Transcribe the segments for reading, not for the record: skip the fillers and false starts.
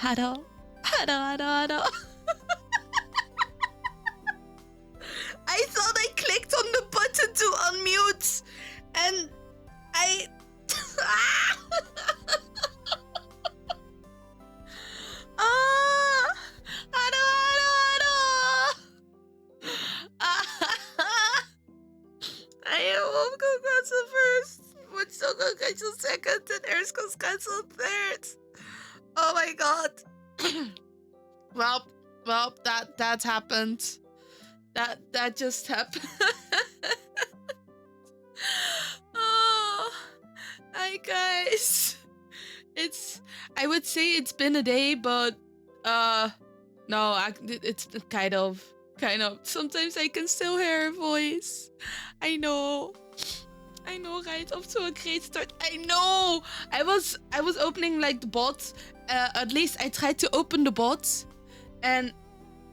Hello. I thought I clicked on the button to unmute, and I... I hope cancel first. Muchoko cancel second, and Erskos cancel third. Oh my god. well, that happened. That just happened. Oh, hi guys. I would say it's been a day, but no, it's kind of. Sometimes I can still hear her voice. I know, right? Off to a great start. I know. I was opening like the bot. At least I tried to open the bot, and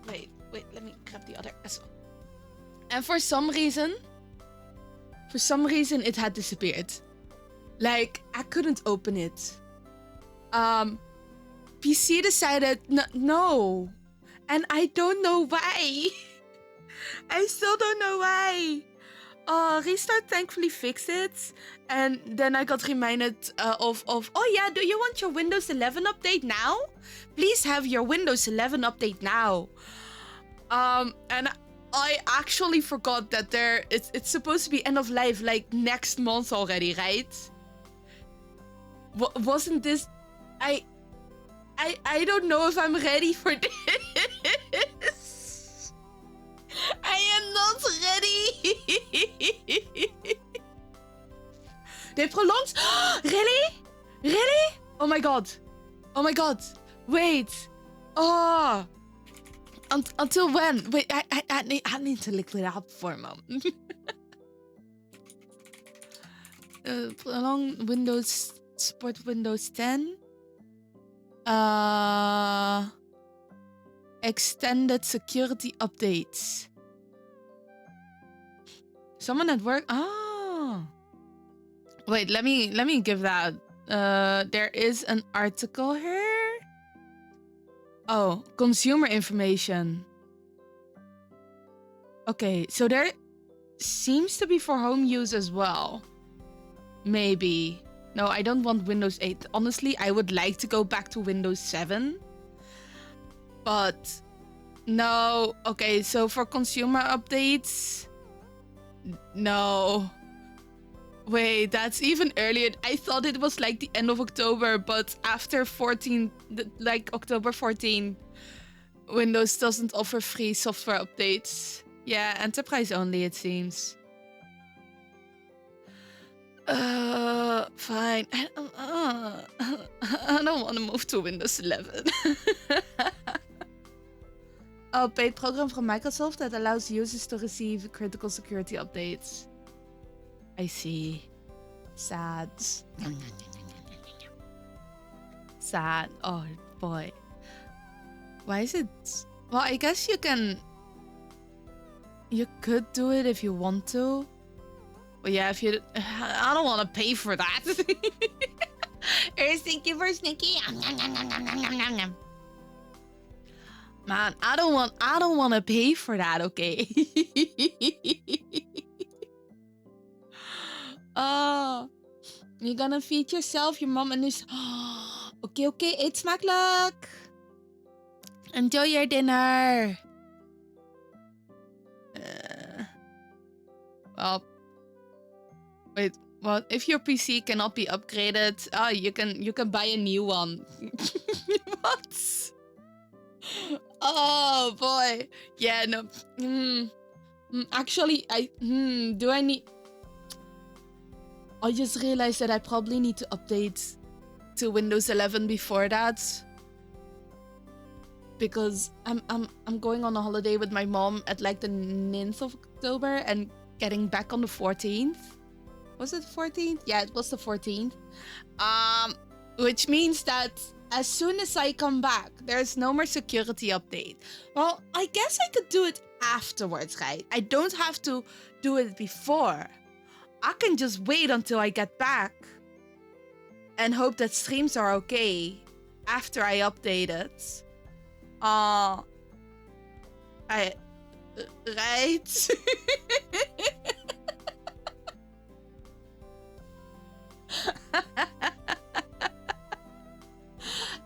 wait. Let me grab the other as well. And for some reason, it had disappeared. Like I couldn't open it. PC decided no. And I don't know why. I still don't know why. Restart thankfully fixed it. And then I got reminded of, oh yeah, do you want your Windows 11 update now? Please have your Windows 11 update now. And I actually forgot that it's supposed to be end of life like next month already, right? Wasn't this... I don't know if I'm ready for this. I am not ready. They prolonged? Really? Really? Oh my god. Wait. Oh. Until when? Wait, I need to look it up for a moment. Prolong Windows, support Windows 10. Extended security updates. Someone at work. Oh. Wait, let me give that. There is an article here. Oh, consumer information. Okay, so there seems to be for home use as well. Maybe. No, I don't want Windows 8. Honestly, I would like to go back to Windows 7. But no. Okay, so for consumer updates, no. Wait, that's even earlier. I thought it was like the end of October, but after 14, like October 14, Windows doesn't offer free software updates. Yeah, enterprise only, it seems. Fine. I don't want to move to Windows 11. A paid program from Microsoft that allows users to receive critical security updates. I see. Sad. Sad. Oh boy. Why is it? Well, I guess you could do it if you want to. But yeah, if you... I don't want to pay for that. Thank you for Snicky. Man, I don't want to pay for that, okay? Oh, you're gonna feed yourself, your mom, and this. Okay, eat smakelijk. Enjoy your dinner. Well, wait. Well, if your PC cannot be upgraded, you can buy a new one. What? Oh boy. Yeah, no. Actually, do I need... I just realized that I probably need to update to Windows 11 before that. Because I'm going on a holiday with my mom at like the 9th of October and getting back on the 14th. Was it 14th? Yeah, it was the 14th. Which means that as soon as I come back, there's no more security update. Well, I guess I could do it afterwards, right? I don't have to do it before. I can just wait until I get back and hope that streams are okay. after I updated. I right.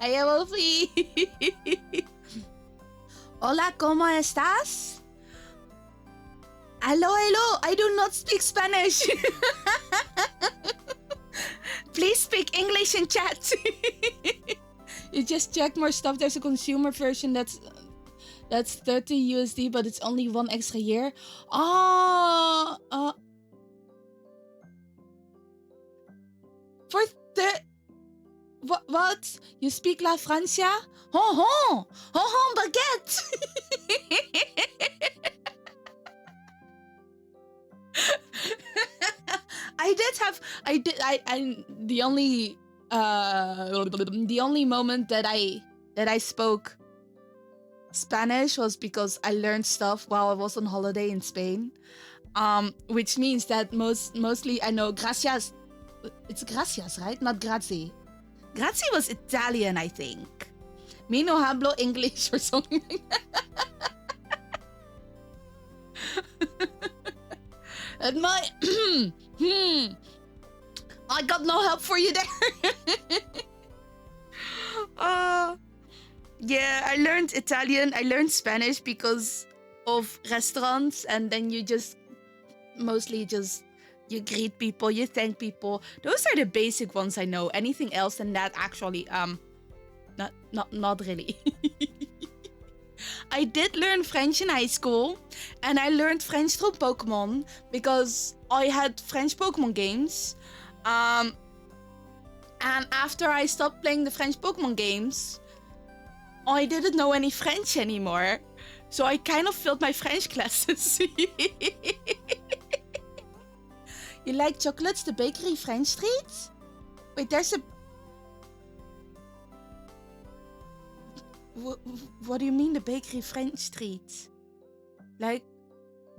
AO3. Hola, ¿cómo estás? Hello, hello. I do not speak Spanish. Please speak English in chat. You just check more stuff. There's a consumer version that's 30 USD, but it's only 1 extra year. For what? You speak La Francia? Ho ho baguette. The only moment that I spoke Spanish was because I learned stuff while I was on holiday in Spain. Which means that mostly I know gracias. It's gracias, right? Not grazie. Grazie was Italian, I think. Me no hablo English or something like that. And my I got no help for you there. Yeah, I learned Italian. I learned Spanish because of restaurants, and then you just mostly you greet people, you thank people. Those are the basic ones I know. Anything else than that, actually, not really. I did learn French in high school, and I learned French through Pokemon because I had French Pokemon games. And after I stopped playing the French Pokemon games, I didn't know any French anymore. So I kind of filled my French classes. You like chocolates, the bakery French Street? Wait, there's a... What do you mean, the bakery French Street? Like,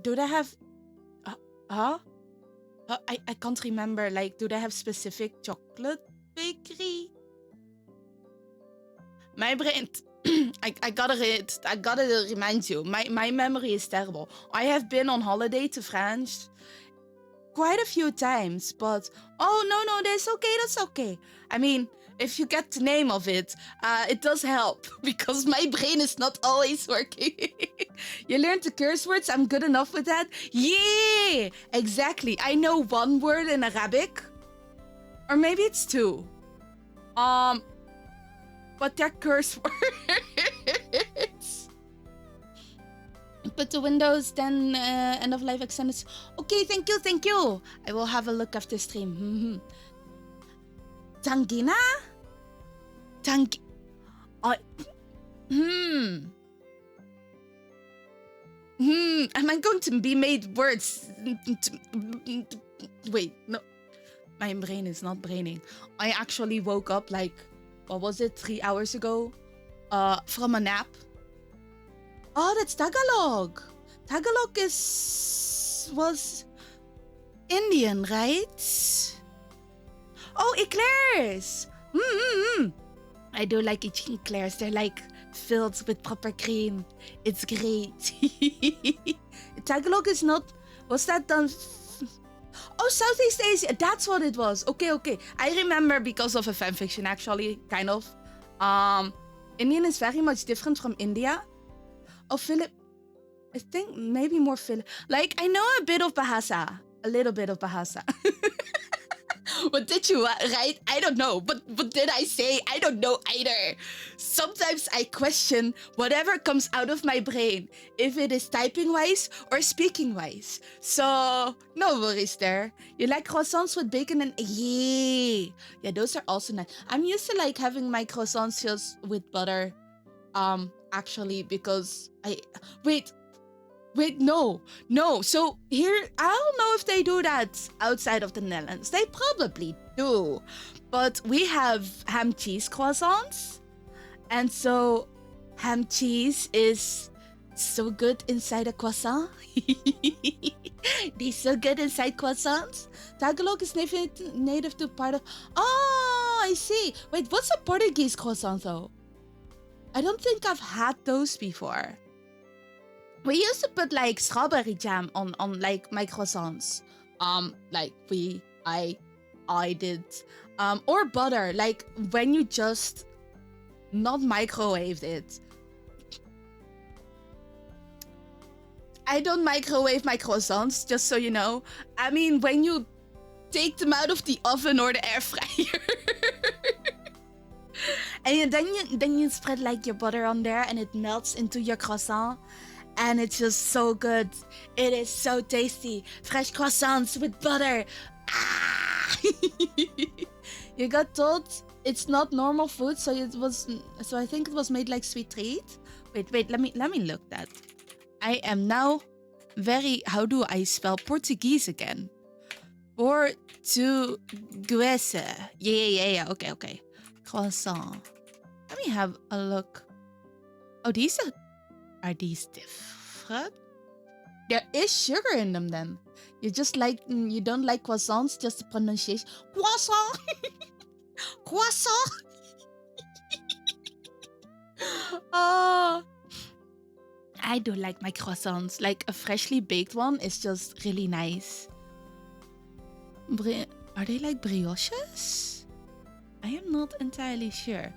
do they have... I can't remember. Like, do they have specific chocolate bakery? My brain... I gotta remind you. My memory is terrible. I have been on holiday to France quite a few times, but no, that's okay. I mean, if you get the name of it, it does help because my brain is not always working. You learned the curse words. I'm good enough with that. Yeah, exactly. I know one word in Arabic, or maybe it's two. But they're curse words. Put the Windows 10 end of life extended. Okay, thank you. I will have a look after stream. Tangina? Am I going to be made words? Wait, no. My brain is not braining. I actually woke up like, what was it, 3 hours ago? From a nap. Oh, that's Tagalog. Tagalog was Indian, right? Oh, eclairs. I do like eating eclairs. They're like filled with proper cream. It's great. Tagalog is not... Was that done... Oh, Southeast Asia. That's what it was. Okay. I remember because of a fanfiction, actually, kind of. Indian is very much different from India. Oh, I think maybe more like, I know a bit of Bahasa. A little bit of Bahasa. What did you write? I don't know. But what did I say? I don't know either. Sometimes I question whatever comes out of my brain, if it is typing-wise or speaking-wise. So, no worries there. You like croissants with bacon and... Yeah, those are also nice. I'm used to like having my croissants just with butter. Actually, because Wait, no. So here, I don't know if they do that outside of the Netherlands. They probably do. But we have ham cheese croissants. And so ham cheese is so good inside a croissant. They're so good inside croissants. Tagalog is native to part of... Oh, I see. Wait, what's a Portuguese croissant though? I don't think I've had those before. We used to put like strawberry jam on like my croissants. Like I did. Or butter, like when you just not microwaved it. I don't microwave my croissants, just so you know. I mean, when you take them out of the oven or the air fryer. And then you spread like your butter on there and it melts into your croissant. And it's just so good. It is so tasty. Fresh croissants with butter. Ah! You got told it's not normal food, so I think it was made like sweet treat. Wait, let me look that. I am now very, how do I spell Portuguese again? Portuguese. Yeah. Okay. Croissant. Let me have a look. Oh, are these different? There is sugar in them then. You don't like croissants, just the pronunciation. Croissant! Croissant! Oh, I do like my croissants. Like a freshly baked one is just really nice. Are they like brioches? I am not entirely sure.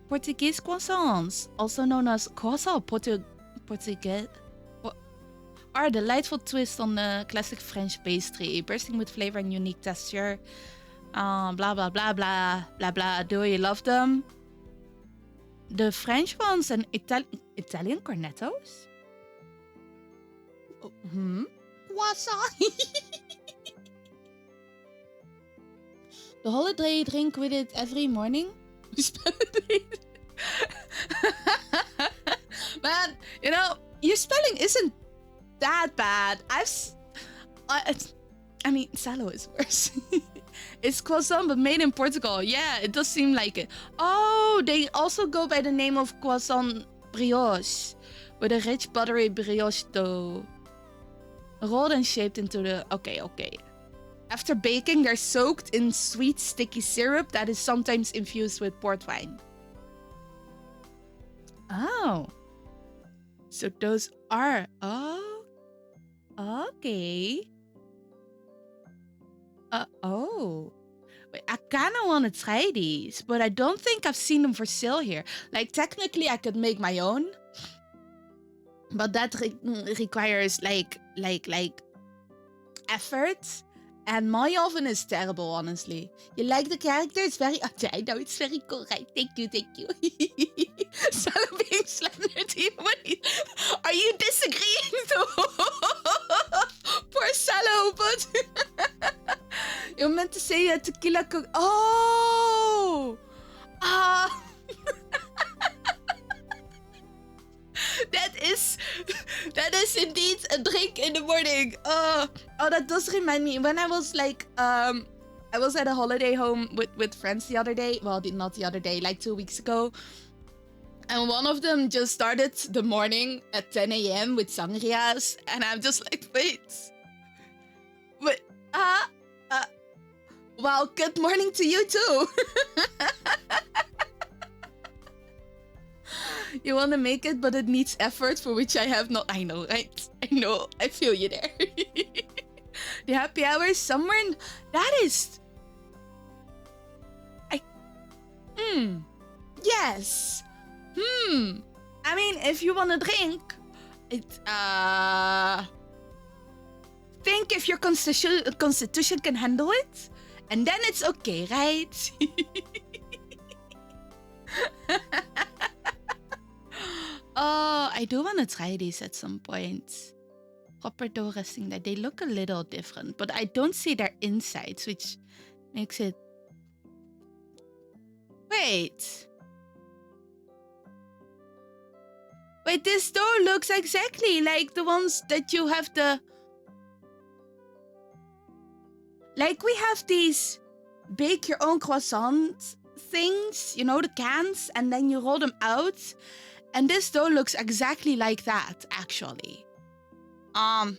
Portuguese croissants, also known as croissant Portuguese, are a delightful twist on the classic French pastry, bursting with flavor and unique texture. Blah blah blah blah blah blah. Do you love them? The French ones and Italian cornettos? Croissant. The holiday drink with it every morning. We spell it. Man, you know, your spelling isn't that bad. I mean, Salo is worse. It's croissant, but made in Portugal. Yeah, it does seem like it. Oh, they also go by the name of croissant brioche, with a rich buttery brioche dough, rolled and shaped into the... Okay. After baking, they're soaked in sweet, sticky syrup that is sometimes infused with port wine. Oh. So those are... Oh. Okay. Oh. Wait, I kind of want to try these, but I don't think I've seen them for sale here. Like, technically, I could make my own. But that requires, like effort. And my oven is terrible, honestly. You like the character? It's very... I know, it's very cool, right? Thank you. Salo being slandered even when Are you disagreeing, though? Poor Salo, but... You meant to say tequila cook... Oh! That is indeed a drink in the morning. Oh, that does remind me. When I was like, I was at a holiday home with friends the other day. Well, not the other day, like 2 weeks ago. And one of them just started the morning at 10 a.m. with sangrias. And I'm just like, wait. Well, good morning to you too. You want to make it, but it needs effort for which I have not... I know, right? I know. I feel you there. The happy hour somewhere in... That is... Yes. I mean, if you want to drink... Think if your constitution can handle it. And then it's okay, right? Oh, I do want to try these at some point. Proper dough resting that they look a little different, but I don't see their insides, which makes it... Wait, this dough looks exactly like the ones that you have the... Like we have these bake your own croissant things, you know, the cans, and then you roll them out. And this dough looks exactly like that, actually. Have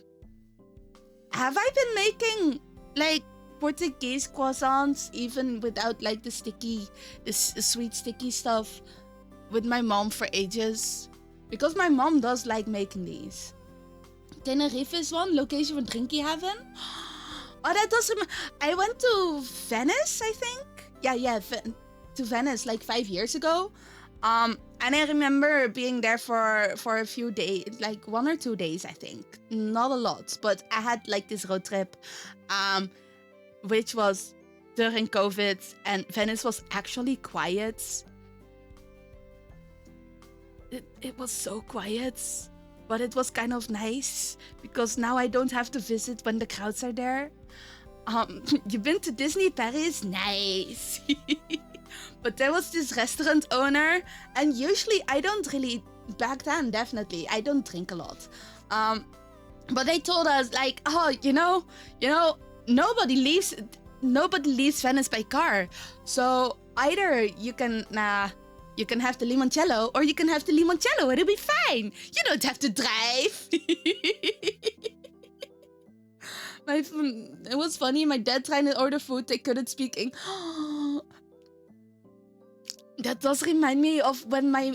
I been making, like, Portuguese croissants, even without like the sweet sticky stuff, with my mom for ages. Because my mom does like making these. Tenerife is one location for Drinky Heaven. Oh, that does. I went to Venice, I think. Yeah, to Venice like 5 years ago. And I remember being there for a few days, like 1 or 2 days, I think. Not a lot, but I had like this road trip, which was during COVID, and Venice was actually quiet. It was so quiet, but it was kind of nice because now I don't have to visit when the crowds are there. You've been to Disney Paris? Nice. But there was this restaurant owner, and usually I don't really, back then definitely, I don't drink a lot. But they told us like, oh, you know, nobody leaves Venice by car. So either you can have the limoncello, or you can have the limoncello. It'll be fine. You don't have to drive. It was funny. My dad trying to order food. They couldn't speak English. That does remind me of when my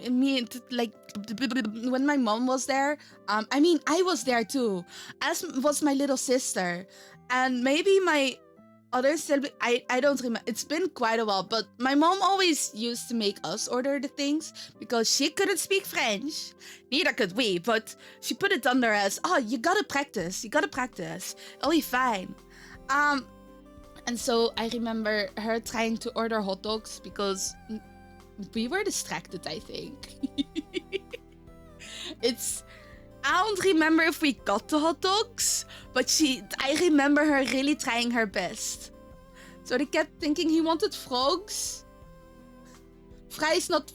mom was there. I mean, I was there too, as was my little sister, and maybe my other sibling. I don't remember. It's been quite a while, but my mom always used to make us order the things because she couldn't speak French. Neither could we, but she put it under us. Oh, you gotta practice. It'll be fine. And so I remember her trying to order hot dogs because we were distracted, I think. I don't remember if we got the hot dogs, but I remember her really trying her best. So they kept thinking he wanted frogs. Fries, not...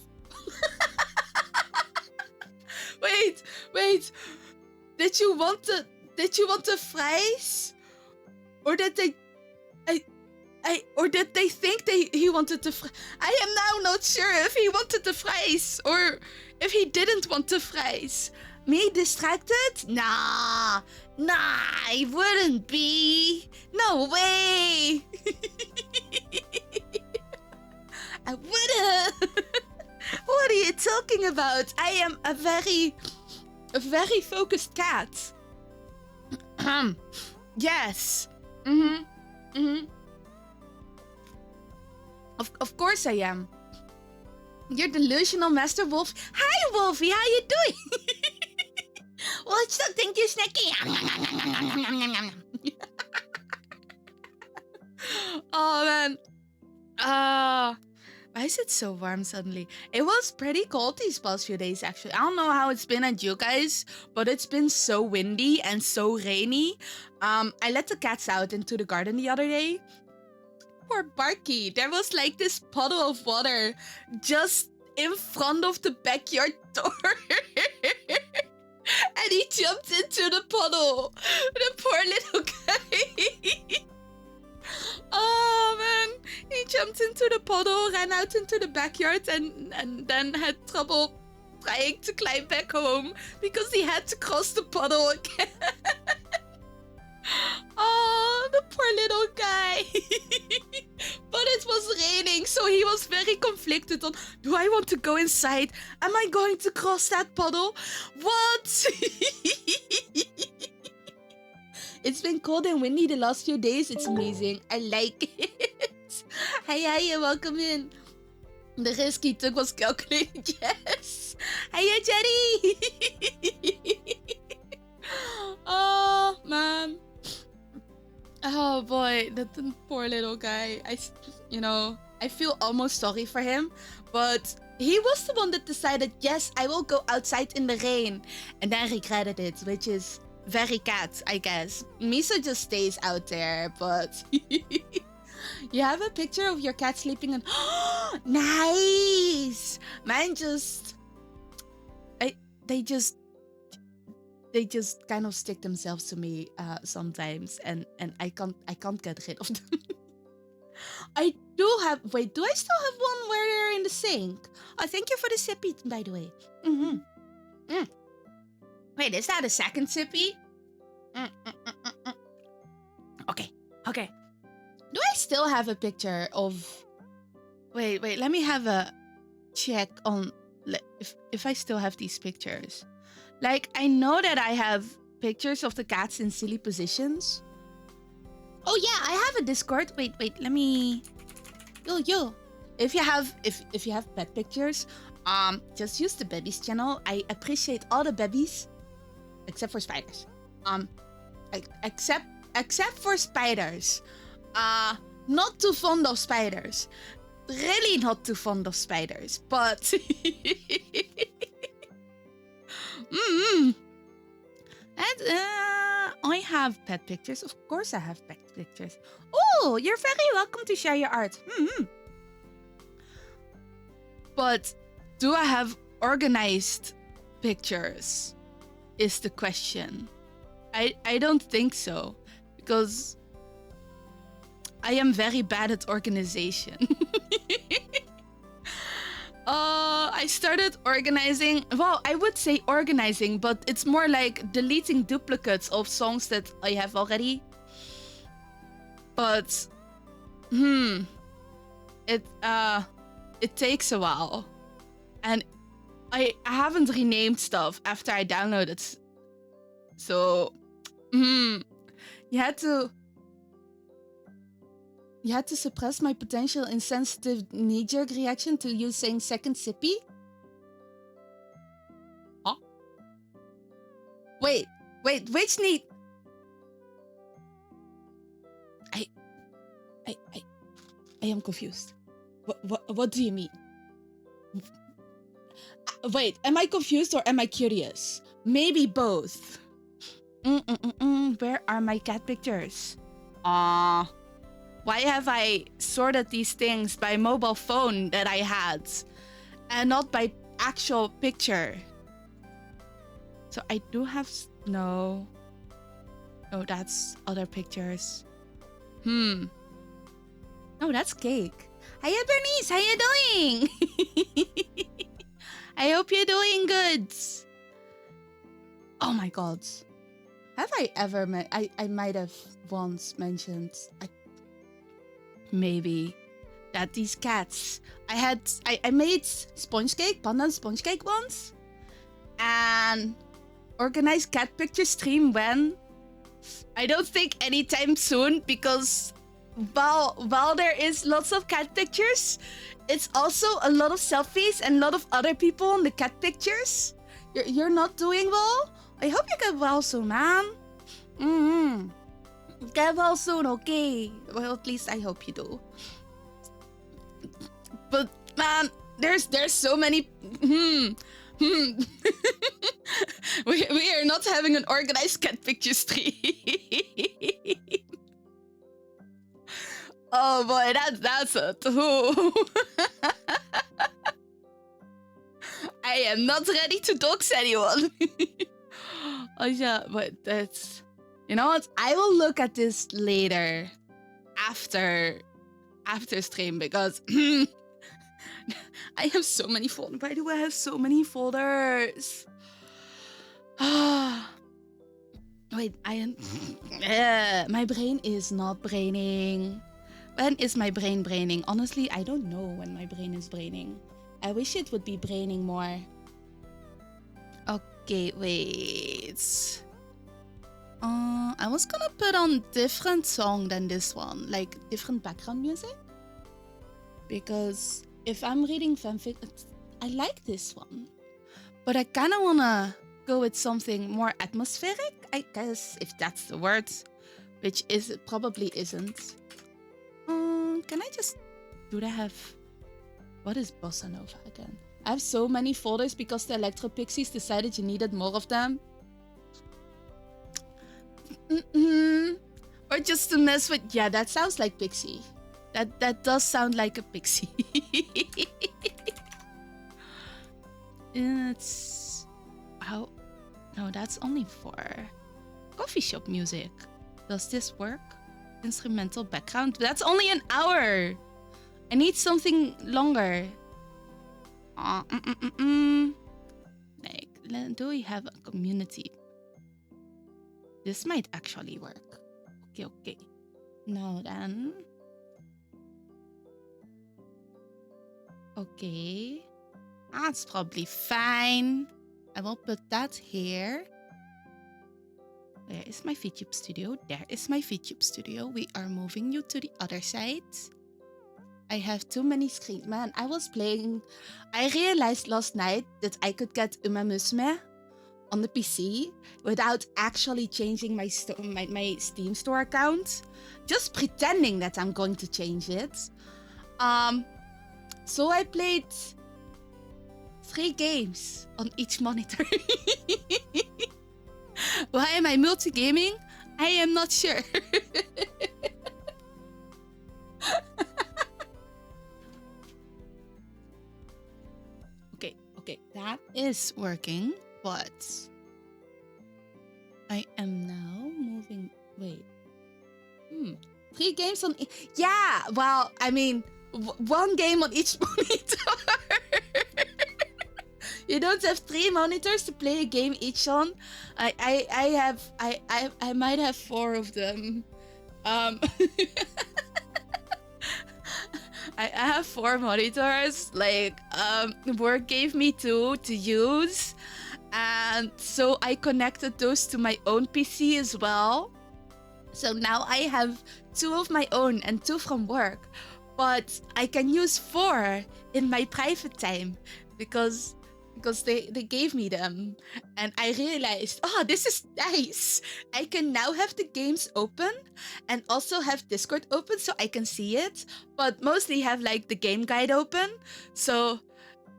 Wait. Did you want the fries? Or did they... or did they think he wanted the fries? I am now not sure if he wanted the fries or if he didn't want the fries. Me distracted? Nah, I wouldn't be. No way. I wouldn't. What are you talking about? I am a very focused cat. Yes. Of course I am. You're delusional, Master Wolf. Hi, Wolfie. How you doing? What's the thing you snacky? Oh, man. Why is it so warm suddenly? It was pretty cold these past few days, actually. I don't know how it's been at you guys, but it's been so windy and so rainy. I let the cats out into the garden the other day. Poor Barky. There was like this puddle of water just in front of the backyard door. And he jumped into the puddle. The poor little guy. Oh man. He jumped into the puddle, ran out into the backyard, and then had trouble trying to climb back home because he had to cross the puddle again. Oh, the poor little guy. But it was raining, so he was very conflicted on, do I want to go inside? Am I going to cross that puddle? What? It's been cold and windy the last few days. It's amazing. I like it. Hiya, welcome in. The risk he took was calculated. Yes. Hiya, Jerry. Oh, man. Oh boy, that poor little guy. I feel almost sorry for him, but he was the one that decided, yes, I will go outside in the rain, and then regretted it, which is very cat, I guess. Miso just stays out there, but you have a picture of your cat sleeping on. Nice. Mine just, they just kind of stick themselves to me sometimes, and I can't get rid of them. I do have. Wait, do I still have one where they're in the sink? Oh, thank you for the sippy, by the way. Wait, is that a second sippy? Okay. still have a picture of... Wait, let me have a check on if I still have these pictures. Like, I know that I have pictures of the cats in silly positions. Oh yeah, I have a Discord. Wait, let me... Yo. If you have pet pictures, just use the babies channel. I appreciate all the babies, except for spiders. Except for spiders. Not too fond of spiders. Really not too fond of spiders, but... And I have pet pictures. Of course I have pet pictures. Oh, you're very welcome to share your art. But do I have organized pictures? Is the question. I don't think so. Because I am very bad at organization. I started organizing. Well, I would say organizing, but it's more like deleting duplicates of songs that I have already. But, it takes a while. And I haven't renamed stuff after I downloaded. So, you had to suppress my potential insensitive knee-jerk reaction to you saying second sippy? Huh? Wait, which knee? I am confused. What do you mean? Wait, am I confused or am I curious? Maybe both. Where are my cat pictures? Why have I sorted these things by mobile phone that I had and not by actual picture? So I do have... No, that's other pictures. No, that's cake. Hiya, Bernice. How you doing? I hope you're doing good. Oh my god. Have I ever met... I might have once mentioned... Maybe that these cats... I made sponge cake, pandan sponge cake once. And organized cat picture stream when... I don't think anytime soon, because while there is lots of cat pictures, it's also a lot of selfies and a lot of other people in the cat pictures. You're not doing well? I hope you get well soon, man. Get well soon, okay? Well, at least I hope you do. But man, there's so many. We are not having an organized cat picture stream. Oh boy, that's a too. I am not ready to dox anyone. Oh yeah, but that's... You know what? I will look at this later, after stream, because I have so many folders. Why do I have so many folders? Wait, my brain is not braining. When is my brain braining? Honestly, I don't know when my brain is braining. I wish it would be braining more. Okay, wait. I was gonna put on different song than this one, like different background music. Because if I'm reading fanfic, I like this one. But I kinda wanna go with something more atmospheric, I guess, if that's the word. Which it probably isn't. Can I just... Do they have... What is Bossa Nova again? I have so many folders because the Electro Pixies decided you needed more of them. Or just to mess with... Yeah, that sounds like Pixie. That does sound like a Pixie. It's... How... No, that's only for coffee shop music. Does this work? Instrumental background? That's only an hour! I need something longer. Like, do we have a community? This might actually work. Okay. No, then... Okay. That's probably fine. I will put that here. Where is my VTube studio? There is my VTube studio. We are moving you to the other side. I have too many screens. Man, I was playing... I realized last night that I could get Uma Musume on the PC without actually changing my Steam store account. Just pretending that I'm going to change it. So I played 3 games on each monitor. Why am I multi-gaming? I am not sure. Okay, that is working, but I am now moving. Wait. 3 games on. Yeah, well, I mean, 1 game on each monitor. You don't have 3 monitors to play a game each on. I might have 4 of them. I have 4 monitors. Like, work gave me 2 to use, and so I connected those to my own PC as well. So now I have 2 of my own and 2 from work, but I can use 4 in my private time because they gave me them, and I realized, oh, this is nice. I can now have the games open and also have Discord open so I can see it, but mostly have like the game guide open so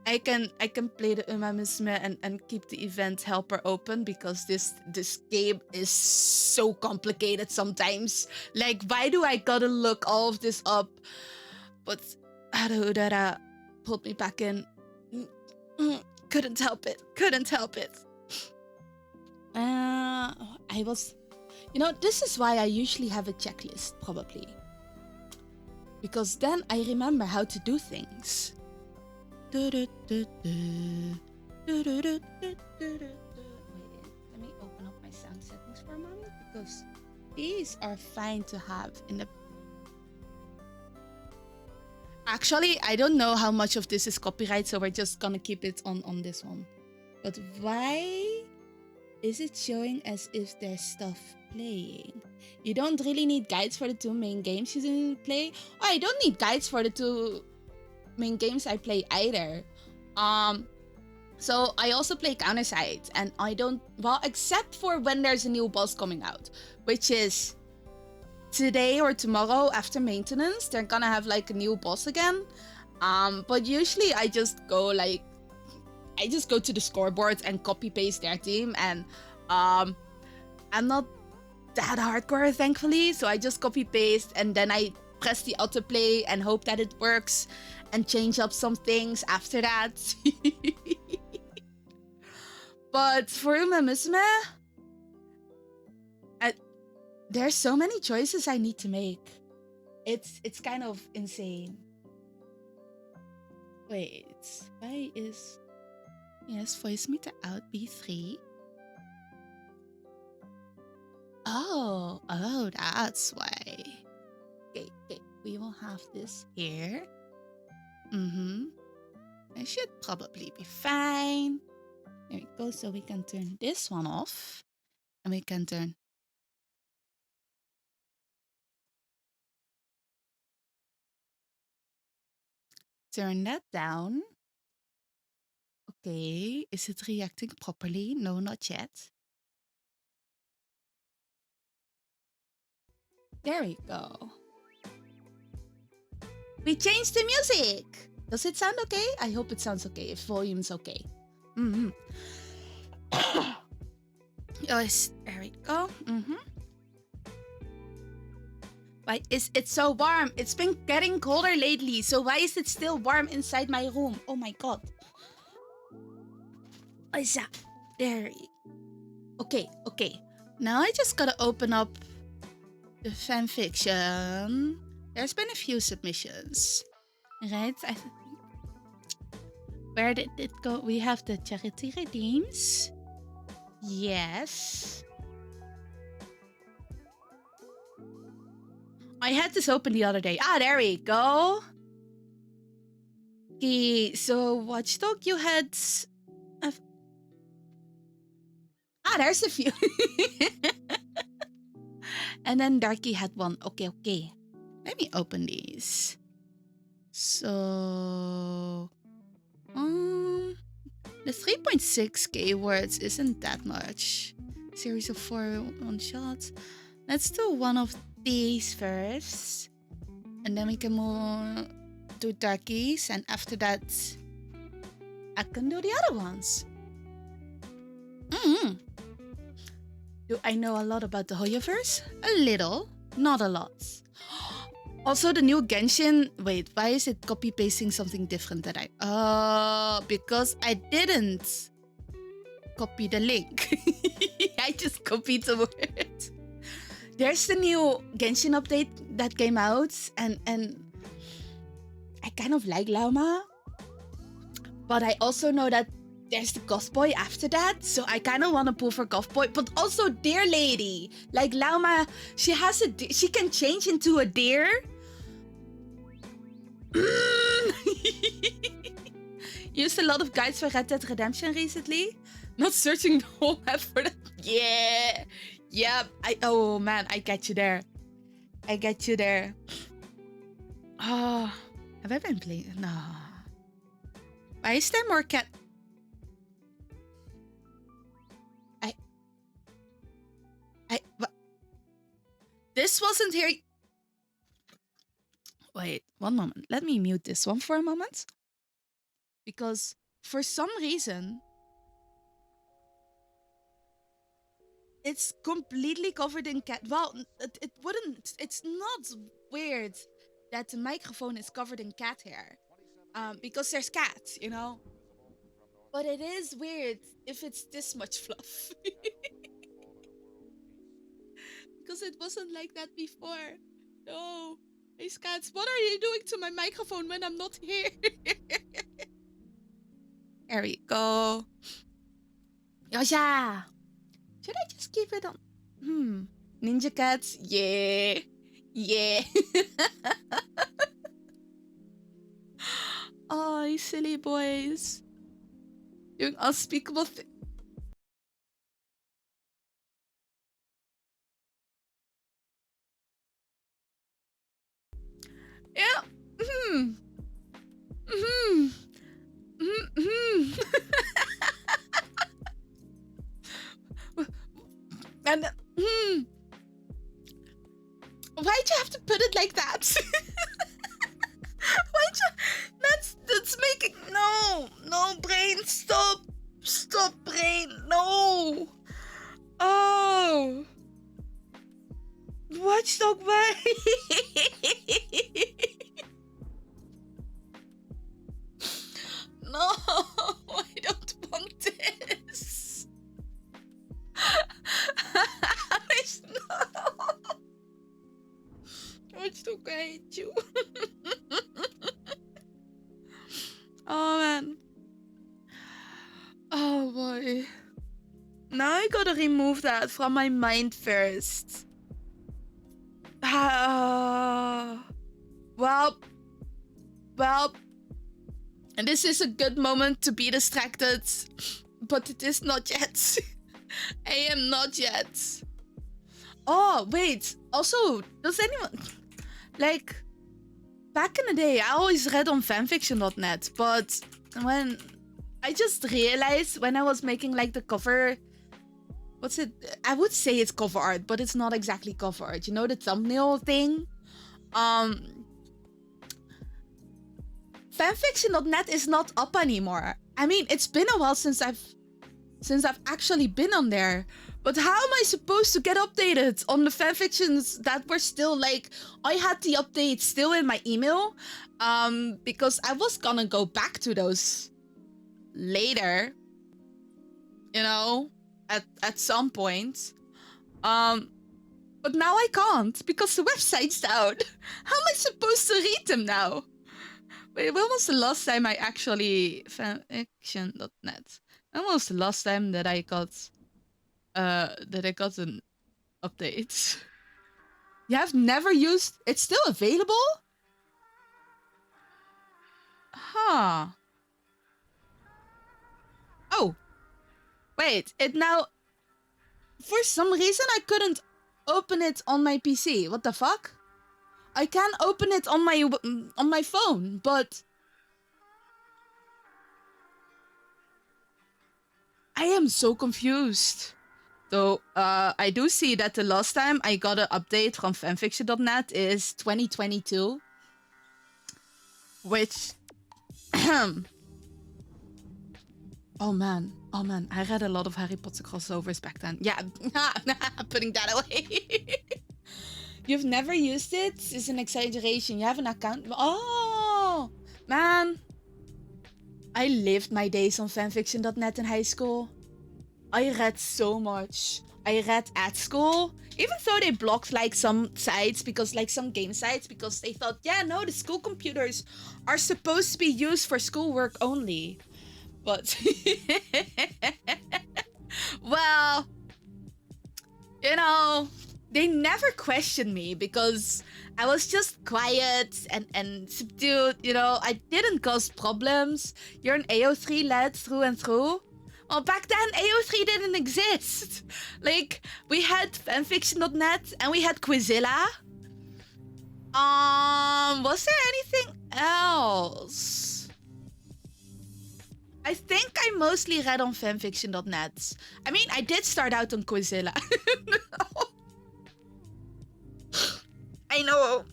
I can play the Uma Musume and keep the event helper open, because this game is so complicated sometimes. Like, why do I gotta look all of this up? But Haruudara pulled me back in. Couldn't help it. I was... You know, this is why I usually have a checklist, probably. Because then I remember how to do things. Wait, let me open up my sound settings for a moment, because these are fine to have in the... Actually, I don't know how much of this is copyright, so we're just gonna keep it on this one. But why is it showing as if there's stuff playing? You don't really need guides for the 2 main games you didn't play. Oh, I don't need guides for the 2 main games I play either. So I also play Counterside, and I don't... Well, except for when there's a new boss coming out, which is... today or tomorrow after maintenance. They're gonna have like a new boss again. But usually I just go to the scoreboard and copy paste their team, and I'm not that hardcore, thankfully, so I just copy paste and then I press the autoplay and hope that it works and change up some things after that. But for Uma Musume, there's so many choices I need to make. It's kind of insane. Wait, why is... Yes, voice meter out B3. Oh, that's why. Okay, we will have this here. It should probably be fine. There we go, so we can turn this one off. And we can turn that down. Okay, is it reacting properly? No, not yet. There we go. We changed the music. Does it sound okay? I hope it sounds okay, if volume's okay. Yes, there we go. Why is it so warm? It's been getting colder lately, so why is it still warm inside my room? Oh my god. There. Okay. Now I just gotta open up the fanfiction. There's been a few submissions, right? Where did it go? We have the charity redeems. Yes. I had this open the other day. There we go. Okay, so Watchdog, you had... there's a few. And then Darky had one. Okay, okay. Let me open these. So... the 3.6k words isn't that much. Series of 4 one-shots. Let's do one of these first. And then we can move to Darkies. And after that, I can do the other ones. Do I know a lot about the Hoyoverse? A little, not a lot. Also, the new Genshin... Wait, why is it copy-pasting something different that I... because I didn't copy the link. I just copied the word. There's the new Genshin update that came out, and I kind of like Lauma. But I also know that there's the Goth Boy after that, so I kind of want to pull for Goth Boy. But also Deer Lady. Like Lauma, she can change into a deer. Used a lot of guides for Red Dead Redemption recently. Not searching the whole map for that. Yeah. Yeah. Oh man, I get you there. I get you there. Oh, have I been playing? No. Why is there more cat? This wasn't here. Wait, one moment. Let me mute this one for a moment. Because for some reason, it's completely covered in cat. Well, it wouldn't. It's not weird that the microphone is covered in cat hair. Because there's cats, you know? But it is weird if it's this much fluff. Because it wasn't like that before. No. Hey, cats, what are you doing to my microphone when I'm not here? There we go. Yosha! Should I just keep it on? Ninja cats? Yeah. Yeah. Oh, you silly boys. Doing unspeakable things. Yeah. And why'd you have to put it like that? Why'd you? That's making no brain, stop, brain, no. Oh, Watchdog, why? No, I don't want this. No. Watchdog, I hate you. Oh man. Oh boy. Now I gotta remove that from my mind first. Well, and this is a good moment to be distracted, but it is not yet. I am not yet. Oh, wait. Also, does anyone... Like, back in the day, I always read on fanfiction.net, but when... I just realized when I was making, like, the cover... What's it? I would say it's cover art, but it's not exactly cover art. You know, the thumbnail thing? Fanfiction.net is not up anymore. I mean, it's been a while since I've actually been on there. But how am I supposed to get updated on the fanfictions that were still like... I had the updates still in my email. Because I was gonna go back to those later. You know? At some point. But now I can't because the website's down. How am I supposed to read them now? Wait, when was the last time I actually... Fanfiction.net. When was the last time that I got... an update? You have never used... It's still available? Huh. Oh. Wait, it now... For some reason, I couldn't open it on my PC. What the fuck? I can open it on my phone, but... I am so confused. So, I do see that the last time I got an update from fanfiction.net is 2022. Which... Oh man, I read a lot of Harry Potter crossovers back then. Yeah, putting that away. You've never used it? Is an exaggeration. You have an account. Oh, man. I lived my days on fanfiction.net in high school. I read so much. I read at school, even though they blocked like some sites because like some game sites because they thought, yeah, no, the school computers are supposed to be used for schoolwork only. But well, you know, they never questioned me because I was just quiet and subdued, you know. I didn't cause problems. You're an AO3 lad through and through. Well, back then, AO3 didn't exist. Like, we had fanfiction.net and we had Quizilla. Was there anything else? I think I mostly read on fanfiction.net. I mean, I did start out on Quizilla. I know,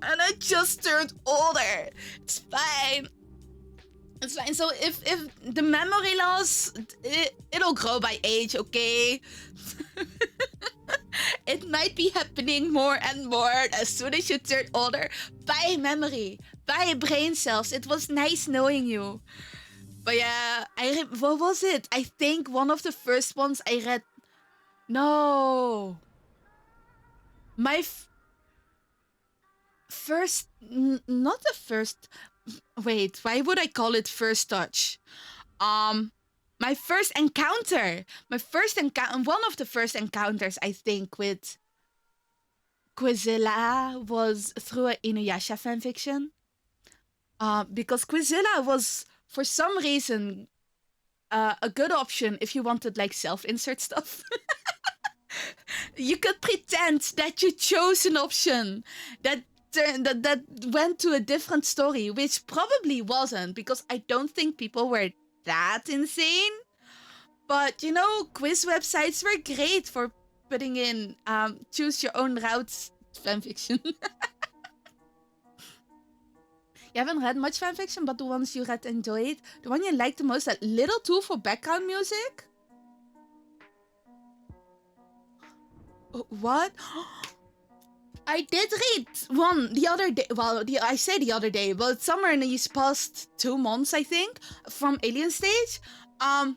and I just turned older. It's fine. It's fine. So if the memory loss, it'll grow by age, okay? It might be happening more and more as soon as you turn older. Bye memory, bye brain cells. It was nice knowing you. But yeah, what was it? I think one of the first ones I read. No. My first, not the first. Wait, why would I call it first touch? My first encounter. One of the first encounters I think with Quizilla was through an Inuyasha fanfiction. Because Quizilla was for some reason a good option if you wanted like self-insert stuff. You could pretend that you chose an option that went to a different story, which probably wasn't, because I don't think people were that insane. But, you know, quiz websites were great for putting in choose your own route fanfiction. You haven't read much fanfiction, but the ones you read enjoyed. The one you liked the most, that little tool for background music? What? I did read one the other day. Well, I say the other day, but somewhere in these past 2 months, I think, from Alien Stage, and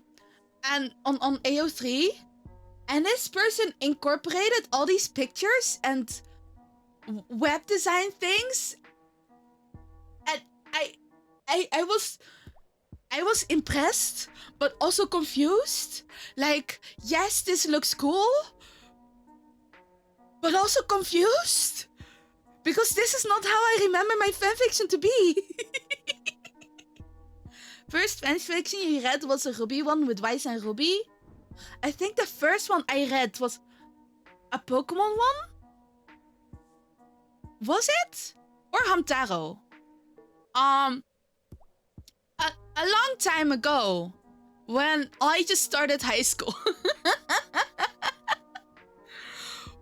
on AO3, and this person incorporated all these pictures and web design things, and I was impressed, but also confused. Like, yes, this looks cool, but also confused, because this is not how I remember my fanfiction to be. First fanfiction you read was a Ruby one with Weiss and Ruby. I think the first one I read was a Pokemon one? Was it? Or Hamtaro? A long time ago, when I just started high school.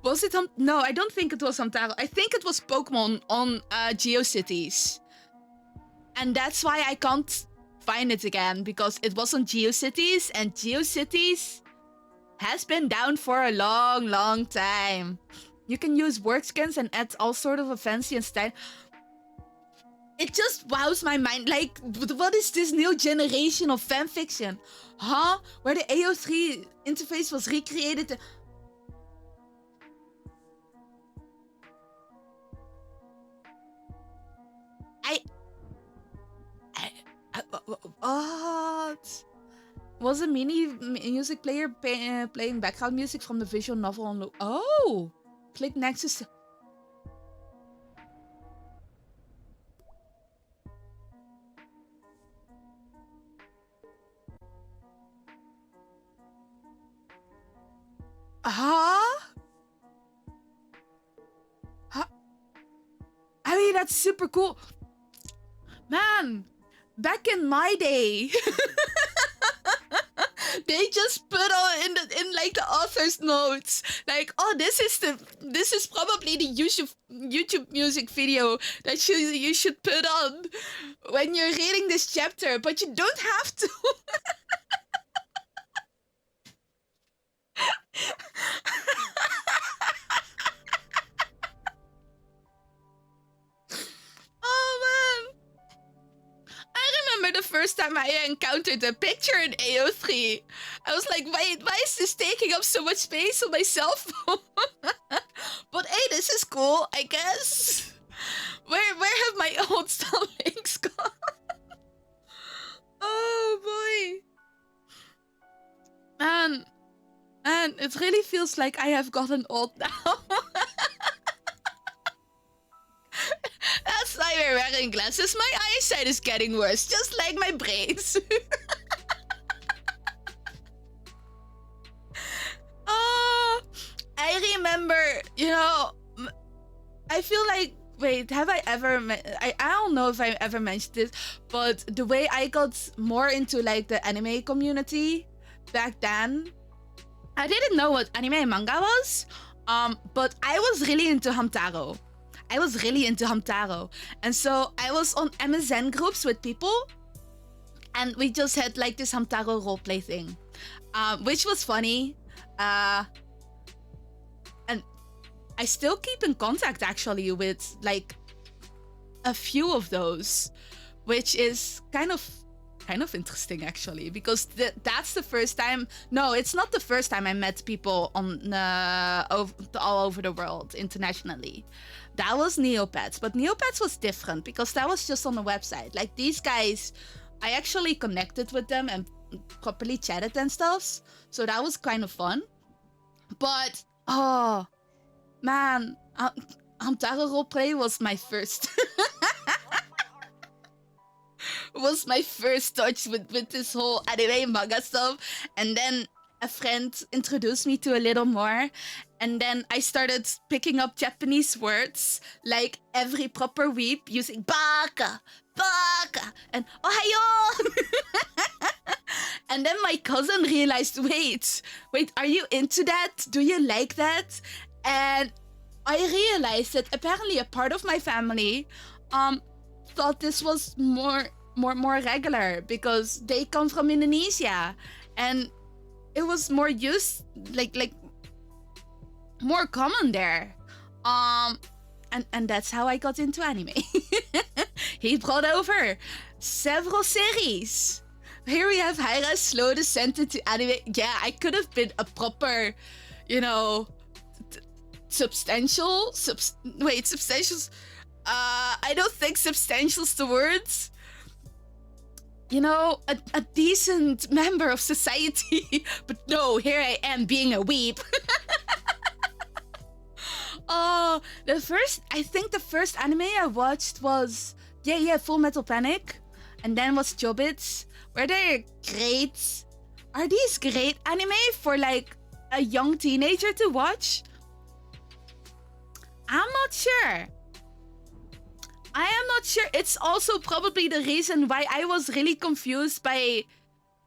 Was it no, I don't think it was Hamtaro. I think it was Pokemon on GeoCities. And that's why I can't find it again, because it was on GeoCities, and GeoCities has been down for a long time. You can use work skins and add all sort of a fancy and style. It just wows my mind. Like, what is this new generation of fanfiction? Huh? Where the AO3 interface was recreated. What? Was a mini music player playing background music from the visual novel on Oh! Click next to... Huh? Huh? I mean, that's super cool. Man, back in my day, they just put on in like the author's notes, like, oh, this is probably the YouTube music video that you should put on when you're reading this chapter, but you don't have to. Oh man. I remember the first time I encountered a picture in AO3. I was like, why is this taking up so much space on my cell phone? But hey, this is cool, I guess. Where have my old stuff links gone? Oh boy. Man, it really feels like I have gotten old now. That's why we're wearing glasses. My eyesight is getting worse, just like my braids. Oh, I remember, I feel like, wait, have I ever, I don't know if I ever mentioned this, but the way I got more into like the anime community back then, I didn't know what anime and manga was, but I was really into Hamtaro. And so I was on MSN groups with people, and we just had like this Hamtaro roleplay thing, which was funny. And I still keep in contact actually with like a few of those, which is kind of interesting actually, because that's the first time. No, it's not the first time I met people on all over the world internationally. That was Neopets, but Neopets was different because that was just on the website. Like these guys, I actually connected with them and properly chatted and stuff, so that was kind of fun. But oh man, Hamtaro roleplay was my first. Was my first touch with this whole anime manga stuff, and then a friend introduced me to a little more, and then I started picking up Japanese words like every proper weep using baka and ohayo. And then my cousin realized, wait, are you into that? Do you like that? And I realized that apparently a part of my family thought this was more regular because they come from Indonesia, and it was more used, like more common there. And that's how I got into anime. He brought over several series. Here we have Haira's slow descent into anime. Yeah, I could have been a proper, substantial. I don't think substantial's the words. A decent member of society. But no, here I am being a weep. Oh, I think the first anime I watched was, Full Metal Panic. And then was Chobits. Were they great? Are these great anime for like a young teenager to watch? I'm not sure. I am not sure. It's also probably the reason why I was really confused by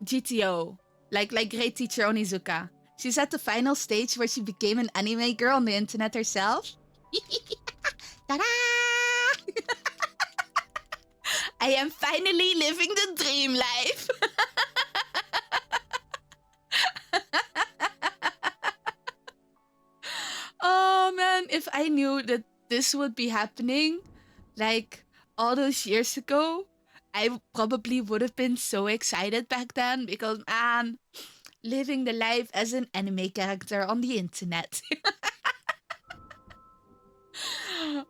GTO. Like Great Teacher Onizuka. She's at the final stage where she became an anime girl on the internet herself. Ta-da! I am finally living the dream life. Oh man, if I knew that this would be happening, like all those years ago, I probably would have been so excited back then because, man, living the life as an anime character on the internet.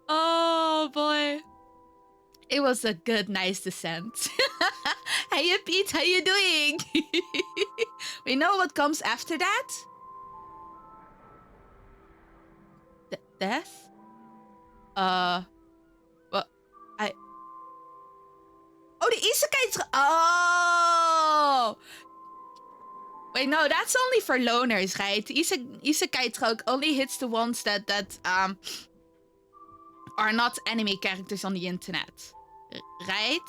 Oh boy. It was a good, nice descent. Hey Pete, how you doing? We know what comes after that? Death? Well, Oh, the isekai. Oh! Wait, no, that's only for loners, right? Isekai trope only hits the ones that are not anime characters on the internet, right?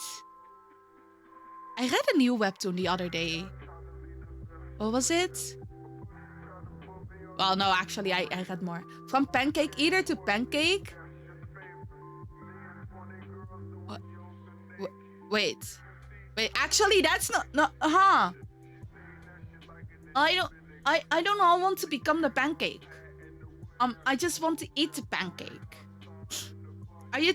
I read a new webtoon the other day. What was it? Well, no, actually, I read more. From Pancake Eater to Pancake. What? Wait. Actually, that's not. I don't want to become the pancake. I just want to eat the pancake. Are you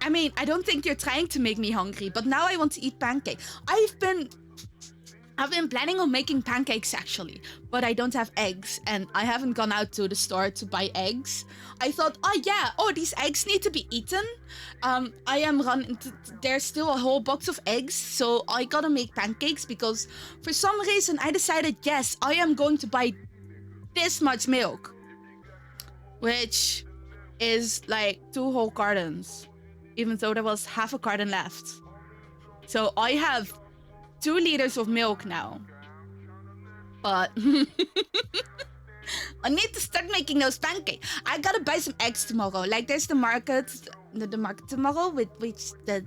I mean, I don't think you're trying to make me hungry, but now I want to eat pancake. I've been planning on making pancakes actually, but I don't have eggs and I haven't gone out to the store to buy eggs. I thought, these eggs need to be eaten. There's still a whole box of eggs, so I gotta make pancakes because for some reason I decided, yes, I am going to buy this much milk, which is like 2 whole cartons, even though there was half a carton left. So I have 2 liters of milk now. But I need to start making those pancakes. I gotta buy some eggs tomorrow. Like there's the market tomorrow with which the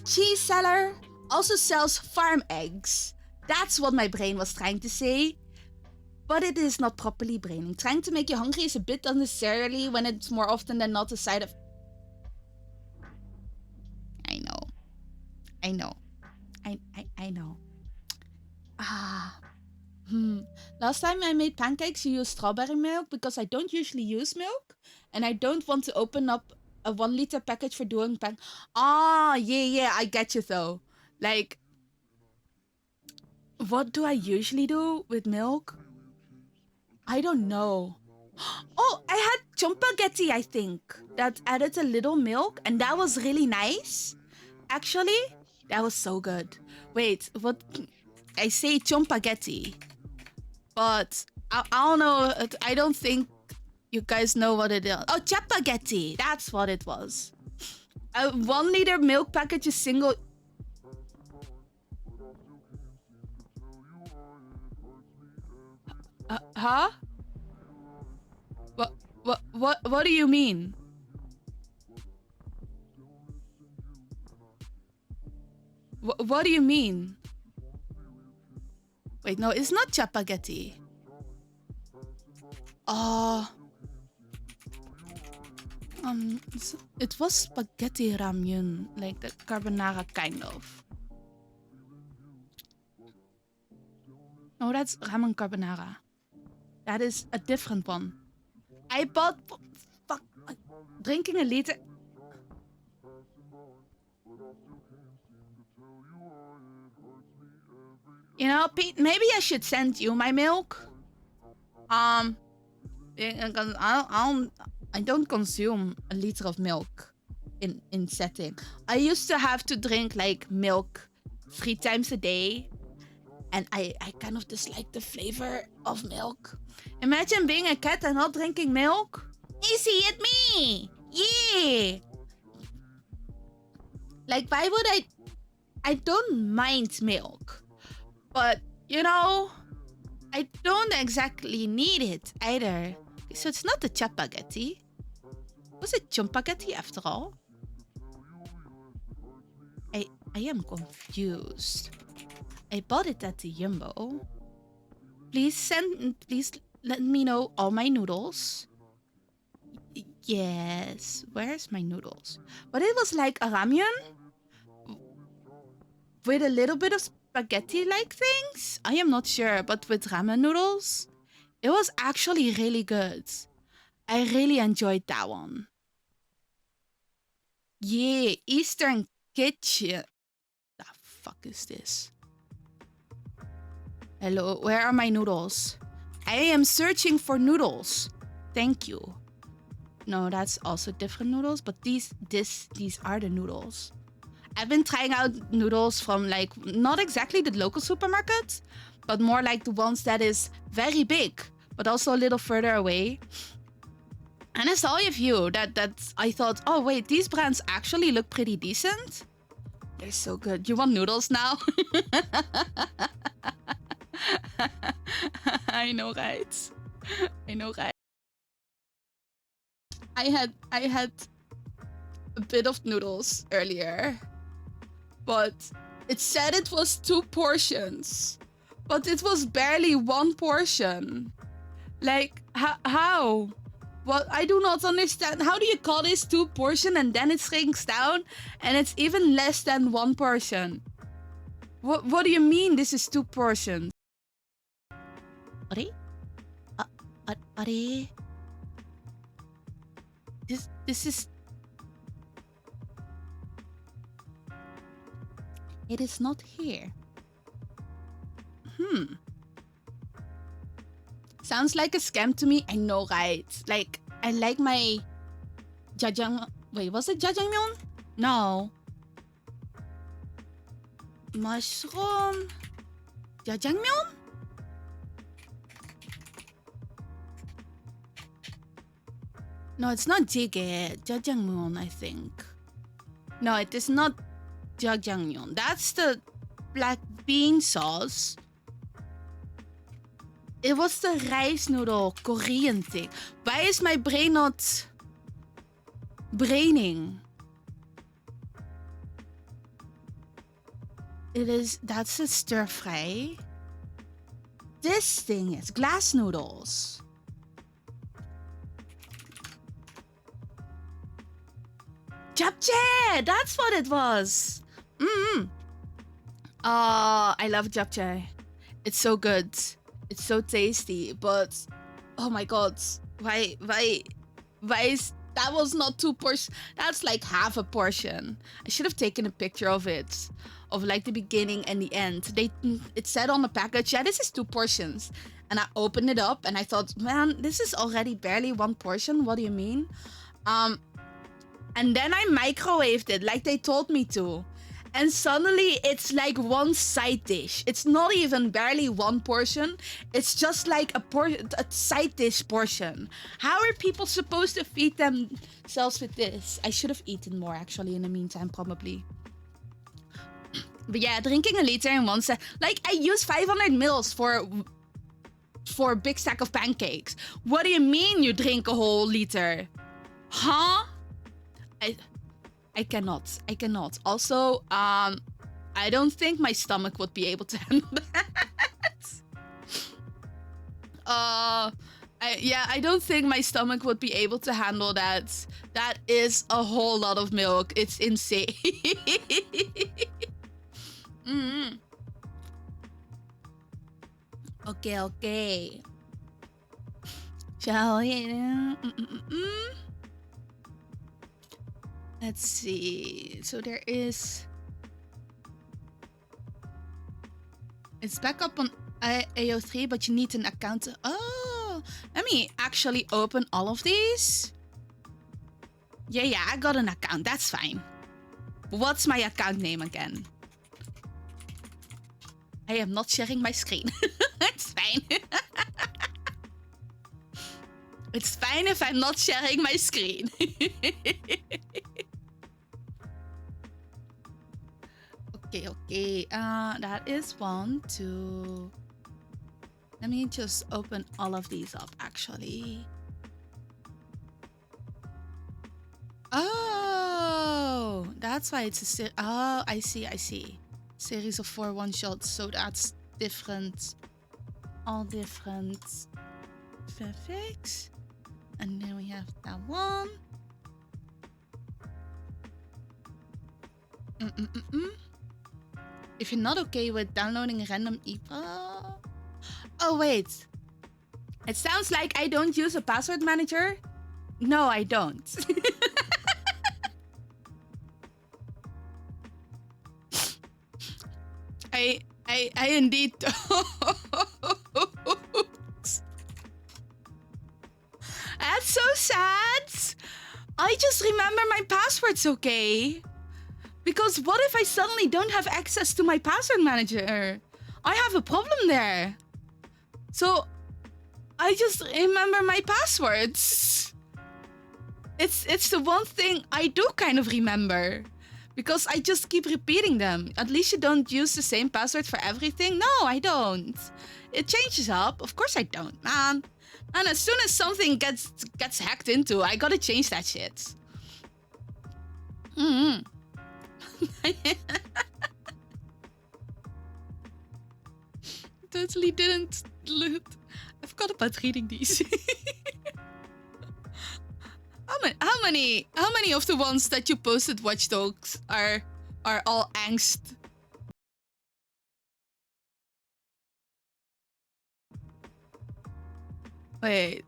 cheese seller also sells farm eggs. That's what my brain was trying to say. But it is not properly braining. Trying to make you hungry is a bit unnecessarily when it's more often than not a side of... I know. Last time I made pancakes, you used strawberry milk because I don't usually use milk. And I don't want to open up a 1 liter package for doing yeah, I get you though. Like, what do I usually do with milk? I don't know. Oh, I had chompaghetti, I think, that added a little milk, and that was really nice. Actually, that was so good. Wait, what? I say chompaghetti, but I don't know. I don't think you guys know what it is. Oh, chapaghetti. That's what it was. A 1 liter milk package is single. Huh? What do you mean? What do you mean? Wait, no, it's not chapaghetti. It was spaghetti ramyun, like the carbonara kind of. No, that's ramen carbonara. That is a different one. I bought... Fuck. Drinking a liter... You know, Pete, maybe I should send you my milk. Because I don't consume a liter of milk in setting. I used to have to drink like milk 3 times a day. And I kind of dislike the flavor of milk. Imagine being a cat and not drinking milk. Easy at me! Yeah! Like, why would I don't mind milk. But, you know, I don't exactly need it either. So it's not the chapaghetti. Was it chompaghetti after all? I am confused. I bought it at the Jumbo. Please let me know all my noodles. Yes, where's my noodles? But it was like a ramyun with a little bit of spaghetti-like things. I am not sure, but with ramen noodles, it was actually really good. I really enjoyed that one. Yeah, Eastern Kitchen. The fuck is this? Hello, where are my noodles? I am searching for noodles. Thank you. No, that's also different noodles, but these are the noodles. I've been trying out noodles from like, not exactly the local supermarket, but more like the ones that is very big, but also a little further away. And I saw a few that I thought, oh wait, these brands actually look pretty decent. They're so good. You want noodles now? I know, right? I know, right? I had a bit of noodles earlier, but it said it was 2 portions, but it was barely 1 portion. Like, how? What? I do not understand. How do you call this 2 portion and then it shrinks down and it's even less than 1 portion? What do you mean this is 2 portions? Are this is... It is not here. Sounds like a scam to me. I know, right? Like, I like my jajang... Wait, was it jajangmyeon? No. Mushroom... Jajangmyeon? No, it's not jjigae. Jajangmyeon, I think. No, it is not jajangmyeon. That's the black bean sauce. It was the rice noodle Korean thing. Why is my brain not braining? That's a stir fry. This thing is glass noodles. Japchae! That's what it was. I love japchae. It's so good. It's so tasty, but oh my god, why is that was not 2 portions? That's like half a portion. I should have taken a picture of it, of like the beginning and the end. It said on the package, yeah, this is 2 portions, and I opened it up and I thought, man, this is already barely 1 portion. What do you mean? And then I microwaved it like they told me to. And suddenly it's like 1 side dish. It's not even barely 1 portion. It's just like a side dish portion. How are people supposed to feed themselves with this? I should have eaten more actually in the meantime, probably. But yeah, drinking a liter in 1 set. Like, I use 500 mils for a big stack of pancakes. What do you mean you drink a whole liter? Huh? I cannot. Also, I don't think my stomach would be able to handle that. I don't think my stomach would be able to handle that. That is a whole lot of milk. It's insane. Okay. Shall we? Let's see. So there is... It's back up on AO3, but you need an account. Oh, let me actually open all of these. Yeah, I got an account. That's fine. What's my account name again? I am not sharing my screen. It's fine. It's fine if I'm not sharing my screen. Okay. That is 1, 2. Let me just open all of these up, actually. Oh, that's why it's a oh, I see. Series of 4 one-shots, so that's different. All different fanfics. And then we have that one. If you're not okay with downloading a random IPA... Oh, wait. It sounds like I don't use a password manager. No, I don't. I indeed don't. That's so sad. I just remember my passwords, okay? Because what if I suddenly don't have access to my password manager? I have a problem there. So I just remember my passwords. It's the one thing I do kind of remember. Because I just keep repeating them. At least you don't use the same password for everything. No, I don't. It changes up. Of course I don't, man. And as soon as something gets hacked into, I gotta change that shit. Totally didn't loot. I forgot about reading these. How many of the ones that you posted, Watch Dogs, are all angst? Wait.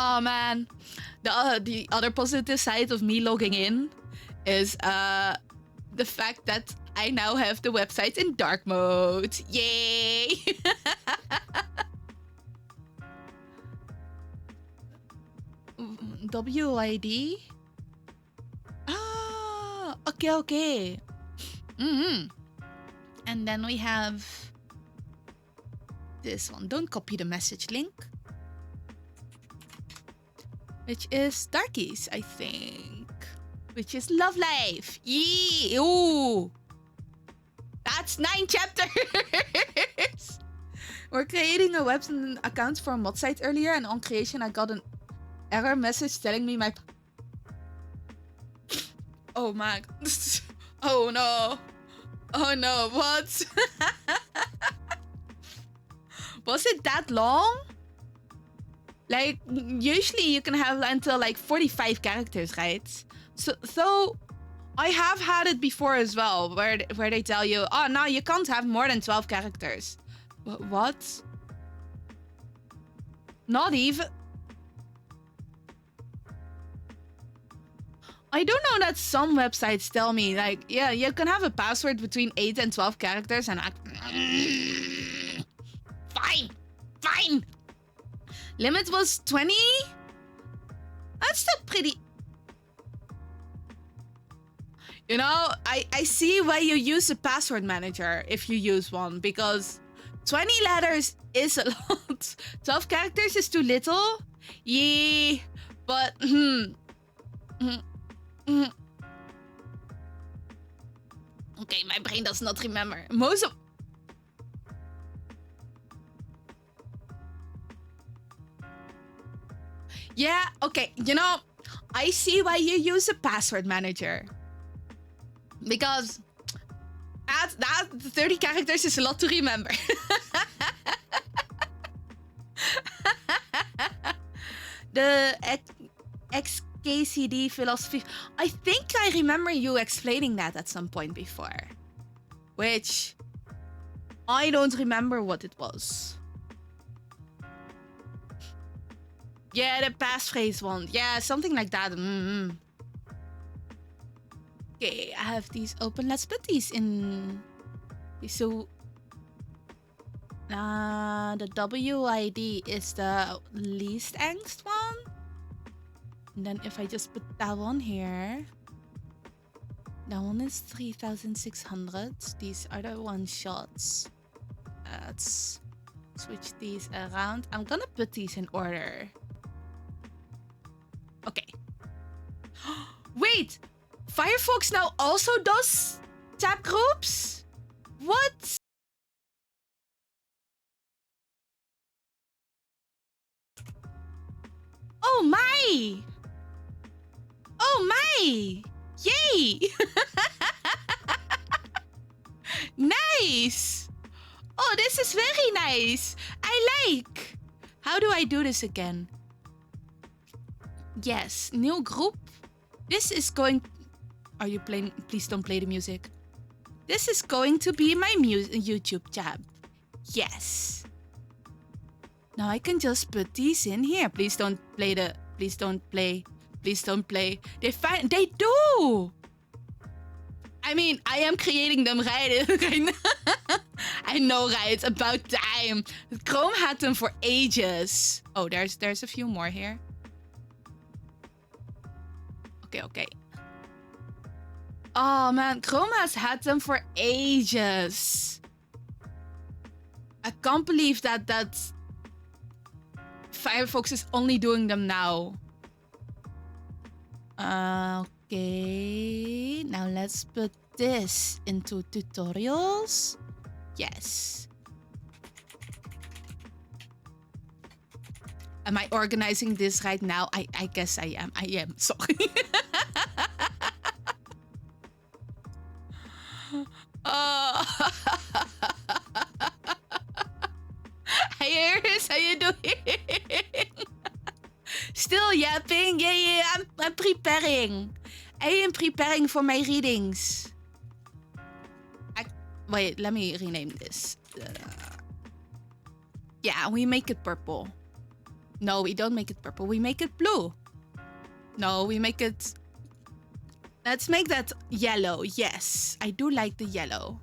Oh man, the other positive side of me logging in is the fact that I now have the website in dark mode. Yay! WID? Ah, okay. And then we have this one. Don't copy the message link. Which is Darkies, I think. Which is Love Life. Yee! Ooh! That's 9 chapters! We're creating a web account for a mod site earlier, and on creation I got an error message telling me my... Oh man. Oh no. Oh no, what? Was it that long? Like, usually you can have until like 45 characters, right? So I have had it before as well, where they tell you, oh, no, you can't have more than 12 characters. What? Not even? I don't know that some websites tell me, like, yeah, you can have a password between 8 and 12 characters, and Fine! Limit was 20? That's still pretty... You know, I see why you use a password manager if you use one, because 20 letters is a lot. 12 characters is too little? Yeah, but... Okay, my brain does not remember. Most of... Yeah, okay, you know, I see why you use a password manager. Because that 30 characters is a lot to remember. The XKCD philosophy. I think I remember you explaining that at some point before. Which I don't remember what it was. Yeah, the passphrase one. Yeah, something like that. Okay, I have these open. Let's put these in. So, the WID is the least angst one. And then if I just put that one here, that one is 3,600. These are the one shots. Let's switch these around. I'm gonna put these in order. Okay. Wait! Firefox now also does chat groups? What? Oh my! Oh my! Yay! Nice! Oh, this is very nice. I like. How do I do this again? Yes, new group. This is going... Are you playing? Please don't play the music. This is going to be my YouTube tab. Yes. Now I can just put these in here. Please don't play the... Please don't play. Please don't play. They do! I mean, I am creating them right now. I know, right? It's about time. Chrome had them for ages. Oh, there's a few more here. Okay. Oh man, Chrome has had them for ages. I can't believe that Firefox is only doing them now. Okay, now let's put this into tutorials. Yes. Am I organizing this right now? I guess I am. I am. Sorry. Hey Iris, how you doing? Still yapping? Yeah. I'm preparing. I am preparing for my readings. Wait, let me rename this. Yeah, we make it purple. No, we don't make it purple. We make it blue. No, we make it... Let's make that yellow. Yes, I do like the yellow.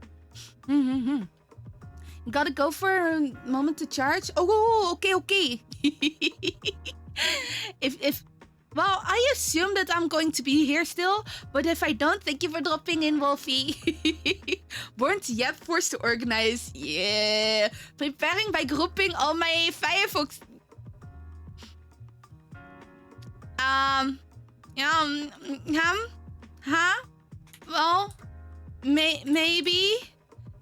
Gotta go for a moment to charge. Oh, okay. Well, I assume that I'm going to be here still, but if I don't, thank you for dropping in, Wolfie. Weren't yet forced to organize. Yeah. Preparing by grouping all my Firefox. Well, maybe.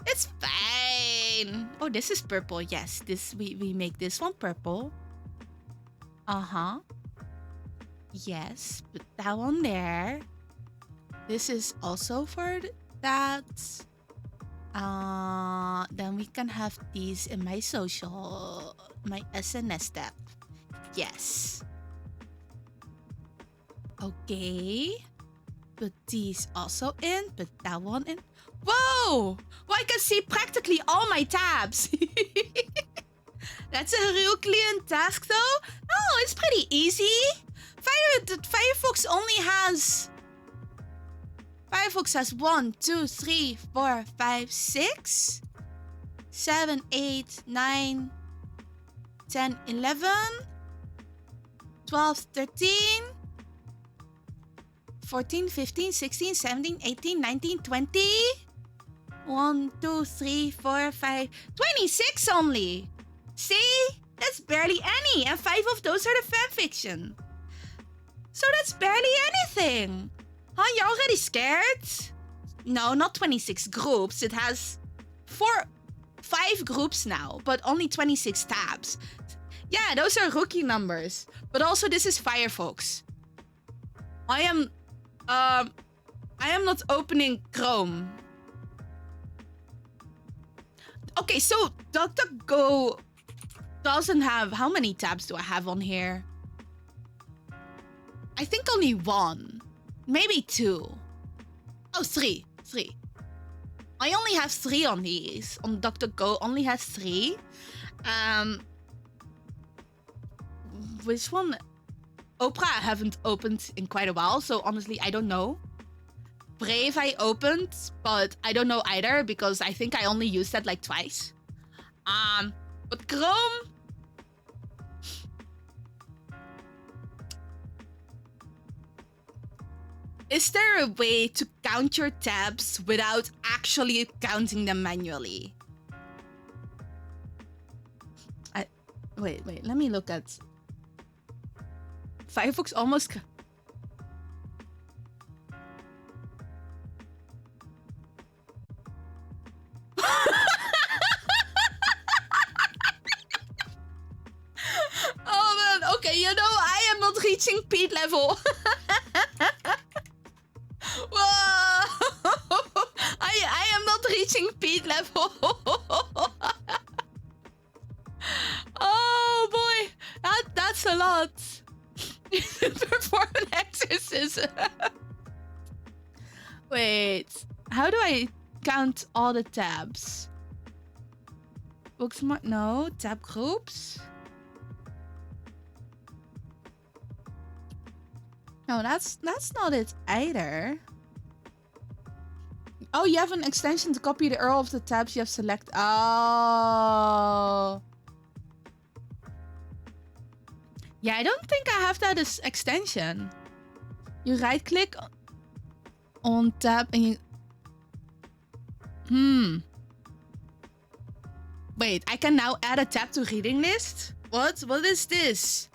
It's fine. Oh, this is purple. Yes, this we make this one purple. Yes, put that one there. This is also for that. Then we can have these in my social, my SNS tab. Yes. Okay. Put these also in. Put that one in. Whoa! Well, I can see practically all my tabs. That's a Herculean task, though. Oh, it's pretty easy. Firefox only has... Firefox has 1, 2, 3, 4, 5, 6, 7, 8, 9, 10, 11, 12, 13, 14, 15, 16, 17, 18, 19, 20. 1, 2, 3, 4, 5, 26 only. See? That's barely any, and 5 of those are the fanfiction. So that's barely anything. Huh? You're already scared? No, not 26 groups. It has 5 groups now, but only 26 tabs. Yeah, those are rookie numbers. But also, this is Firefox. I am not opening Chrome. Okay, so DuckDuckGo doesn't have... How many tabs do I have on here? I think only 1. Maybe 2. Oh, 3. 3. I only have 3 on these. On DuckDuckGo only has 3. Which one? Opera I haven't opened in quite a while, so honestly, I don't know. Brave I opened, but I don't know either because I think I only used that like twice. But Chrome... Is there a way to count your tabs without actually counting them manually? Wait, let me look at... Firefox almost... Oh man, okay, you know, I am not reaching Pete level. Whoa! I am not reaching Pete level. Oh boy, that's a lot. Perform an exorcism. Wait, how do I count all the tabs? Bookmark? No, tab groups. No, that's not it either. Oh, you have an extension to copy the URL of the tabs you have selected. Oh. Yeah, I don't think I have that as extension. You right click on tab and you... Wait, I can now add a tab to reading list? What? What is this?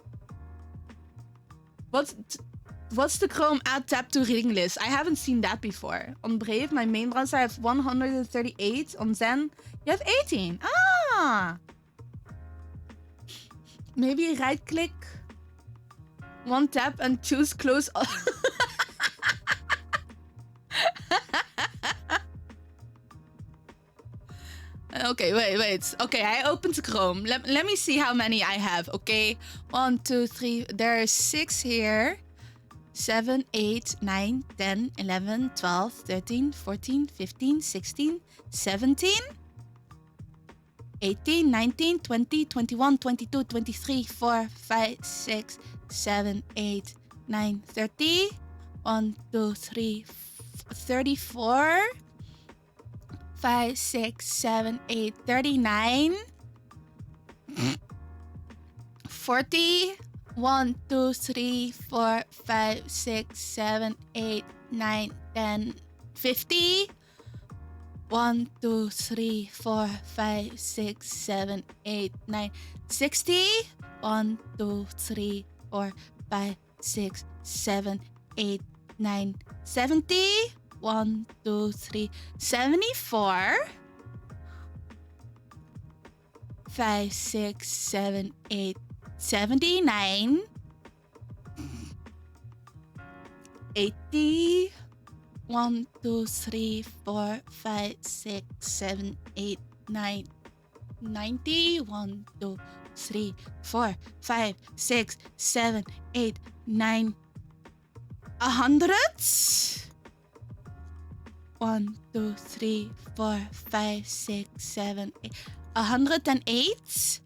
What's the Chrome add tab to reading list? I haven't seen that before. On Brave, my main browser, I have 138. On Zen, you have 18. Ah! Maybe right click one tab and choose close all. Okay, wait. Okay, I opened Chrome. Let me see how many I have, okay? 1, 2, 3. There are 6 here. 7, 8, 9, 10, 11, 12, 13, 14, 15, 16, 17, 18, 19, 20, 21, 22, 23, 4, 5, 6, 7, 8, 9, 30. 1, 2, 3, 34. 5, 6, 7, 8, 39. 40. 1, 2, 3, 4, 5, 6, 7, 8, 9, 10, 50. 1, 2, 3, 4, 5, 6, 7, 8, 9, 60. 1, 2, 3, 4, 5, 6, 7, 8, 9, 70. 1, 2, 3, 74. 5, 6, 7, 8, 79. 80. 1, 2, 3, 4, 5, 6, 7, 8, 9, 90. 1, 2, 3, 4, 5, 6, 7, 8, 9. 100. 1, 2, 3, 4, 5, 6, 7, 8. 108.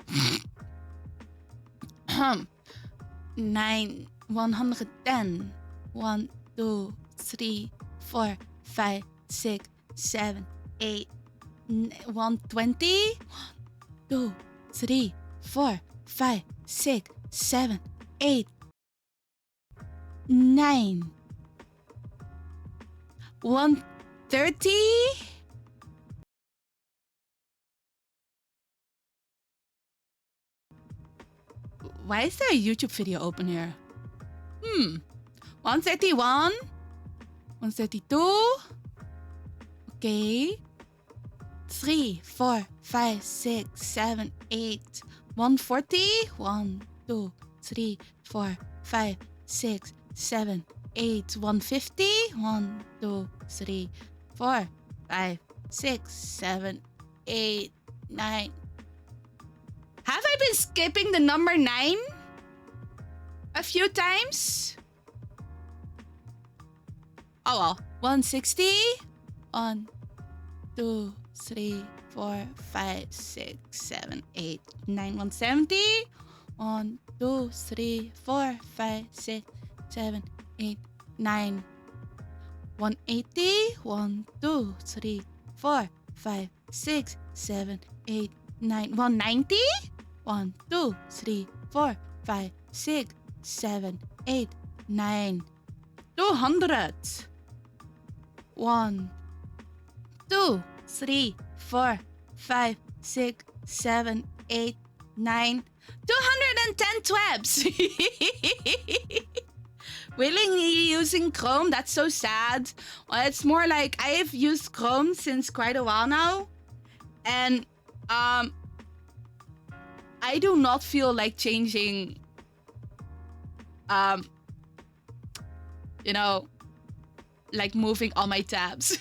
9, 110. 1, 2, 3, 4, 5, 6, 7, 8. 120. 1, 2, 3, 4, 5, 6, 7, 8. 9. 130. Why is there a YouTube video open here? 131. 132. Okay. 3, 4, 5, 6, 7, 8. 140. 1, 2, 3, 4, 5, 6, 7, 8. 150. 1, 2, 3, 4, 5, 6, 7, 8, 9. Have I been skipping the number 9 a few times? Oh well. 160. 1, 2, 3, 4, 5, 6, 7, 8, 9. 170. 1, 2, 3, 4, 5, 6, 7, 8, 9. 180. 1, 2, 3, 4, 5, 6, 7, 8, 9. 190. 1, 2, 3, 4, 5, 6, 7, 8, 9. 200. 1, 2, 3, 4, 5, 6, 7, 8, 9. 210 twabs. Willingly using Chrome, that's so sad. Well, it's more like I've used Chrome since quite a while now. And I do not feel like changing, you know, like moving all my tabs.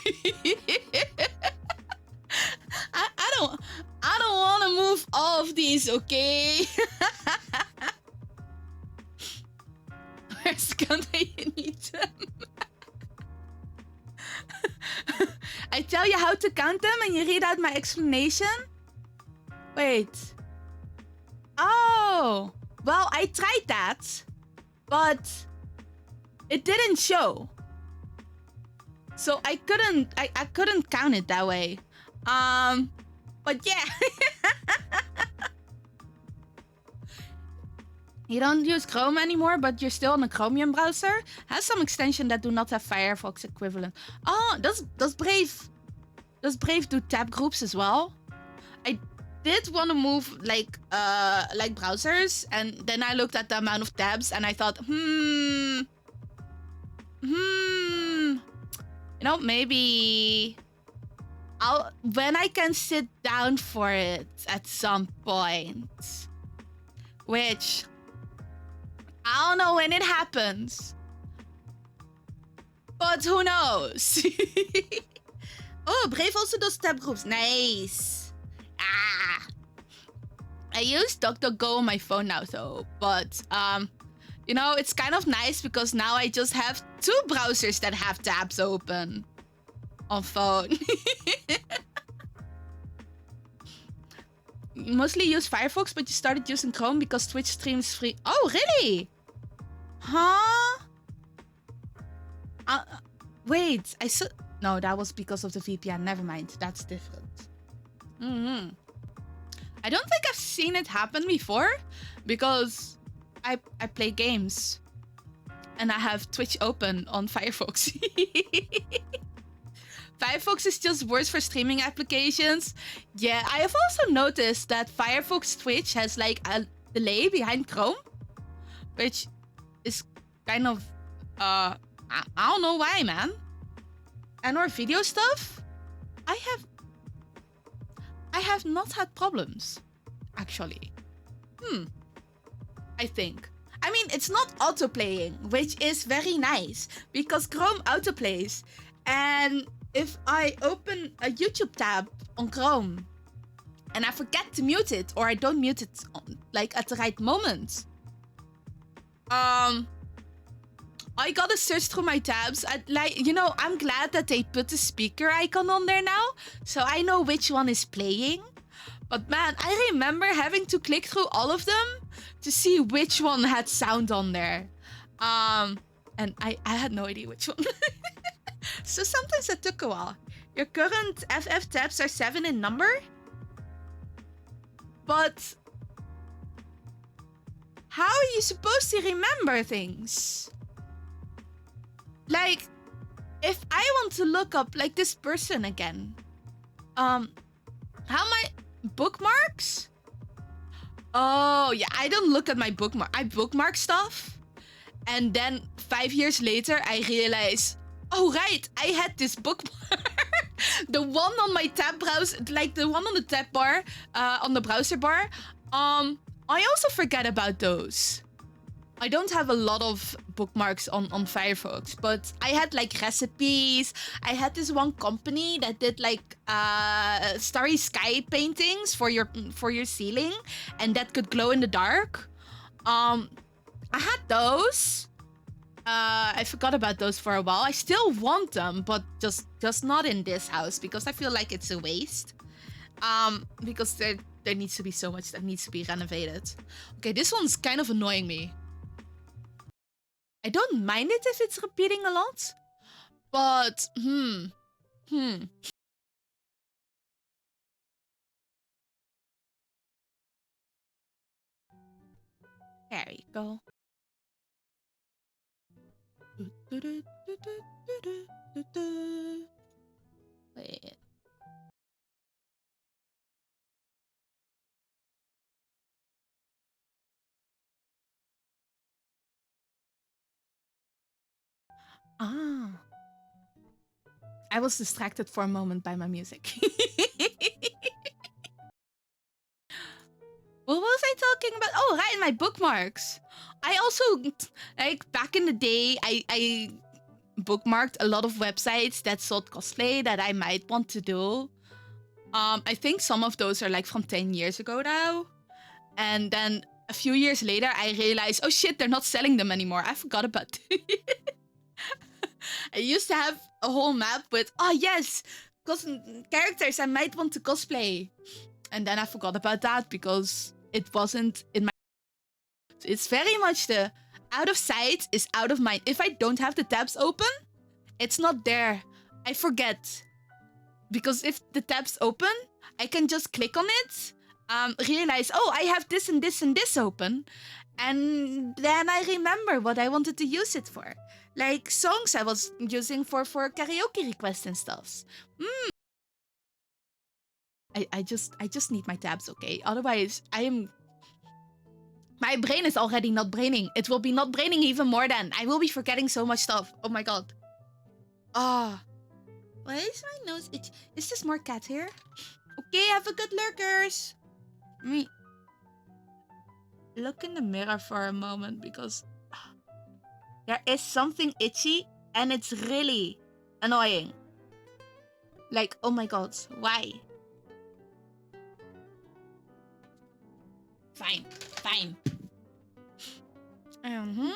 I don't want to move all of these, okay? Where's Kante? You need them. I tell you how to count them and you read out my explanation? Wait. Oh, well, I tried that, but it didn't show. So I couldn't count it that way. But yeah. You don't use Chrome anymore, but you're still on a Chromium browser? Has some extension that do not have Firefox equivalent. Oh, does Brave do tab groups as well? did want to move like browsers, and then I looked at the amount of tabs and I thought, maybe when I can sit down for it at some point, which I don't know when it happens, but who knows? Oh, Brave also does tab groups. Nice. I use DuckDuckGo on my phone now though, but it's kind of nice because now I just have 2 browsers that have tabs open on phone. You mostly use Firefox, but you started using Chrome because Twitch streams free. Oh, really? Huh? Wait, no, that was because of the VPN. Never mind, that's different. I don't think I've seen it happen before because I play games and I have Twitch open on Firefox. Firefox is just worse for streaming applications. Yeah, I have also noticed that Firefox Twitch has like a delay behind Chrome, which is kind of I don't know why, man. And our video stuff, I have not had problems, actually. I think. I mean, it's not auto-playing, which is very nice, because Chrome autoplays. And if I open a YouTube tab on Chrome, and I forget to mute it, or I don't mute it, like, at the right moment, I gotta search through my tabs. I'm glad that they put the speaker icon on there now, so I know which one is playing. But man, I remember having to click through all of them to see which one had sound on there. And I had no idea which one. So sometimes it took a while. Your current FF tabs are 7 in number? But how are you supposed to remember things? Like, if I want to look up, like, this person again, how my bookmarks? Oh, yeah, I don't look at my bookmark. I bookmark stuff, and then 5 years later, I realize, oh, right, I had this bookmark. The one on my tab browser, like the one on the tab bar, on the browser bar. I also forget about those. I don't have a lot of bookmarks on Firefox, but I had like recipes. I had this one company that did like starry sky paintings for your ceiling, and that could glow in the dark. I had those. I forgot about those for a while. I still want them, but just not in this house because I feel like it's a waste. Because there needs to be so much that needs to be renovated. Okay, this one's kind of annoying me. I don't mind it if it's repeating a lot, but There you go. Wait. I was distracted for a moment by my music. What was I talking about? Oh, right, my bookmarks. I also, like, back in the day, I bookmarked a lot of websites that sold cosplay that I might want to do. I think some of those are, like, from 10 years ago now. And then a few years later, I realized, oh shit, they're not selling them anymore. I forgot about it. I used to have a whole map with, oh yes, characters I might want to cosplay. And then I forgot about that because it wasn't in my... So it's very much the out of sight is out of mind. If I don't have the tabs open, it's not there. I forget. Because if the tab's open, I can just click on it, realize, oh, I have this and this and this open. And then I remember what I wanted to use it for. Like songs I was using for karaoke requests and stuff. I just need my tabs, okay? Otherwise, my brain is already not braining. It will be not braining even more then. I will be forgetting so much stuff. Oh my god. Ah. Why is my nose itchy? Is this more cat hair? Okay, have a good lurkers. Let me look in the mirror for a moment because there is something itchy and it's really annoying. Like, oh my god, why? Fine, fine. Mm-hmm.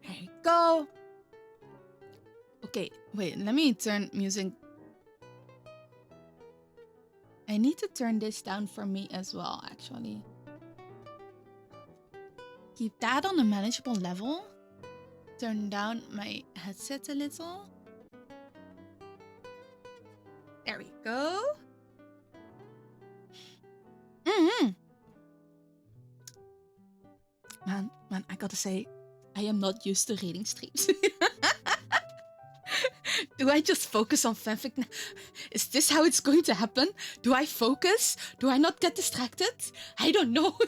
There you go. Okay, wait, let me turn music. I need to turn this down for me as well, actually. Keep that on a manageable level. Turn down my headset a little. There we go. Mm-hmm. Man, I gotta say, I am not used to reading streams. Do I just focus on fanfic now? Is this how it's going to happen? Do I focus? Do I not get distracted? I don't know.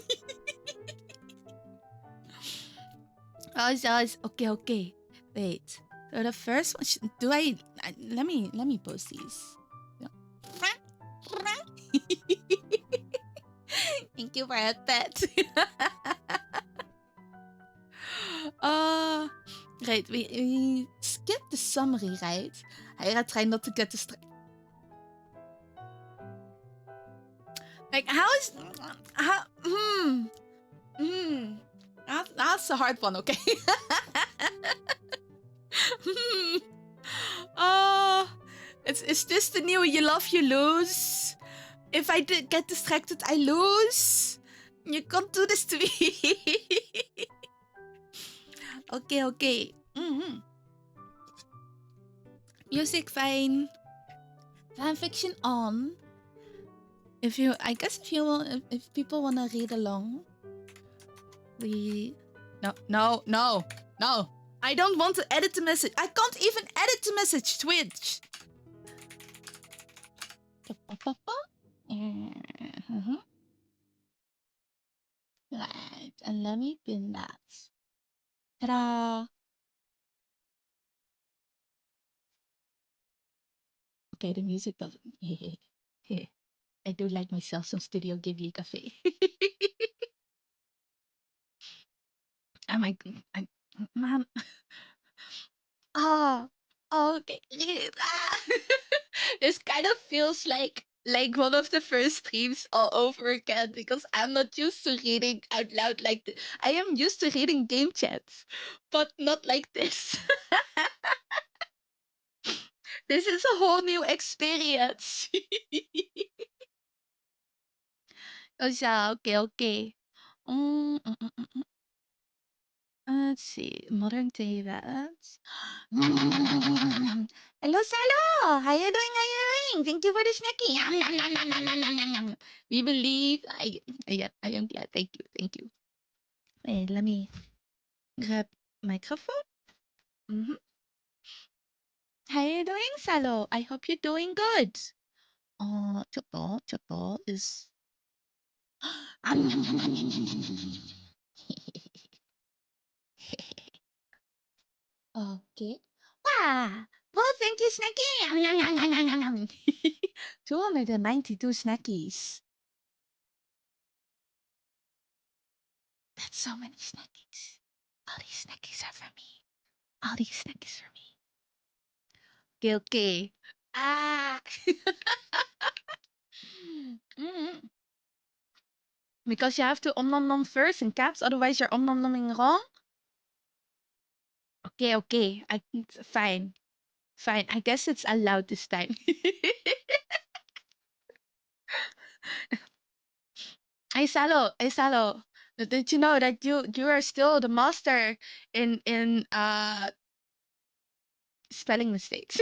Okay. Wait. So the first one, let me post these. Thank you for that pet. Right, we skip the summary, right? I gotta try not to get distracted. Like, that's a hard one, okay? Is this the new you love, you lose? If I did get distracted, I lose. You can't do this to me. Okay. Music fine. Fanfiction on. If people wanna read along, no. I don't want to edit the message. I can't even edit the message. Twitch. Right, and let me pin that. Ta-da! Okay, the music doesn't. I do like myself some Studio Ghibli cafe. Am I, man? Oh, okay. This kind of feels like one of the first streams all over again because I'm not used to reading out loud like this. I am used to reading game chats, but not like this. This is a whole new experience. Oh, yeah, okay. Let's see. Modern Davids. Hello, Salo. How you doing? Thank you for the snacky. We believe. I am glad. Thank you. Wait, let me grab microphone. How you doing, Salo? I hope you're doing good. Choto is. Okay. Wow. Well, thank you, Snacky. 292 snackies. That's so many snackies. All these snackies are for me. All these snackies for me. Okay. Ah. Mm. Because you have to om nom nom first in caps, otherwise you're om nom nomming wrong. Okay. Fine. I guess it's allowed this time. Hey Salo. Did you know that you are still the master in spelling mistakes?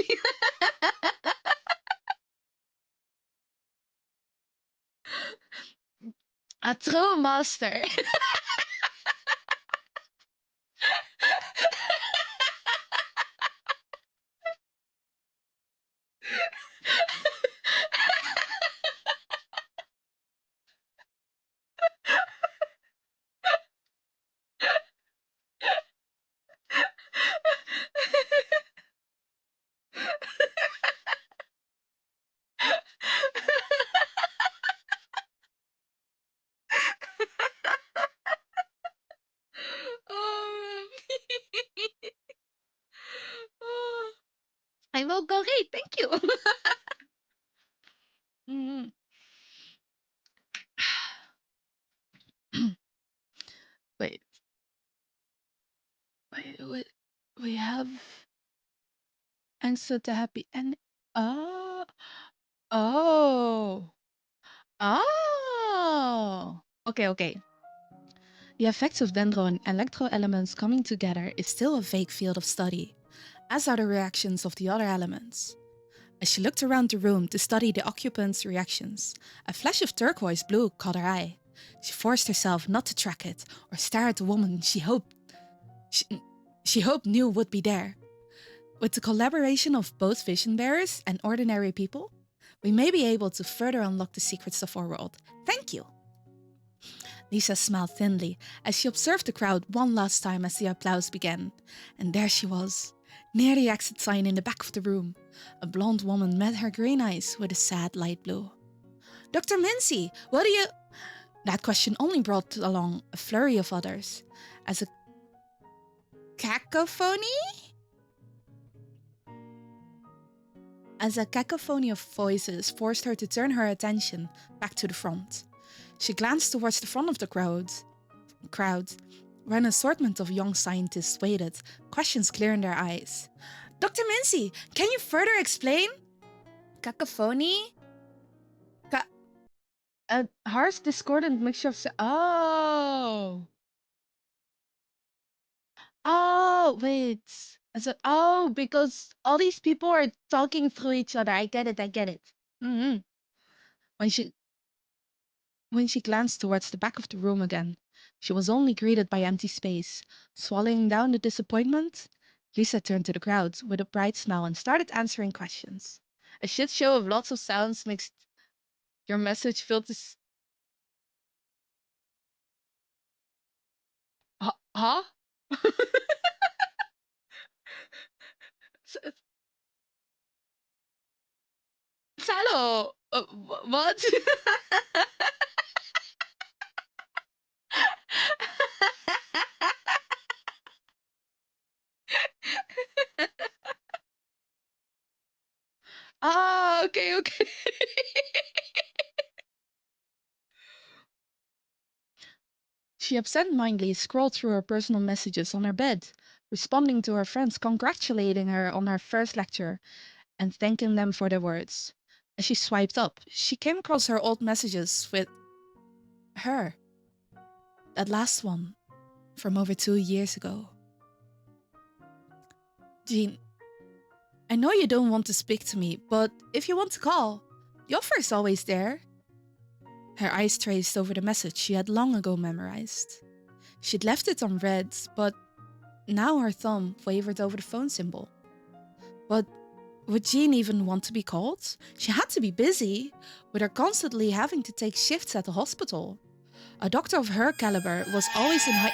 A true master. great. Thank you. Mm. Wait, wait. We have answered the happy and oh, oh, oh. Okay. The effects of dendro and electro elements coming together is still a vague field of study, as are the reactions of the other elements. As she looked around the room to study the occupants' reactions, a flash of turquoise blue caught her eye. She forced herself not to track it or stare at the woman she hoped knew would be there. With the collaboration of both vision bearers and ordinary people, we may be able to further unlock the secrets of our world. Thank you! Lisa smiled thinly as she observed the crowd one last time as the applause began. And there she was, near the exit sign in the back of the room. A blonde woman met her green eyes with a sad light blue. Dr. Mincy, what do you... That question only brought along a flurry of others. As a cacophony? As a cacophony of voices forced her to turn her attention back to the front. She glanced towards the front of the crowd, where an assortment of young scientists waited, questions clear in their eyes. Dr. Mincy, can you further explain? Cacophony? A harsh, discordant mixture of... Oh, wait. Because all these people are talking through each other. I get it. Mm-hmm. When she glanced towards the back of the room again, she was only greeted by empty space. Swallowing down the disappointment, Lisa turned to the crowd with a bright smile and started answering questions. A shit show of lots of sounds mixed. Your message filled this. Huh? Salo! What? Okay. She absent-mindedly scrolled through her personal messages on her bed, responding to her friends congratulating her on her first lecture and thanking them for their words. As she swiped up, she came across her old messages with her. That last one, from over 2 years ago. Jean, I know you don't want to speak to me, but if you want to call, the offer is always there. Her eyes traced over the message she had long ago memorized. She'd left it unread, but now her thumb wavered over the phone symbol. But would Jean even want to be called? She had to be busy, with her constantly having to take shifts at the hospital. A doctor of her caliber was always in high...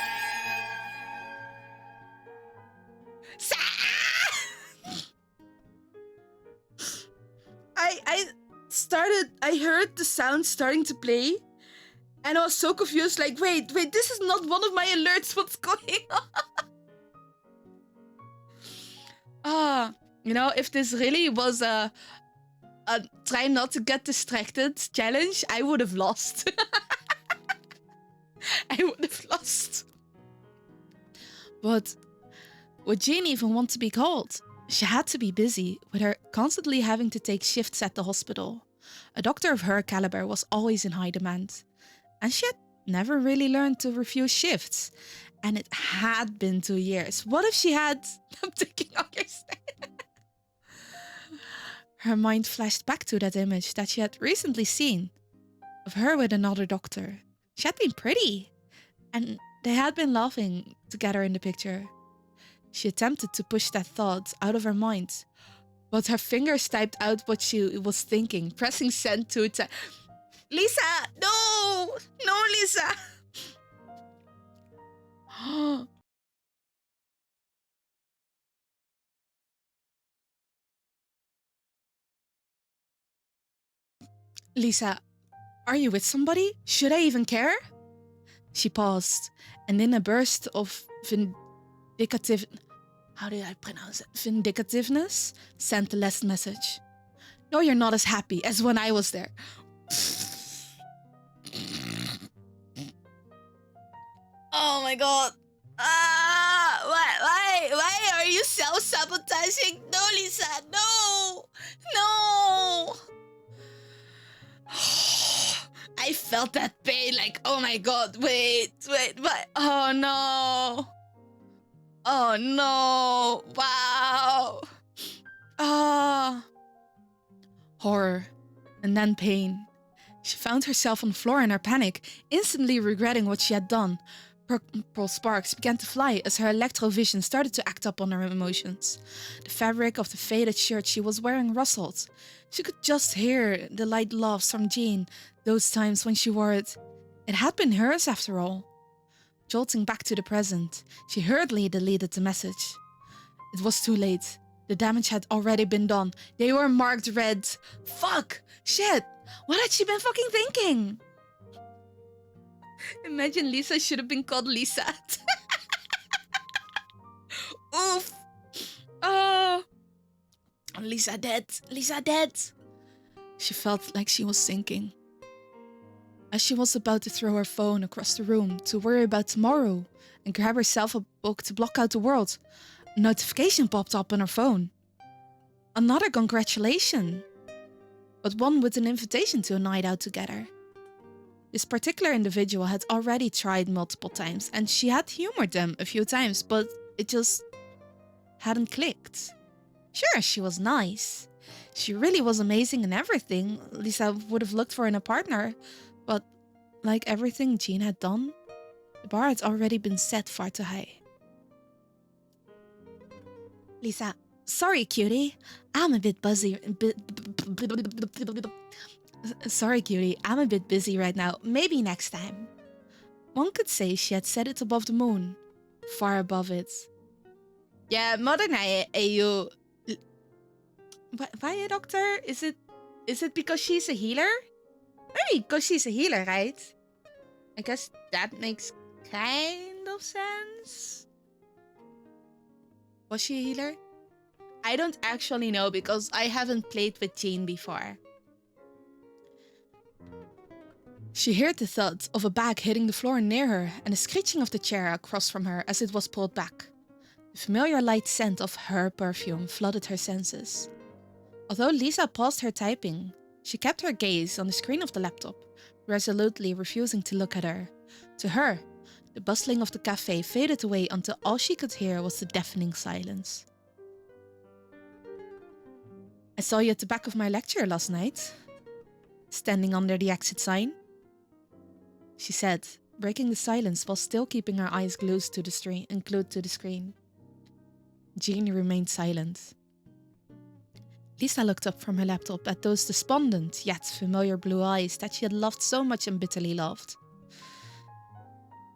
I heard the sound starting to play, and I was so confused, like, wait, this is not one of my alerts, what's going on? If this really was a try not to get distracted challenge, I would have lost. But would Jean even want to be called? She had to be busy, with her constantly having to take shifts at the hospital. A doctor of her caliber was always in high demand, and she had never really learned to refuse shifts. And it had been 2 years. What if she had... I'm taking all your stuff. Her mind flashed back to that image that she had recently seen of her with another doctor. She had been pretty, and they had been laughing together in the picture. She attempted to push that thought out of her mind, but her fingers typed out what she was thinking, pressing send 2 times. Lisa! No! No, Lisa! Lisa, are you with somebody? Should I even care? She paused, and in a burst of vindicative... how did I pronounce it? Vindicativeness sent the last message. No, you're not as happy as when I was there. Oh my god. Why are you self-sabotaging? No, Lisa, no. No. I felt that pain like, oh my god, wait, what? Oh no. Oh no. Wow. Ah. Horror. And then pain. She found herself on the floor in her panic, instantly regretting what she had done. Purple sparks began to fly as her electro-vision started to act up on her emotions. The fabric of the faded shirt she was wearing rustled. She could just hear the light laughs from Jean, those times when she wore it. It had been hers after all. Jolting back to the present, she hurriedly deleted the message. It was too late. The damage had already been done. They were marked red. Fuck! Shit! What had she been fucking thinking? Imagine Lisa should have been called Lisa. Oof. Oh. Lisa dead. Lisa dead. She felt like she was sinking. As she was about to throw her phone across the room to worry about tomorrow and grab herself a book to block out the world, a notification popped up on her phone. Another congratulation. But one with an invitation to a night out together. This particular individual had already tried multiple times and she had humored them a few times, but it just hadn't clicked. Sure, she was nice. She really was amazing in everything Lisa would have looked for in a partner, but like everything Jean had done, the bar had already been set far too high. Lisa, sorry cutie, I'm a bit busy. Sorry, cutie, I'm a bit busy right now. Maybe next time. One could say she had set it above the moon. Far above it. Yeah, modern AU. Why, doctor? Is it because she's a healer? Maybe because she's a healer, right? I guess that makes kind of sense. Was she a healer? I don't actually know because I haven't played with Jean before. She heard the thud of a bag hitting the floor near her and the screeching of the chair across from her as it was pulled back. The familiar light scent of her perfume flooded her senses. Although Lisa paused her typing, she kept her gaze on the screen of the laptop, resolutely refusing to look at her. To her, the bustling of the cafe faded away until all she could hear was the deafening silence. I saw you at the back of my lecture last night, standing under the exit sign, she said, breaking the silence while still keeping her eyes glued to the screen. Jean remained silent. Lisa looked up from her laptop at those despondent yet familiar blue eyes that she had loved so much and bitterly loved.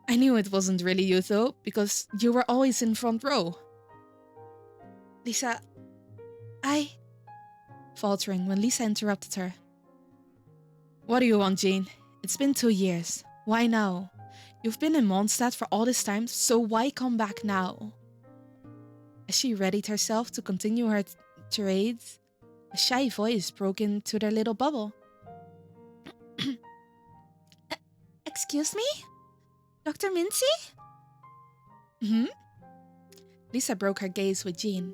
I knew it wasn't really you though, because you were always in front row. Lisa, faltering when Lisa interrupted her. What do you want, Jean? It's been 2 years. Why now? You've been in Mondstadt for all this time, so why come back now? As she readied herself to continue her tirade, a shy voice broke into their little bubble. Excuse me? Dr. Mincy? Lisa broke her gaze with Jean.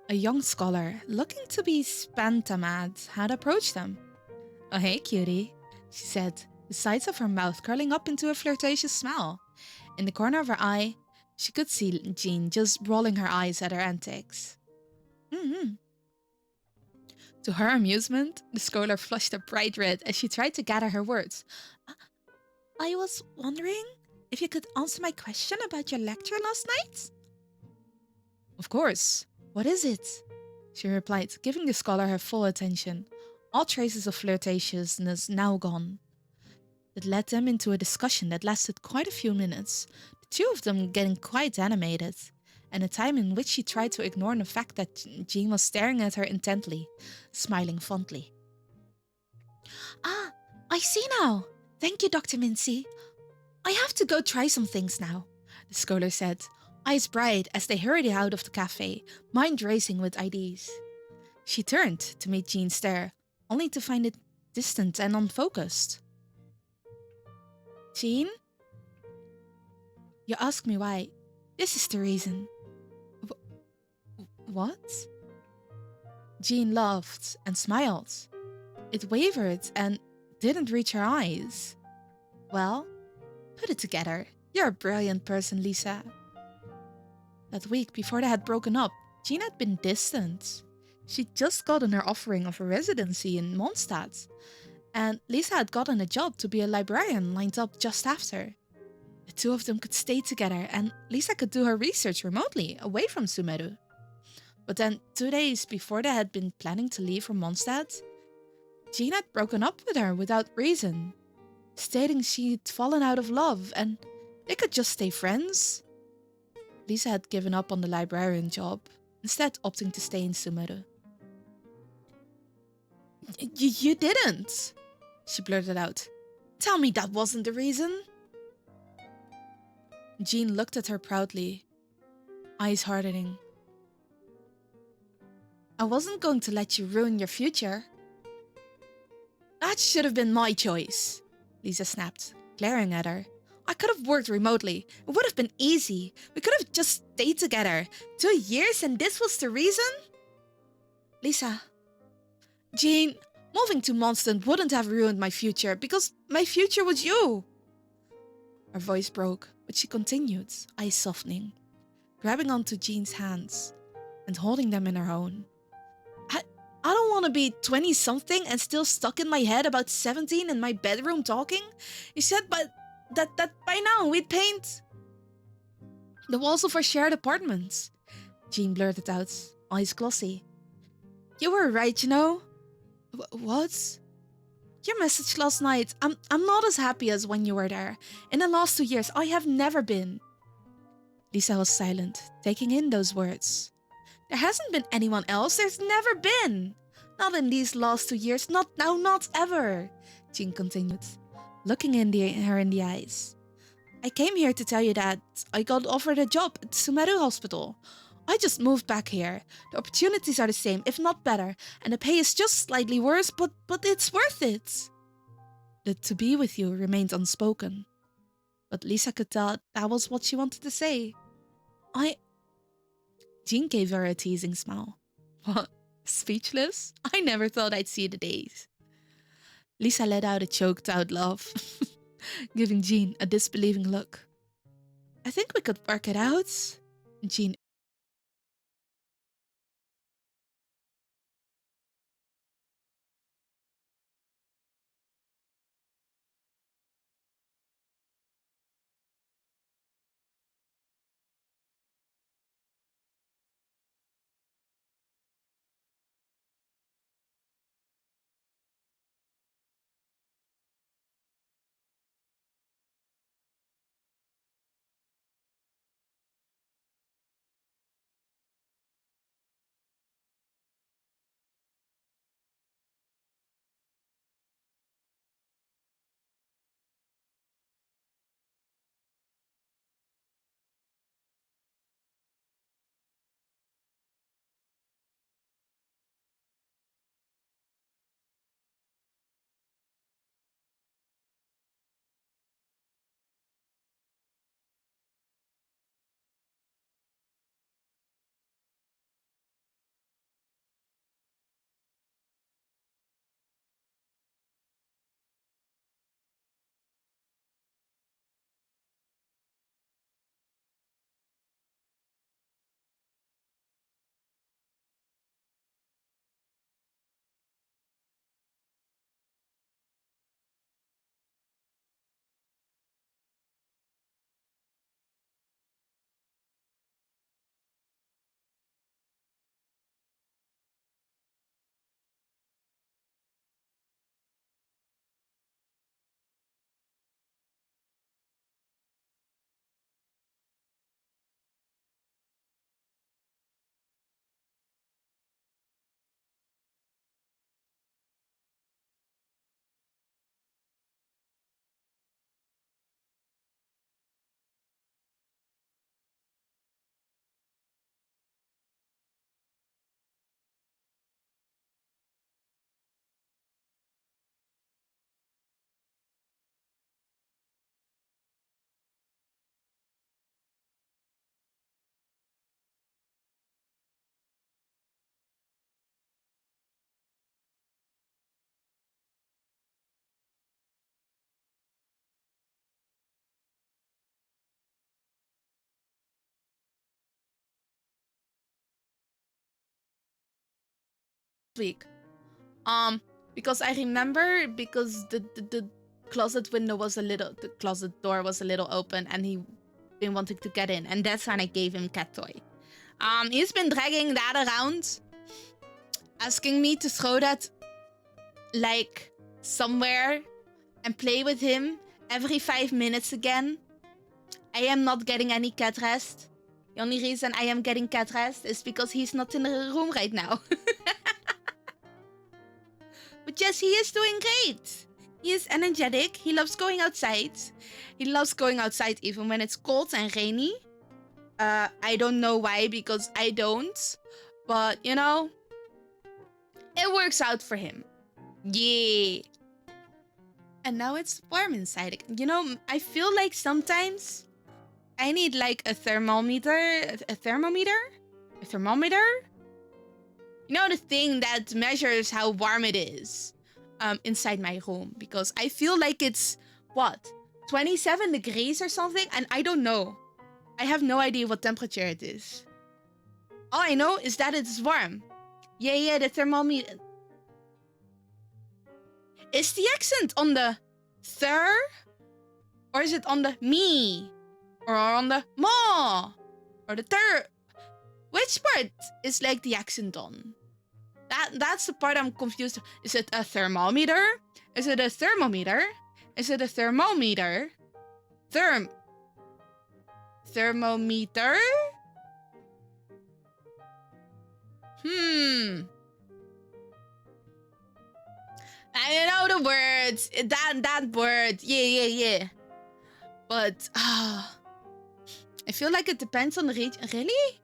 A young scholar, looking to be spantamad, had approached them. Oh hey, cutie, she said, the sides of her mouth curling up into a flirtatious smile. In the corner of her eye, she could see Jean just rolling her eyes at her antics. To her amusement, the scholar flushed a bright red as she tried to gather her words. I was wondering if you could answer my question about your lecture last night? Of course. What is it? She replied, giving the scholar her full attention, all traces of flirtatiousness now gone. It led them into a discussion that lasted quite a few minutes, the two of them getting quite animated, and a time in which she tried to ignore the fact that Jean was staring at her intently, smiling fondly. Ah, I see now. Thank you, Dr. Mincy. I have to go try some things now, the scholar said. eyes bright as they hurried out of the cafe, mind racing with ideas. She turned to meet Jean's stare, only to find it distant and unfocused. Jean? You ask me why. This is the reason. What? Jean laughed and smiled. It wavered and didn't reach her eyes. Well, put it together. You're a brilliant person, Lisa. That week before they had broken up, Jean had been distant. She'd just gotten her offering of a residency in Mondstadt, and Lisa had gotten a job to be a librarian lined up just after. The two of them could stay together, and Lisa could do her research remotely, away from Sumeru. But then, 2 days before they had been planning to leave for Mondstadt, Jean had broken up with her without reason, stating she'd fallen out of love and they could just stay friends. Lisa had given up on the librarian job, instead opting to stay in Sumeru. You didn't, she blurted out. Tell me that wasn't the reason. Jean looked at her proudly, eyes hardening. I wasn't going to let you ruin your future. That should have been my choice, Lisa snapped, glaring at her. I could have worked remotely. It would have been easy. We could have just stayed together. 2 years and this was the reason? Lisa. Jean, moving to Mondstadt wouldn't have ruined my future because my future was you. Her voice broke, but she continued, eyes softening, grabbing onto Jean's hands and holding them in her own. I don't want to be 20-something and still stuck in my head about 17 in my bedroom talking. You said that by now we'd paint the walls of our shared apartment. Jean blurted out, eyes glossy. You were right, you know. What? Your message last night. I'm not as happy as when you were there. In the last 2 years, I have never been. Lisa was silent, taking in those words. There hasn't been anyone else. There's never been. Not in these last 2 years. Not now, not ever. Jean continued, looking her in the eyes. I came here to tell you that I got offered a job at Sumeru Hospital. I just moved back here. The opportunities are the same, if not better, and the pay is just slightly worse, but it's worth it. The to be with you remained unspoken, but Lisa could tell that was what she wanted to say. Jean gave her a teasing smile. What? Speechless? I never thought I'd see the days. Lisa let out a choked out laugh, giving Jean a disbelieving look. I think we could work it out. Jean week. Because I remember because the closet door was a little open and he been wanting to get in, and that's when I gave him cat toy. He's been dragging that around, asking me to throw that like somewhere and play with him every 5 minutes again. I am not getting any cat rest. The only reason I am getting cat rest is because he's not in the room right now. But yes, he is doing great. He is energetic. He loves going outside. He loves going outside even when it's cold and rainy. I don't know why, because I don't. But, you know, it works out for him. Yeah. And now it's warm inside. You know, I feel like sometimes I need like a thermometer. A thermometer? You know, the thing that measures how warm it is inside my room. Because I feel like it's, what, 27 degrees or something? And I don't know. I have no idea what temperature it is. All I know is that it's warm. Yeah, the thermometer. Is the accent on the thir? Or is it on the me? Or on the ma? Or the ter? Which part is like the accent on? That's the part I'm confused. Is it a thermometer? Is it a thermometer? Is it a thermometer? Thermometer? I know the words. That word. Yeah. But I feel like it depends on the region. Really?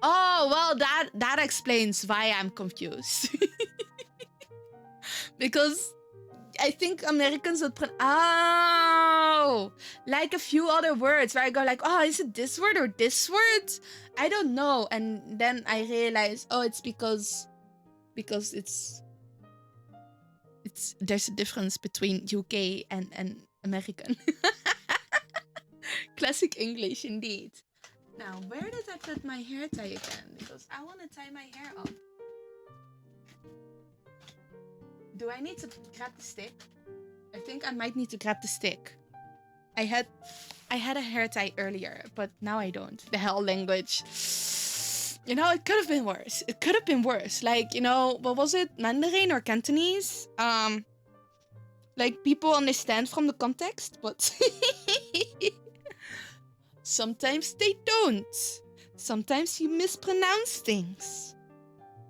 Oh, well, that explains why I'm confused. Because I think Americans would like a few other words where I go like, oh, is it this word or this word? I don't know. And then I realize, oh, it's because it's there's a difference between UK and American. Classic English indeed. Now, where did I put my hair tie again? Because I want to tie my hair up. Do I need to grab the stick? I think I might need to grab the stick. I had a hair tie earlier, but now I don't. The hell language. You know, it could have been worse. Like, you know, what was it? Mandarin or Cantonese? Like, people understand from the context, but sometimes they don't. Sometimes you mispronounce things.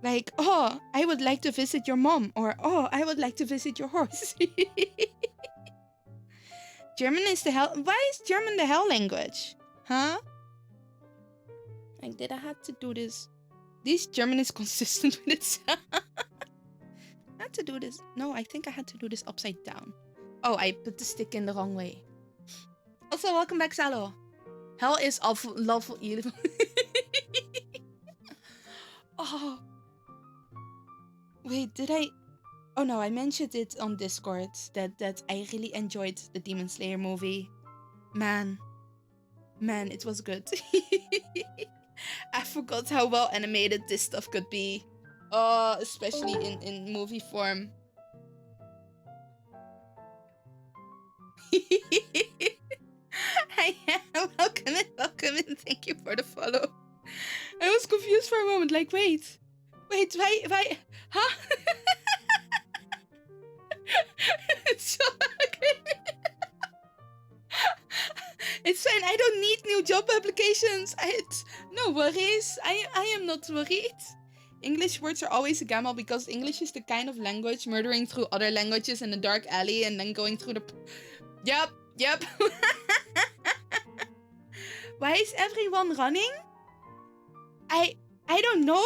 Like, oh, I would like to visit your mom. Or, oh, I would like to visit your horse. German is the hell... Why is German the hell language? Huh? Like, did I have to do this? This German is consistent with itself. I had to do this. No, I think I had to do this upside down. Oh, I put the stick in the wrong way. Also, welcome back, Salo. Hell is awful, lawful evil. Oh. Wait, did I... Oh no, I mentioned it on Discord that I really enjoyed the Demon Slayer movie. Man, it was good. I forgot how well animated this stuff could be. Especially in movie form. Hi, welcome and thank you for the follow. I was confused for a moment, like, wait, why, huh? It's so okay. It's fine, I don't need new job applications. No worries, I am not worried. English words are always a gamble because English is the kind of language murdering through other languages in a dark alley and then going through the... Yep. Why is everyone running? I don't know.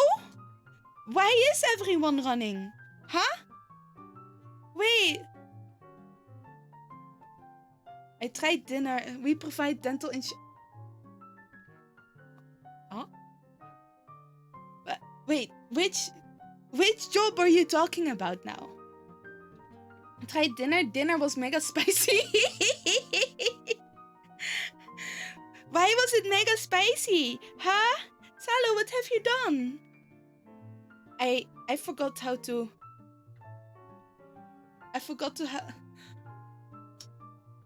Why is everyone running? Huh? Wait. I tried dinner. We provide dental insurance. Huh? But wait, which job are you talking about now? I tried dinner. Dinner was mega spicy. Why was it mega spicy? Huh? Salo, what have you done? I forgot how to...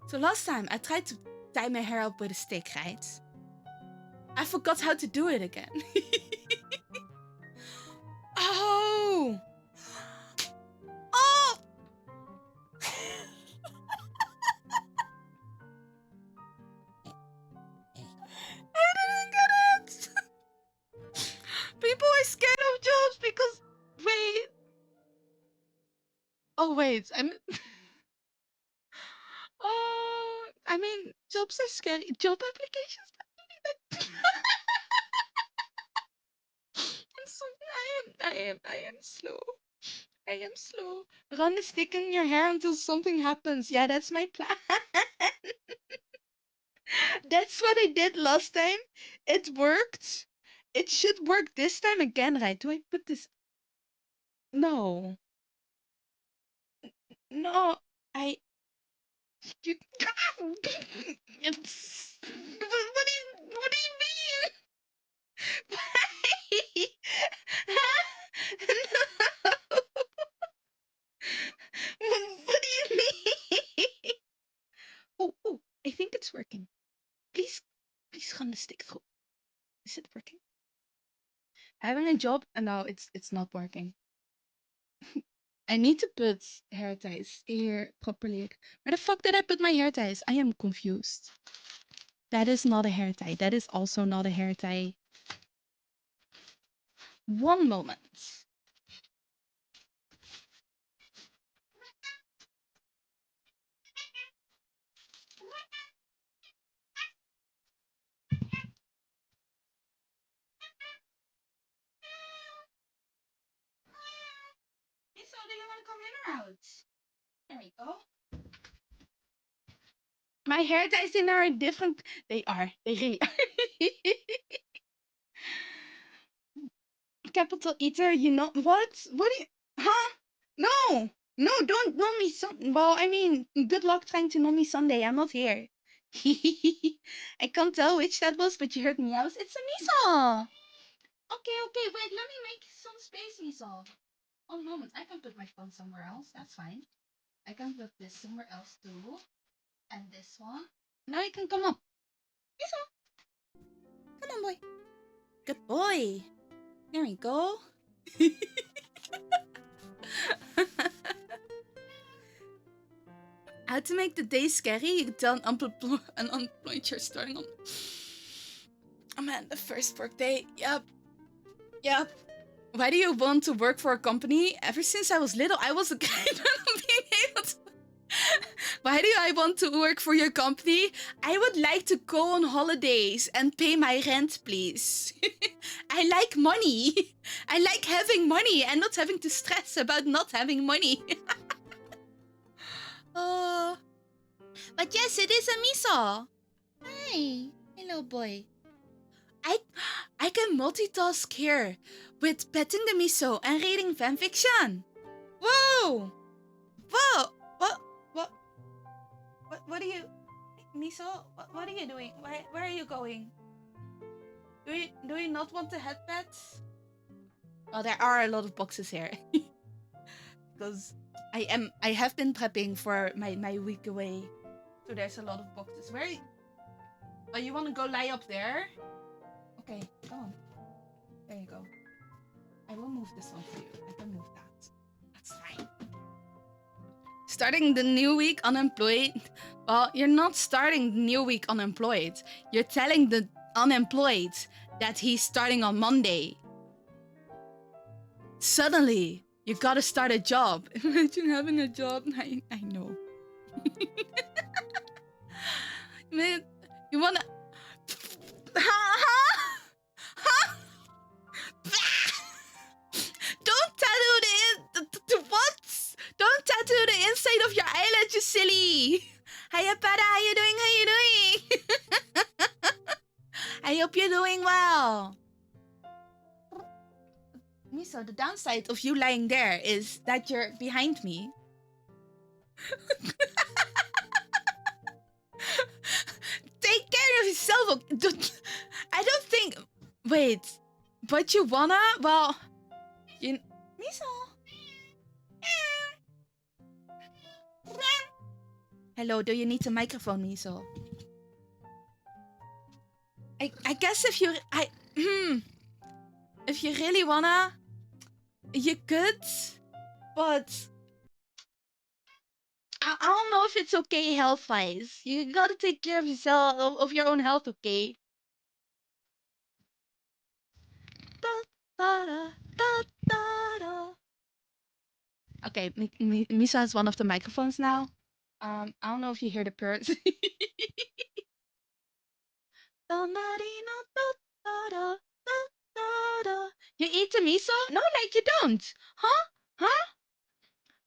So last time I tried to tie my hair up with a stick, right? I forgot how to do it again. Oh! Oh! I didn't get it! People are scared of jobs because... Wait. Oh, wait. I mean, jobs are scary. Job applications. I am slow. I am slow. Run a stick in your hair until something happens. Yeah, that's my plan. That's what I did last time. It worked. It should work this time again, right? Do I put this? No. No. I. You... It's... What do you mean? Why? No. What do you mean? Oh, I think it's working. Please run the stick through. Is it working? Having a job? No, it's not working. I need to put hair ties here properly. Where the fuck did I put my hair ties? I am confused. That is not a hair tie. That is also not a hair tie. One moment. So do you want to come in or out? There we go. My hair ties in are different. They are. They really are. Capital Eater, you know what? What do you... Huh? No! No, don't know me Sunday. Well, I mean, good luck trying to know me Sunday. I'm not here. I can't tell which that was, but you heard me out. It's a Misa! Okay, wait, let me make some space, Misa. One moment, I can put my phone somewhere else. That's fine. I can put this somewhere else too. And this one. Now you can come up. Misa! Come on, boy. Good boy. There we go. How to make the day scary? You tell an unemployed you're starting on. Oh man, the first work day. Yep. Why do you want to work for a company? Ever since I was little, I was a kind of being able to... Why do I want to work for your company? I would like to go on holidays and pay my rent, please. I like money. I like having money and not having to stress about not having money. But yes, it is a miso. Hi, hello boy. I can multitask here with petting the miso and reading fanfiction. Whoa! What are you... Miso, what are you doing? Where are you going? Do you not want the headpets? Well, there are a lot of boxes here. Because I have been prepping for my week away. So there's a lot of boxes. Where... Oh, you want to go lie up there? Okay, come on. There you go. I will move this one for you. I can move that. That's fine. Starting the new week unemployed? Well, you're not starting the new week unemployed. You're telling the unemployed that he's starting on Monday. Suddenly, you gotta start a job. Imagine having a job. I know. Man, you wanna... Don't tattoo the what? Don't tattoo the inside of your eyelid, you silly. Hiya, Pada, how you doing? I hope you're doing well. Miso, the downside of you lying there is that you're behind me. Take care of yourself. I don't think... Wait. But you wanna? Well... Miso. Hello, do you need a microphone, Miso? I guess if you if you really wanna, you could, but I don't know if it's okay health-wise. You gotta take care of yourself, of your own health, okay? Da, da, da, da, da, da. Okay, Misa has one of the microphones now. I don't know if you hear the birds. You eat the miso? No, like you don't. Huh? Huh?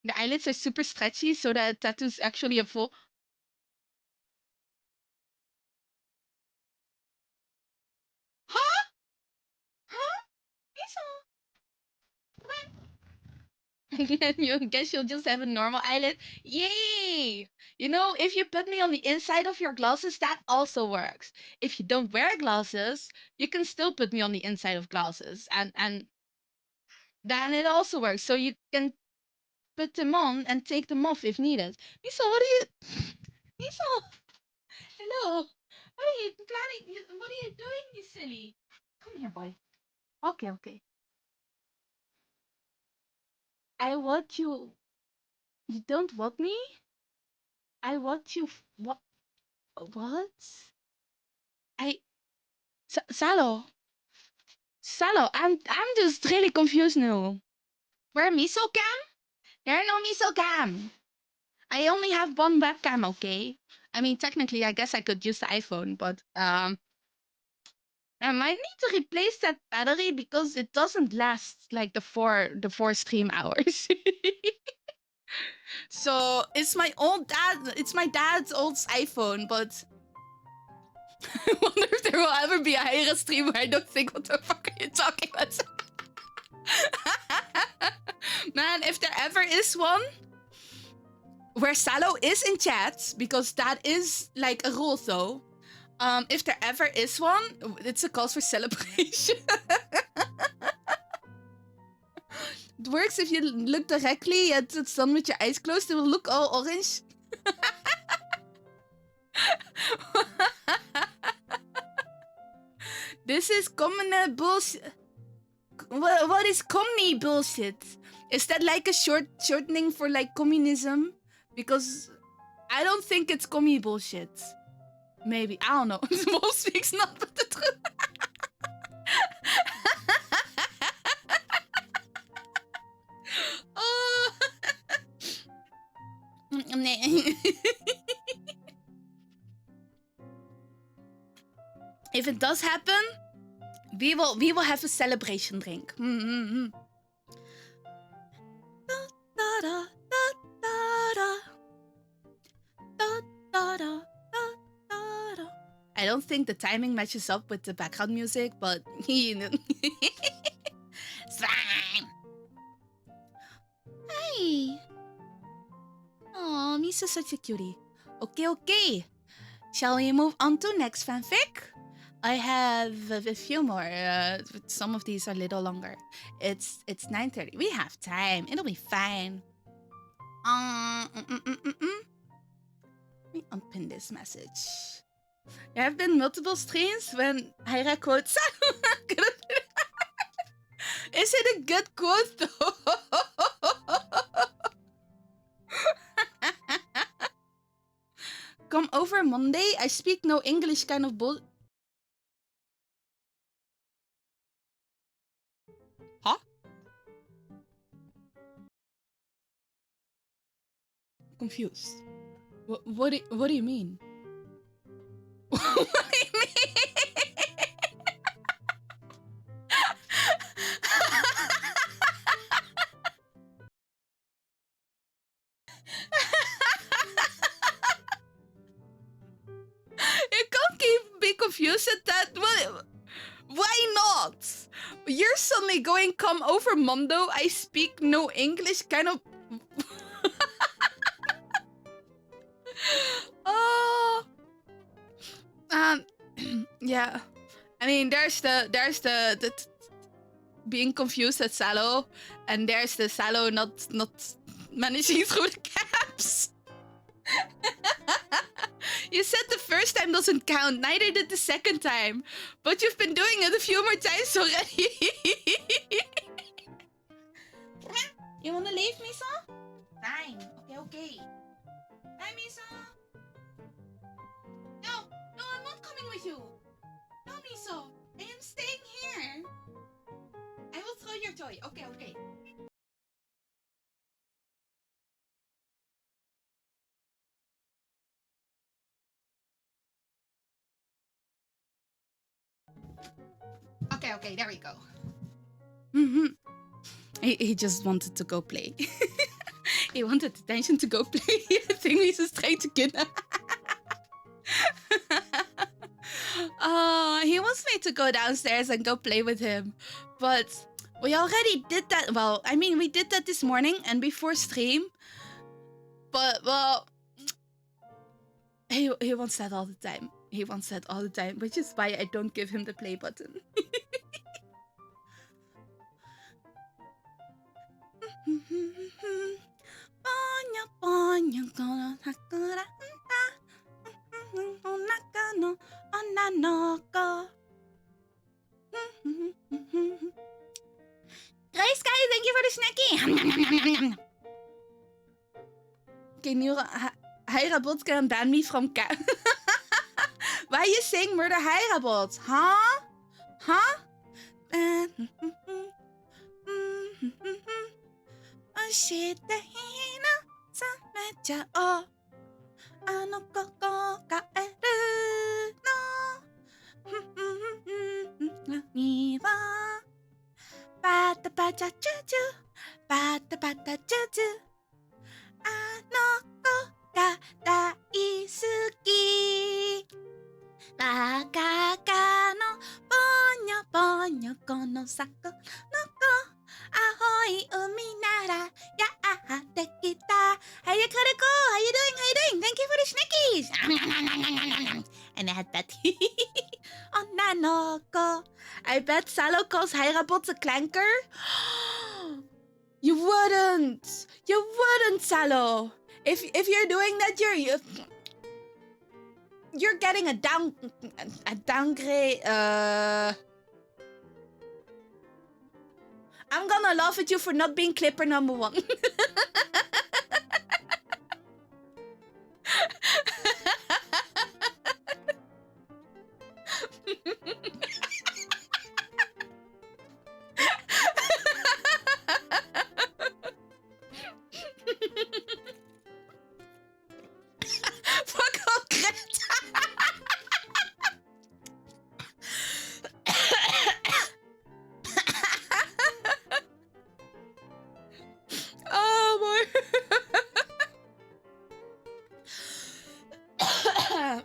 The eyelids are super stretchy, so that tattoo's actually a full. Huh? Huh? Miso? And you guess you'll just have a normal eyelid? Yay! You know, if you put me on the inside of your glasses, that also works. If you don't wear glasses, you can still put me on the inside of glasses, and then it also works. So you can put them on and take them off if needed. Miso, what are you? Miso, hello. What are you planning? What are you doing, you silly? Come here, boy. Okay, okay. I want you. You don't want me? I want you. What? What? I. Salo. Salo, I'm just really confused now. Where miso cam? There are no miso cam. I only have one webcam, okay? I mean, technically, I guess I could use the iPhone, but I might need to replace that battery because it doesn't last like the four stream hours. So it's my dad's old iPhone, but I wonder if there will ever be a higher stream where I don't think, what the fuck are you talking about? Man, if there ever is one where Salo is in chat, because that is like a rule though. If there ever is one, it's a cause for celebration. It works if you look directly at the sun with your eyes closed. It will look all orange. This is common bullshit. What is commie bullshit? Is that like a shortening for like communism? Because I don't think it's commie bullshit. Maybe. I don't know. The wolf speaks not but the truth. Oh. If it does happen, we will have a celebration drink. I don't think the timing matches up with the background music, but you know. It's fine. Hi. Oh, Misa's such a cutie. Okay. Shall we move on to next fanfic? I have a few more. Some of these are a little longer. It's 9:30. We have time. It'll be fine. Let me unpin this message. There have been multiple streams when Hyra quotes. Is it a good quote though? Come over Monday. I speak no English kind of bull. Huh? Confused. What do you mean? What do you mean? You can't be confused at that. Why not? You're suddenly going come over Mondo. I speak no English kind of. Oh. Yeah. I mean, there's the being confused at Salo, and there's the Salo not managing through the caps. You said the first time doesn't count, neither did the second time. But you've been doing it a few more times already. You wanna leave, Miso? Fine. Okay. Bye, Miso. No, I'm not coming with you. No, Miso. I am staying here. I will throw your toy. Okay. Okay, there we go. He just wanted to go play. He wanted attention to go play. I think he's just trying to kidnap. He wants me to go downstairs and go play with him. But we already did that. Well, I mean, we did that this morning and before stream. But, well, he wants that all the time. Which is why I don't give him the play button. Gray Sky, thank you for the snacky. Okay, new Heirabot can ban me from cat. Why you saying murder Heirabot? Huh? Oh shit, the hina samecha o ano koko kaeru no ni wa bata bata juju ano ko ga daisuki Kakaka no ponyo kono sako no ko ahoi umi nara yaate kita. Hey Kariko, how you doing? Thank you for the snickies. And I had that. Onanoko. I bet Salo calls Heirabot a clanker. You wouldn't, Salo. If you're doing that, you're getting a downgrade. I'm gonna laugh at you for not being Clipper number 1. Fuck off, Greta. Oh boy.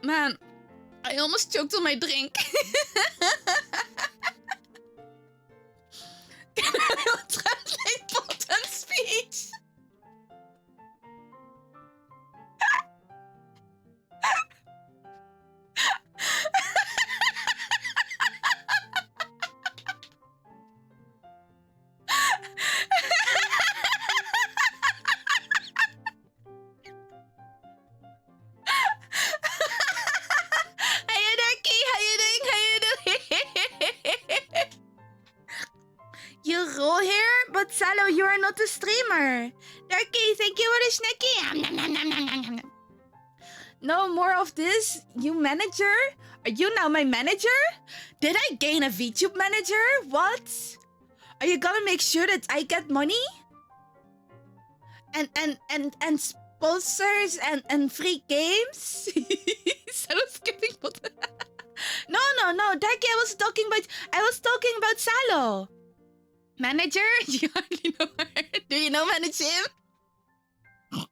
Man, I almost choked on my drink. Can I translate Bolton's speech? You roll hair? But Salo, you are not a streamer. Darky, thank you for the snacky. No more of this, you manager? Are you now my manager? Did I gain a VTube manager? What? Are you gonna make sure that I get money? And sponsors and free games? Salo skipping button. No. Darky, I was talking about Salo. Manager? You hardly know her. Do you know manage him? Oh,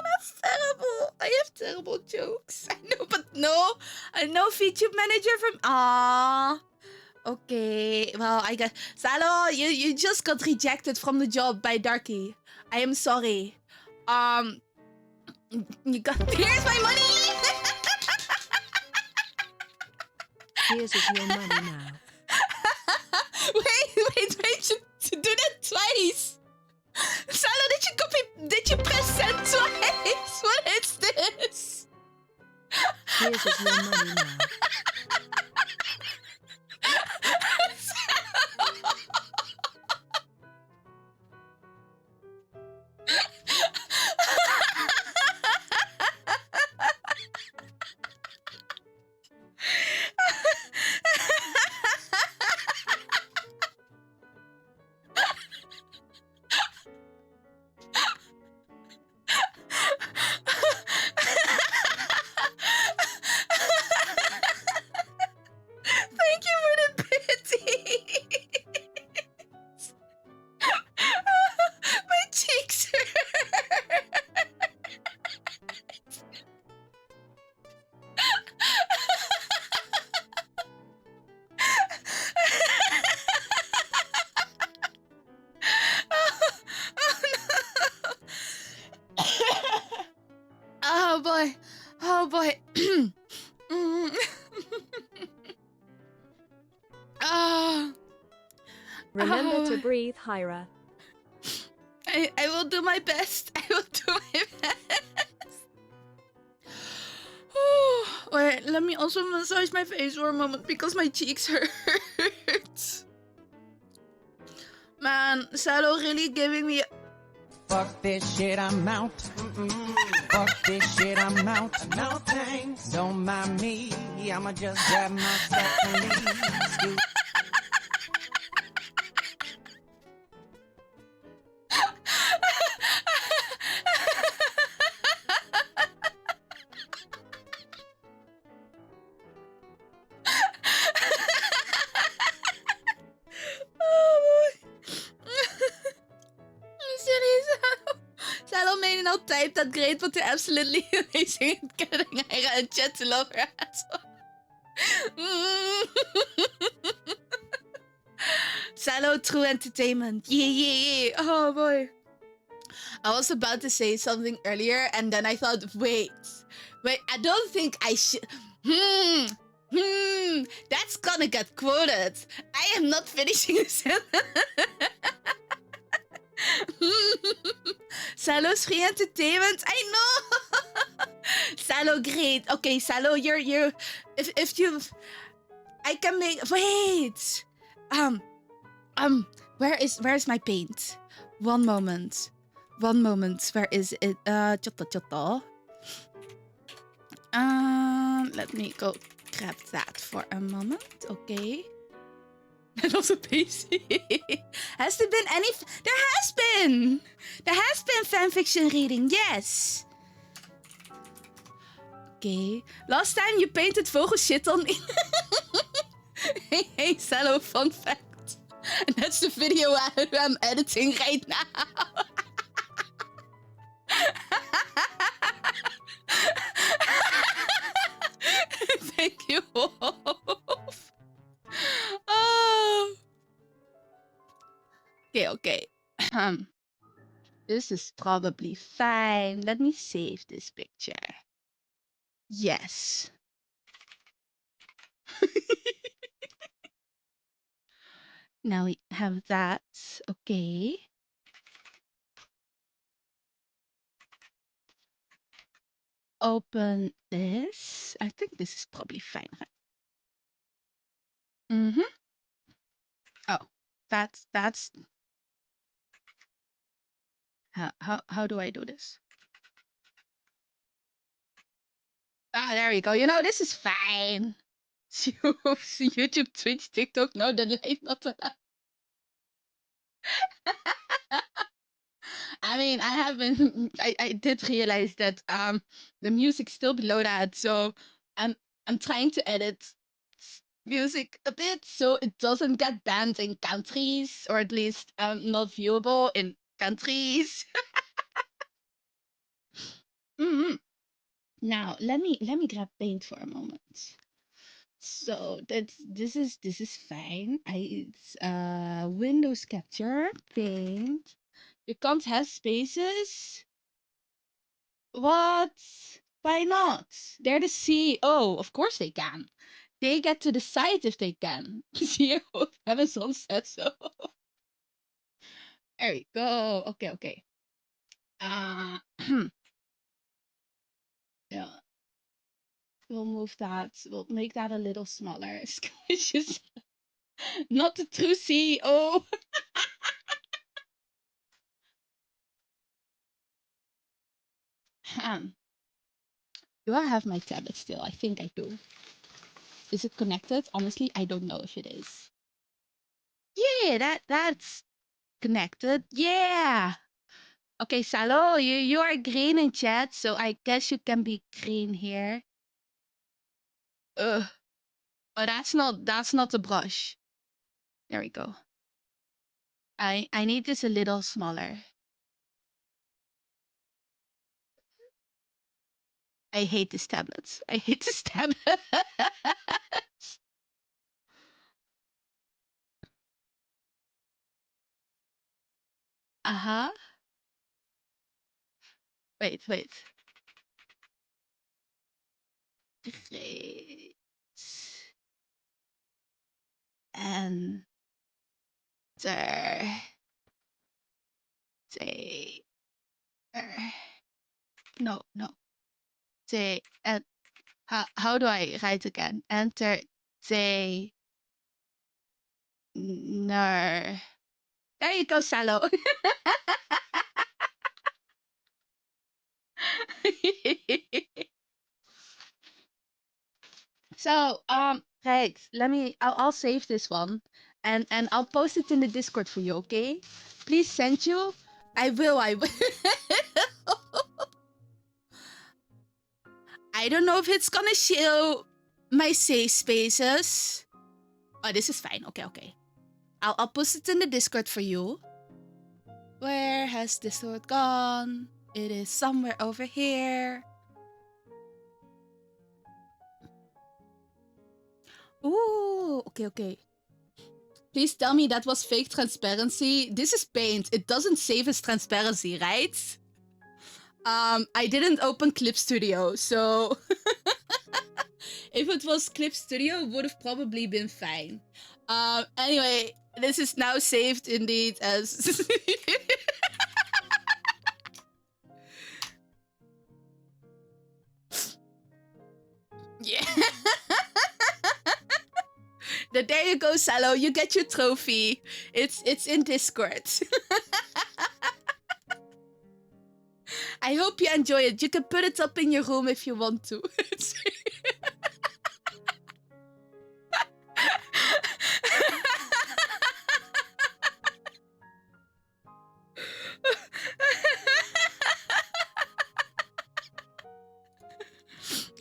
that's terrible. I have terrible jokes. I know, but no. VTube manager from... Ah. Okay. Well, I guess... Salo, you just got rejected from the job by Darky. I am sorry. You got... Here's my money! Here's your money now. Wait. wait, you do that twice. Salo, did you press send twice? What is this? Here's his your money now. Thank you for the pity. My cheeks hurt. Oh boy. Oh boy. Oh. Remember to Oh. breathe, Hyra. I will do my best. I will do my best. Wait, let me also massage my face for a moment because my cheeks hurt. Man, Salo really giving me. Fuck this shit, I'm out. Fuck this shit, I'm out. No thanks, don't mind me. I'ma just grab myself and leave. Oh boy. Serieus, Salo made it not type that great, but they're absolutely amazing at getting Ira and chat to love her asshole. Salo, true entertainment. Yeah. Oh boy. I was about to say something earlier, and then I thought, wait, I don't think I should. That's gonna get quoted. I am not finishing this. Salo's free entertainment. I know. Salo, great. Okay, Salo, you're. If you, I can make. Wait. Where's my paint? One moment. Where is it? Choto. Let me go grab that for a moment. Okay. And also PC. Has there been any? There has been. There has been fanfiction reading. Yes. Okay. Last time you painted vogel shit on me. Hey, Salo, fun fact. And that's the video I'm editing right now. Thank you, Wolf. Oh. Okay. This is probably fine. Let me save this picture. Yes. Now we have that. Okay. Open this. I think this is probably fine. Mm-hmm. Oh, that's how do I do this? Ah, there we go. You know, this is fine. YouTube, Twitch, TikTok, no, the light not allowed. I mean, I did realize that the music's still below that, so I'm trying to edit music a bit so it doesn't get banned in countries, or at least not viewable in countries. Now let me grab paint for a moment. So this is fine. It's Windows capture paint. You can't have spaces. What? Why not? They're the CEO. Of course they can. they get to decide if they can. Here, Amazon said so. There we go. Okay, okay. Yeah, we'll move that. We'll make that a little smaller. It's just not the true CEO. Do I have my tablet still? I think I do. Is it connected? Honestly, I don't know if it is. Yeah, that's connected. Yeah. Okay, Salo, you are green in chat, so I guess you can be green here. Ugh. Oh, that's not the brush. There we go. I need this a little smaller. I hate this tablet. I hate this tablet. Uh-huh. Wait. Great. Enter. Say. No. Say. And how do I write again? Enter. Say. No. There you go, Salo. So, right, I'll save this one and I'll post it in the Discord for you, okay? Please send you. I will. I don't know if it's gonna show my safe spaces. Oh, this is fine. Okay. I'll post it in the Discord for you. Where has Discord gone? It is somewhere over here. Ooh, okay. Please tell me that was fake transparency. This is Paint. It doesn't save as transparency, right? I didn't open Clip Studio, so if it was Clip Studio, it would have probably been fine. Anyway, this is now saved indeed as yeah. There you go, Salo. You get your trophy. It's in Discord. I hope you enjoy it. You can put it up in your room if you want to.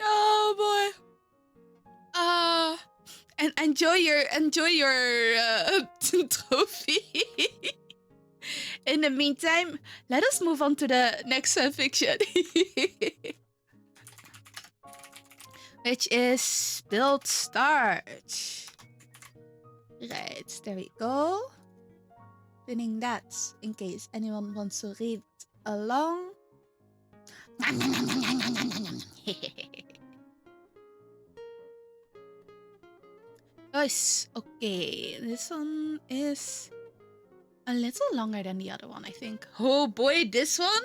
Oh boy. And enjoy your trophy. In the meantime, let us move on to the next fanfiction. Which is Build Start. Right, there we go. Pinning that in case anyone wants to read along. Nice. Okay, this one is a little longer than the other one, I think. Oh boy, this one?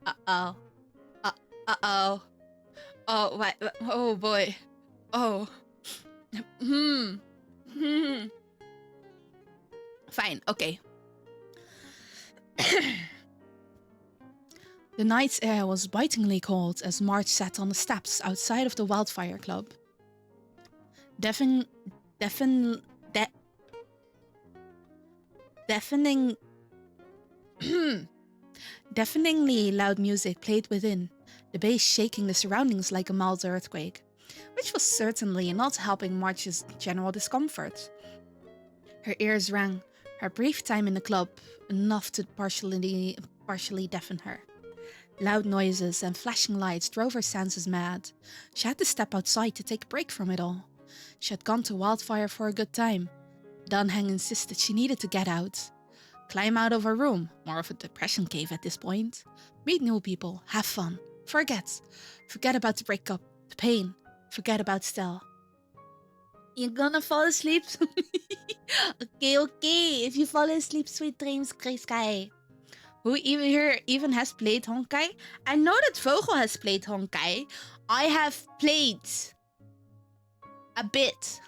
Uh-oh. Uh-oh. Oh, what? Oh boy. Oh. Fine, okay. The night's air was bitingly cold as March sat on the steps outside of the Wildfire Club. Deafeningly loud music played within, the bass shaking the surroundings like a mild earthquake, which was certainly not helping March's general discomfort. Her ears rang, her brief time in the club, enough to partially deafen her. Loud noises and flashing lights drove her senses mad. She had to step outside to take a break from it all. She had gone to Wildfire for a good time. Dunhang insisted she needed to get out. Climb out of her room, more of a depression cave at this point. Meet new people, have fun, forget about the breakup, the pain, Forget about Stell. You're gonna fall asleep? Okay. If you fall asleep, sweet dreams, Grey Sky. Who even has played Honkai? I know that Vogel has played Honkai. I have played a bit.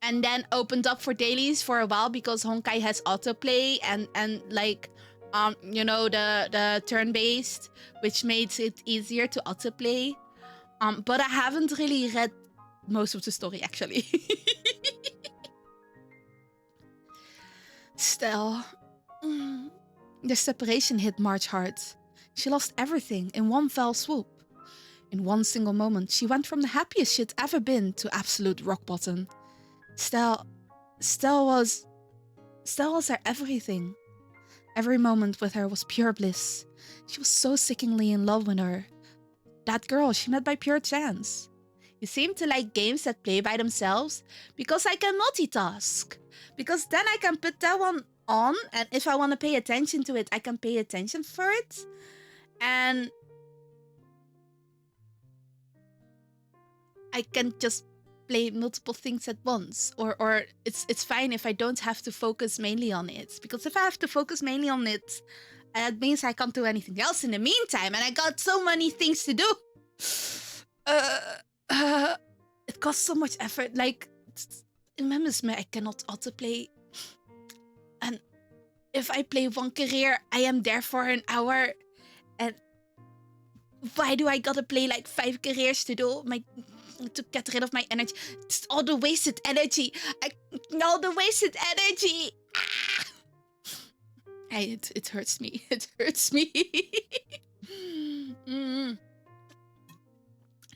And then opened up for dailies for a while because Honkai has autoplay and like the turn-based, which makes it easier to autoplay. But I haven't really read most of the story actually. Still, the separation hit March hard. She lost everything in one fell swoop. In one single moment, she went from the happiest she'd ever been to absolute rock bottom. Stell was her everything. Every moment with her was pure bliss. She was so sickeningly in love with her. That girl she met by pure chance. You seem to like games that play by themselves because I can multitask. Because then I can put that one on, and if I want to pay attention to it, I can pay attention for it. And I can just play multiple things at once, or it's fine if I don't have to focus mainly on it, because if I have to focus mainly on it, that means I can't do anything else in the meantime, and I got so many things to do. It costs so much effort. Like in Memes, I cannot autoplay, and if I play one career, I am there for an hour, and why do I gotta play like 5 careers to get rid of my energy? It's all the wasted energy. All the wasted energy. It hurts me. It hurts me.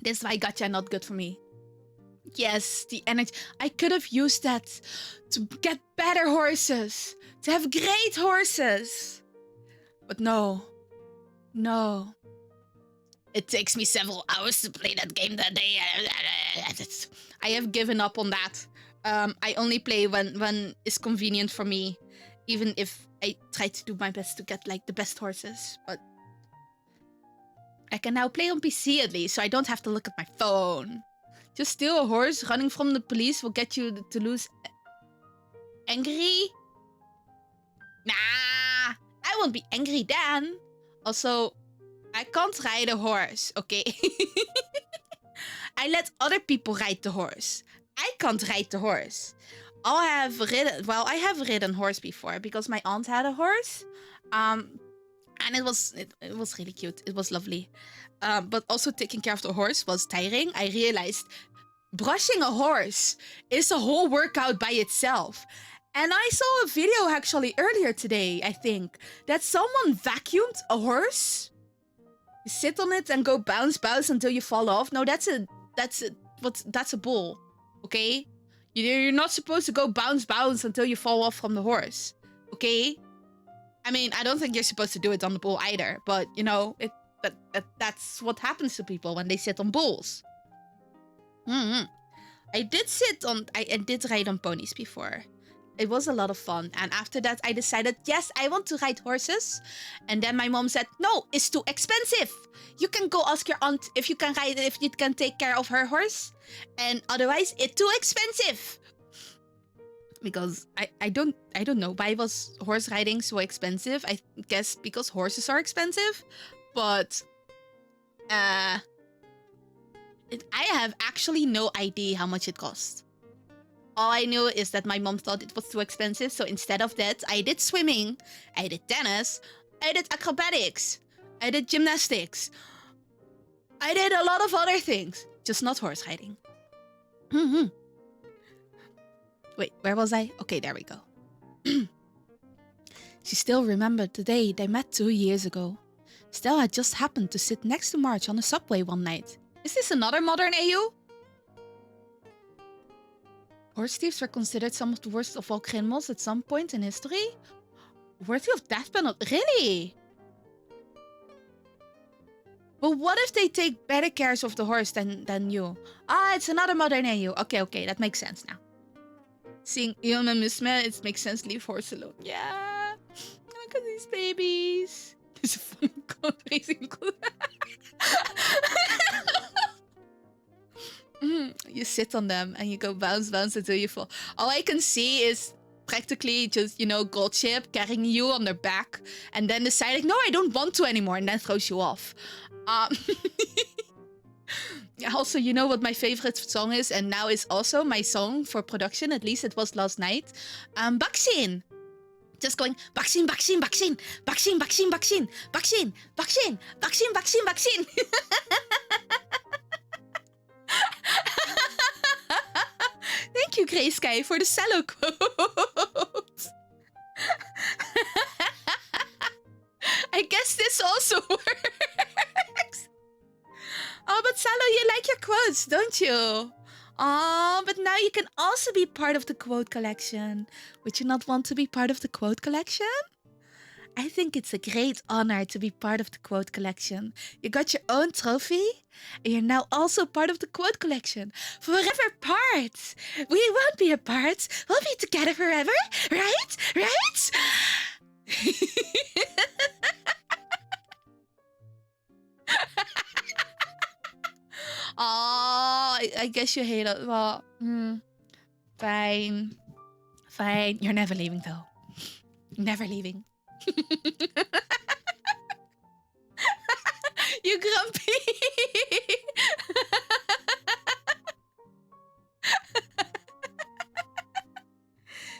This is why gacha not good for me. Yes, the energy. I could have used that to get better horses. To have great horses. But no. No. It takes me several hours to play that game that day. I have given up on that. I only play when it's convenient for me. Even if I try to do my best to get like the best horses. But I can now play on PC at least, so I don't have to look at my phone. Just steal a horse running from the police will get you to lose angry? Nah, I won't be angry then. Also, I can't ride a horse, okay? I let other people ride the horse. I can't ride the horse. I have ridden horse before because my aunt had a horse. And it was really cute. It was lovely. But also taking care of the horse was tiring. I realized brushing a horse is a whole workout by itself. And I saw a video actually earlier today, I think, that someone vacuumed a horse. You sit on it and go bounce until you fall off. No, that's a bull. Okay? You're not supposed to go bounce until you fall off from the horse. Okay? I mean, I don't think you're supposed to do it on the bull either, but you know, that's what happens to people when they sit on bulls. I did ride on ponies before. It was a lot of fun, and after that I decided, yes, I want to ride horses. And then my mom said, no, it's too expensive. You can go ask your aunt if you can ride, if you can take care of her horse, and otherwise it's too expensive. Because I don't know why was horse riding so expensive. I guess because horses are expensive, but I have actually no idea how much it cost. All I knew is that my mom thought it was too expensive, so instead of that, I did swimming, I did tennis, I did acrobatics, I did gymnastics, I did a lot of other things, just not horse riding. Wait, where was I? Okay, there we go. She still remembered the day they met 2 years ago. Stella had just happened to sit next to March on the subway one night. Is this another modern AU? Horse thieves were considered some of the worst of all criminals at some point in history? Worthy of death penalty? Really? But what if they take better care of the horse than you? Ah, it's another modern AU. Okay, that makes sense now. Seeing Ion and Misme, it makes sense to leave horse alone. Yeah. Look at these babies. This is a funny conversation. You sit on them and you go bounce, bounce until you fall. All I can see is practically just, Goldship carrying you on their back and then deciding, no, I don't want to anymore, and then throws you off. Also, you know what my favorite song is, and now is also my song for production, at least it was last night. Vaccine. Just going, vaccine, vaccine, vaccine, vaccine, vaccine, vaccine, vaccine, vaccine, vaccine, vaccine, vaccine. Thank you, Grey Sky, for the cello quote. I guess this also works. Oh, but Cello, you like your quotes, don't you? Oh, but now you can also be part of the quote collection. Would you not want to be part of the quote collection? I think it's a great honor to be part of the quote collection. You got your own trophy, and you're now also part of the quote collection. Forever part! We won't be apart. We'll be together forever, right? Right? Oh, I guess you hate it. Well, fine. Fine. You're never leaving, though. Never leaving. You grumpy.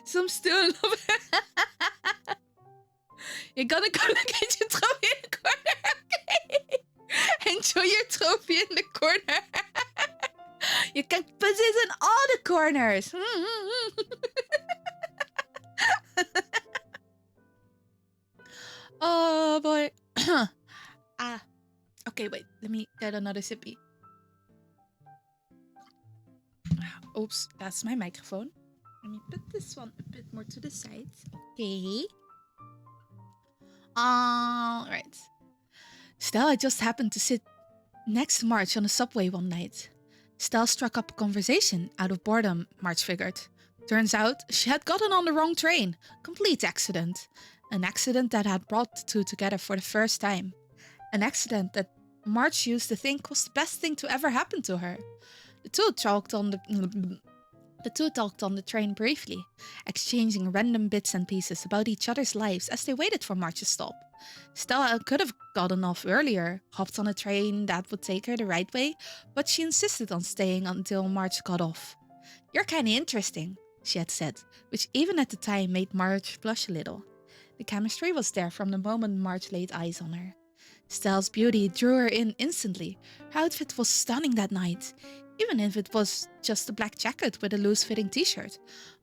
Some still love. You're gonna go look at your trophy in the corner, okay? Enjoy your trophy in the corner. You can put it in all the corners. Oh boy. Okay, wait. Let me get another sippy. Oops, that's my microphone. Let me put this one a bit more to the side. Okay. All right. Stella just happened to sit next to March on the subway one night. Stella struck up a conversation out of boredom, March figured. Turns out she had gotten on the wrong train. Complete accident. An accident that had brought the two together for the first time. An accident that March used to think was the best thing to ever happen to her. The two talked on the train briefly, exchanging random bits and pieces about each other's lives as they waited for March's stop. Stella could have gotten off earlier, hopped on a train that would take her the right way, but she insisted on staying until March got off. "You're kinda interesting," she had said, which even at the time made March blush a little. The chemistry was there from the moment March laid eyes on her. Stella's beauty drew her in instantly. Her outfit was stunning that night. Even if it was just a black jacket with a loose-fitting t-shirt,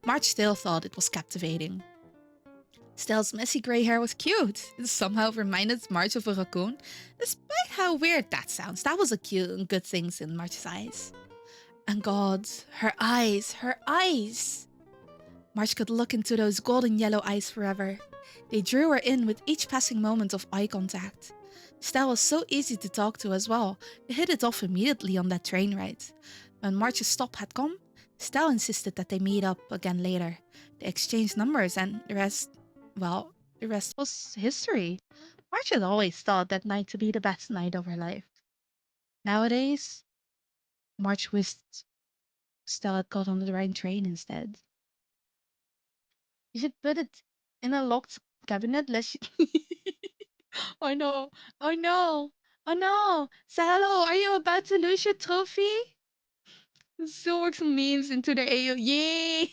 March still thought it was captivating. Stella's messy grey hair was cute. It somehow reminded March of a raccoon. Despite how weird that sounds, that was a cute and good thing in March's eyes. And God, her eyes, her eyes! March could look into those golden yellow eyes forever. They drew her in with each passing moment of eye contact. Stella was so easy to talk to as well. They hit it off immediately on that train ride. When March's stop had come, Stella insisted that they meet up again later. They exchanged numbers and the rest was history. March had always thought that night to be the best night of her life. Nowadays, March wished Stella had got on the right train instead. You should put it in a locked cabinet lest you... Oh no! Oh no! Oh no! Salo, are you about to lose your trophy? Still works some memes into the AO. Yay!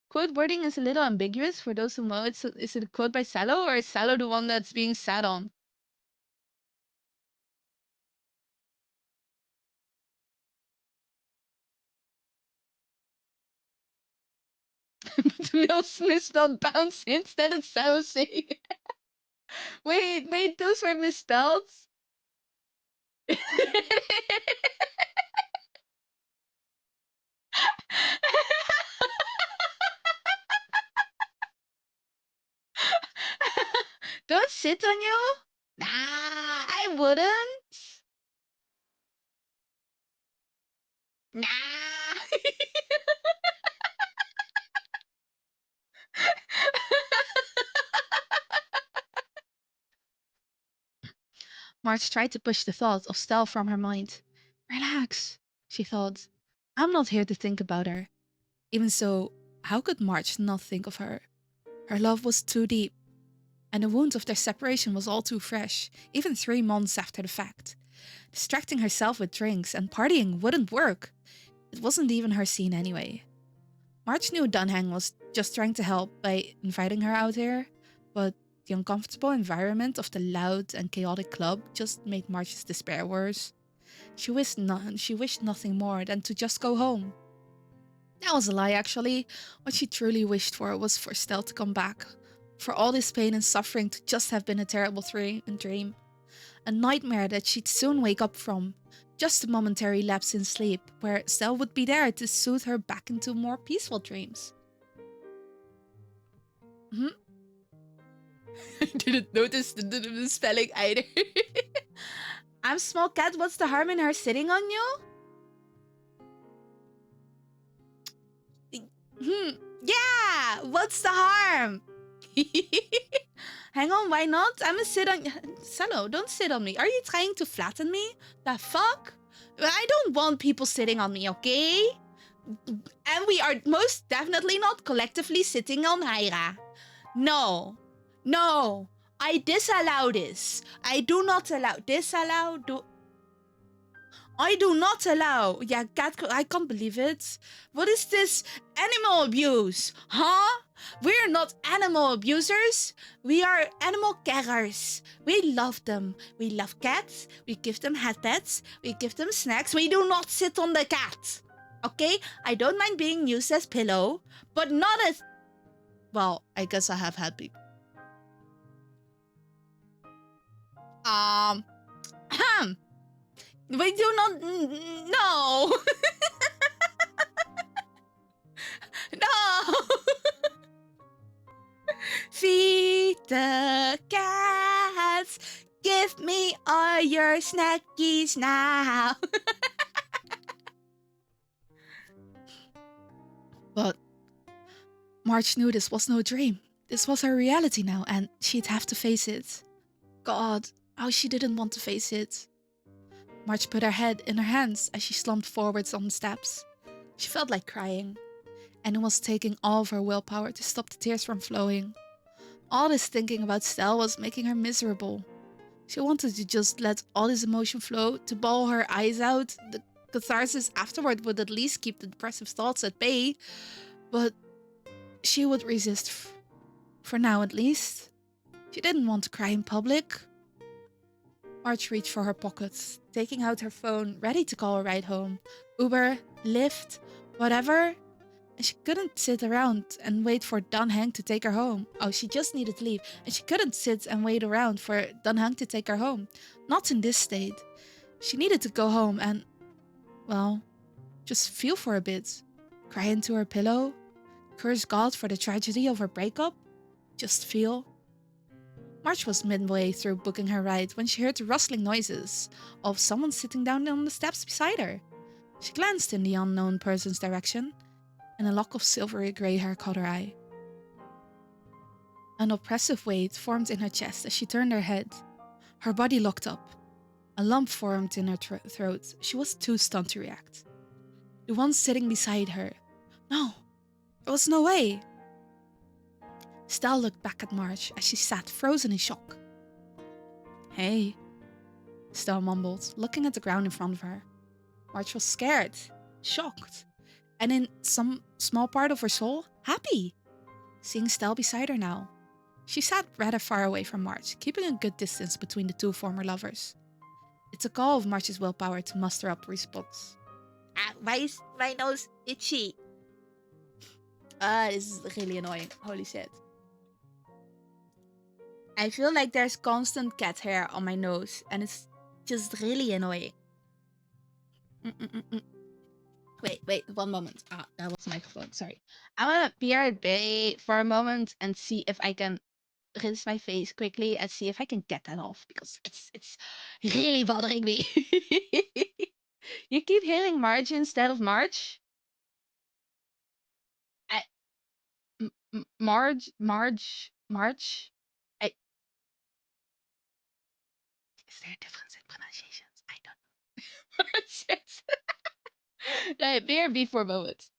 Quote wording is a little ambiguous for those who know. Is it a quote by Salo, or is Salo the one that's being sat on? Will Smith spelled bounce instead of Salo saying. Wait, those were misspelled? Don't sit on you? Nah, I wouldn't. Nah. March tried to push the thought of Stell from her mind. relax, she thought. I'm not here to think about her. Even so, how could March not think of her? Her love was too deep, and the wound of their separation was all too fresh, even 3 months after the fact. Distracting herself with drinks and partying wouldn't work. It wasn't even her scene anyway. March knew Dunhang was just trying to help by inviting her out here, but the uncomfortable environment of the loud and chaotic club just made March's despair worse. She wished nothing more than to just go home. That was a lie, actually. What she truly wished for was for Stell to come back. For all this pain and suffering to just have been a terrible dream. A nightmare that she'd soon wake up from. Just a momentary lapse in sleep, where Stell would be there to soothe her back into more peaceful dreams. I didn't notice the spelling either. I'm small cat, what's the harm in her sitting on you? Yeah, what's the harm? Hang on, why not? I'ma sit on... Cello, don't sit on me. Are you trying to flatten me? The fuck? I don't want people sitting on me, okay? And we are most definitely not collectively sitting on Hyra. No. No. I disallow this. I do not allow... Disallow? I do not allow. Yeah, cat, I can't believe it. What is this animal abuse? Huh? We're not animal abusers. We are animal carers. We love them. We love cats. We give them head pets. We give them snacks. We do not sit on the cat. Okay? I don't mind being used as pillow, but not as... Well, I guess I have had people. We do not... No! No! Feed the cats! Give me all your snackies now! But March knew this was no dream. This was her reality now, and she'd have to face it. God, how she didn't want to face it. March put her head in her hands as she slumped forwards on the steps. She felt like crying, and it was taking all of her willpower to stop the tears from flowing. All this thinking about Stell was making her miserable. She wanted to just let all this emotion flow, to bawl her eyes out. The catharsis afterward would at least keep the depressive thoughts at bay, but she would resist, for now at least. She didn't want to cry in public. March reached for her pockets, taking out her phone, ready to call a ride home. Uber, Lyft, whatever. And she couldn't sit around and wait for Dunhang to take her home. Oh, she just needed to leave. And she couldn't sit and wait around for Dunhang to take her home. Not in this state. She needed to go home and, well, just feel for a bit. Cry into her pillow. Curse God for the tragedy of her breakup. Just feel. March was midway through booking her ride when she heard the rustling noises of someone sitting down on the steps beside her. She glanced in the unknown person's direction, and a lock of silvery grey hair caught her eye. An oppressive weight formed in her chest as she turned her head. Her body locked up. A lump formed in her throat. She was too stunned to react. The one sitting beside her. No, there was no way. Stell looked back at March as she sat frozen in shock. Hey, Stell mumbled, looking at the ground in front of her. March was scared, shocked, and in some small part of her soul, happy. Seeing Stell beside her now. She sat rather far away from March, keeping a good distance between the two former lovers. It took all of March's willpower to muster up response. Why is my nose itchy? This is really annoying. Holy shit. I feel like there's constant cat hair on my nose, and it's just really annoying. Wait, one moment. That was my phone. Sorry. I'm gonna BRB for a moment and see if I can rinse my face quickly and see if I can get that off, because it's really bothering me. You keep hearing Marge instead of March? Marge. Is there a difference in pronunciations? I don't know. Shit. Right, BRB for moments.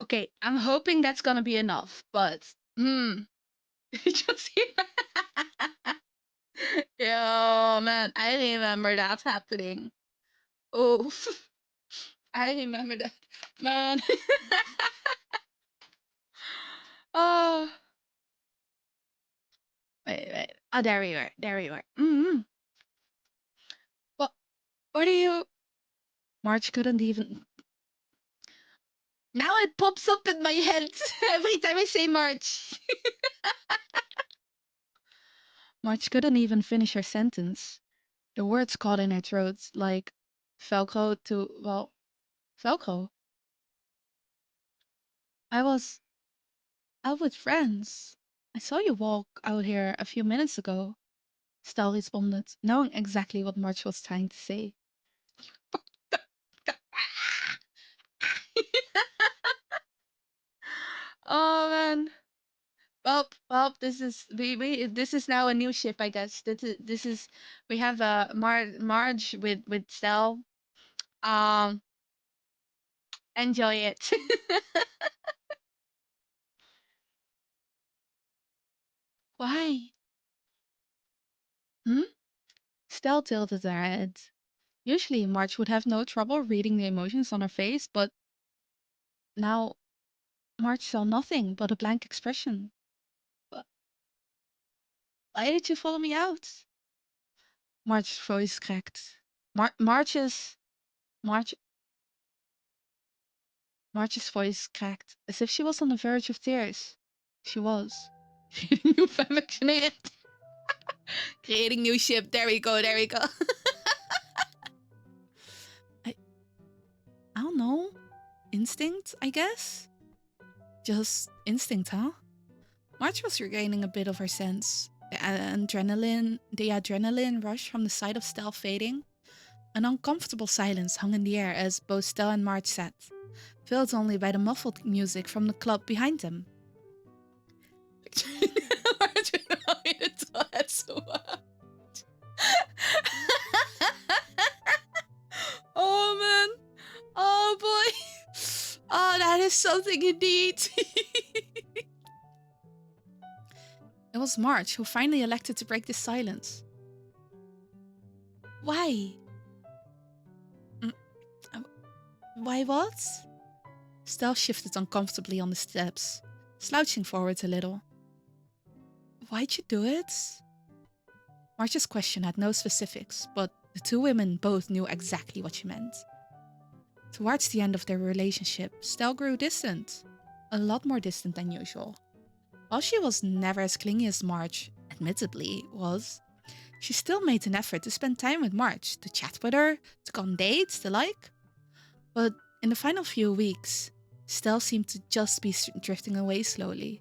Okay, I'm hoping that's gonna be enough, but just yeah, man, I remember that happening. Oh, I remember that, man. Oh, wait. Oh, there we were. There we were. What? What are you? March couldn't even. Now it pops up in my head every time I say March. March couldn't even finish her sentence. The words caught in her throat like Velcro to, well, Velcro. I was out with friends. I saw you walk out here a few minutes ago. Stal responded, knowing exactly what March was trying to say. Oh man. Well, this is now a new ship, I guess. This is we have Marge with Stel. Um, enjoy it. Why? Hmm? Stel tilted her head. Usually, Marge would have no trouble reading the emotions on her face, but now Marge saw nothing but a blank expression. Wh- Why did you follow me out? Marge's voice cracked. Marge's Marge Marge's voice cracked, as if she was on the verge of tears. She was. Creating new fanfiction. Creating new ship. There we go. There we go. I I don't know. Instinct, I guess. Just instinct, huh? Marge was regaining a bit of her sense. The adrenaline rush from the sight of Stell fading. An uncomfortable silence hung in the air as both Stell and Marge sat, filled only by the muffled music from the club behind them. Marge annoyed it so much. Oh man. Oh boy. Oh, that is something indeed. It was Marge who finally elected to break this silence. Why? Mm, uh, Why what? Stell shifted uncomfortably on the steps, slouching forward a little. Why'd you do it? Marge's question had no specifics, but the two women both knew exactly what she meant. Towards the end of their relationship, Stell grew distant. A lot more distant than usual. While she was never as clingy as Marge, admittedly, was, she still made an effort to spend time with Marge, to chat with her, to go on dates, the like. But in the final few weeks, Stell seemed to just be drifting away slowly.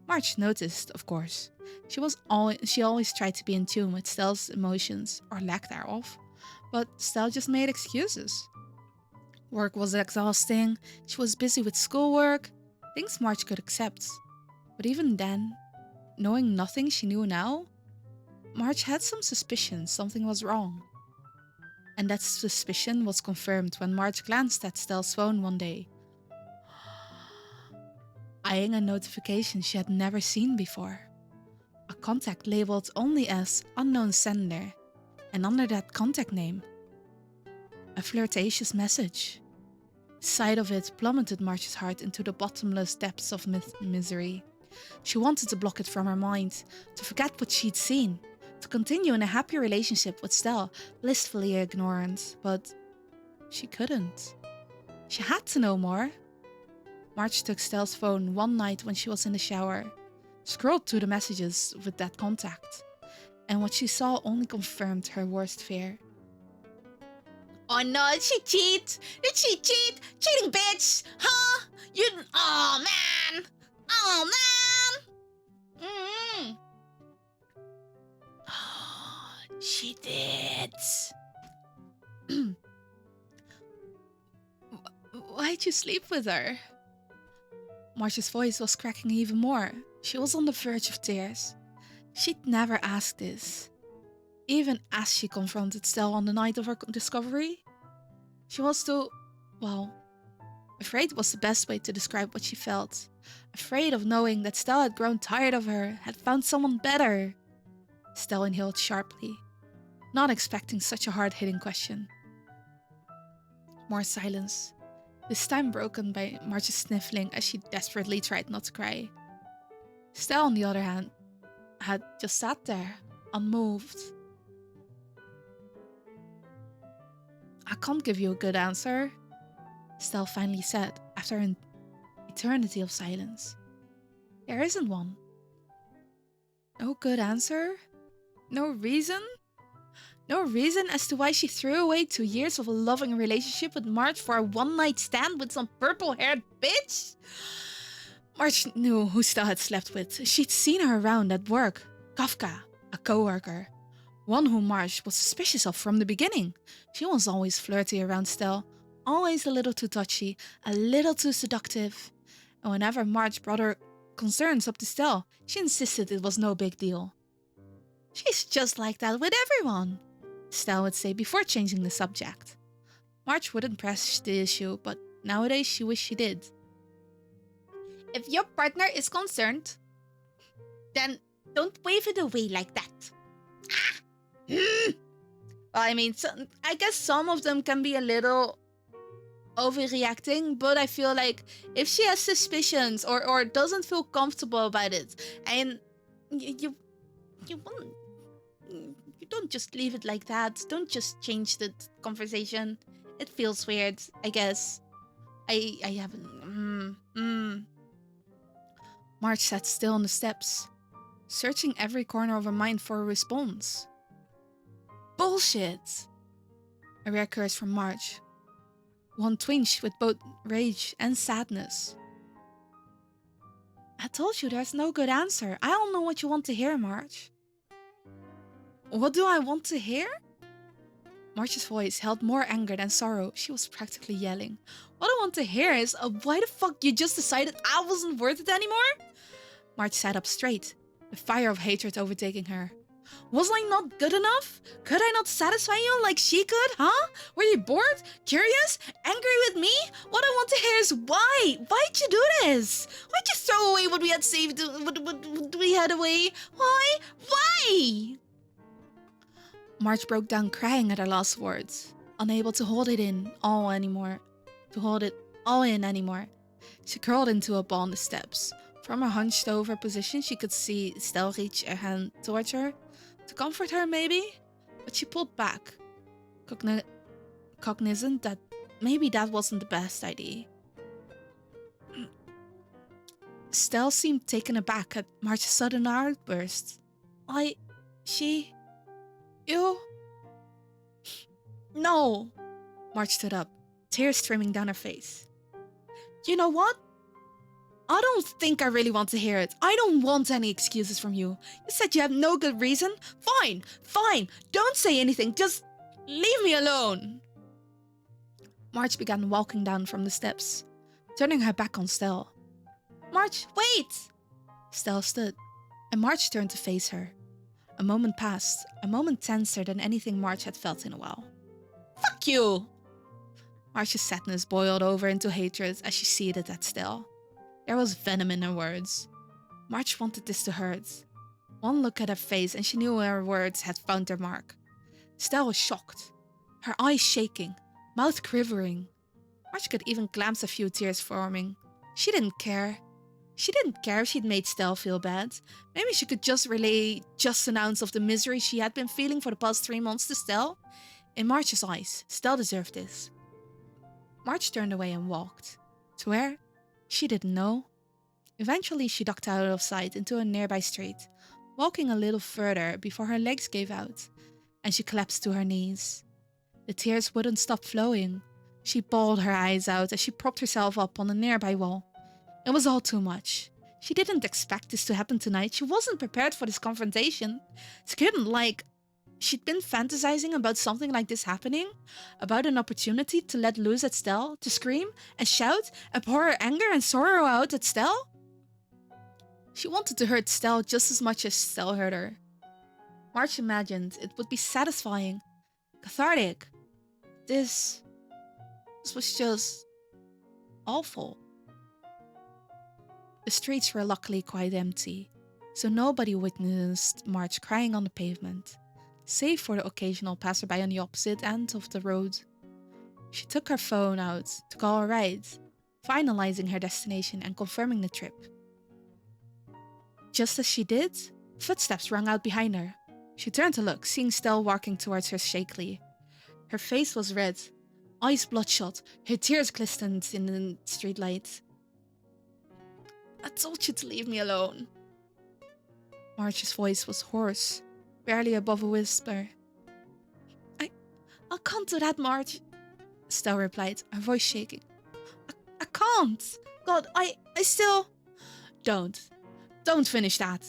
Marge noticed, of course. She always tried to be in tune with Stell's emotions, or lack thereof, but Stell just made excuses. Work was exhausting, she was busy with schoolwork, things Marge could accept. But even then, knowing nothing she knew now, Marge had some suspicion something was wrong. And that suspicion was confirmed when Marge glanced at Stell's phone one day, eyeing a notification she had never seen before. A contact labeled only as unknown sender, and under that contact name, a flirtatious message. The sight of it plummeted Marge's heart into the bottomless depths of misery. She wanted to block it from her mind, to forget what she'd seen, to continue in a happy relationship with Stell, blissfully ignorant, but she couldn't. She had to know more. Marge took Stell's phone one night when she was in the shower, scrolled through the messages with that contact, and what she saw only confirmed her worst fear. Oh no, did she cheat? Did she cheat? Cheating bitch! Huh? Oh man! Oh man! She did. Why'd you sleep with her? Marge's voice was cracking even more. She was on the verge of tears. She'd never asked this. Even as she confronted Stell on the night of her discovery. She was too, afraid was the best way to describe what she felt. Afraid of knowing that Stell had grown tired of her, had found someone better. Stell inhaled sharply, not expecting such a hard-hitting question. More silence, this time broken by Marge's sniffling as she desperately tried not to cry. Stell, on the other hand, had just sat there, unmoved. I can't give you a good answer, Stell finally said after an eternity of silence. There isn't one. No good answer? No reason? No reason as to why she threw away 2 years of a loving relationship with Marge for a one-night stand with some purple-haired bitch? Marge knew who Stell had slept with. She'd seen her around at work. Kafka, a co-worker. One whom Marge was suspicious of from the beginning. She was always flirty around Stell. Always a little too touchy, a little too seductive. And whenever Marge brought her concerns up to Stell, she insisted it was no big deal. She's just like that with everyone, Stell would say before changing the subject. Marge wouldn't press the issue, but nowadays she wished she did. If your partner is concerned, then don't wave it away like that. Well, I mean, I guess some of them can be a little overreacting, but I feel like if she has suspicions or doesn't feel comfortable about it, and you don't just leave it like that. Don't just change the conversation. It feels weird, I guess. I haven't. Marge sat still on the steps, searching every corner of her mind for a response. Bullshit! A rare curse from Marge. One twinged with both rage and sadness. I told you there's no good answer. I don't know what you want to hear, Marge. What do I want to hear? Marge's voice held more anger than sorrow. She was practically yelling. What I want to hear is, why the fuck you just decided I wasn't worth it anymore? Marge sat up straight, the fire of hatred overtaking her. Was I not good enough? Could I not satisfy you like she could, huh? Were you bored? Curious? Angry with me? What I want to hear is why? Why'd you do this? Why'd you throw away what we had saved, what we had away? Why? Why? Marge broke down crying at her last words, unable to hold it all in anymore. She curled into a ball on the steps. From her hunched over position, she could see Stell reach a hand towards her, to comfort her maybe, but she pulled back, cognizant that maybe that wasn't the best idea. Stell seemed taken aback at Marge's sudden outburst. You? No! Marge stood up, tears streaming down her face. You know what? I don't think I really want to hear it. I don't want any excuses from you. You said you have no good reason? Fine, fine. Don't say anything. Just leave me alone. Marge began walking down from the steps, turning her back on Stell. Marge, wait! Stell stood, and Marge turned to face her. A moment passed, a moment tenser than anything Marge had felt in a while. Fuck you! March's sadness boiled over into hatred as she seethed at Stell. There was venom in her words. March wanted this to hurt. One look at her face and she knew her words had found their mark. Stell was shocked, her eyes shaking, mouth quivering. March could even glimpse a few tears forming. She didn't care. She didn't care if she'd made Stell feel bad. Maybe she could just relay just an ounce of the misery she had been feeling for the past 3 months to Stell. In March's eyes, Stell deserved this. March turned away and walked. To where? She didn't know. Eventually, she ducked out of sight into a nearby street, walking a little further before her legs gave out, and she collapsed to her knees. The tears wouldn't stop flowing. She bawled her eyes out as she propped herself up on a nearby wall. It was all too much. She didn't expect this to happen tonight. She wasn't prepared for this confrontation. She couldn't, she'd been fantasizing about something like this happening, about an opportunity to let loose at Stell, to scream and shout and pour her anger and sorrow out at Stell. She wanted to hurt Stell just as much as Stell hurt her. March imagined it would be satisfying, cathartic. This was just awful. The streets were luckily quite empty, so nobody witnessed March crying on the pavement, save for the occasional passerby on the opposite end of the road. She took her phone out to call a ride, finalizing her destination and confirming the trip. Just as she did, footsteps rang out behind her. She turned to look, seeing Stell walking towards her shakily. Her face was red, eyes bloodshot, her tears glistened in the streetlight. I told you to leave me alone. March's voice was hoarse, barely above a whisper. I can't do that, March, Stell replied, her voice shaking. I can't. God, I still... Don't finish that.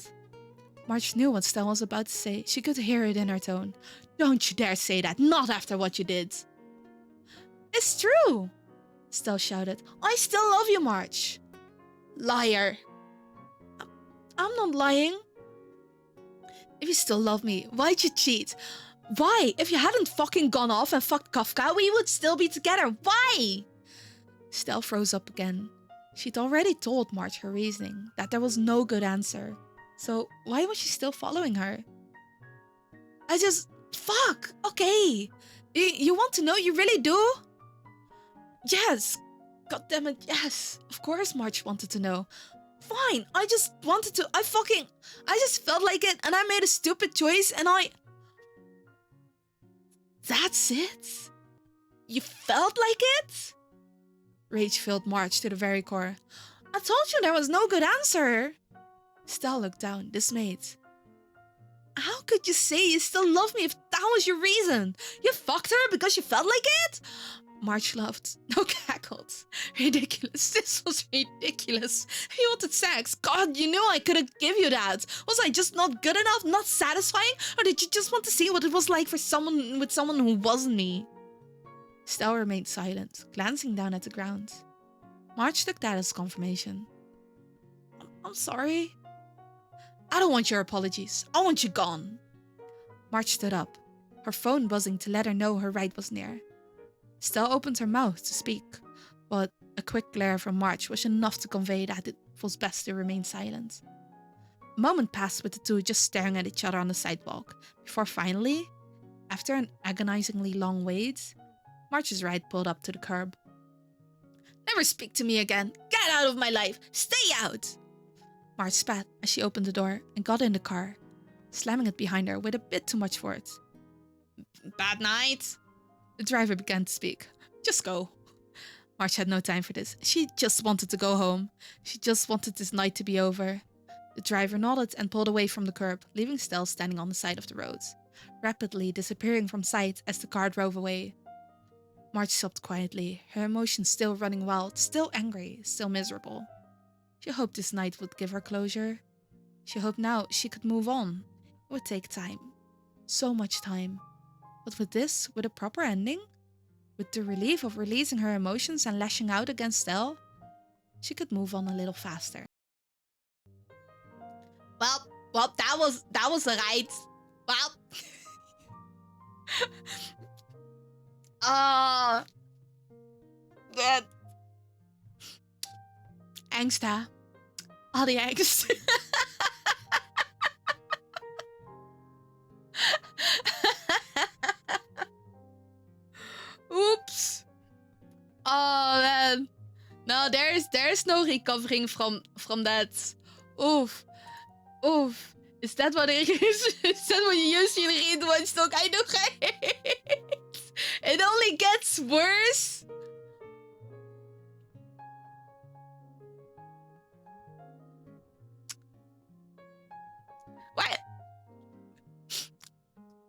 March knew what Stell was about to say. She could hear it in her tone. Don't you dare say that, not after what you did. It's true, Stell shouted. I still love you, March. Liar. I'm not lying. If you still love me, why'd you cheat? Why? If you hadn't fucking gone off and fucked Kafka, we would still be together. Why? Stell froze up again. She'd already told March her reasoning, that there was no good answer. So why was she still following her? Fuck! Okay! You want to know? You really do? Yes! God damn it, yes! Of course March wanted to know. Fine, I just felt like it and I made a stupid choice and That's it? You felt like it? Rage filled March to the very core. I told you there was no good answer. Stell looked down, dismayed. How could you say you still love me if that was your reason? You fucked her because you felt like it? March laughed. No, cackled. Ridiculous. This was ridiculous. You wanted sex. God, you knew I couldn't give you that. Was I just not good enough? Not satisfying? Or did you just want to see what it was like for someone who wasn't me? Stell remained silent, glancing down at the ground. March took that as confirmation. I'm sorry. I don't want your apologies. I want you gone. March stood up, her phone buzzing to let her know her ride was near. Stell opened her mouth to speak, but a quick glare from March was enough to convey that it was best to remain silent. A moment passed with the two just staring at each other on the sidewalk, before finally, after an agonizingly long wait, March's ride pulled up to the curb. Never speak to me again. Get out of my life. Stay out. March spat as she opened the door and got in the car, slamming it behind her with a bit too much force. Bad night. The driver began to speak. Just go. March had no time for this. She just wanted to go home. She just wanted this night to be over. The driver nodded and pulled away from the curb, leaving Stell standing on the side of the road, rapidly disappearing from sight as the car drove away. March sobbed quietly, her emotions still running wild, still angry, still miserable. She hoped this night would give her closure. She hoped now she could move on. It would take time. So much time. But with this, with a proper ending, with the relief of releasing her emotions and lashing out against Stell, she could move on a little faster. Well, that was alright. Well, Oh, that angst, huh? All the angst. Oops. Oh man. No, there's no recovering from that. Oof. Oof. Is that what it is? Is that what you usually read Watch Dog? I know, right? It only gets worse. Why?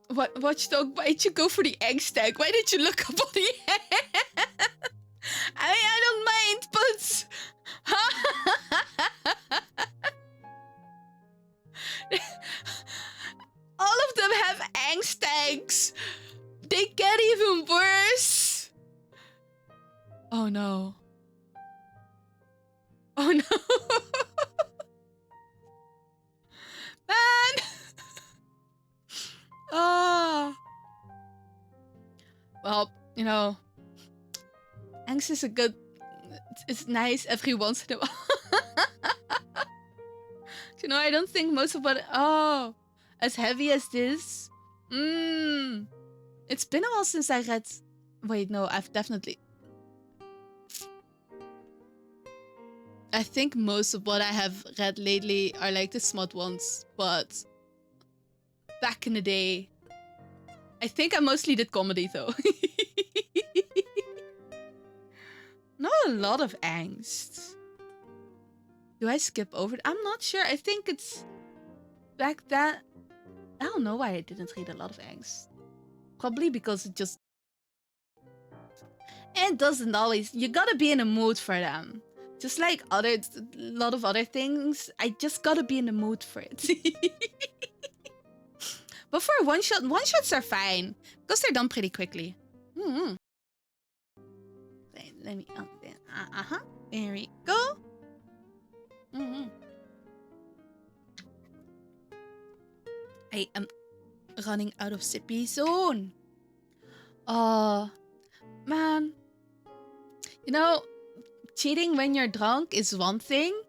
What Watchdog? Why did you go for the egg stack? Why did you look up on the egg? I mean, I don't mind, but all of them have angst tags. They get even worse. Oh no. Oh no. Man. Oh. Well, you know, angst is a good. It's nice every once in a while. You know, I don't think most of what. Oh, as heavy as this. It's been a while since I read. Wait, no, I've definitely. I think most of what I have read lately are like the smut ones, but back in the day, I think I mostly did comedy though. Not a lot of angst. Do I skip over it? I'm not sure. I think it's back then. I don't know why I didn't read a lot of angst. Probably because it just... It doesn't always... You gotta be in a mood for them. Just like a lot of other things, I just gotta be in the mood for it. But for one-shots are fine. Because they're done pretty quickly. Wait, let me... There we go. I am running out of sippy zone. Oh, man. You know, cheating when you're drunk is one thing.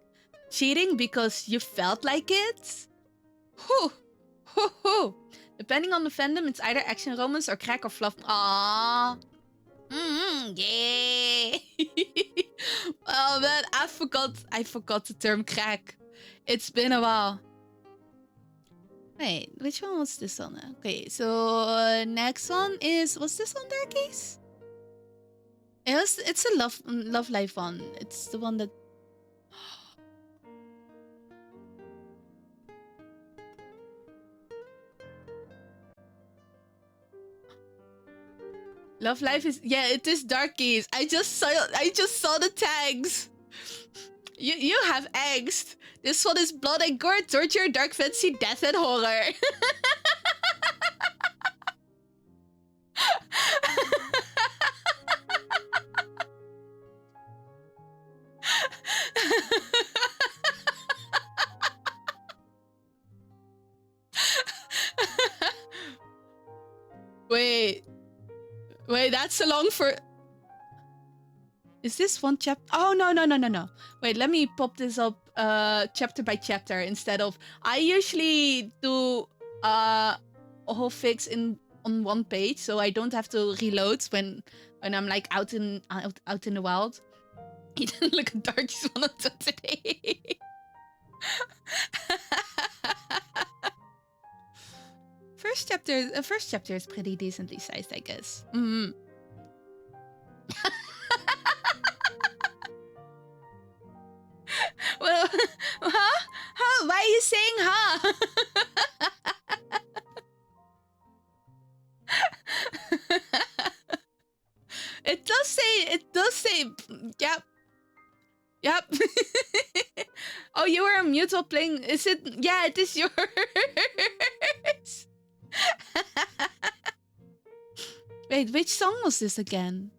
Cheating because you felt like it? Whew. Whew, whew. Depending on the fandom, it's either action romance or crack or fluff. Aww. Yeah. Oh man, I forgot the term crack. It's been a while. Wait, which one was this one? Okay, so next one is... Was this one Dark Case? It's a love life one. It's the one that... Love Life is... Yeah, it is Dark Case. I just saw the tags. You have angst. This one is blood and gore, torture, dark fantasy, death and horror. Wait, that's so long for... Is this one chapter? Oh, no. Wait, let me pop this up chapter by chapter instead of... I usually do a whole fix on one page, so I don't have to reload when I'm like out in the wild. He didn't look at Darky's one until today. First chapter is pretty decently sized, I guess. Well, huh? Why are you saying huh? It does say, yep. Oh, you were on mute while playing. Is it? Yeah, it is yours. Wait, which song was this again?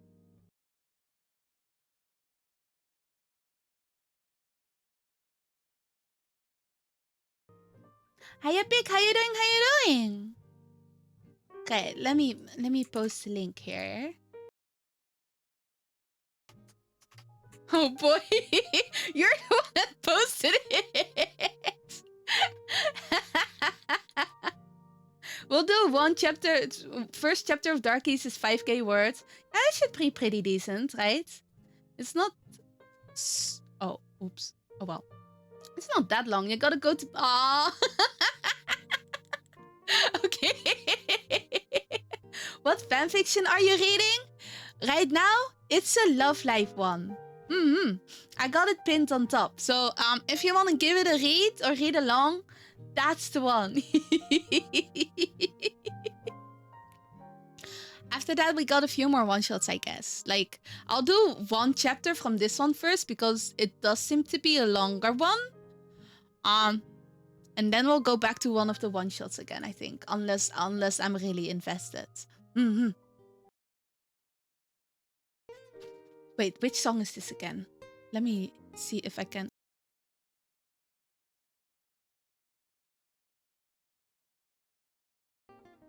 Hiya, Pig. How you doing? Okay, let me post the link here. Oh boy, you're the one that posted it. We'll do one chapter. First chapter of Darkies is 5k words. That should be pretty decent, right? It's not. Oh, oops. Oh well. It's not that long. You gotta go to. Ah. Okay. What fanfiction are you reading? Right now, it's a love life one. I got it pinned on top. So if you want to give it a read or read along, that's the one. After that, we got a few more one-shots, I guess. Like, I'll do one chapter from this one first because it does seem to be a longer one. And then we'll go back to one of the one-shots again, I think. Unless I'm really invested. Wait, which song is this again? Let me see if I can.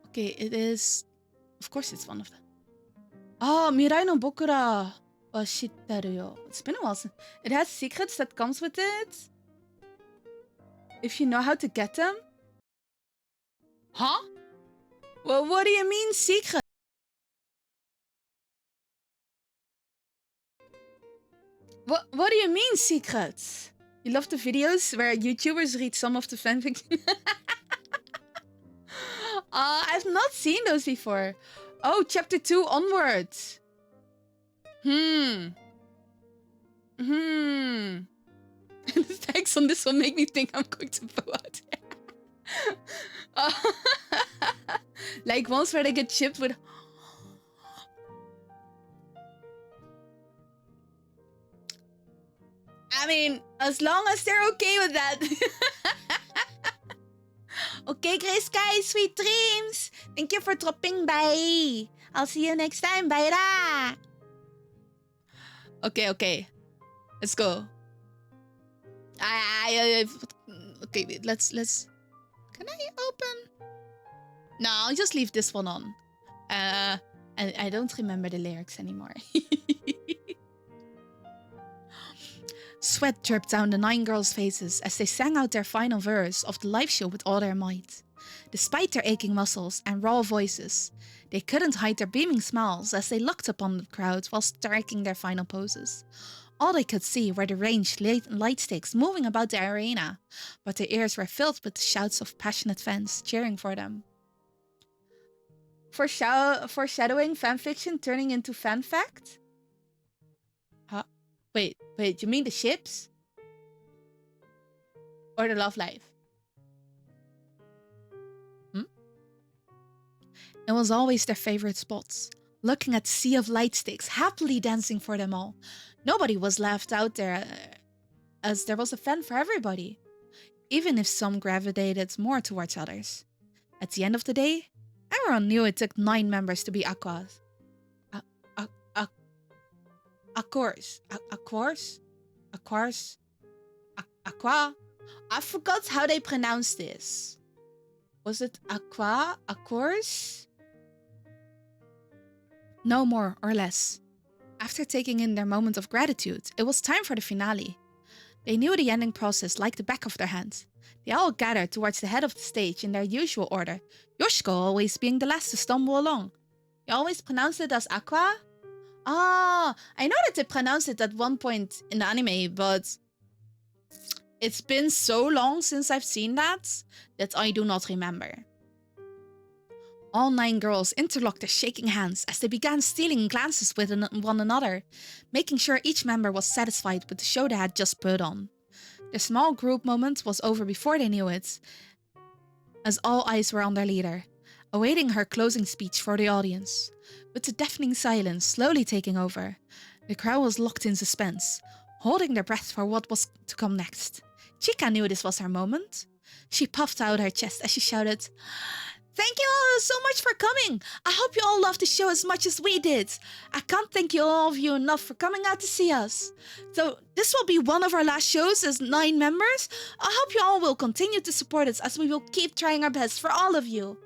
Okay, it is. Of course, it's one of them. Oh, Mirai no Bokura wa shitteru yo. It's been a while since. It has secrets that comes with it. If you know how to get them. Huh? Well, what do you mean secret? What do you mean secrets? You love the videos where YouTubers read some of the fanfiction? I've not seen those before. Oh, chapter 2 onwards. The tags on this one make me think I'm going to vote. Like ones where they get shipped with. I mean, as long as they're okay with that. Okay, Grey Sky, sweet dreams. Thank you for dropping by. I'll see you next time. Bye. Okay. Let's go. Okay, wait, let's. Can I open? No, I'll just leave this one on. I don't remember the lyrics anymore. Sweat dripped down the 9 girls' faces as they sang out their final verse of the live show with all their might. Despite their aching muscles and raw voices, they couldn't hide their beaming smiles as they looked upon the crowd while striking their final poses. All they could see were the ranged light sticks moving about the arena, but their ears were filled with the shouts of passionate fans cheering for them. Foreshadowing fanfiction turning into fanfact? Huh? Wait, you mean the ships? Or the love life? It was always their favorite spots, looking at the sea of light sticks, happily dancing for them all. Nobody was left out there, as there was a fan for everybody, even if some gravitated more towards others. At the end of the day, everyone knew it took 9 members to be Aquas. Aqua? I forgot how they pronounced this. Was it Aqua? Aquars? No more or less. After taking in their moment of gratitude, it was time for the finale. They knew the ending process like the back of their hand. They all gathered towards the head of the stage in their usual order, Yoshiko always being the last to stumble along. You always pronounce it as Aqua? Ah, I know that they pronounced it at one point in the anime, but it's been so long since I've seen that I do not remember. All 9 girls interlocked their shaking hands as they began stealing glances with one another, making sure each member was satisfied with the show they had just put on. The small group moment was over before they knew it, as all eyes were on their leader, awaiting her closing speech for the audience. With the deafening silence slowly taking over, the crowd was locked in suspense, holding their breath for what was to come next. Chika knew this was her moment. She puffed out her chest as she shouted, "Thank you all so much for coming! I hope you all loved the show as much as we did. I can't thank you all of you enough for coming out to see us. So this will be one of our last shows as 9 members. I hope you all will continue to support us as we will keep trying our best for all of you."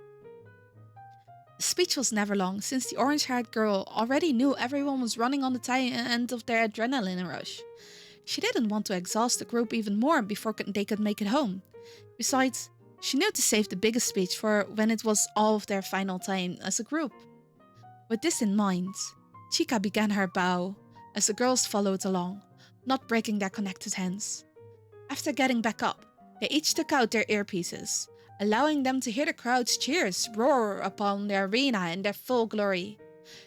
The speech was never long, since the orange-haired girl already knew everyone was running on the tail end of their adrenaline rush. She didn't want to exhaust the group even more before they could make it home. Besides, she knew to save the biggest speech for when it was all of their final time as a group. With this in mind, Chica began her bow as the girls followed along, not breaking their connected hands. After getting back up, they each took out their earpieces, allowing them to hear the crowd's cheers roar upon the arena in their full glory.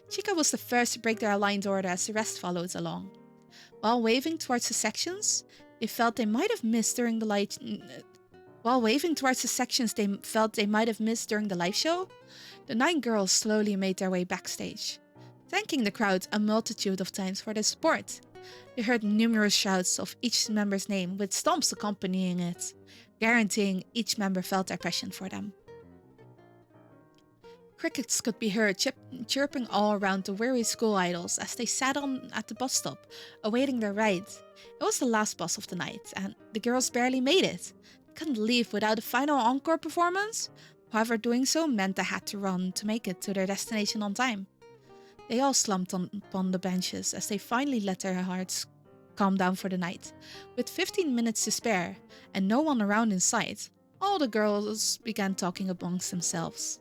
Chica was the first to break their aligned order as the rest followed along. While waving towards the sections they felt they might have missed during the live show, the 9 girls slowly made their way backstage, thanking the crowd a multitude of times for their support. They heard numerous shouts of each member's name with stomps accompanying it, guaranteeing each member felt their passion for them. Crickets could be heard chirping all around the weary school idols as they sat at the bus stop, awaiting their ride. It was the last bus of the night, and the girls barely made it. They couldn't leave without a final encore performance. However, doing so meant they had to run to make it to their destination on time. They all slumped upon the benches as they finally let their hearts calm down for the night. With 15 minutes to spare, and no one around in sight, all the girls began talking amongst themselves.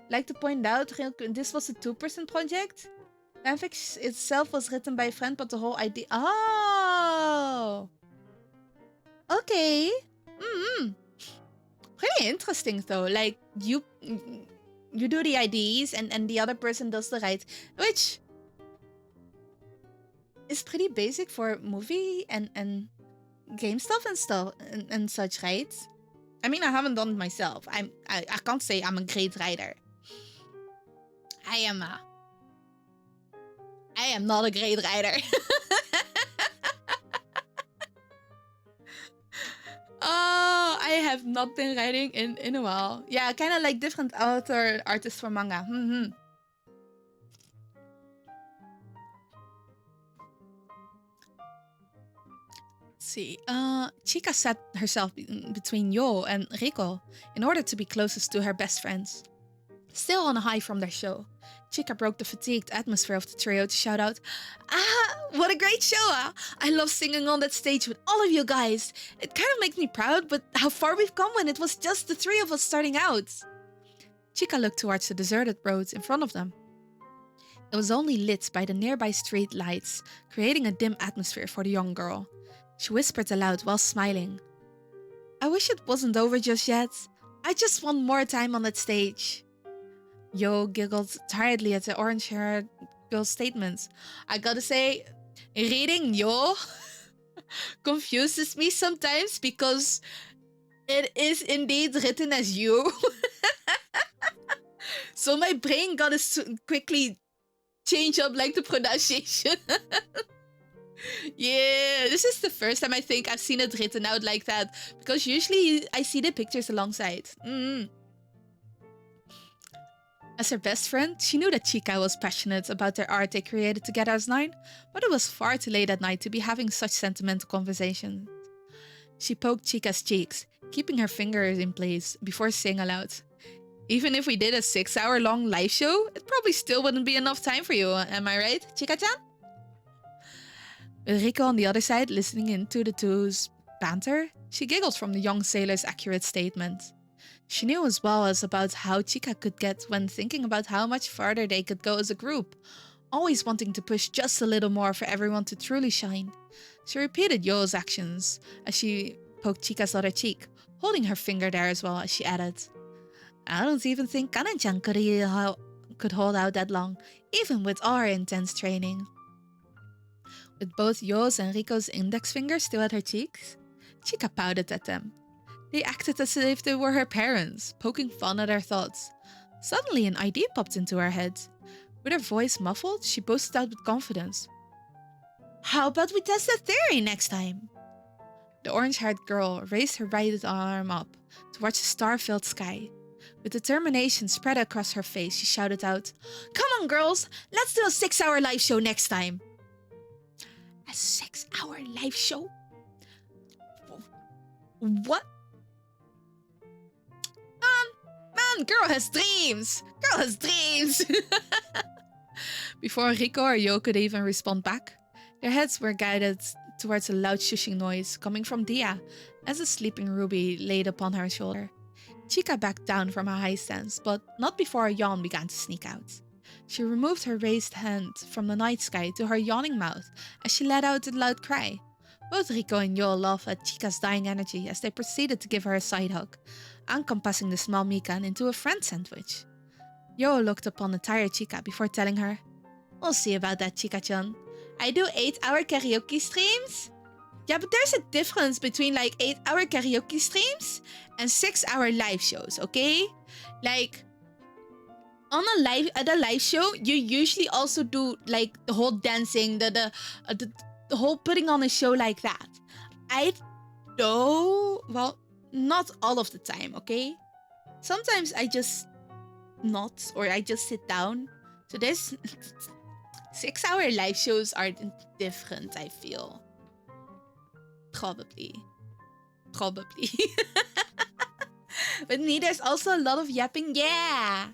Like to point out, this was a 2-person project. Fanfiction itself was written by a friend, but the whole idea... Oh! Okay. Pretty interesting though. Like, you do the IDs and the other person does the right, which is pretty basic for movie and game stuff and such, right? I mean, I haven't done it myself. I can't say I'm a great writer. I am not a great writer. Oh, I have not been writing in a while. Yeah, kind of like different artists for manga. Let's see. Chica sat herself between Yo and Rico in order to be closest to her best friends. Still on a high from their show, Chica broke the fatigued atmosphere of the trio to shout out, what a great show, I love singing on that stage with all of you guys. It kind of makes me proud, but how far we've come when it was just the 3 of us starting out. Chica looked towards the deserted road in front of them. It was only lit by the nearby street lights, creating a dim atmosphere for the young girl. She whispered aloud while smiling, I wish it wasn't over just yet. I just want more time on that stage. Yo giggled tiredly at the orange-haired girl's statements. I gotta say, reading Yo confuses me sometimes because it is indeed written as you. So my brain gotta quickly change up like the pronunciation. Yeah, this is the first time I think I've seen it written out like that, because usually I see the pictures alongside. As her best friend, she knew that Chica was passionate about their art they created together as 9, but it was far too late at night to be having such sentimental conversations. She poked Chica's cheeks, keeping her fingers in place before saying aloud, Even if we did a 6-hour-long live show, it probably still wouldn't be enough time for you, am I right, Chica-chan? With Rico on the other side listening into the two's banter, she giggled from the young sailor's accurate statement. She knew as well as about how Chica could get when thinking about how much farther they could go as a group, always wanting to push just a little more for everyone to truly shine. She repeated Yo's actions as she poked Chica's other cheek, holding her finger there as well as she added, I don't even think Kanan-chan could hold out that long, even with our intense training. With both Yo's and Rico's index fingers still at her cheeks, Chica pouted at them. They acted as if they were her parents, poking fun at her thoughts. Suddenly an idea popped into her head. With her voice muffled, she boasted out with confidence. How about we test that theory next time? The orange-haired girl raised her right arm up towards the star-filled sky. With determination spread across her face, she shouted out, Come on, girls! Let's do a 6-hour live show next time! A 6-hour live show? Man, Girl has dreams! Girl has dreams! Before Rico or Yo could even respond back, their heads were guided towards a loud shushing noise coming from Dia as a sleeping Ruby laid upon her shoulder. Chica backed down from her high stance, but not before a yawn began to sneak out. She removed her raised hand from the night sky to her yawning mouth as she let out a loud cry. Both Rico and Yo laughed at Chica's dying energy as they proceeded to give her a side hug, encompassing the small Mikan into a friend sandwich. Yo looked upon the tired Chica before telling her, "We'll see about that, Chica-chan. I do 8-hour karaoke streams." Yeah, but there's a difference between like 8-hour karaoke streams and 6-hour live shows, okay? Like, at a live show, you usually also do like the whole dancing, the whole putting on a show like that. I do, well, not all of the time, okay? Sometimes I just not, or I just sit down. So this 6-hour live shows are different, I feel. Probably. But me, there's also a lot of yapping. Yeah,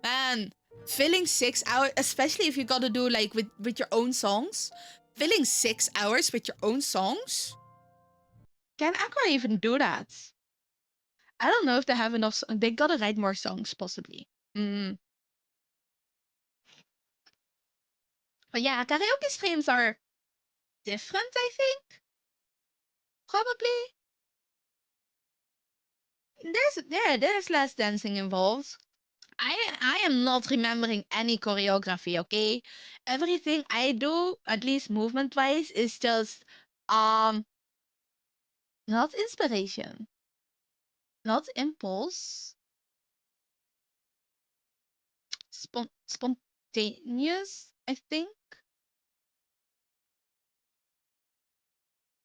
man, filling 6 hours, especially if you gotta do like with your own songs, filling 6 hours with your own songs. Can Aqua even do that? I don't know if they have enough. They gotta write more songs, possibly. But yeah, karaoke streams are different, I think. Probably. There's less dancing involved. I am not remembering any choreography, okay? Everything I do, at least movement wise, is just not inspiration. Not impulse. Spontaneous, I think.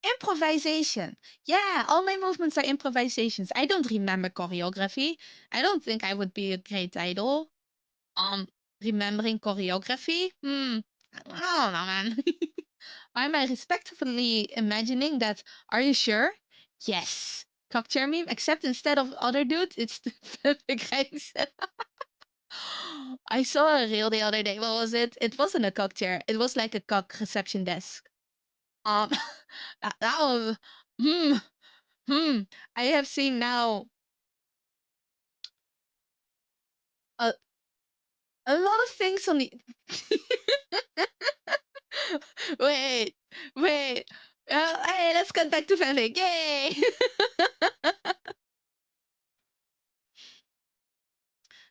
Improvisation. Yeah, all my movements are improvisations. I don't remember choreography. I don't think I would be a great idol. Remembering choreography? I don't know, man. Why am I respectfully imagining that? Are you sure? Yes. Cockchair meme, except instead of other dude, it's the perfect guy said. I saw a reel the other day. What was it? It wasn't a cock chair. It was like a cock reception desk. Um, that was, hmm, I have seen now a, a lot of things on the. Wait, wait. Hey, let's get back to fanfic. Yay!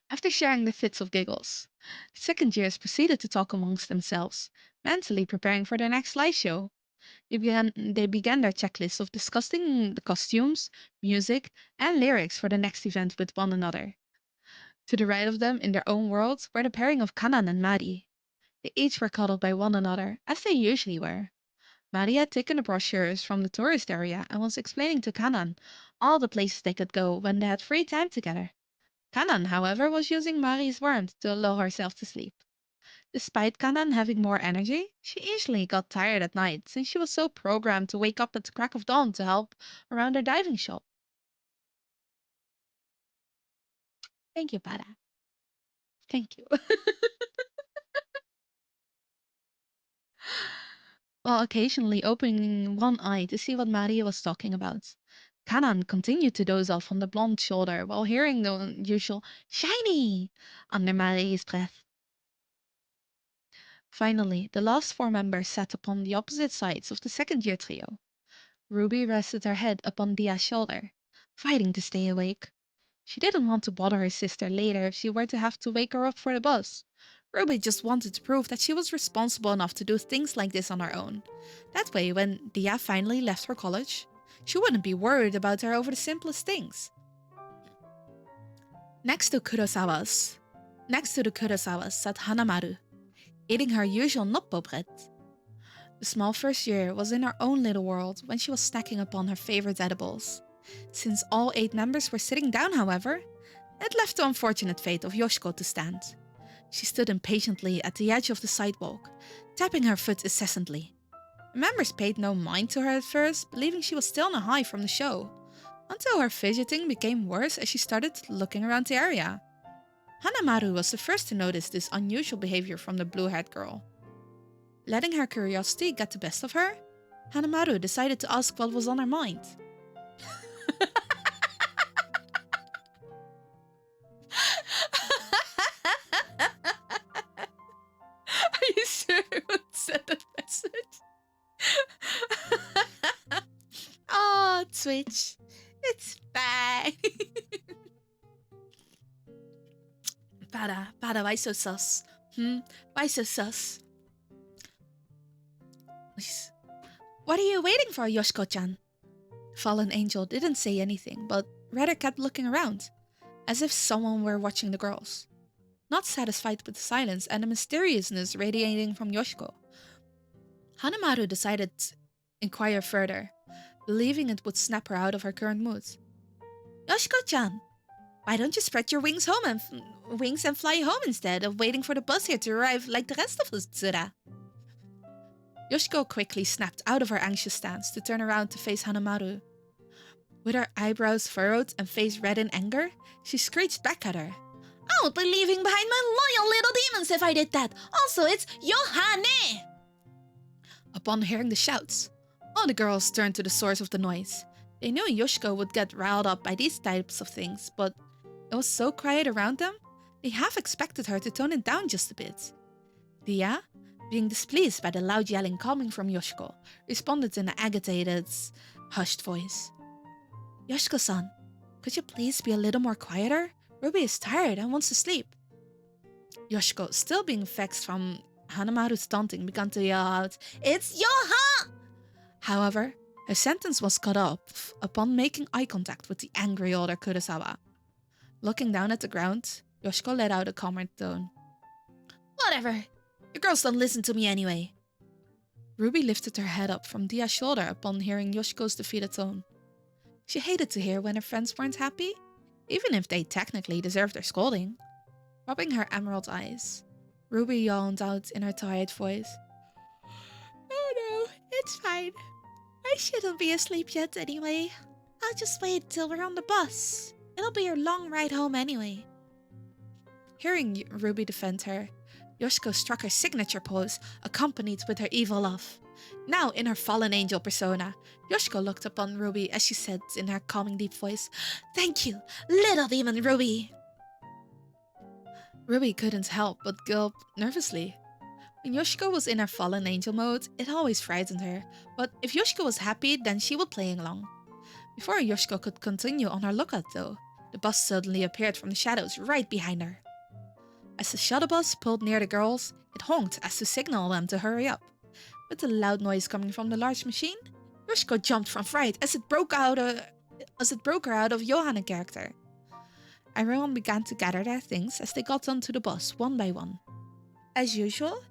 After sharing the fits of giggles, the second years proceeded to talk amongst themselves, mentally preparing for their next live show. They began their checklist of discussing the costumes, music, and lyrics for the next event with one another. To the right of them, in their own worlds, were the pairing of Kanan and Mari. They each were cuddled by one another, as they usually were. Mari had taken the brochures from the tourist area and was explaining to Kanan all the places they could go when they had free time together. Kanan, however, was using Mari's warmth to lull herself to sleep. Despite Kanan having more energy, she easily got tired at night since she was so programmed to wake up at the crack of dawn to help around her diving shop. Thank you, Para. Thank you. While occasionally opening one eye to see what Maria was talking about. Kanan continued to doze off on the blonde shoulder while hearing the usual shiny under Maria's breath. Finally, the last four members sat upon the opposite sides of the second year trio. Ruby rested her head upon Dia's shoulder, fighting to stay awake. She didn't want to bother her sister later if she were to have to wake her up for the bus. Ruby just wanted to prove that she was responsible enough to do things like this on her own. That way, when Dia finally left for college, she wouldn't be worried about her over the simplest things. Next to the Kurosawas sat Hanamaru, eating her usual noppo bread. The small first year was in her own little world when she was snacking upon her favorite edibles. Since all 8 members were sitting down, however, it left the unfortunate fate of Yoshiko to stand. She stood impatiently at the edge of the sidewalk, tapping her foot incessantly. The members paid no mind to her at first, believing she was still on a high from the show, until her fidgeting became worse as she started looking around the area. Hanamaru was the first to notice this unusual behavior from the blue-haired girl. Letting her curiosity get the best of her, Hanamaru decided to ask what was on her mind. Are you sure it would send a message? Oh, Twitch. It's fine. Para, why so sus? Why so sus? What are you waiting for, Yoshiko-chan? Fallen Angel didn't say anything, but rather kept looking around, as if someone were watching the girls. Not satisfied with the silence and the mysteriousness radiating from Yoshiko, Hanamaru decided to inquire further, believing it would snap her out of her current mood. Yoshiko-chan, why don't you spread your wings and fly home instead of waiting for the bus here to arrive like the rest of us, Tsura? Yoshiko quickly snapped out of her anxious stance to turn around to face Hanamaru. With her eyebrows furrowed and face red in anger, she screeched back at her. I would be leaving behind my loyal little demons if I did that. Also, it's Yohane! Upon hearing the shouts, all the girls turned to the source of the noise. They knew Yoshiko would get riled up by these types of things, but it was so quiet around them, they half expected her to tone it down just a bit. Dia, being displeased by the loud yelling coming from Yoshiko, responded in an agitated, hushed voice. Yoshiko-san, could you please be a little more quieter? Ruby is tired and wants to sleep. Yoshiko, still being vexed from Hanamaru's taunting, began to yell out, It's Yoha! However, her sentence was cut off upon making eye contact with the angry older Kurosawa. Looking down at the ground, Yoshiko let out a calmer tone. Whatever. You girls don't listen to me anyway. Ruby lifted her head up from Dia's shoulder upon hearing Yoshiko's defeated tone. She hated to hear when her friends weren't happy, even if they technically deserved their scolding. Rubbing her emerald eyes, Ruby yawned out in her tired voice. Oh no, it's fine. I shouldn't be asleep yet anyway. I'll just wait till we're on the bus. It'll be your long ride home anyway. Hearing Ruby defend her, Yoshiko struck her signature pose, accompanied with her evil laugh. Now in her fallen angel persona, Yoshiko looked upon Ruby as she said in her calming deep voice, Thank you, little demon Ruby! Ruby couldn't help but gulp nervously. When Yoshiko was in her fallen angel mode, it always frightened her, but if Yoshiko was happy, then she would play along. Before Yoshiko could continue on her lookout though, the bus suddenly appeared from the shadows right behind her. As the shuttle bus pulled near the girls, it honked as to signal them to hurry up. With the loud noise coming from the large machine, Yoshiko jumped from fright as it broke her out of Johanna's character. Everyone began to gather their things as they got onto the bus one by one. As usual,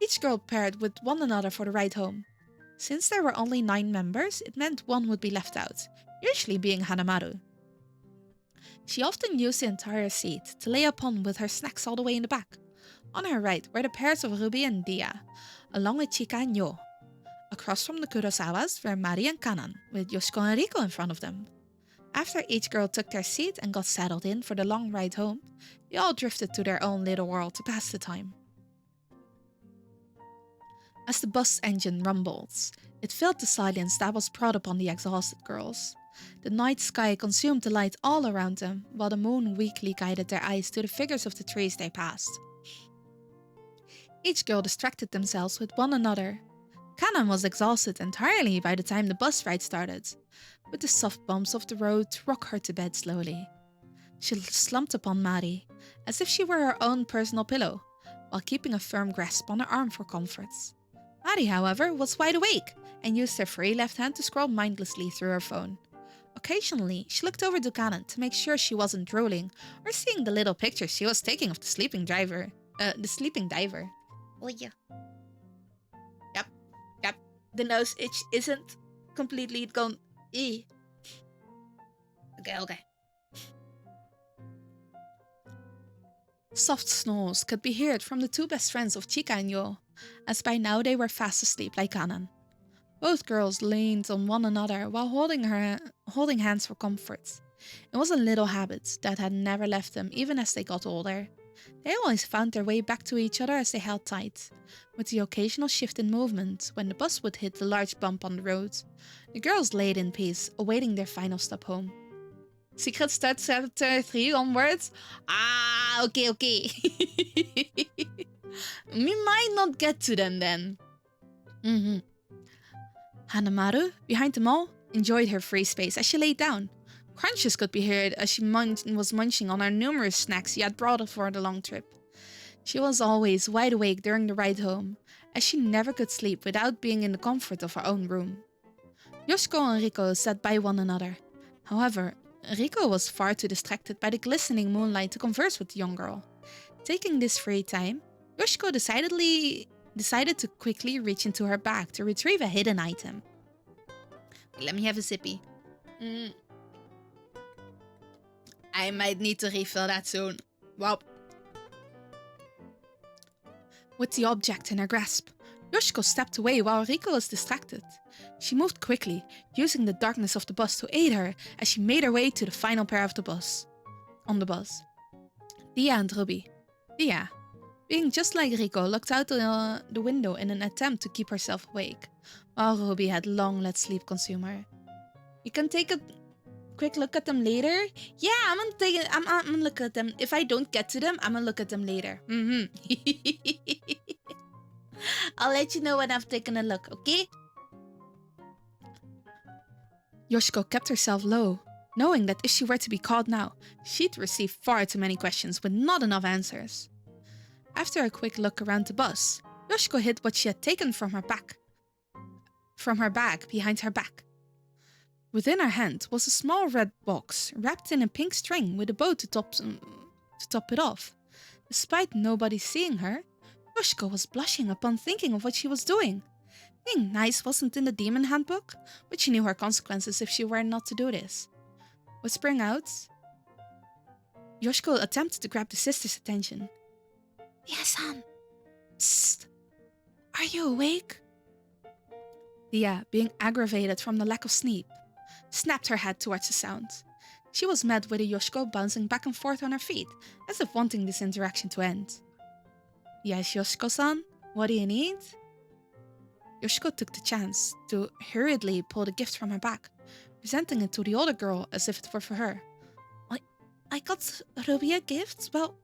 each girl paired with one another for the ride home. Since there were only 9 members, it meant one would be left out, usually being Hanamaru. She often used the entire seat to lay upon with her snacks all the way in the back. On her right were the pairs of Ruby and Dia, along with Chika and Yo. Across from the Kurosawas were Mari and Kanan, with Yoshiko and Riko in front of them. After each girl took their seat and got settled in for the long ride home, they all drifted to their own little world to pass the time. As the bus engine rumbled, it filled the silence that was brought upon the exhausted girls. The night sky consumed the light all around them, while the moon weakly guided their eyes to the figures of the trees they passed. Each girl distracted themselves with one another. Kanan was exhausted entirely by the time the bus ride started, with the soft bumps of the road to rock her to bed slowly. She slumped upon Mari, as if she were her own personal pillow, while keeping a firm grasp on her arm for comfort. Mari, however, was wide awake and used her free left hand to scroll mindlessly through her phone. Occasionally, she looked over to Kanan to make sure she wasn't drooling or seeing the little pictures she was taking of the sleeping diver. Oh yeah. Yep. The nose itch isn't completely gone. Okay. Soft snores could be heard from the 2 best friends of Chika and Yo, as by now they were fast asleep like Kanan. Both girls leaned on one another while holding hands for comfort. It was a little habit that had never left them even as they got older. They always found their way back to each other as they held tight, with the occasional shift in movement when the bus would hit the large bump on the road. The girls laid in peace, awaiting their final stop home. Secret Start Chapter 3 onwards? Ah, okay. We might not get to them then. Hanamaru, behind them all, enjoyed her free space as she lay down. Crunches could be heard as she was munching on her numerous snacks he had brought for the long trip. She was always wide awake during the ride home, as she never could sleep without being in the comfort of her own room. Yoshiko and Riko sat by one another. However, Riko was far too distracted by the glistening moonlight to converse with the young girl. Taking this free time, Yoshiko decided to quickly reach into her bag to retrieve a hidden item. Let me have a sippy. I might need to refill that soon. Wow. With the object in her grasp, Yoshiko stepped away while Riko was distracted. She moved quickly, using the darkness of the bus to aid her as she made her way to the final pair of the bus. On the bus, Dia and Ruby. Dia, being just like Riko, looked out the window in an attempt to keep herself awake, while Ruby had long let sleep consume her. You can take a quick look at them later? Yeah, I'm gonna look at them. If I don't get to them, I'm gonna look at them later. I'll let you know when I've taken a look, okay? Yoshiko kept herself low, knowing that if she were to be caught now, she'd receive far too many questions with not enough answers. After a quick look around the bus, Yoshiko hid what she had taken from her bag behind her back. Within her hand was a small red box wrapped in a pink string with a bow to top it off. Despite nobody seeing her, Yoshiko was blushing upon thinking of what she was doing. Being nice wasn't in the demon handbook, but she knew her consequences if she were not to do this. Whispering out, Yoshiko attempted to grab the sister's attention. Dia-san! Psst! Are you awake? Dia, being aggravated from the lack of sleep, snapped her head towards the sound. She was met with a Yoshiko bouncing back and forth on her feet, as if wanting this interaction to end. Yes, Yoshiko-san, what do you need? Yoshiko took the chance to hurriedly pull the gift from her bag, presenting it to the older girl as if it were for her. I got Ruby a gift? Well,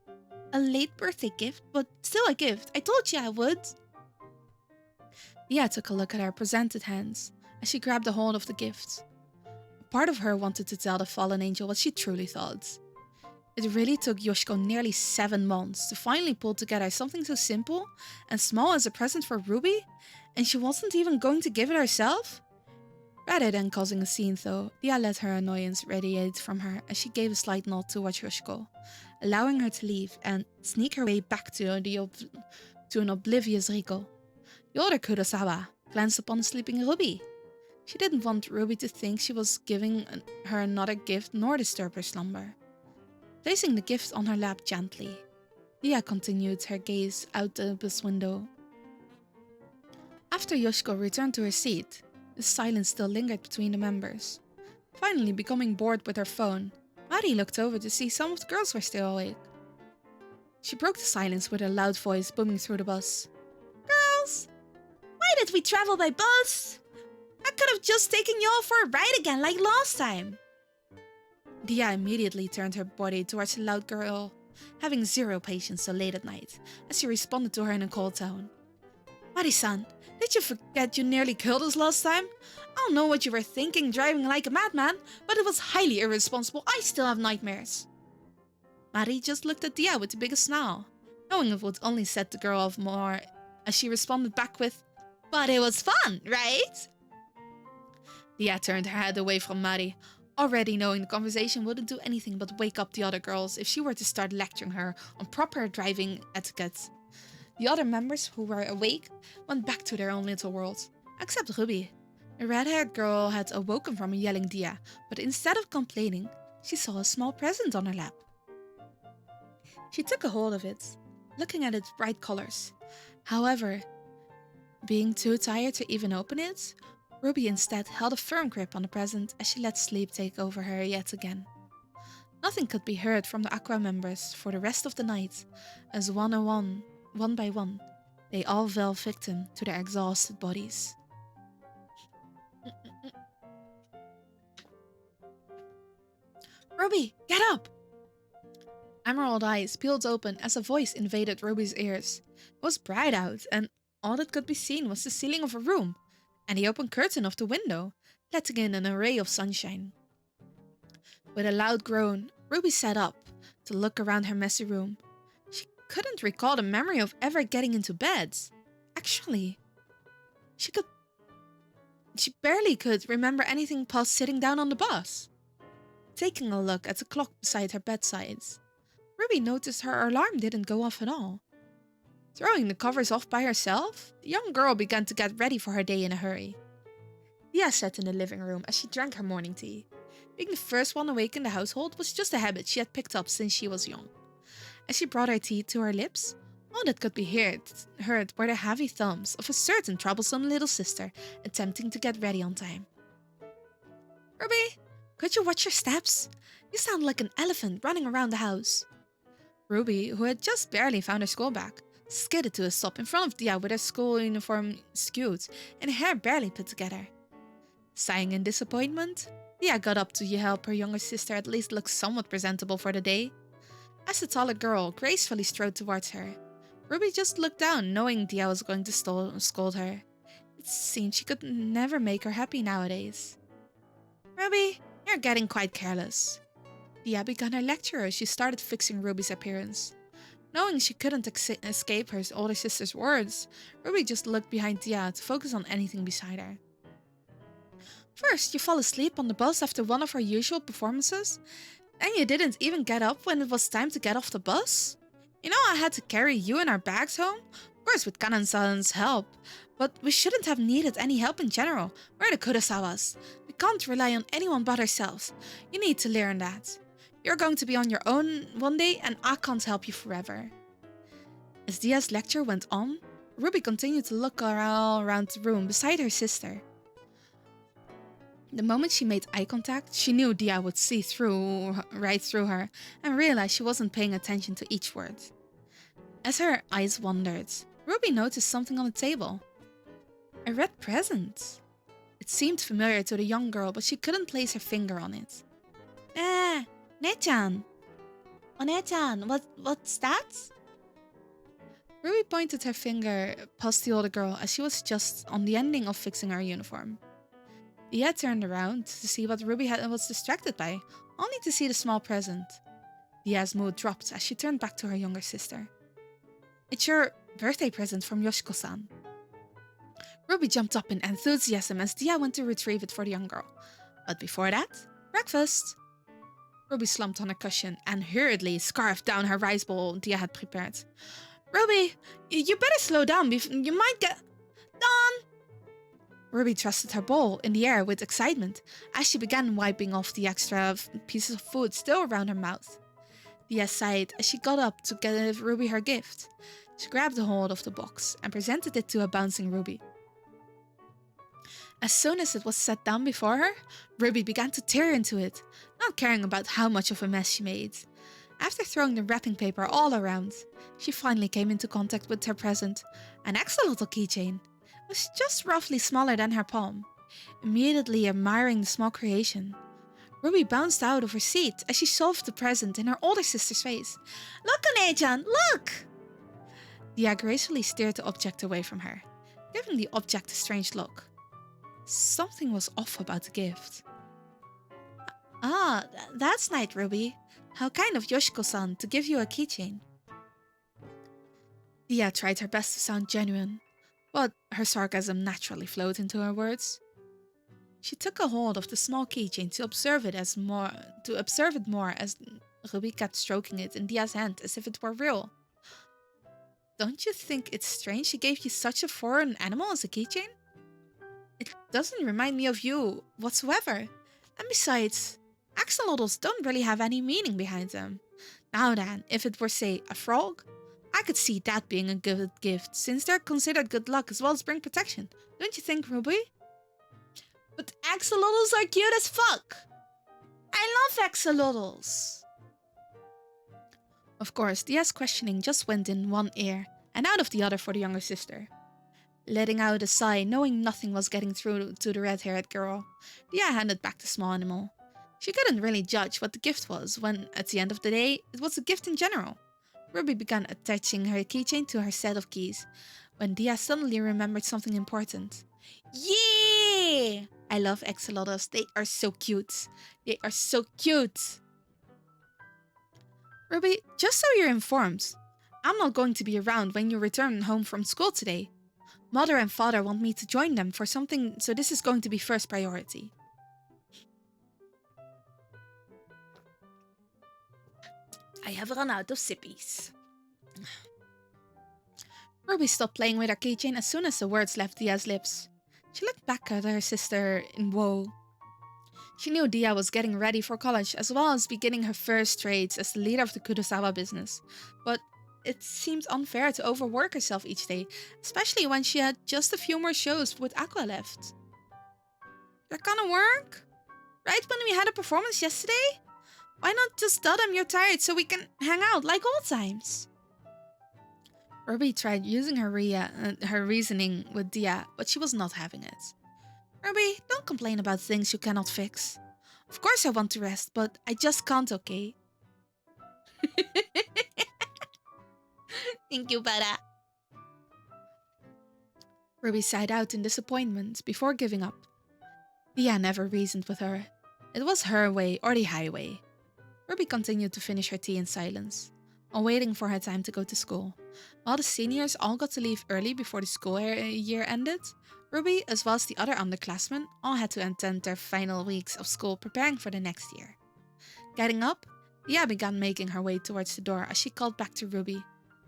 a late birthday gift, but still a gift. I told you I would. Dia took a look at her presented hands as she grabbed a hold of the gift. A part of her wanted to tell the fallen angel what she truly thought. It really took Yoshiko nearly 7 months to finally pull together something so simple and small as a present for Ruby, and she wasn't even going to give it herself? Rather than causing a scene though, Dia let her annoyance radiate from her as she gave a slight nod towards Yoshiko, allowing her to leave and sneak her way back to an oblivious Riko. The older Kurosawa glanced upon the sleeping Ruby. She didn't want Ruby to think she was giving her another gift nor disturb her slumber. Placing the gift on her lap gently, Dia continued her gaze out the bus window. After Yoshiko returned to her seat, the silence still lingered between the members. Finally becoming bored with her phone, Mari looked over to see some of the girls were still awake. She broke the silence with her loud voice booming through the bus. Girls! Why did we travel by bus? I could have just taken you all for a ride again like last time. Dia immediately turned her body towards the loud girl, having zero patience so late at night, as she responded to her in a cold tone. Mari-san, did you forget you nearly killed us last time? I don't know what you were thinking driving like a madman, but it was highly irresponsible. I still have nightmares. Mari just looked at Dia with the biggest smile, knowing it would only set the girl off more, as she responded back with, but it was fun, right? Dia turned her head away from Mari, already knowing the conversation wouldn't do anything but wake up the other girls if she were to start lecturing her on proper driving etiquette. The other members who were awake went back to their own little world, except Ruby. The red-haired girl had awoken from a yelling Dia, but instead of complaining, she saw a small present on her lap. She took a hold of it, looking at its bright colors. However, being too tired to even open it, Ruby instead held a firm grip on the present as she let sleep take over her yet again. Nothing could be heard from the Aqua members for the rest of the night, as one by one, they all fell victim to their exhausted bodies. Ruby, get up! Emerald eyes peeled open as a voice invaded Ruby's ears. It was bright out, and all that could be seen was the ceiling of a room and the open curtain of the window, letting in an array of sunshine. With a loud groan, Ruby sat up to look around her messy room. She couldn't recall the memory of ever getting into bed. Actually, she barely could remember anything past sitting down on the bus. Taking a look at the clock beside her bedside, Ruby noticed her alarm didn't go off at all. Throwing the covers off by herself, the young girl began to get ready for her day in a hurry. Dia sat in the living room as she drank her morning tea. Being the first one awake in the household was just a habit she had picked up since she was young. As she brought her tea to her lips, all that could be heard were the heavy thumbs of a certain troublesome little sister attempting to get ready on time. Ruby, could you watch your steps? You sound like an elephant running around the house. Ruby, who had just barely found her school bag, skidded to a stop in front of Dia with her school uniform skewed and hair barely put together. Sighing in disappointment, Dia got up to help her younger sister at least look somewhat presentable for the day. As the taller girl gracefully strode towards her, Ruby just looked down, knowing Dia was going to scold her. It seemed she could never make her happy nowadays. Ruby, you're getting quite careless. Dia began her lecture as she started fixing Ruby's appearance. Knowing she couldn't escape her older sister's words, Ruby just looked behind Dia to focus on anything beside her. First, you fall asleep on the bus after one of her usual performances. Then you didn't even get up when it was time to get off the bus. You know I had to carry you and our bags home? Of course with Kanan-san's help. But we shouldn't have needed any help in general. We're the Kurosawas. We can't rely on anyone but ourselves. You need to learn that. You're going to be on your own one day and I can't help you forever. As Dia's lecture went on, Ruby continued to look all around the room beside her sister. The moment she made eye contact, she knew Dia would see right through her and realized she wasn't paying attention to each word. As her eyes wandered, Ruby noticed something on the table. A red present. It seemed familiar to the young girl, but she couldn't place her finger on it. Ne-chan. Ne-chan, what's that? Ruby pointed her finger past the older girl as she was just on the ending of fixing her uniform. Dia turned around to see what Ruby was distracted by, only to see the small present. Dia's mood dropped as she turned back to her younger sister. It's your birthday present from Yoshiko-san. Ruby jumped up in enthusiasm as Dia went to retrieve it for the young girl. But before that, breakfast. Ruby slumped on her cushion and hurriedly scarfed down her rice bowl Dia had prepared. Ruby, you better slow down, you might get... Done! Ruby thrusted her bowl in the air with excitement as she began wiping off the extra pieces of food still around her mouth. Dia sighed as she got up to give Ruby her gift. She grabbed a hold of the box and presented it to a bouncing Ruby. As soon as it was set down before her, Ruby began to tear into it, not caring about how much of a mess she made. After throwing the wrapping paper all around, she finally came into contact with her present, an axolotl keychain. It was just roughly smaller than her palm. Immediately admiring the small creation, Ruby bounced out of her seat as she shoved the present in her older sister's face. Look, One-chan, look! Dia gracefully steered the object away from her, giving the object a strange look. Something was off about the gift. Ah, that's nice, Ruby. How kind of Yoshiko-san to give you a keychain. Dia tried her best to sound genuine, but her sarcasm naturally flowed into her words. She took a hold of the small keychain to observe it more as Ruby kept stroking it in Dia's hand as if it were real. Don't you think it's strange she gave you such a foreign animal as a keychain? It doesn't remind me of you whatsoever. And besides, axolotls don't really have any meaning behind them. Now then, if it were, say, a frog, I could see that being a good gift, since they're considered good luck as well as bring protection. Don't you think, Ruby? But axolotls are cute as fuck! I love axolotls! Of course, Dia's questioning just went in one ear and out of the other for the younger sister. Letting out a sigh, knowing nothing was getting through to the red-haired girl, Dia handed back the small animal. She couldn't really judge what the gift was when, at the end of the day, it was a gift in general. Ruby began attaching her keychain to her set of keys, when Dia suddenly remembered something important. Yeah! I love axolotls. They are so cute. They are so cute. Ruby, just so you're informed, I'm not going to be around when you return home from school today. Mother and father want me to join them for something, so this is going to be first priority. I have run out of sippies. Ruby stopped playing with her keychain as soon as the words left Dia's lips. She looked back at her sister in woe. She knew Dia was getting ready for college as well as beginning her first trades as the leader of the Kurosawa business, but it seemed unfair to overwork herself each day, especially when she had just a few more shows with Aqua left. That gonna work? Right when we had a performance yesterday? Why not just tell them you're tired so we can hang out like old times? Ruby tried using her reasoning with Dia, but she was not having it. Ruby, don't complain about things you cannot fix. Of course I want to rest, but I just can't, okay? Thank you, Bada. Ruby sighed out in disappointment before giving up. Dia never reasoned with her. It was her way or the highway. Ruby continued to finish her tea in silence, while waiting for her time to go to school. While the seniors all got to leave early before the school year ended, Ruby, as well as the other underclassmen, all had to attend their final weeks of school preparing for the next year. Getting up, Dia began making her way towards the door as she called back to Ruby.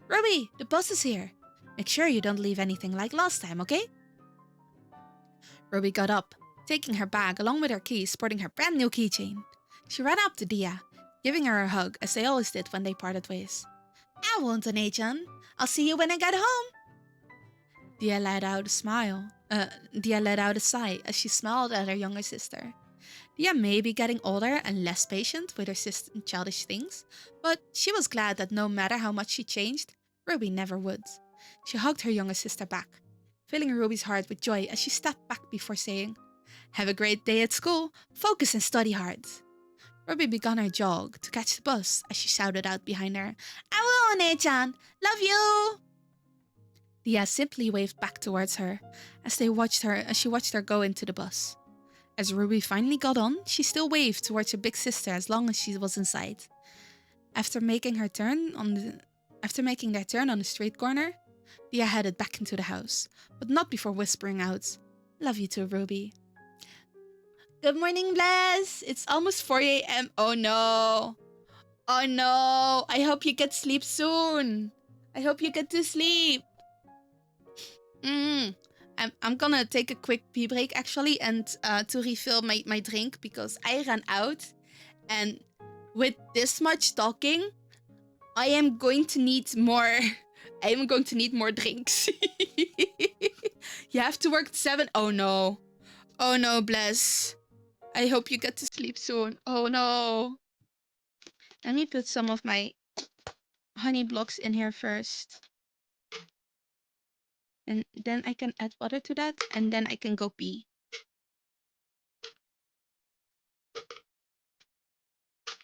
Ruby, the bus is here. Make sure you don't leave anything like last time, okay? Ruby got up, taking her bag along with her keys, sporting her brand new keychain. She ran up to Dia, giving her a hug as they always did when they parted ways. I won't, Onechan. I'll see you when I get home. Dia let out a sigh as she smiled at her younger sister. Dia may be getting older and less patient with her sister's childish things, but she was glad that no matter how much she changed, Ruby never would. She hugged her younger sister back, filling Ruby's heart with joy as she stepped back before saying, Have a great day at school. Focus and study hard. Ruby began her jog to catch the bus as she shouted out behind her, I will, Onechan! Love you! Dia simply waved back towards her as she watched her go into the bus. As Ruby finally got on, she still waved towards her big sister as long as she was inside. After making their turn on the street corner, Dia headed back into the house, but not before whispering out, Love you too, Ruby. Good morning, Bless! It's almost 4 a.m. Oh no! Oh no! I hope you get sleep soon! I hope you get to sleep! I'm gonna take a quick pee break actually and to refill my drink because I ran out, and with this much talking, I am going to need more. I am going to need more drinks. You have to work at 7. Oh no. Oh no, Bless. I hope you get to sleep soon. Oh no. Let me put some of my honey blocks in here first. And then I can add water to that, and then I can go pee.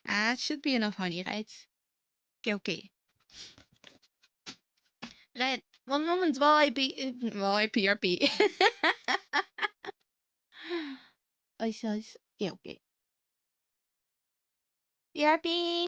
It should be enough honey, right? Okay. Right. One moment while I pee. While I pee or pee. Okay. PRP.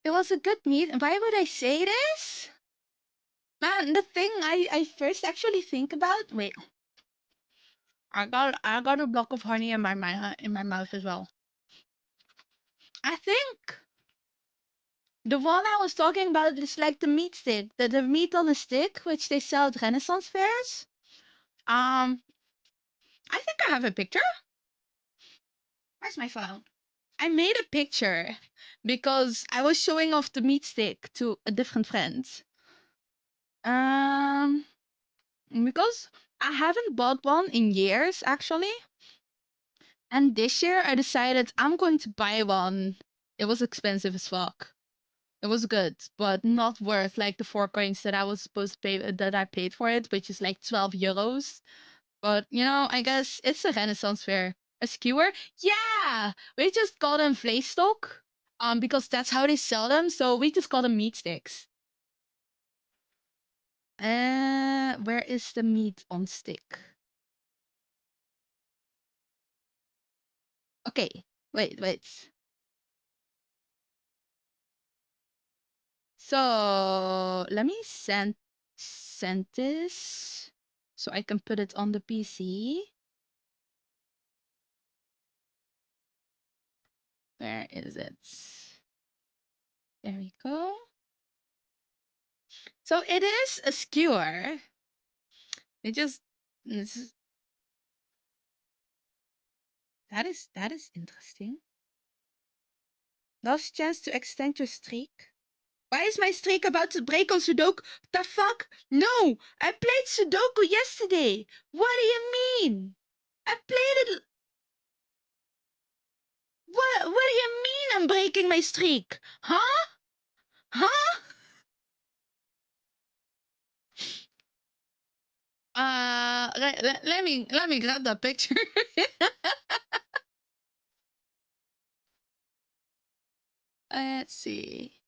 It was a good meat. Why would I say this? Man, the thing I first actually think about. Wait, I got a block of honey in my mouth as well. I think the one I was talking about is like the meat stick, the meat on a stick, which they sell at Renaissance fairs. I think I have a picture. Where's my phone? I made a picture because I was showing off the meat stick to a different friend. Um, because I haven't bought one in years actually, and this year I decided I'm going to buy one. It was expensive as fuck. It was good, but not worth like the 4 coins that I was supposed to pay that I paid for it, which is like 12 euros. But you know, I guess it's a Renaissance fair. A skewer? Yeah! We just got them vleesstock. Because that's how they sell them, so we just call them meat sticks. Where is the meat on stick? Okay, wait. So let me send this so I can put it on the PC. Where is it? There we go. So it is a skewer. That is interesting. Last chance to extend your streak. Why is my streak about to break on Sudoku? The fuck? No! I played Sudoku yesterday! What do you mean? I played it... What do you mean I'm breaking my streak? Huh? Huh? Let me grab that picture. Let's see.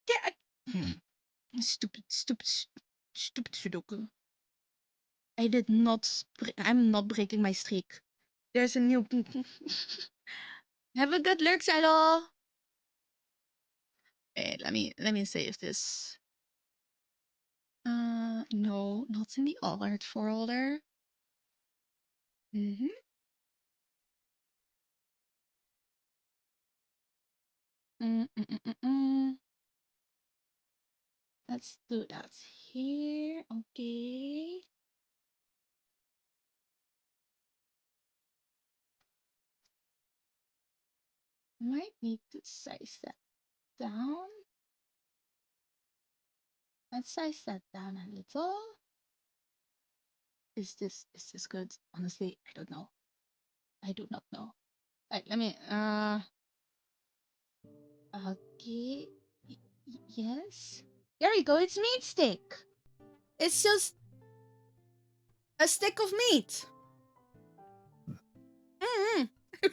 Yeah. Stupid Sudoku. I did not. I'm not breaking my streak. There's a new. Have a good lurk, Saddle. Wait, let me save this. No, not in the alert folder. Mm-hmm. Let's do that here. Okay. Might need to size that down. Let's size that down a little. Is this good? Honestly, I don't know. I do not know. Right, let me okay. Yes. There we go. It's meat stick. It's just a stick of meat. Mm-hmm.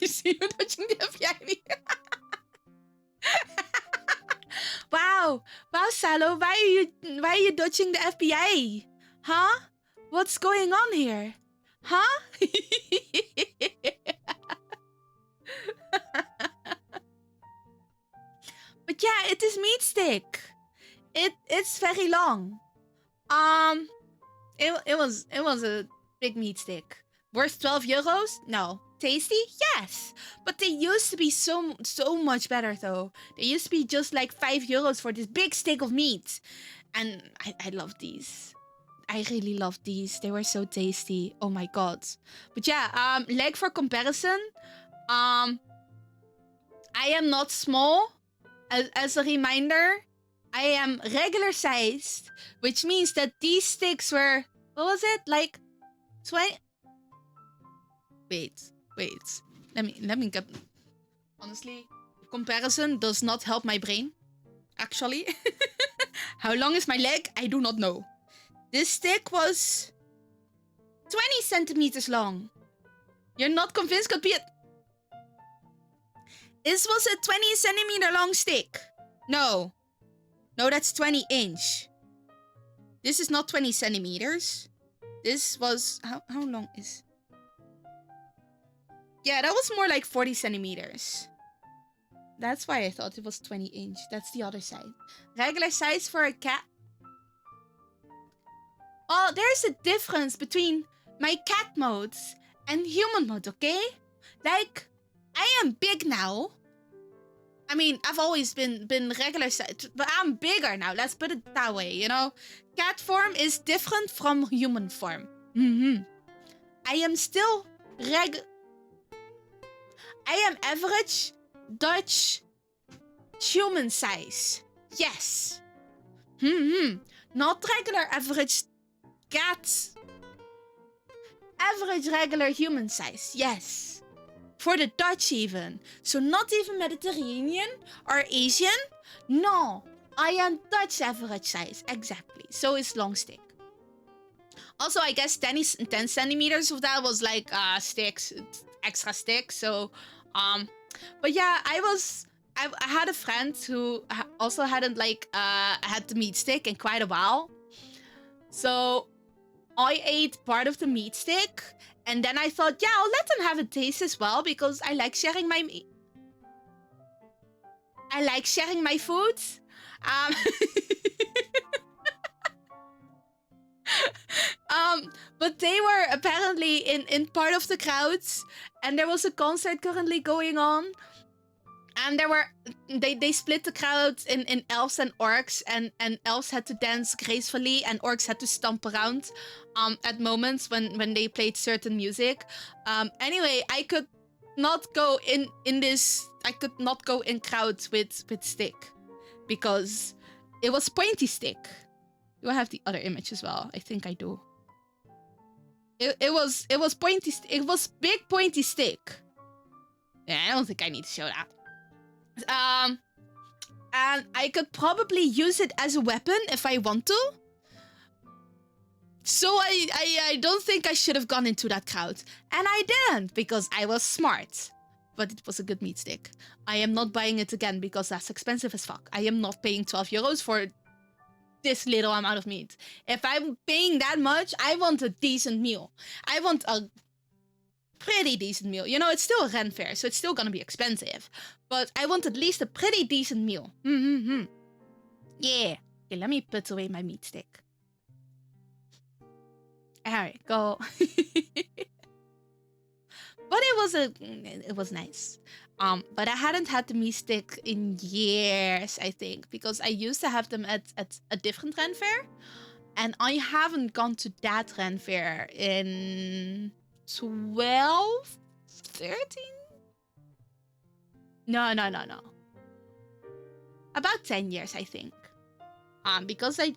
We see you touching the FBI. Wow, Salo, why are you dodging the FBI? Huh? What's going on here? Huh? But yeah, it is meat stick. It's very long. It was a big meat stick. Worth 12 euros? No. Tasty? Yes. But they used to be so much better though. They used to be just like 5 euros for this big stick of meat. And I love these. I really love these. They were so tasty. Oh my god. But yeah, like for comparison, I am not small. As a reminder, I am regular sized, which means that these sticks were, what was it? Like 20. Wait. Let me get, honestly, comparison does not help my brain. Actually. How long is my leg? I do not know. This stick was 20 centimeters long. You're not convinced? Could be it. This was a 20 centimeter long stick. No, that's 20 inch. This is not 20 centimeters. This was, how long is... Yeah, that was more like 40 centimeters. That's why I thought it was 20 inch. That's the other side. Regular size for a cat. Oh, there's a difference between my cat modes and human mode, okay? Like, I am big now. I mean, I've always been regular size, but I'm bigger now. Let's put it that way, you know? Cat form is different from human form. I am still I am average Dutch human size. Yes. Not regular average cat. Average regular human size. Yes. For the Dutch even. So not even Mediterranean or Asian. No. I am Dutch average size. Exactly. So it's long stick. Also, I guess 10 centimeters of that was like sticks, extra sticks. So, but yeah, I had a friend who also hadn't had the meat stick in quite a while. So I ate part of the meat stick, and then I thought, yeah, I'll let them have a taste as well because I like sharing my meat. I like sharing my food. But they were apparently in part of the crowds, and there was a concert currently going on, and they split the crowd in elves and orcs, and elves had to dance gracefully and orcs had to stomp around at moments when they played certain music. Anyway, I could not go in crowds with stick because it was pointy stick. Do I have the other image as well? I think I do. It was pointy. It was big pointy stick. Yeah, I don't think I need to show that. And I could probably use it as a weapon if I want to. So I don't think I should have gone into that crowd, and I didn't because I was smart. But it was a good meat stick. I am not buying it again because that's expensive as fuck. I am not paying 12 euros for this little amount of meat. If I'm paying that much, I want a decent meal. I want a pretty decent meal. You know, it's still a Ren fair, so it's still gonna be expensive. But I want at least a pretty decent meal. Yeah. Okay, let me put away my meat stick. Alright, go. But it was nice. But I hadn't had the meat stick in years, I think, because I used to have them at a different Ren fair, and I haven't gone to that Ren fair in 12, 13? No. About 10 years, I think. Because I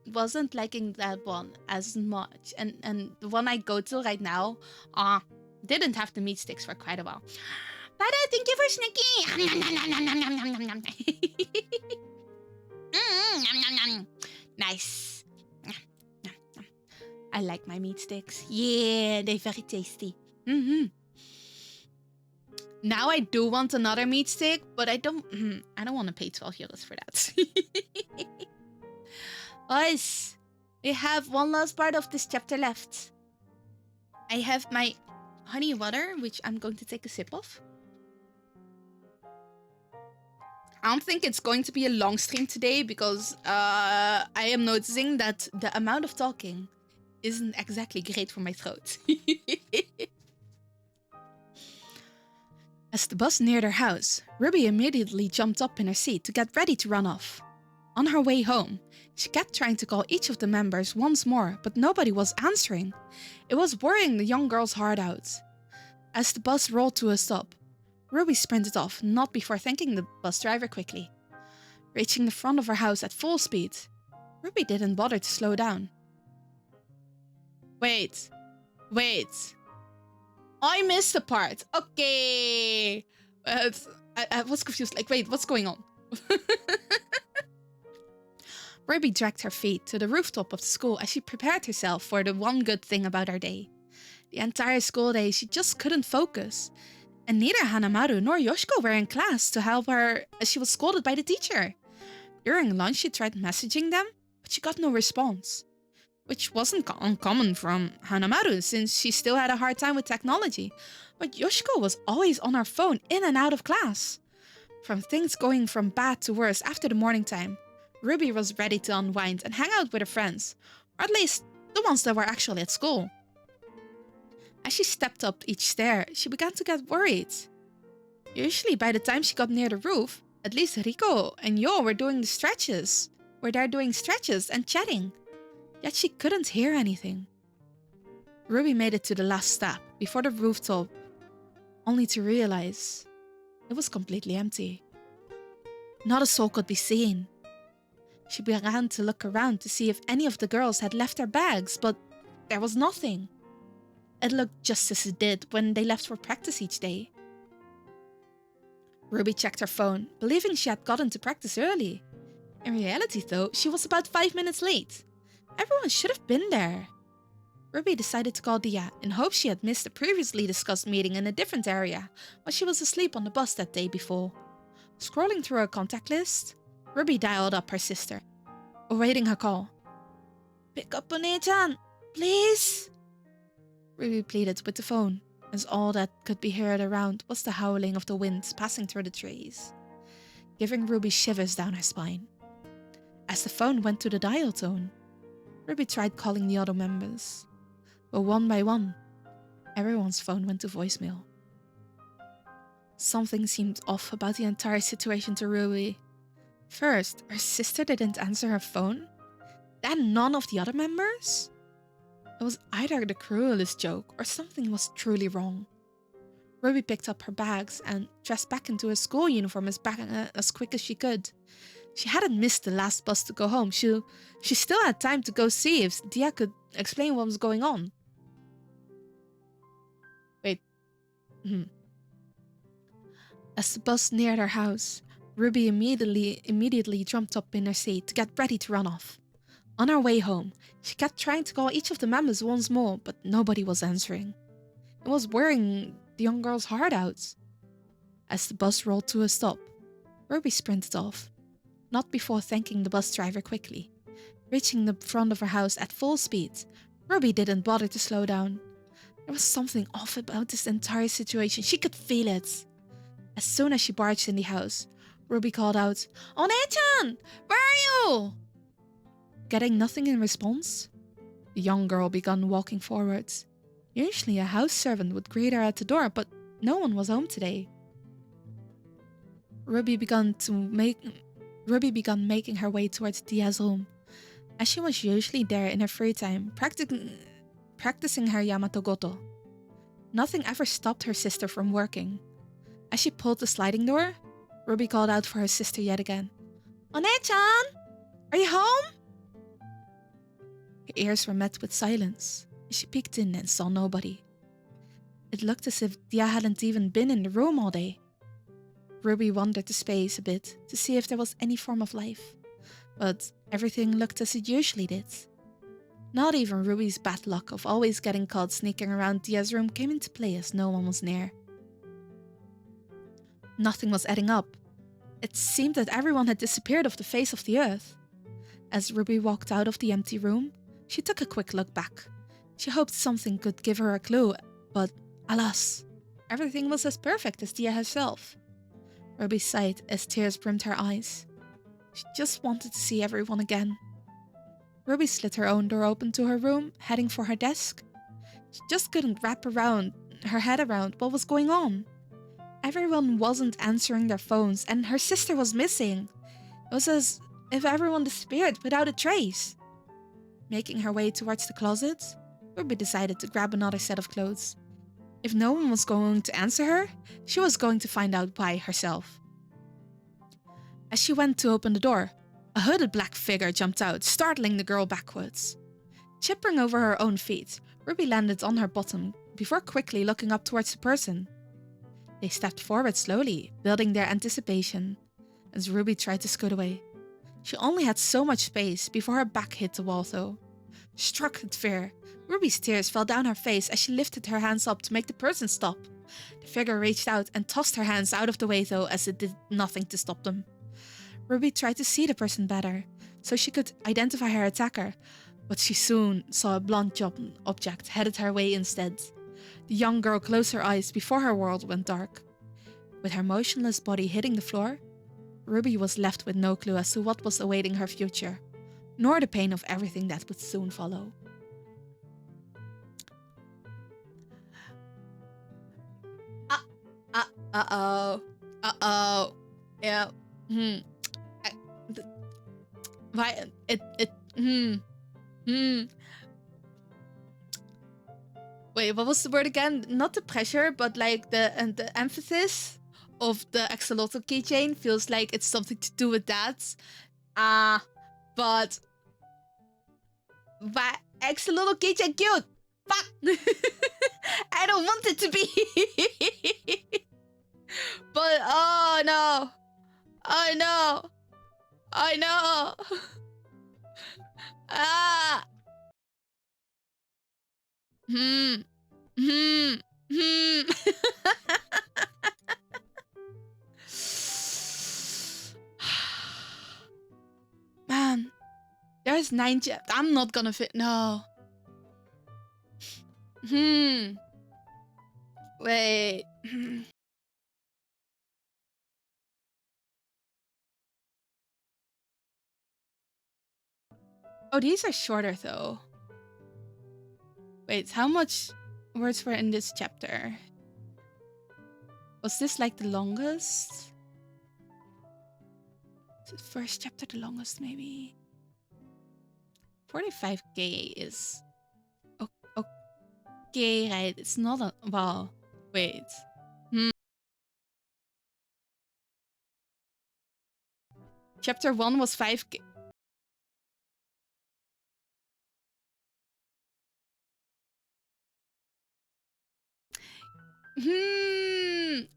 wasn't liking that one as much, and the one I go to right now, didn't have the meat sticks for quite a while. Pada, thank you for snacking. Nice. I like my meat sticks. Yeah, they're very tasty. Now I do want another meat stick, but I don't want to pay 12 euros for that. Guys, we have one last part of this chapter left. I have my honey water, which I'm going to take a sip of. I don't think it's going to be a long stream today because I am noticing that the amount of talking isn't exactly great for my throat. As the bus neared her house, Ruby immediately jumped up in her seat to get ready to run off. On her way home, she kept trying to call each of the members once more, but nobody was answering. It was worrying the young girl's heart out. As the bus rolled to a stop, Ruby sprinted off, not before thanking the bus driver quickly. Reaching the front of her house at full speed, Ruby didn't bother to slow down. Wait. I missed a part. Okay. I was confused. Like, wait, what's going on? Ruby dragged her feet to the rooftop of the school as she prepared herself for the one good thing about her day. The entire school day, she just couldn't focus. And neither Hanamaru nor Yoshiko were in class to help her as she was scolded by the teacher. During lunch, she tried messaging them, but she got no response. which wasn't uncommon from Hanamaru since she still had a hard time with technology. But Yoshiko was always on her phone in and out of class. From things going from bad to worse after the morning time, Ruby was ready to unwind and hang out with her friends, or at least the ones that were actually at school. As she stepped up each stair, she began to get worried. Usually by the time she got near the roof, at least Riko and Yo were doing stretches and chatting. Yet she couldn't hear anything. Ruby made it to the last step before the rooftop, only to realize it was completely empty. Not a soul could be seen. She began to look around to see if any of the girls had left their bags, but there was nothing. It looked just as it did when they left for practice each day. Ruby checked her phone, believing she had gotten to practice early. In reality though, she was about 5 minutes late. Everyone should have been there. Ruby decided to call Dia in hopes she had missed a previously discussed meeting in a different area while she was asleep on the bus that day before. Scrolling through her contact list, Ruby dialed up her sister, awaiting her call. "Pick up, One-chan, please!" Ruby pleaded with the phone, as all that could be heard around was the howling of the wind passing through the trees, giving Ruby shivers down her spine. As the phone went to the dial tone, Ruby tried calling the other members, but one by one, everyone's phone went to voicemail. Something seemed off about the entire situation to Ruby. First, her sister didn't answer her phone, then none of the other members? It was either the cruelest joke or something was truly wrong. Ruby picked up her bags and dressed back into her school uniform as quick as she could. She hadn't missed the last bus to go home. She still had time to go see if Dia could explain what was going on. Wait. As the bus neared her house, Ruby immediately jumped up in her seat to get ready to run off. On her way home, she kept trying to call each of the members once more, but nobody was answering. It was wearing the young girl's heart out. As the bus rolled to a stop, Ruby sprinted off, not before thanking the bus driver quickly. Reaching the front of her house at full speed, Ruby didn't bother to slow down. There was something off about this entire situation. She could feel it. As soon as she barged in the house, Ruby called out, "One-chan, where are you?" Getting nothing in response, the young girl began walking forwards. Usually a house servant would greet her at the door, but no one was home today. Ruby began making her way towards Dia's room, as she was usually there in her free time, practicing her Yamato Goto. Nothing ever stopped her sister from working. As she pulled the sliding door, Ruby called out for her sister yet again. "One-chan, are you home?" Her ears were met with silence. She peeked in and saw nobody. It looked as if Dia hadn't even been in the room all day. Ruby wandered the space a bit to see if there was any form of life, but everything looked as it usually did. Not even Ruby's bad luck of always getting caught sneaking around Dia's room came into play as no one was near. Nothing was adding up. It seemed that everyone had disappeared off the face of the earth. As Ruby walked out of the empty room, she took a quick look back. She hoped something could give her a clue, but alas, everything was as perfect as Dia herself. Ruby sighed as tears brimmed her eyes. She just wanted to see everyone again. Ruby slid her own door open to her room, heading for her desk. She just couldn't wrap her head around what was going on. Everyone wasn't answering their phones and her sister was missing. It was as if everyone disappeared without a trace. Making her way towards the closet, Ruby decided to grab another set of clothes. If no one was going to answer her, she was going to find out why herself. As she went to open the door, a hooded black figure jumped out, startling the girl backwards. Chipping over her own feet, Ruby landed on her bottom before quickly looking up towards the person. They stepped forward slowly, building their anticipation, as Ruby tried to scoot away. She only had so much space before her back hit the wall though. Struck with fear, Ruby's tears fell down her face as she lifted her hands up to make the person stop. The figure reached out and tossed her hands out of the way though, as it did nothing to stop them. Ruby tried to see the person better, so she could identify her attacker, But she soon saw a blonde object headed her way instead. The young girl closed her eyes before her world went dark. With her motionless body hitting the floor, Ruby was left with no clue as to what was awaiting her future, nor the pain of everything that would soon follow. Uh-oh. Uh-oh. Yeah. Why? Wait, what was the word again? Not the pressure, but like the emphasis of the axolotl keychain feels like it's something to do with that. But why axolotl keychain cute? Fuck! I don't want it to be. But oh no. Oh no. I know. Ah. Man, there's 9 chapters. I'm not gonna fit. No. Wait. Oh, these are shorter though. Wait, how much words were in this chapter? Was this like the longest? The first chapter the longest, maybe? 45k is okay, right? It's not a wow. Wait. Chapter 1 was 5k.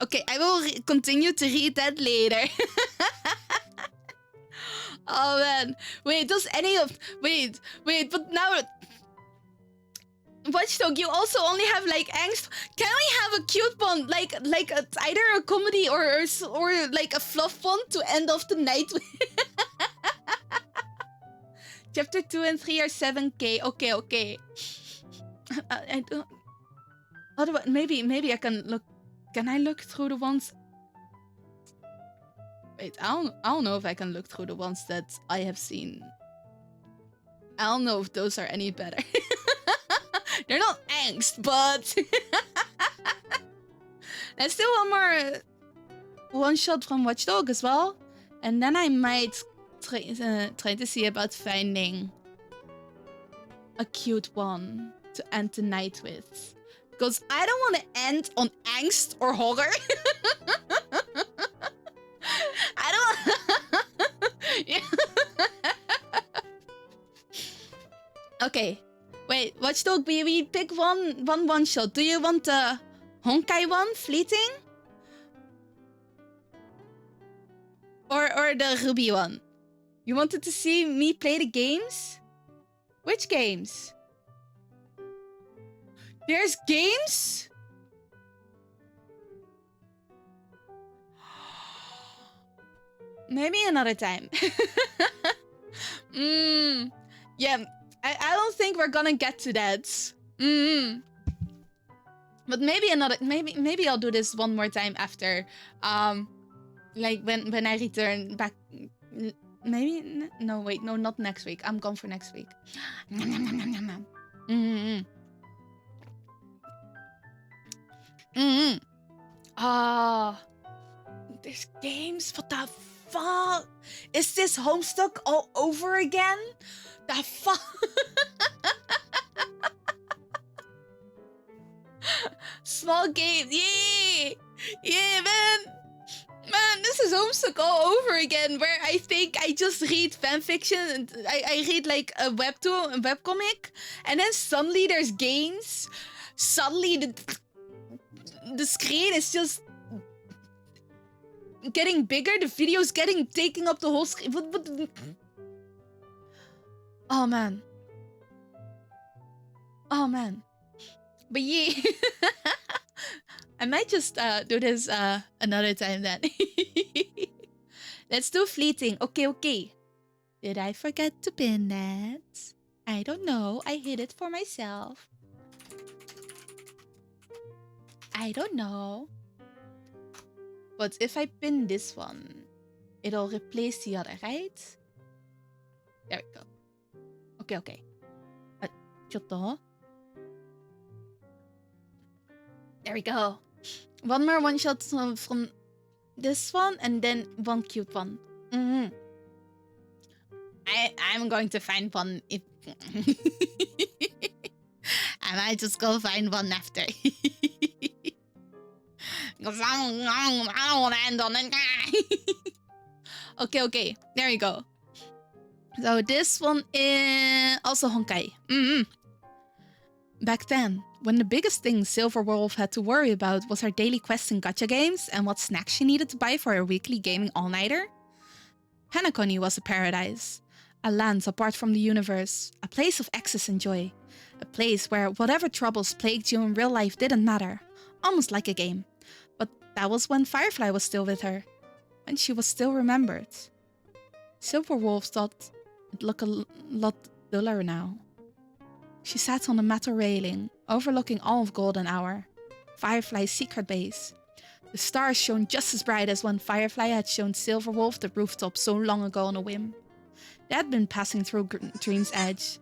Okay, I will continue to read that later. Oh man. Wait, does any of... Wait, but now... Watchdog, you also only have like angst. Can we have a cute one? Like either a comedy or like a fluff one to end off the night with? Chapter 2 and 3 are 7k. Okay. I don't... Otherwise, maybe I can look... Can I look through the ones... Wait, I don't know if I can look through the ones that I have seen. I don't know if those are any better. They're not angst, but... Let's do one more one-shot from Watchdog as well. And then I might try to see about finding a cute one to end the night with. Because I don't want to end on angst or horror. I don't... Okay. Wait, Watchdog, we pick one shot. Do you want the Honkai one, Fleeting? Or the Ruby one? You wanted to see me play the games? Which games? There's games? Maybe another time. Yeah, I don't think we're gonna get to that. But maybe another... Maybe I'll do this one more time after. Like when I return back... Maybe... No, wait. No, not next week. I'm gone for next week. There's games? What the fuck? Is this Homestuck all over again? The fuck? Small games. Yeah, man. Man, this is Homestuck all over again, where I think I just read fanfiction and I read like a webcomic, and then suddenly there's games. Suddenly the screen is just getting bigger, the video's taking up the whole screen. What? Oh man. But yeah. I might just do this another time then. Let's do Fleeting. Okay. Did I forget to pin that? I don't know. I hid it for myself. I don't know. But if I pin this one, it'll replace the other, right? There we go. Okay. ちょっと. There we go. One more one shot from this one and then one cute one. I'm going to find one if I might just go find one after. Because I don't want to end on it. Okay. There we go. So this one is also Honkai. Back then, when the biggest thing Silverwolf had to worry about was her daily quests and gacha games and what snacks she needed to buy for her weekly gaming all-nighter, Hanakoni was a paradise. A land apart from the universe, a place of access and joy. A place where whatever troubles plagued you in real life didn't matter, almost like a game. But that was when Firefly was still with her, when she was still remembered. Silverwolf thought it looked a lot duller now. She sat on a metal railing, overlooking all of Golden Hour, Firefly's secret base. The stars shone just as bright as when Firefly had shown Silverwolf the rooftop so long ago on a whim. They had been passing through Dream's Edge.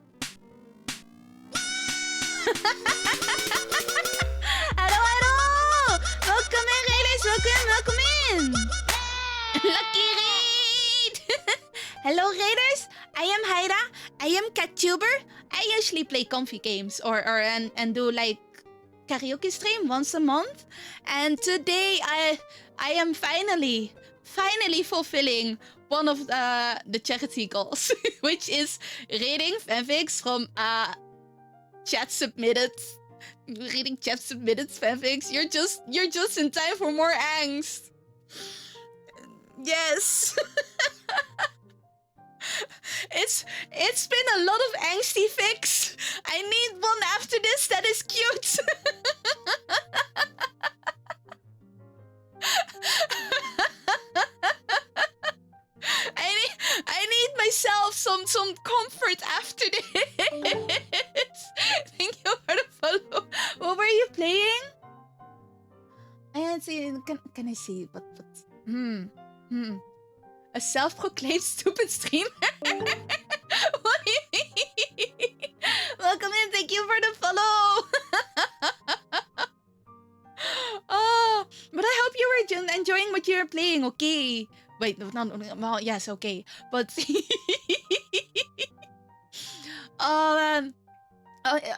Hello! Welcome in, Raiders! Welcome in! Lucky Raid! Hello, Raiders! I am Hyra. I am CatTuber. I usually play comfy games and do like karaoke stream once a month. And today I am finally fulfilling one of the charity goals, which is reading fanfics from chat submitted. Reading chat submitted fanfics. You're just in time for more angst. Yes. It's been a lot of angsty fics. I need one after this that is cute. I need myself some comfort after this. Thank you for the follow. What were you playing? I can't see. Can I see? But a self-proclaimed stupid streamer? What do you mean? Welcome in, thank you for the follow! Oh, but I hope you were enjoying what you were playing, okay? Wait, no, well, yes, okay. But...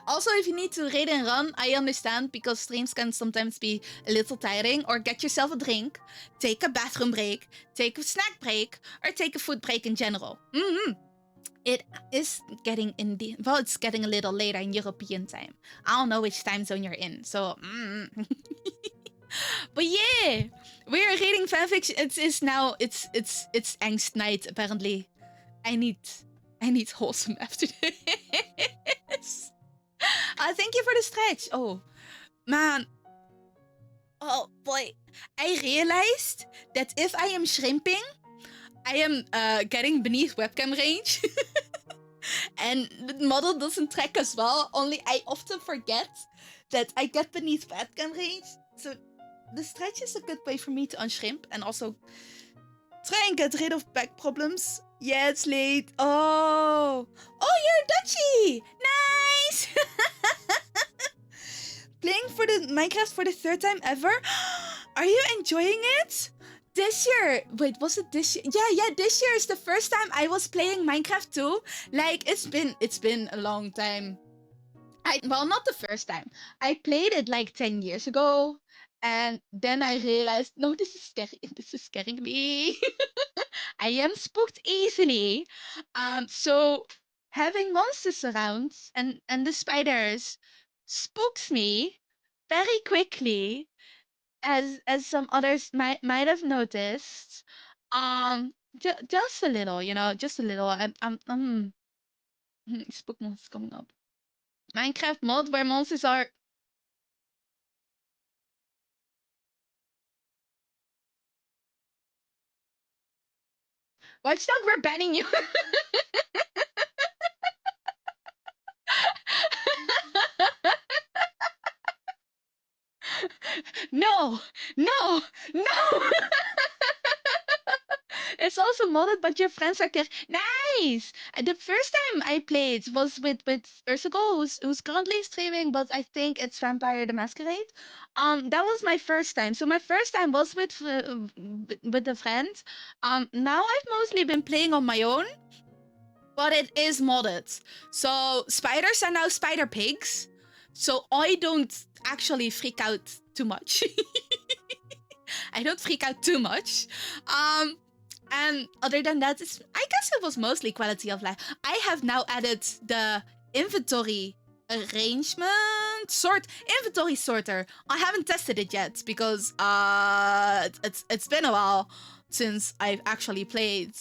also, if you need to raid and run, I understand, because streams can sometimes be a little tiring. Or get yourself a drink, take a bathroom break, take a snack break, or take a food break in general. It is getting it's getting a little later in European time. I don't know which time zone you're in, so... But yeah, we're reading fanfiction. It's angst night, apparently. I need wholesome after this. Thank you for the stretch. Oh, man. Oh, boy. I realized that if I am shrimping, I am getting beneath webcam range. And the model doesn't track as well. Only I often forget that I get beneath webcam range. So the stretch is a good way for me to unshrimp and also try and get rid of back problems. Yeah, it's late. Oh, you're Dutchy. Nice. Playing for the Minecraft for the third time ever. Are you enjoying it? This year. Wait, was it this year? Yeah, this year is the first time I was playing Minecraft too. Like, it's been a long time. Well, not the first time. I played it like 10 years ago. And then I realized, no, this is scary. This is scaring me. I am spooked easily. So having monsters around and the spiders spooks me very quickly, as some others might have noticed. Just a little, just a little. Spook monsters coming up. Minecraft mod where monsters are. Watchdog, we're banning you. No, no, no. It's also modded, but your friends are there. Nice. The first time I played was with Ursical, who's currently streaming, but I think it's Vampire the Masquerade. That was my first time. So my first time was with a friend. Now I've mostly been playing on my own, but it is modded. So spiders are now spider pigs. So I don't actually freak out too much. I don't freak out too much. And other than that, I guess it was mostly quality of life. I have now added the inventory inventory sorter. I haven't tested it yet because it's been a while since I've actually played.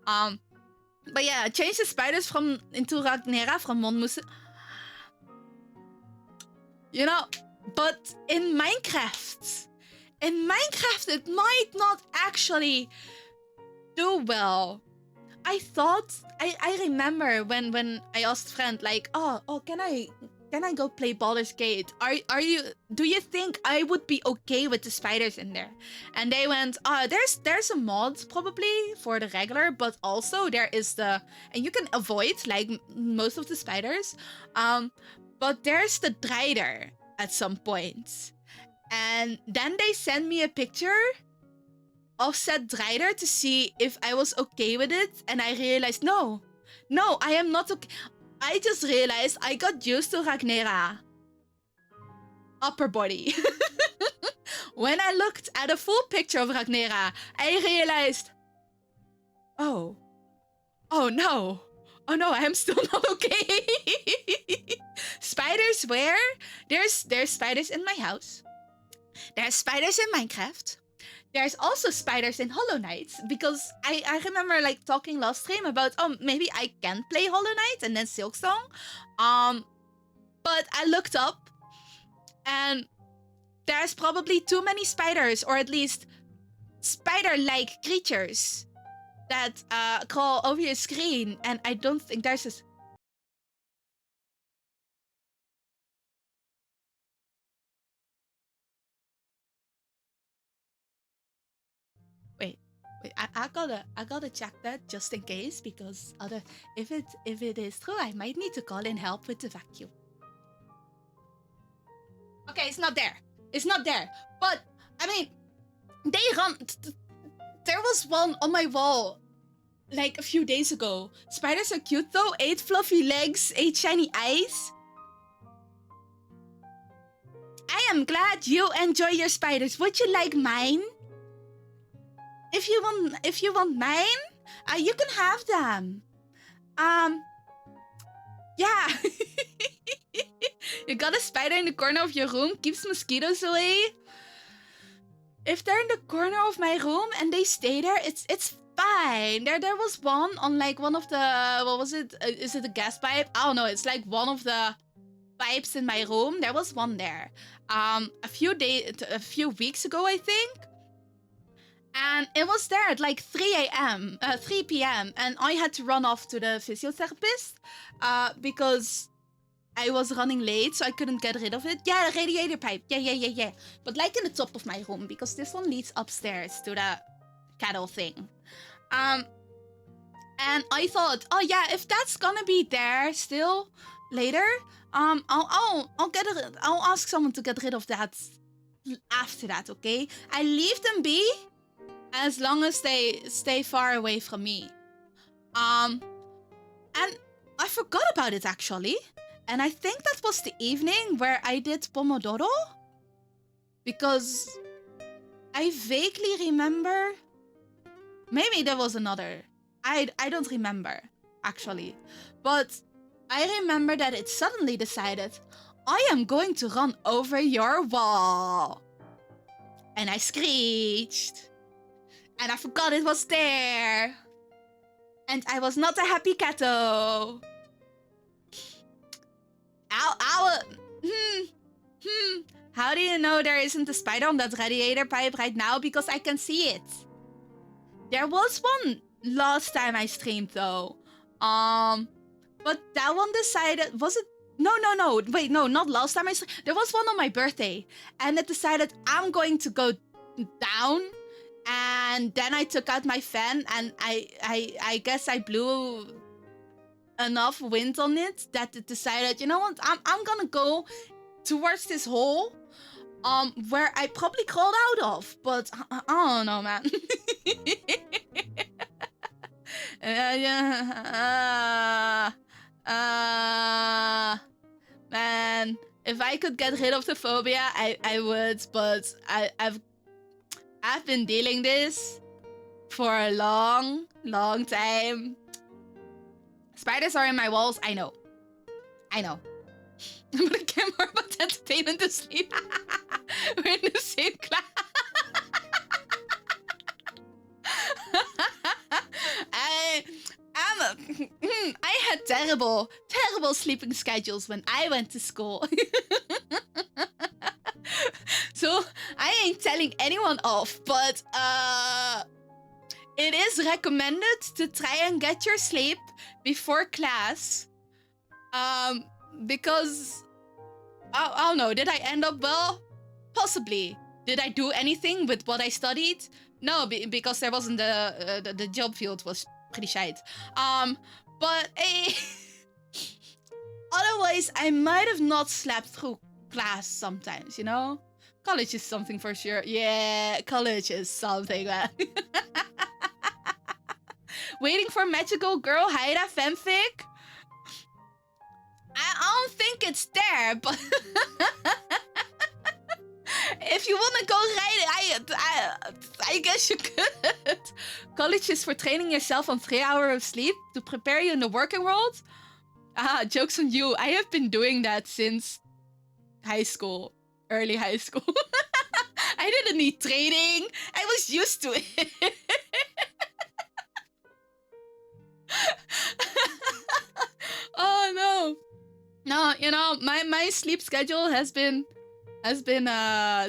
But yeah, I changed the spiders into Ragnera from Monmusse. You know, but in Minecraft, it might not actually do well. I thought I remember when I asked friend like, oh, can I go play Baldur's Gate? Do you think I would be okay with the spiders in there? And they went, there's a mod probably for the regular, but also there is and you can avoid like most of the spiders. But there's the Dreider at some point. And then they send me a picture of said Dreider to see if I was okay with it. And I realized, no, I am not okay. I just realized I got used to Ragnera upper body. When I looked at a full picture of Ragnera, I realized, oh no, I am still not okay. Spiders where? There's spiders in my house. There's spiders in Minecraft. There's also spiders in Hollow Knight, because I remember like talking last stream about, maybe I can play Hollow Knight and then Silksong. But I looked up and there's probably too many spiders, or at least spider-like creatures that crawl over your screen, and I don't think there's a... Wait, I gotta check that just in case, because if it is true, I might need to call in help with the vacuum. Okay, it's not there. But I mean, they run. There was one on my wall like a few days ago. Spiders are cute though. 8 fluffy legs, 8 shiny eyes. I am glad you enjoy your spiders. Would you like mine? If you want mine, you can have them. Yeah. You got a spider in the corner of your room, keeps mosquitoes away. If they're in the corner of my room and they stay there, it's fine. There was one on like one of the, what was it? Is it a gas pipe? I don't know. It's like one of the pipes in my room. There was one there. A few weeks ago, I think. And it was there at like 3 p.m. And I had to run off to the physiotherapist because I was running late, so I couldn't get rid of it. Yeah, the radiator pipe. Yeah. But like in the top of my room, because this one leads upstairs to the cattle thing. And I thought, oh yeah, if that's gonna be there still later, I'll ask someone to get rid of that after that, okay? I leave them be as long as they stay far away from me. And I forgot about it actually. And I think that was the evening where I did Pomodoro. Because I vaguely remember... Maybe there was another. I don't remember, actually. But I remember that it suddenly decided, I am going to run over your wall. And I screeched. And I forgot it was there. And I was not a happy catto. Ow. How do you know there isn't a spider on that radiator pipe right now? Because I can see it. There was one last time I streamed though. But that one decided, was it No. Wait, no, not last time. There was one on my birthday, and it decided I'm going to go down, and then I took out my fan, and I guess I blew enough wind on it that it decided, you know what, I'm gonna go towards this hole, where I probably crawled out of, but I don't know, man. Man, if I could get rid of the phobia, I would, but I've been dealing this for a long time. Spiders are in my walls, I know. But I care more about entertainment than sleep. We're in the same class. I had terrible sleeping schedules when I went to school. So I ain't telling anyone off, but it is recommended to try and get your sleep before class. Because I don't know, did I end up well? Possibly. Did I do anything with what I studied? No, because there wasn't the job field was pretty shite. But otherwise, I might have not slept through class sometimes, you know? College is something for sure. Yeah, college is something, man. Waiting for Magical Girl Haida fanfic? I don't think it's there, but if you want to go write it, I guess you could. College is for training yourself on 3 hours of sleep to prepare you in the working world. Joke's on you. I have been doing that since high school, early high school. I didn't need training. I was used to it. Oh no. No, you know, my sleep schedule has been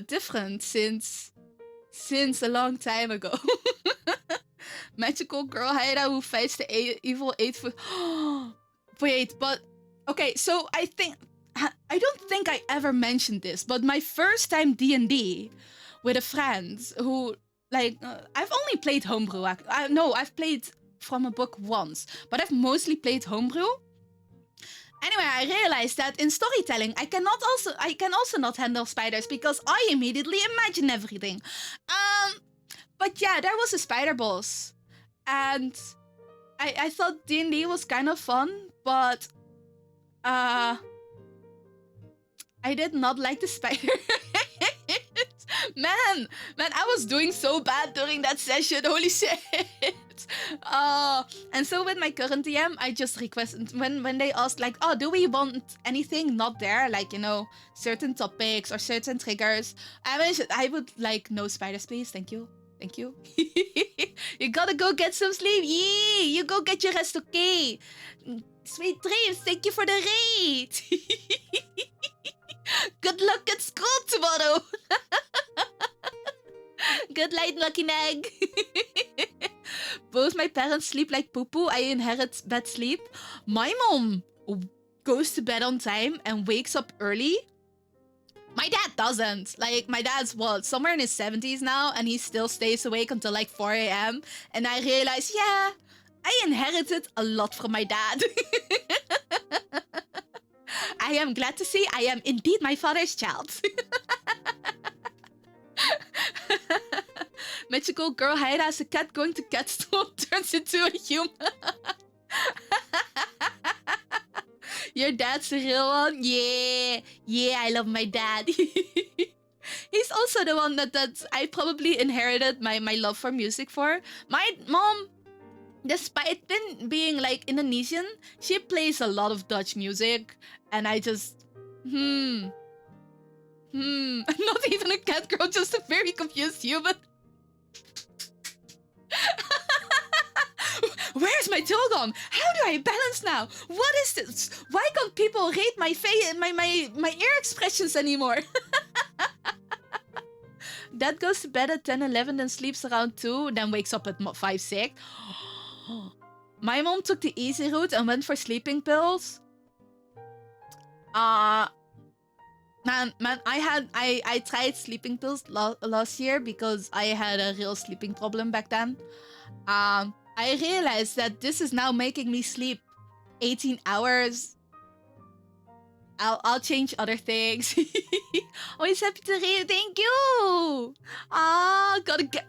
different since a long time ago. Magical girl Haida who fights the evil 8-foot. Wait, but okay, so I don't think I ever mentioned this, but my first time D&D with a friend who like I've only played homebrew. I've played from a book once, but I've mostly played homebrew. Anyway, I realized that in storytelling, I can also not handle spiders because I immediately imagine everything. But yeah, there was a spider boss, and I thought D&D was kind of fun, but I did not like the spider. Man, I was doing so bad during that session. Holy shit. And so with my current DM, I just requested when they asked like, oh, do we want anything not there? Like, you know, certain topics or certain triggers. I mentioned I would like no spiders, please. Thank you. You gotta go get some sleep. Yeah, you go get your rest, okay? Sweet dreams. Thank you for the raid. Good luck at school tomorrow. Good night, Lucky Nag. Both my parents sleep like poo-poo. I inherit bad sleep. My mom goes to bed on time and wakes up early. My dad doesn't. Like, my dad's somewhere in his 70s now, and he still stays awake until like 4 a.m. And I realized, yeah, I inherited a lot from my dad. I am glad to see I am indeed my father's child. Magical girl Haida as a cat going to cat store turns into a human. Your dad's the real one? Yeah, I love my dad. He's also the one that I probably inherited my love for music for. My mom, despite being like Indonesian, she plays a lot of Dutch music, and I just I'm not even a cat girl, just a very confused human. Where's my toe gone? How do I balance now? What is this? Why can't people rate my face, my ear expressions anymore? Dad goes to bed at 10-11, then sleeps around 2, then wakes up at 5-6. My mom took the easy route and went for sleeping pills. Man, I tried sleeping pills last year because I had a real sleeping problem back then. I realized that this is now making me sleep 18 hours. I'll change other things. Always happy to read. Thank you. Gotta get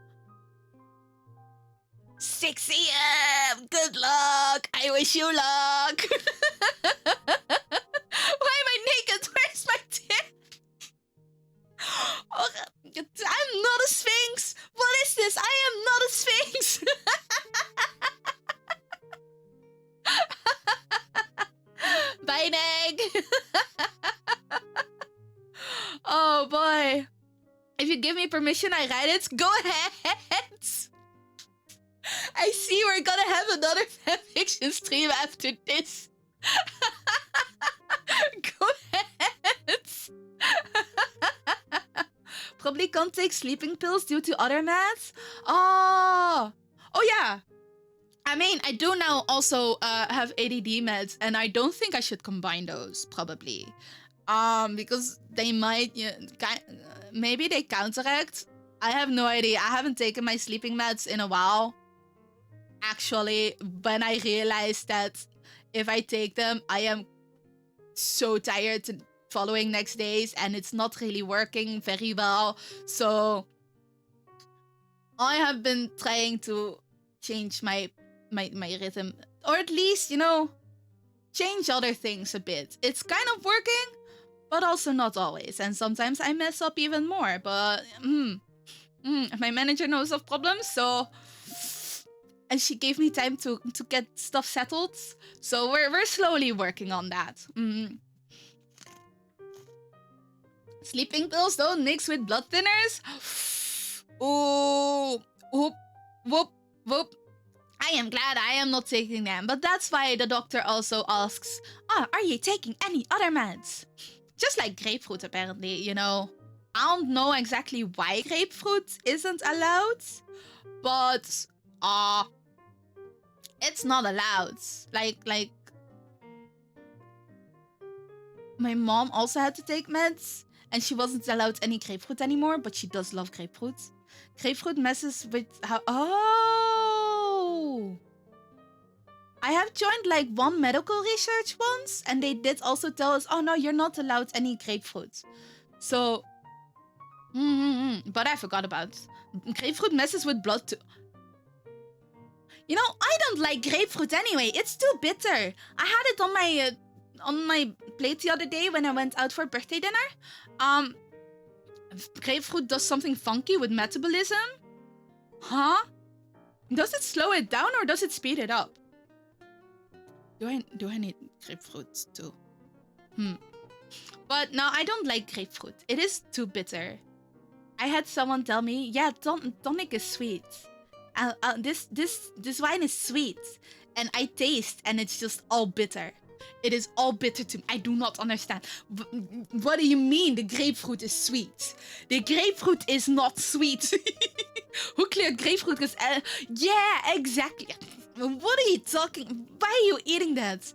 6 a.m. Good luck. I wish you luck. Why am I naked? Where's my dick? Oh, I'm not a sphinx. What is this? I am not a sphinx. Bye, Neg. Oh boy. If you give me permission, I write it. Go ahead. I see we're gonna have another fanfiction stream after this. Go ahead. Probably can't take sleeping pills due to other meds. Oh yeah. I mean, I do now also have ADD meds, and I don't think I should combine those, probably. Because they might, maybe they counteract. I have no idea. I haven't taken my sleeping meds in a while. Actually, when I realized that if I take them, I am so tired the following next days, and it's not really working very well. So I have been trying to change my rhythm, or at least, change other things a bit. It's kind of working, but also not always, and sometimes I mess up even more. But my manager knows of problems, and she gave me time to get stuff settled, so we're slowly working on that. Sleeping pills don't mix with blood thinners. Ooh, whoop. I am glad I am not taking them, but that's why the doctor also asks, are you taking any other meds? Just like grapefruit, apparently, I don't know exactly why grapefruit isn't allowed, but it's not allowed. Like my mom also had to take meds, and she wasn't allowed any grapefruit anymore, but she does love grapefruit. Grapefruit messes with how... Oh! I have joined like one medical research once, and they did also tell us, oh no, you're not allowed any grapefruit. So... But I forgot about it. Grapefruit messes with blood too. I don't like grapefruit anyway. It's too bitter. I had it on my plate the other day when I went out for birthday dinner. Grapefruit does something funky with metabolism. Huh? Does it slow it down or does it speed it up? Do I need grapefruit too? But no, I don't like grapefruit. It is too bitter. I had someone tell me, yeah, tonic is sweet. This wine is sweet, and I taste, and it's just all bitter. It is all bitter to me. I do not understand. What do you mean the grapefruit is sweet? The grapefruit is not sweet. Who cleared grapefruit? Yeah, exactly. What are you talking? Why are you eating that?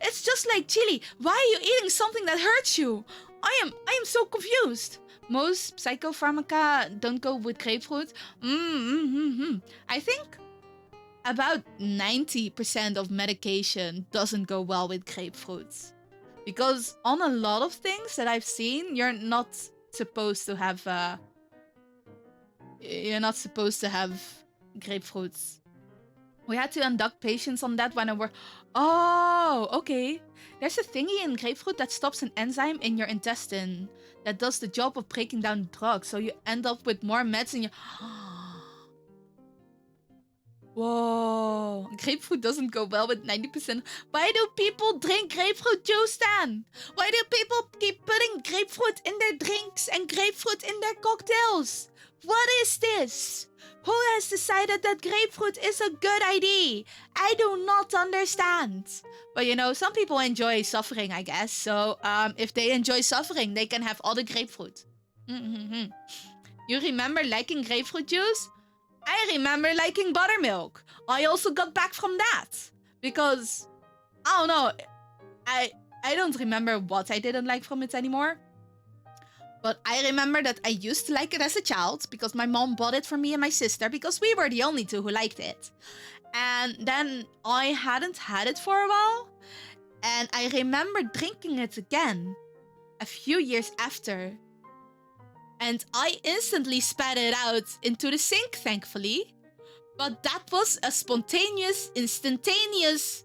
It's just like chili. Why are you eating something that hurts you? I am so confused. Most psychopharmaca don't go with grapefruit. I think about 90% of medication doesn't go well with grapefruits. Because on a lot of things that I've seen, you're not supposed to have grapefruits. We had to induct patients on that when I were... Oh, okay. There's a thingy in grapefruit that stops an enzyme in your intestine that does the job of breaking down drugs, so you end up with more meds in your... Whoa. Grapefruit doesn't go well with 90%. Why do people drink grapefruit juice then? Why do people keep putting grapefruit in their drinks and grapefruit in their cocktails? What is this? Who has decided that grapefruit is a good idea? I do not understand. But some people enjoy suffering, I guess. So if they enjoy suffering, they can have all the grapefruit. You remember liking grapefruit juice? I remember liking buttermilk. I also got back from that. Because, I don't know, I don't remember what I didn't like from it anymore. But I remember that I used to like it as a child because my mom bought it for me and my sister because we were the only two who liked it. And then I hadn't had it for a while. And I remember drinking it again a few years after. And I instantly spat it out into the sink, thankfully. But that was a spontaneous, instantaneous...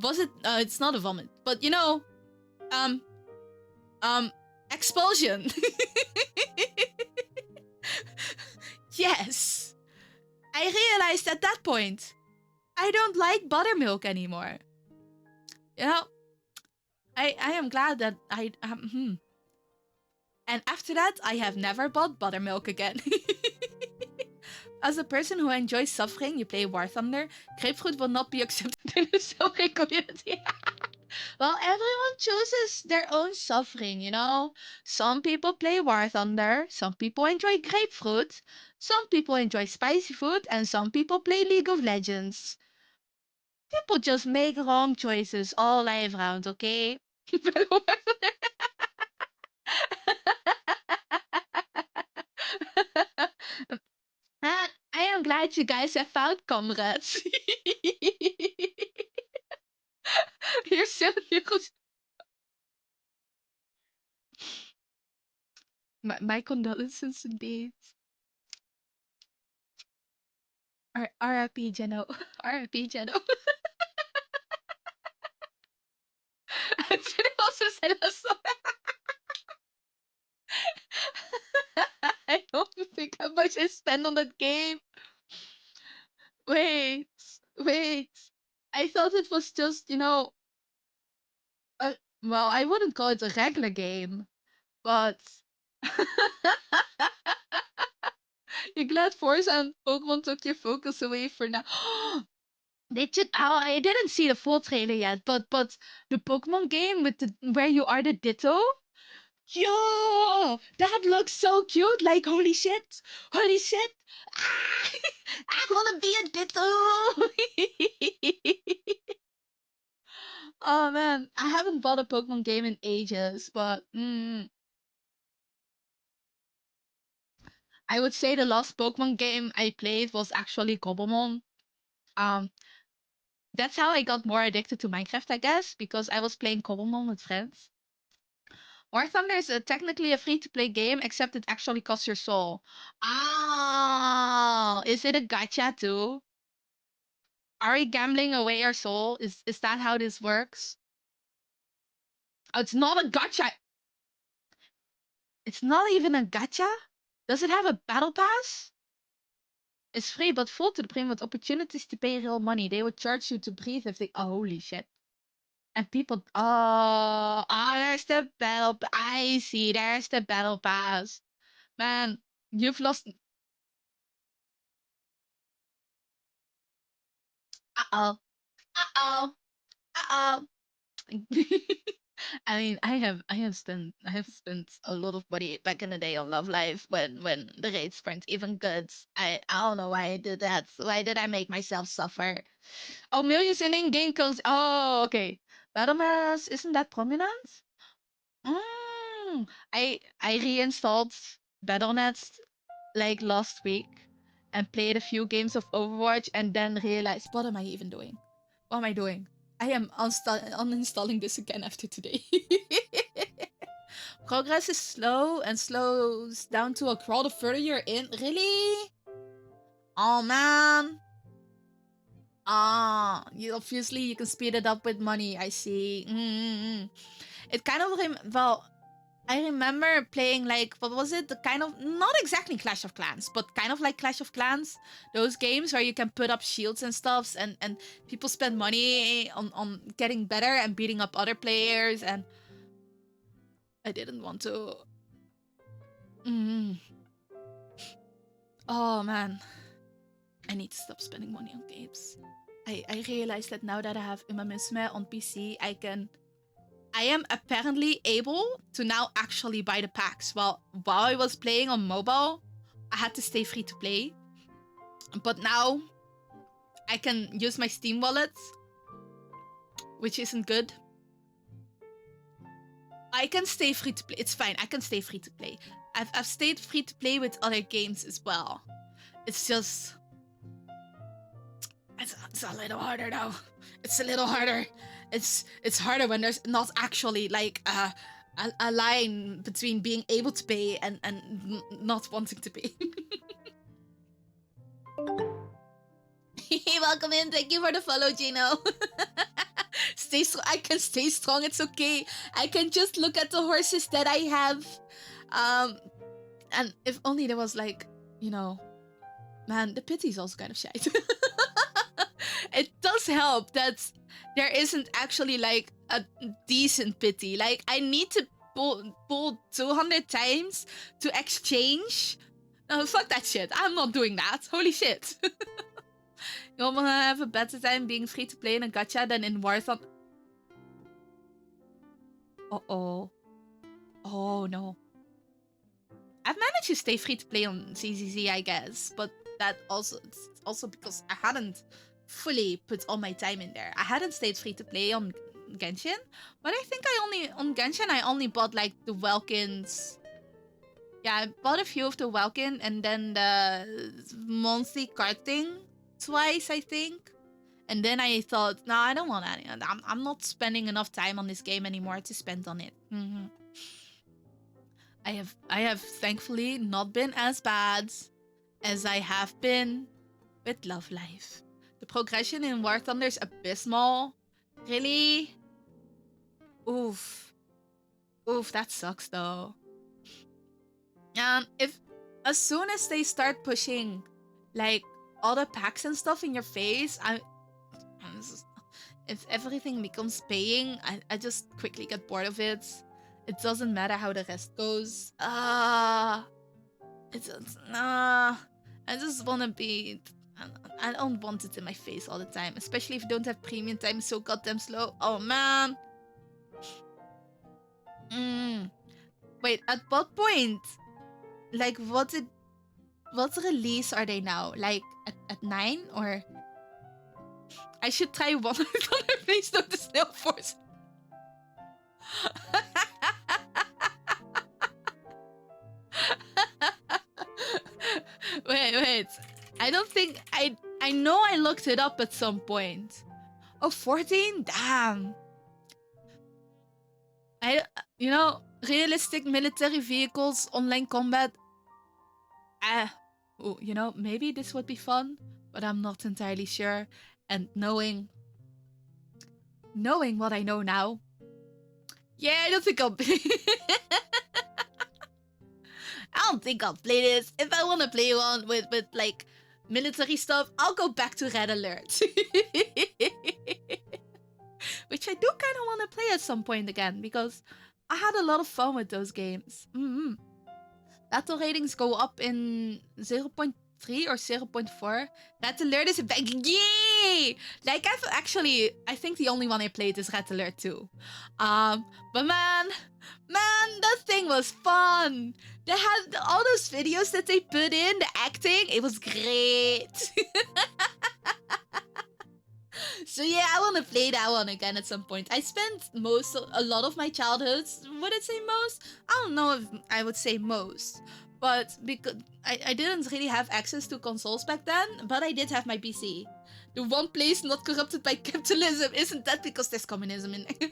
Was it? It's not a vomit. But you know, expulsion. Yes. I realized at that point, I don't like buttermilk anymore. You know, I am glad that And after that, I have never bought buttermilk again. As a person who enjoys suffering, you play War Thunder, grapefruit will not be accepted in the suffering community. Well, everyone chooses their own suffering, you know? Some people play War Thunder, some people enjoy grapefruit, some people enjoy spicy food, and some people play League of Legends. People just make wrong choices all life round, okay? I am glad you guys have found comrades. You're so cute. My condolences indeed. R.I.P. Jeno. R.I.P. Jeno. Jeno also said us. I don't think how much I spent on that game. Wait, wait. I thought it was just, you know, well, I wouldn't call it a regular game, but you're glad Forza and Pokemon took your focus away for now. They took. Oh, I didn't see the full trailer yet, but the Pokemon game with the where you are the Ditto. Yo, that looks so cute. Like holy shit, holy shit. Ah, I wanna be a Ditto. Oh man, I haven't bought a Pokemon game in ages, but I would say the last Pokemon game I played was actually Cobblemon. Um, that's how I got more addicted to Minecraft, I guess, because I was playing Cobblemon with friends. War Thunder is technically a free-to-play game, except it actually costs your soul. Oh, is it a gacha too? Are we gambling away our soul? Is that how this works? Oh, it's not a gacha. It's not even a gacha? Does it have a battle pass? It's free but full to the brim with opportunities to pay real money. They would charge you to breathe if they. Oh, holy shit. And people. There's the battle. I see. There's the battle pass. Man, you've lost. Uh oh. Uh oh. Uh oh. I have spent a lot of money back in the day on Love Live when the rates weren't even good. I don't know why I did that. Why did I make myself suffer? Oh, millions in in-game codes. Oh, okay. Battle Mass isn't that prominent? I reinstalled Battle.net like last week and played a few games of Overwatch and then realized, what am I even doing? What am I doing? I am uninstalling this again after today. Progress is slow and slows down to a crawl the further you're in. Really? Oh man. Obviously you can speed it up with money. I see. It kind of I remember playing like what was it? The kind of not exactly Clash of Clans, but kind of like Clash of Clans. Those games where you can put up shields and stuffs, and people spend money on getting better and beating up other players, and I didn't want to. Oh man, I need to stop spending money on games. I realized that now that I have Uma Musume on PC, I am apparently able to now actually buy the packs. While I was playing on mobile, I had to stay free to play. But now I can use my Steam wallet, which isn't good. I can stay free to play. It's fine. I can stay free to play. I've stayed free to play with other games as well. It's just it's a little harder though. It's a little harder. It's harder when there's not actually like a line between being able to pay and not wanting to pay. Welcome in. Thank you for the follow, Gino. Stay strong. I can stay strong. It's okay. I can just look at the horses that I have. And if only there was like, you know, man, the pity is also kind of shite. It does help that there isn't actually like a decent pity. Like I need to pull 200 times to exchange. No, fuck that shit. I'm not doing that. Holy shit. You wanna have a better time being free to play in a gacha than in Warzone? Uh-oh. Oh, no. I've managed to stay free to play on CZZ, I guess. But that also, it's also because I hadn't fully put all my time in there. I hadn't stayed free to play on Genshin. But I think on Genshin, I only bought like the Welkins. Yeah, I bought a few of the Welkin and then the monthly card thing twice, I think. And then I thought, no, I don't want any. I'm not spending enough time on this game anymore to spend on it. I have thankfully not been as bad as I have been with Love Life. The progression in War Thunder is abysmal. Really? Oof. Oof, that sucks though. If as soon as they start pushing like all the packs and stuff in your face, if everything becomes paying, I just quickly get bored of it. It doesn't matter how the rest goes. I just wanna be. I don't want it in my face all the time, especially if you don't have premium time. It's so goddamn slow. Oh man. Wait, at what point? Like, what release are they now? Like at 9 or? I should try one. Please don't the Snail Force. Wait. I don't think I know I looked it up at some point. Oh, 14? Damn. Realistic military vehicles, online combat. Maybe this would be fun, but I'm not entirely sure. And knowing what I know now, yeah, I don't think I'll be. I don't think I'll play this. If I want to play one with like military stuff, I'll go back to Red Alert. Which I do kind of want to play at some point again, because I had a lot of fun with those games. Battle ratings go up in 0.3 or 0.4. Red Alert is a big yay! Like I think the only one I played is Red Alert 2. But man, that thing was fun. They had all those videos that they put in, the acting, it was great. So yeah, I want to play that one again at some point. I spent a lot of my childhood, would I say most? I don't know if I would say most. But because I didn't really have access to consoles back then, but I did have my PC. The one place not corrupted by capitalism, isn't that because there's communism in there?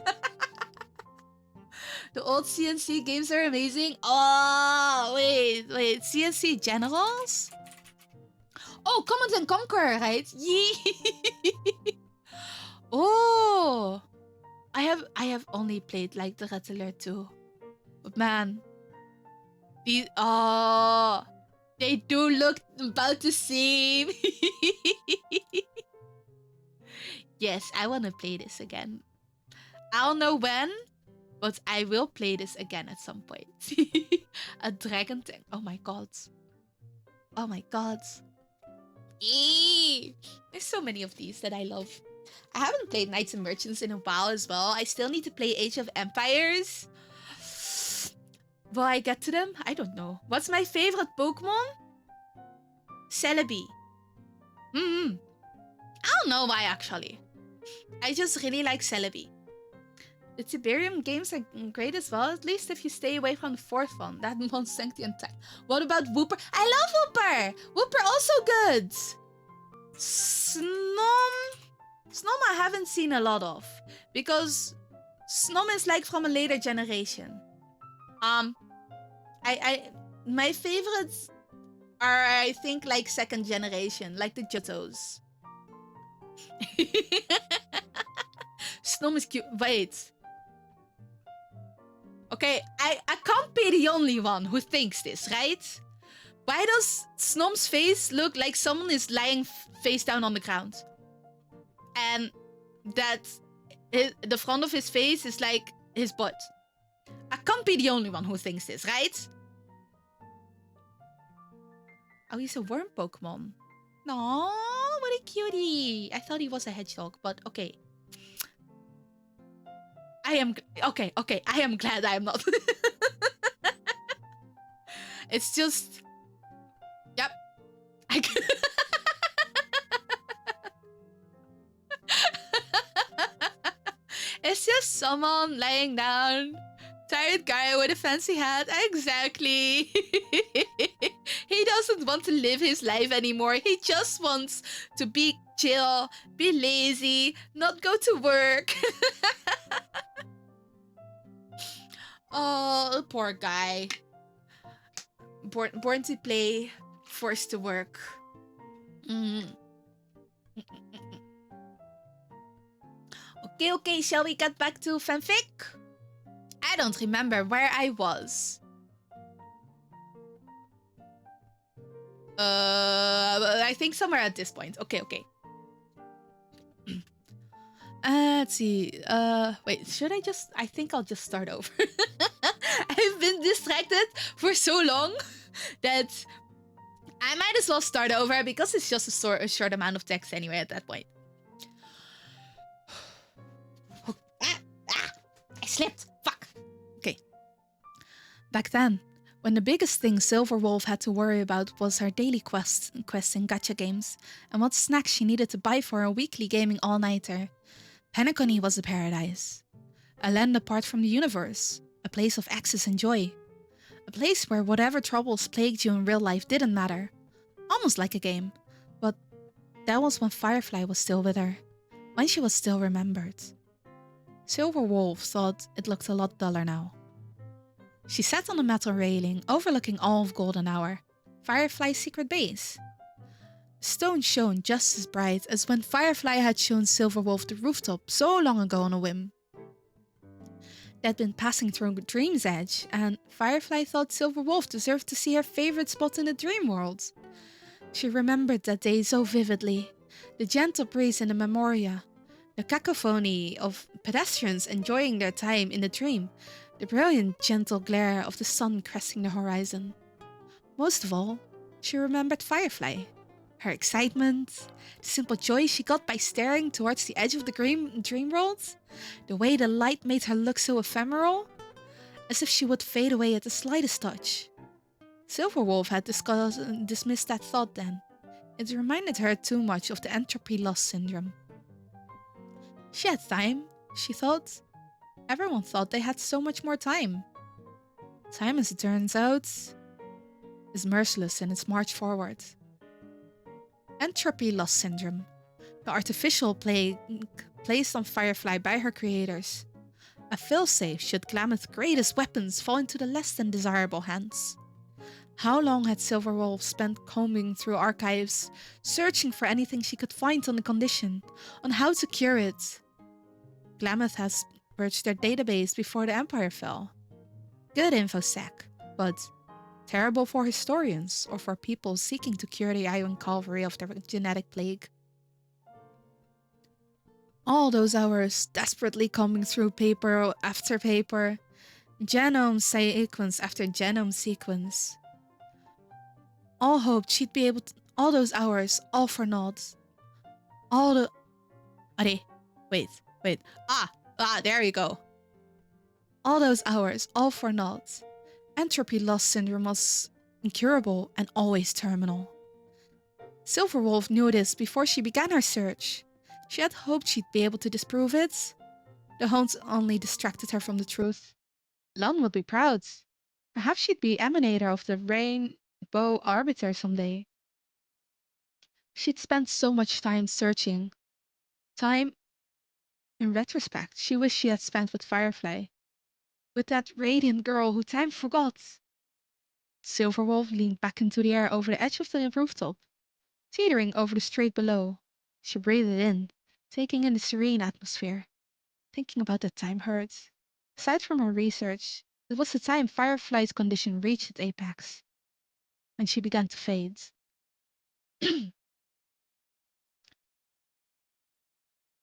The old CNC games are amazing. Oh, wait. CNC Generals? Oh, Command and Conquer, right? Yee! Oh, I have only played like the Red Alert 2. But man, they do look about the same. Yes, I want to play this again. I don't know when, but I will play this again at some point. A dragon tank. Oh my god. Oh my god. Eee! There's so many of these that I love. I haven't played Knights and Merchants in a while as well. I still need to play Age of Empires. Will I get to them? I don't know. What's my favorite Pokemon? Celebi. I don't know why, actually. I just really like Celebi. The Tiberium games are great as well, at least if you stay away from the fourth one. That one sank the entire... What about Whooper? I love Whooper! Whooper also good! Snom I haven't seen a lot of. Because Snom is like from a later generation. My favorites are, I think, like second generation. Like the Johtos. Snom is cute. Wait. Okay, I can't be the only one who thinks this, right? Why does Snom's face look like someone is lying face down on the ground? And that the front of his face is like his butt. I can't be the only one who thinks this, right? Oh, he's a worm Pokemon. No, what a cutie. I thought he was a hedgehog, but okay. I am glad I am not. It's just... Yep. It's just someone laying down. Tired guy with a fancy hat. Exactly. He doesn't want to live his life anymore. He just wants to be chill, be lazy, not go to work. Oh, poor guy. Born to play, forced to work. Okay, shall we get back to fanfic? I don't remember where I was. I think somewhere at this point. Okay. Let's see. Wait, should I just... I think I'll just start over. I've been distracted for so long that I might as well start over because it's just a short amount of text anyway at that point. I slipped. Fuck. Okay. Back then, when the biggest thing Silverwolf had to worry about was her daily quests in gacha games and what snacks she needed to buy for her weekly gaming all-nighter, Penacony was a paradise. A land apart from the universe. A place of access and joy. A place where whatever troubles plagued you in real life didn't matter. Almost like a game. But that was when Firefly was still with her. When she was still remembered. Silverwolf thought it looked a lot duller now. She sat on a metal railing overlooking all of Golden Hour, Firefly's secret base. The stone shone just as bright as when Firefly had shown Silverwolf the rooftop so long ago on a whim. They'd been passing through Dream's Edge, and Firefly thought Silverwolf deserved to see her favorite spot in the dream world. She remembered that day so vividly, the gentle breeze in the Memoria, the cacophony of pedestrians enjoying their time in the dream, the brilliant gentle glare of the sun cresting the horizon. Most of all, she remembered Firefly, her excitement, the simple joy she got by staring towards the edge of the dream world, the way the light made her look so ephemeral, as if she would fade away at the slightest touch. Silverwolf had dismissed that thought then. It reminded her too much of the entropy loss syndrome. She had time, she thought. Everyone thought they had so much more time. Time, as it turns out, is merciless in its march forward. Entropy loss syndrome, the artificial plague placed on Firefly by her creators. A failsafe should Glameth's greatest weapons fall into the less than desirable hands. How long had Silverwolf spent combing through archives, searching for anything she could find on the condition, on how to cure it? Glameth has purged their database before the Empire fell. Good infosec, but terrible for historians or for people seeking to cure the Iron Cavalry of their genetic plague. All those hours desperately combing through paper after paper, genome sequence after genome sequence. All hoped she'd be able to... All those hours, all for naught. All the... Wait. There you go. All those hours, all for naught. Entropy loss syndrome was incurable and always terminal. Silverwolf knew this before she began her search. She had hoped she'd be able to disprove it. The haunts only distracted her from the truth. Lan would be proud. Perhaps she'd be emanator of the Rainbow Arbiter someday. She'd spent so much time searching. Time, in retrospect, she wished she had spent with Firefly. With that radiant girl who time forgot. Silverwolf leaned back into the air over the edge of the rooftop, teetering over the street below. She breathed it in, taking in the serene atmosphere. Thinking about that time hurt. Aside from her research, it was the time Firefly's condition reached its apex, and she began to fade.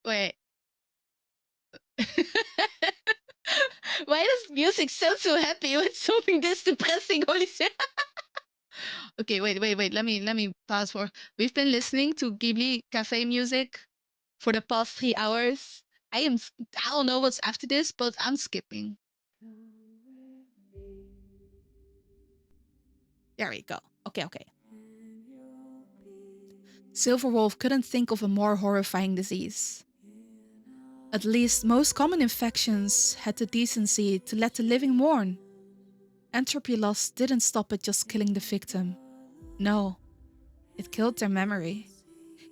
Wait. Why does music sound so happy when something this depressing? Holy shit. Okay, wait. Let me pause for. We've been listening to Ghibli cafe music for the past 3 hours. I don't know what's after this, but I'm skipping. There we go. Okay. Silverwolf couldn't think of a more horrifying disease. At least most common infections had the decency to let the living mourn. Entropy loss didn't stop at just killing the victim. No, it killed their memory.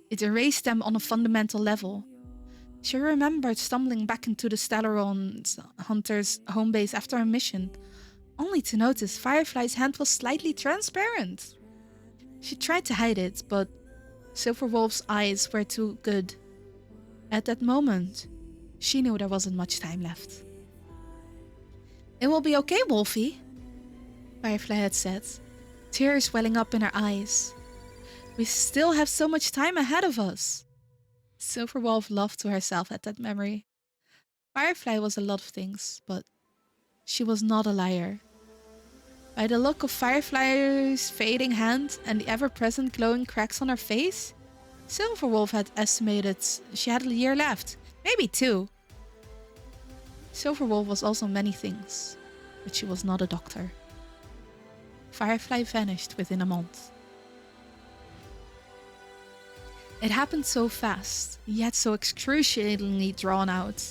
It erased them on a fundamental level. She remembered stumbling back into the Stellaron Hunter's home base after a mission, only to notice Firefly's hand was slightly transparent. She tried to hide it, but Silverwolf's eyes were too good. At that moment, she knew there wasn't much time left. It will be okay, Wolfie, Firefly had said, tears welling up in her eyes. We still have so much time ahead of us. Silverwolf laughed to herself at that memory. Firefly was a lot of things, but she was not a liar. By the look of Firefly's fading hand and the ever-present glowing cracks on her face, Silverwolf had estimated she had a year left, maybe 2. Silverwolf was also many things, but she was not a doctor. Firefly vanished within a month. It happened so fast, yet so excruciatingly drawn out.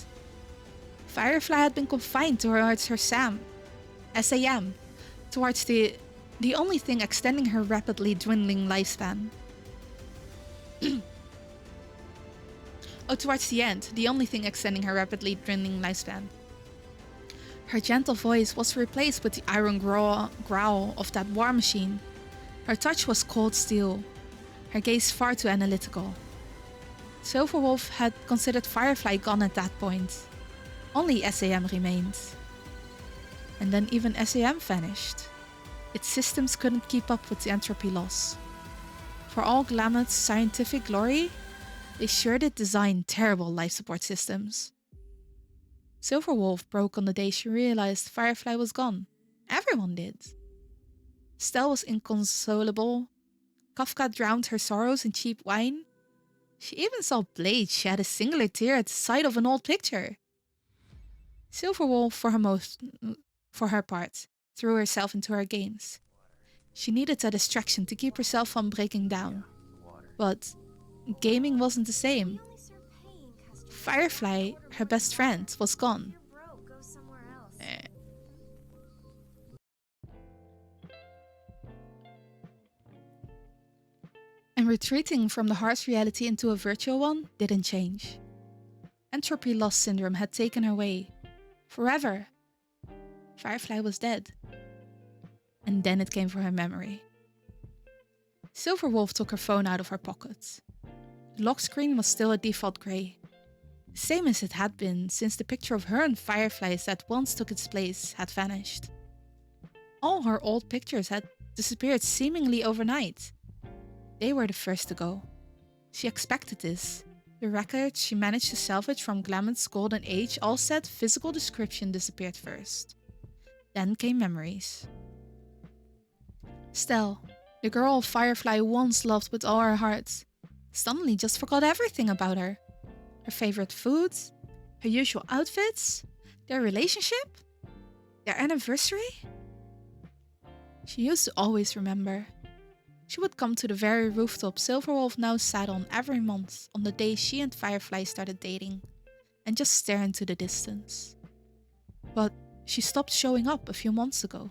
Firefly had been confined towards her SAM, towards the only thing extending her rapidly dwindling lifespan. Towards the end, the only thing extending her rapidly dwindling lifespan. Her gentle voice was replaced with the iron growl of that war machine. Her touch was cold steel, her gaze far too analytical. Silverwolf had considered Firefly gone at that point. Only SAM remained. And then even SAM vanished. Its systems couldn't keep up with the entropy loss. For all Glamour's scientific glory, they sure did design terrible life support systems. Silverwolf broke on the day she realized Firefly was gone. Everyone did. Stell was inconsolable. Kafka drowned her sorrows in cheap wine. She even saw Blade shed a singular tear at the sight of an old picture. Silverwolf, for her part, threw herself into her games. She needed a distraction to keep herself from breaking down. But gaming wasn't the same. Firefly, her best friend, was gone. And retreating from the harsh reality into a virtual one didn't change. Entropy loss syndrome had taken her away. Forever. Firefly was dead. And then it came for her memory. Silverwolf took her phone out of her pocket. The lock screen was still a default grey. Same as it had been since the picture of her and Fireflies that once took its place had vanished. All her old pictures had disappeared seemingly overnight. They were the first to go. She expected this. The records she managed to salvage from Glamour's golden age all said physical description disappeared first. Then came memories. Stell, the girl Firefly once loved with all her heart, suddenly just forgot everything about her. Her favorite foods, her usual outfits, their relationship, their anniversary. She used to always remember. She would come to the very rooftop Silverwolf now sat on every month on the day she and Firefly started dating, and just stare into the distance. But she stopped showing up a few months ago.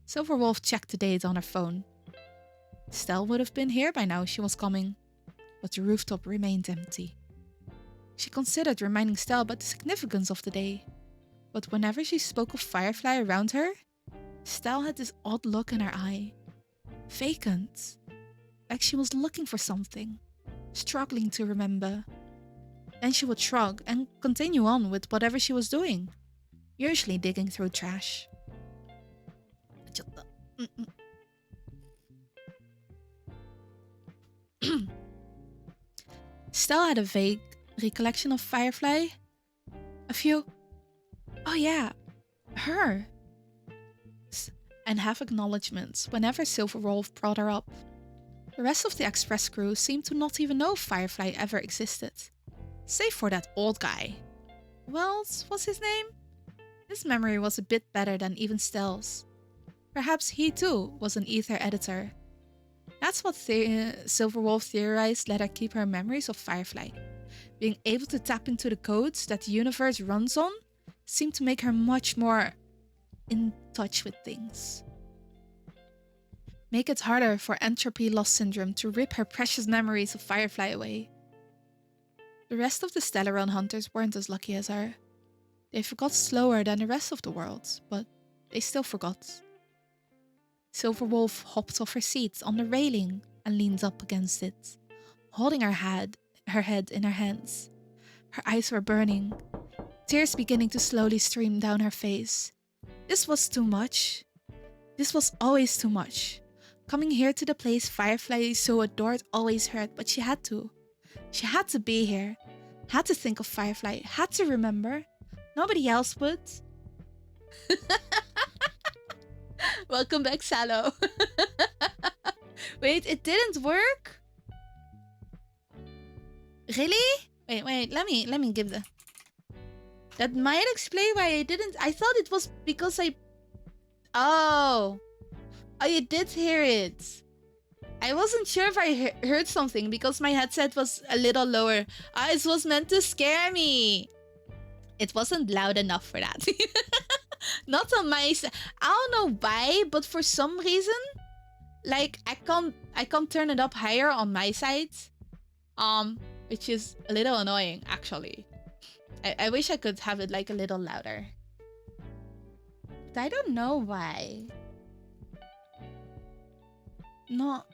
Silverwolf checked the date on her phone. Stell would have been here by now if she was coming, but the rooftop remained empty. She considered reminding Stell about the significance of the day, but whenever she spoke of Firefly around her, Stell had this odd look in her eye. Vacant. Like she was looking for something, struggling to remember. Then she would shrug and continue on with whatever she was doing, usually digging through trash. Stell had a vague recollection of Firefly. A few, oh yeah, her. And half acknowledgements whenever Silverwolf brought her up. The rest of the express crew seemed to not even know Firefly ever existed. Save for that old guy. Wells was his name? His memory was a bit better than even Stell's. Perhaps he too was an ether editor. That's what Silverwolf theorized let her keep her memories of Firefly. Being able to tap into the codes that the universe runs on seemed to make her much more in touch with things. Make it harder for entropy loss syndrome to rip her precious memories of Firefly away. The rest of the Stellaron hunters weren't as lucky as her. They forgot slower than the rest of the world, but they still forgot. Silverwolf hopped off her seat on the railing and leaned up against it, holding her head in her hands. Her eyes were burning, tears beginning to slowly stream down her face. This was too much. This was always too much. Coming here to the place Firefly so adored always hurt, but she had to. She had to be here. Had to think of Firefly. Had to remember. Nobody else would. Welcome back, Salo. Wait, it didn't work? Really? Wait, let me give the... That might explain why I didn't... I thought it was because I... Oh, you did hear it. I wasn't sure if I heard something because my headset was a little lower. It was meant to scare me. It wasn't loud enough for that. Not on my side. I don't know why, but for some reason, like I can't turn it up higher on my side. Which is a little annoying actually. I wish I could have it like a little louder. But I don't know why. No,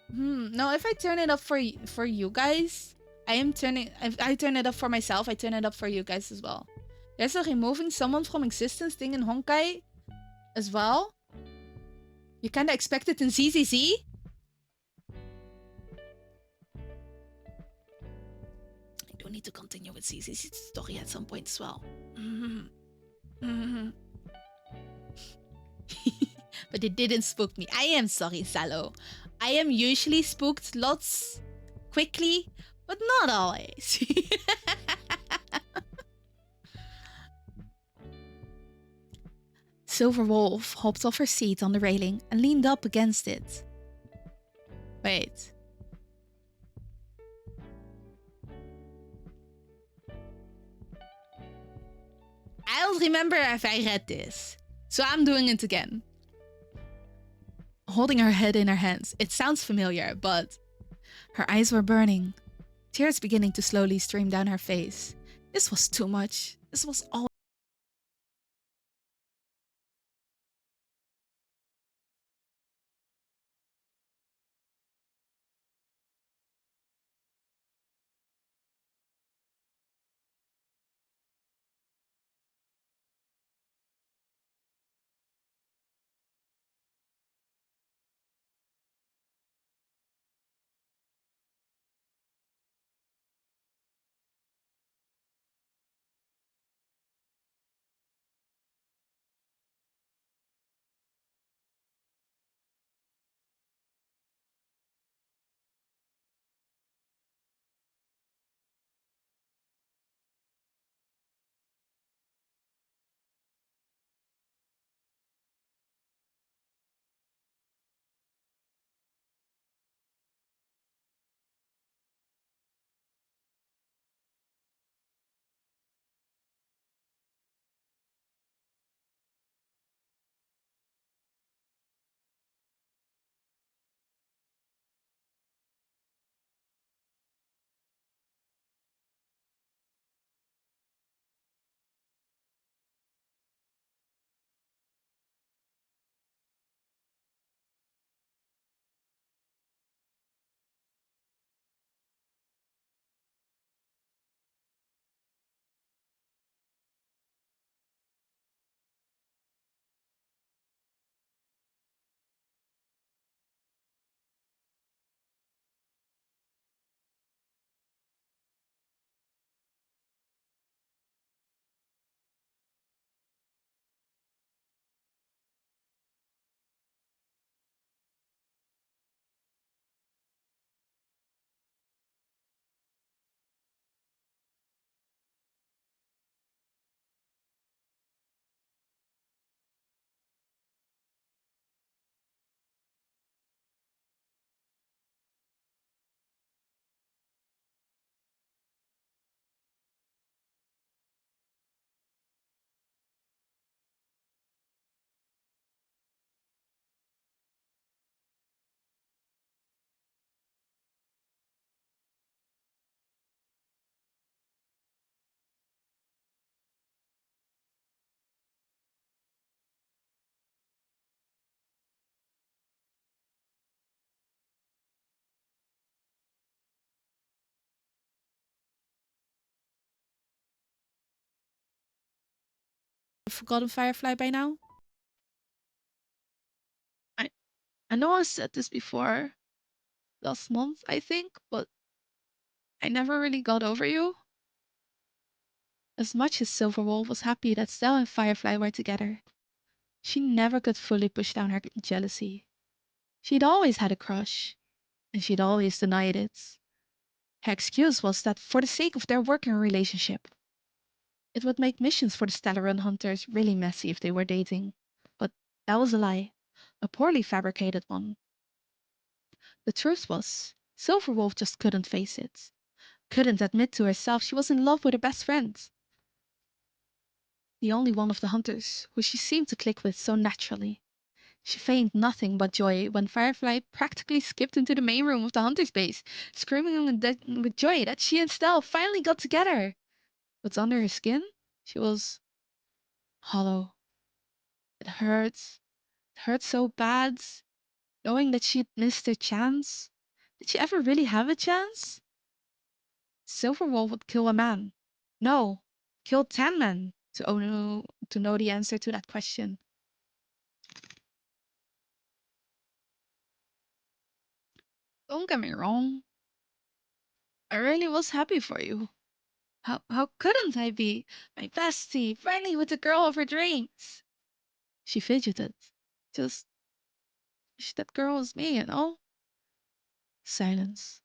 if I turn it up for you guys, if I turn it up for myself, I turn it up for you guys as well. There's a removing someone from existence thing in Honkai as well. You kinda expect it in ZZZ. I do need to continue with ZZ's story at some point as well. But it didn't spook me. I am sorry, Salo. I am usually spooked lots quickly, but not always. Silverwolf hopped off her seat on the railing and leaned up against it. Wait. I don't remember if I read this, so I'm doing it again. Holding her head in her hands, it sounds familiar, but... Her eyes were burning, tears beginning to slowly stream down her face. This was too much. This was all forgotten Firefly by now? I know I said this before, last month, I think, but I never really got over you. As much as Silverwolf was happy that Stella and Firefly were together, she never could fully push down her jealousy. She'd always had a crush, and she'd always denied it. Her excuse was that for the sake of their working relationship, it would make missions for the Stellaron hunters really messy if they were dating. But that was a lie, a poorly fabricated one. The truth was, Silverwolf just couldn't face it. Couldn't admit to herself she was in love with her best friend. The only one of the hunters who she seemed to click with so naturally. She feigned nothing but joy when Firefly practically skipped into the main room of the hunter's base, screaming with joy that she and Stell finally got together. But under her skin, she was hollow. It hurt. It hurt so bad, knowing that she'd missed her chance. Did she ever really have a chance? Silverwolf would kill a man. No, kill 10 men to know the answer to that question. Don't get me wrong. I really was happy for you. How couldn't I be? My bestie, friendly with the girl of her dreams. She fidgeted. Just wish that girl was me, you know? Silence.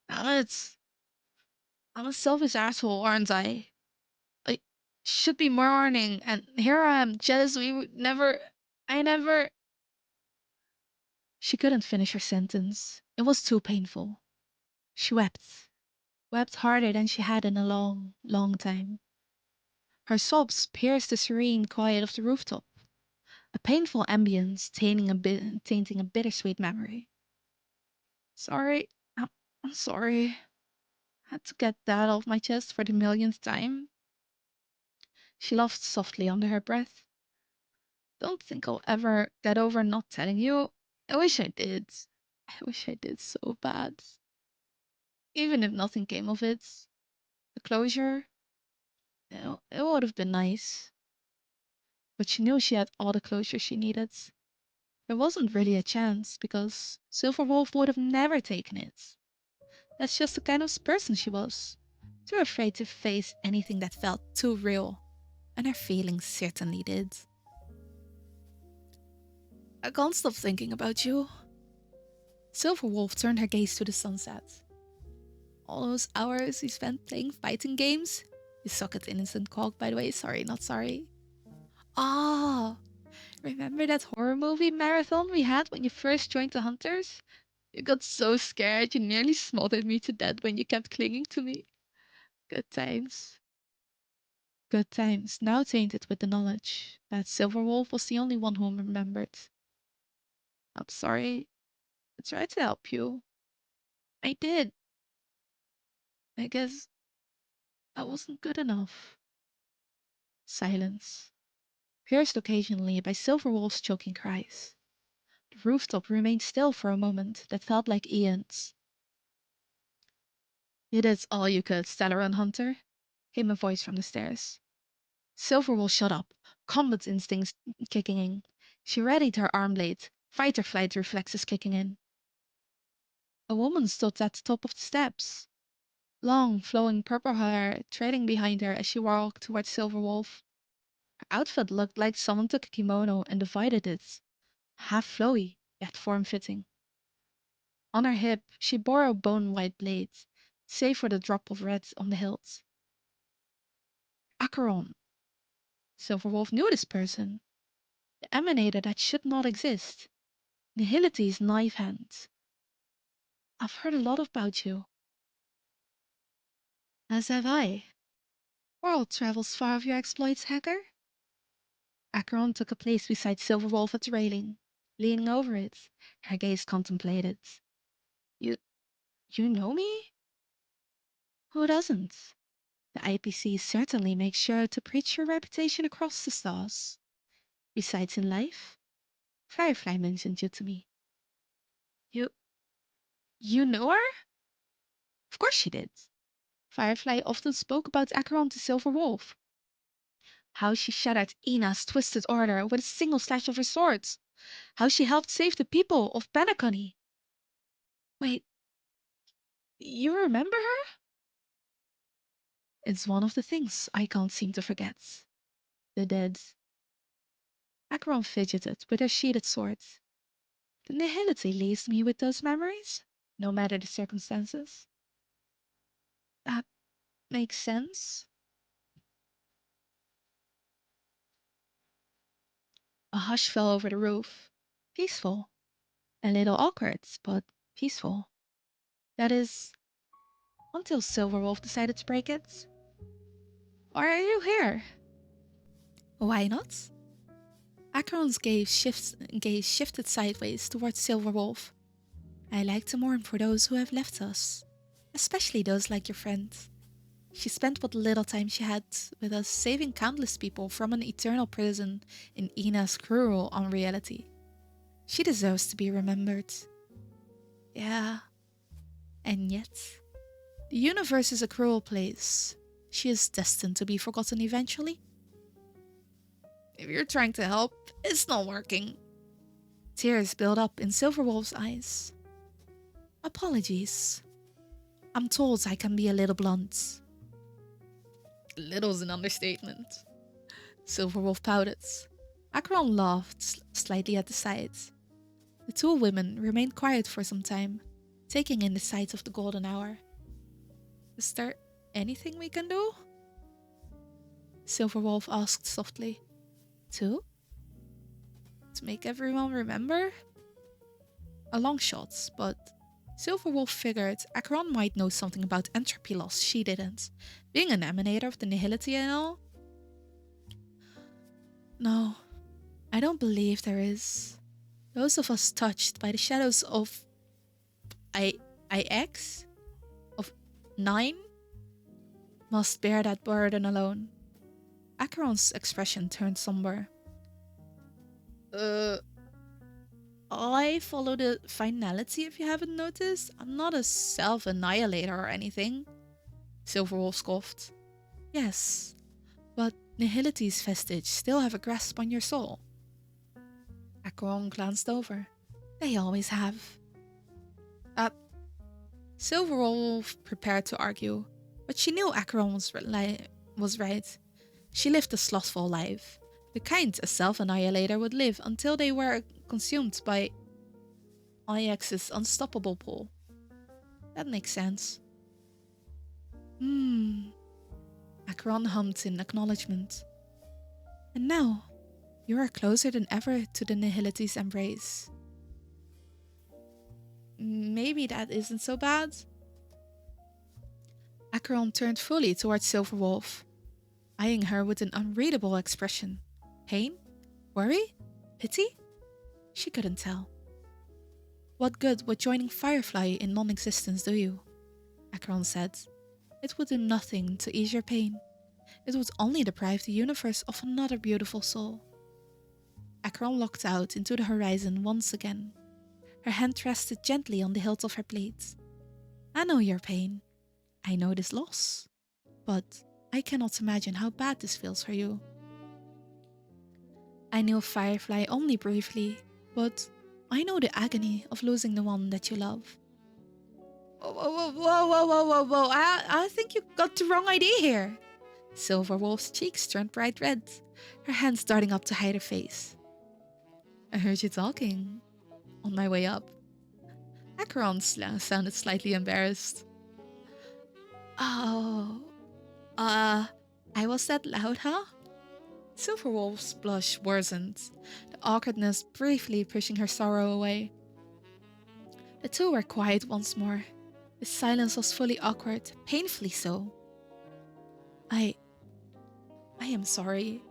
Damn it. I'm a selfish asshole, aren't I? I should be mourning, and here I am, jealous we would never. I never. She couldn't finish her sentence. It was too painful. She wept. Wept harder than she had in a long, long time. Her sobs pierced the serene quiet of the rooftop, a painful ambience tainting a bittersweet memory. Sorry, I'm sorry. Had to get that off my chest for the millionth time. She laughed softly under her breath. Don't think I'll ever get over not telling you. I wish I did. I wish I did so bad. Even if nothing came of it, the closure, it would have been nice. But she knew she had all the closure she needed. There wasn't really a chance, because Silverwolf would have never taken it. That's just the kind of person she was. Too afraid to face anything that felt too real. And her feelings certainly did. I can't stop thinking about you. Silverwolf turned her gaze to the sunset. All those hours we spent playing fighting games. You suck at innocent cog, by the way. Sorry, not sorry. Ah, remember that horror movie marathon we had when you first joined the Hunters? You got so scared you nearly smothered me to death when you kept clinging to me. Good times. Good times, now tainted with the knowledge that Silverwolf was the only one who remembered. I'm sorry. I tried to help you. I did. I guess I wasn't good enough. Silence, pierced occasionally by Silverwolf's choking cries. The rooftop remained still for a moment that felt like eons. You did all you could, Stellaron Hunter, came a voice from the stairs. Silverwolf shut up, combat instincts kicking in. She readied her arm blade, fight or flight reflexes kicking in. A woman stood at the top of the steps, long, flowing purple hair trailing behind her as she walked towards Silverwolf. Her outfit looked like someone took a kimono and divided it, half flowy, yet form-fitting. On her hip, she bore a bone-white blade, save for the drop of red on the hilt. Acheron. Silverwolf knew this person. The emanator that should not exist. Nihility's knife hand. I've heard a lot about you. As have I. World travels far of your exploits, hacker. Acheron took a place beside Silverwolf at the railing, leaning over it, her gaze contemplated. You you know me? Who doesn't? The IPC certainly makes sure to preach your reputation across the stars. Besides in life, Firefly mentioned you to me. You you know her? Of course she did. Firefly often spoke about Acheron to Silverwolf. How she shattered Ina's twisted order with a single slash of her sword. How she helped save the people of Penacony. Wait, you remember her? It's one of the things I can't seem to forget. The dead. Acheron fidgeted with her sheathed sword. The nihility leaves me with those memories, no matter the circumstances. That makes sense. A hush fell over the roof. Peaceful. A little awkward, but peaceful. That is, until Silverwolf decided to break it. Why are you here? Why not? Acheron's gaze shifted sideways towards Silverwolf. I like to mourn for those who have left us, especially those like your friend. She spent what little time she had with us, saving countless people from an eternal prison in Ina's cruel unreality. She deserves to be remembered. Yeah. And yet, the universe is a cruel place. She is destined to be forgotten eventually. If you're trying to help, it's not working. Tears build up in Silverwolf's eyes. Apologies. I'm told I can be a little blunt. Little's an understatement. Silverwolf pouted. Acheron laughed slightly at the sight. The two women remained quiet for some time, taking in the sight of the golden hour. Is there anything we can do? Silverwolf asked softly. To make everyone remember? A long shot, but Silverwolf figured Acheron might know something about entropy loss she didn't, being an emanator of the nihility and all. No, I don't believe there is. Those of us touched by the shadows of IX? Of 9? Must bear that burden alone. Acheron's expression turned somber. I follow the finality if you haven't noticed. I'm not a self-annihilator or anything. Silverwolf scoffed. Yes, but nihility's vestige still have a grasp on your soul. Acheron glanced over. They always have. Silverwolf prepared to argue, but she knew Acheron was right. She lived a slothful life, the kind a self-annihilator would live until they were consumed by IX's unstoppable pull. That makes sense. Acheron hummed in acknowledgement. And now, you are closer than ever to the nihility's embrace. Maybe that isn't so bad. Acheron turned fully towards Silverwolf, eyeing her with an unreadable expression. Pain? Worry? Pity? She couldn't tell. What good would joining Firefly in non-existence do you? Acheron said. It would do nothing to ease your pain. It would only deprive the universe of another beautiful soul. Acheron looked out into the horizon once again. Her hand rested gently on the hilt of her blade. I know your pain. I know this loss. But I cannot imagine how bad this feels for you. I knew Firefly only briefly, but I know the agony of losing the one that you love. Whoa. I think you got the wrong idea here. Silverwolf's cheeks turned bright red, her hands darting up to hide her face. I heard you talking. On my way up. Acheron sounded slightly embarrassed. Oh, I was that loud, huh? Silverwolf's blush worsened, the awkwardness briefly pushing her sorrow away. The two were quiet once more. The silence was fully awkward, painfully so. I am sorry,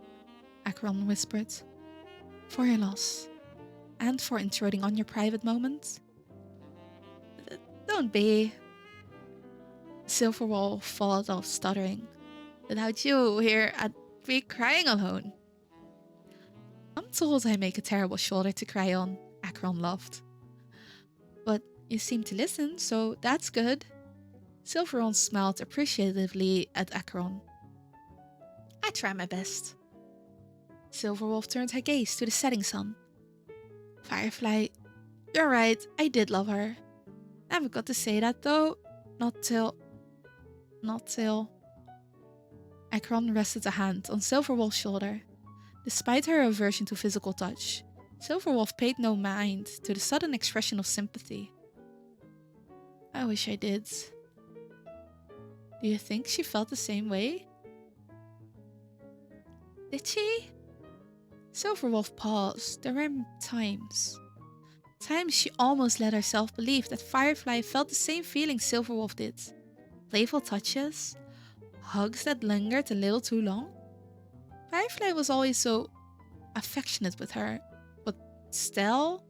Acheron whispered, for your loss. And for intruding on your private moments? Don't be. Silverwolf followed off stuttering. Without you here, I'd be crying alone. I'm told I make a terrible shoulder to cry on, Acheron laughed. But you seem to listen, so that's good. Silverwolf smiled appreciatively at Acheron. I try my best. Silverwolf turned her gaze to the setting sun. Firefly, you're right, I did love her. Never got to say that though. Not till... Akron rested a hand on Silverwolf's shoulder. Despite her aversion to physical touch, Silverwolf paid no mind to the sudden expression of sympathy. I wish I did. Do you think she felt the same way? Did she? Silverwolf paused. There were times she almost let herself believe that Firefly felt the same feeling Silverwolf did. Playful touches, hugs that lingered a little too long. Firefly was always so affectionate with her, but Stell?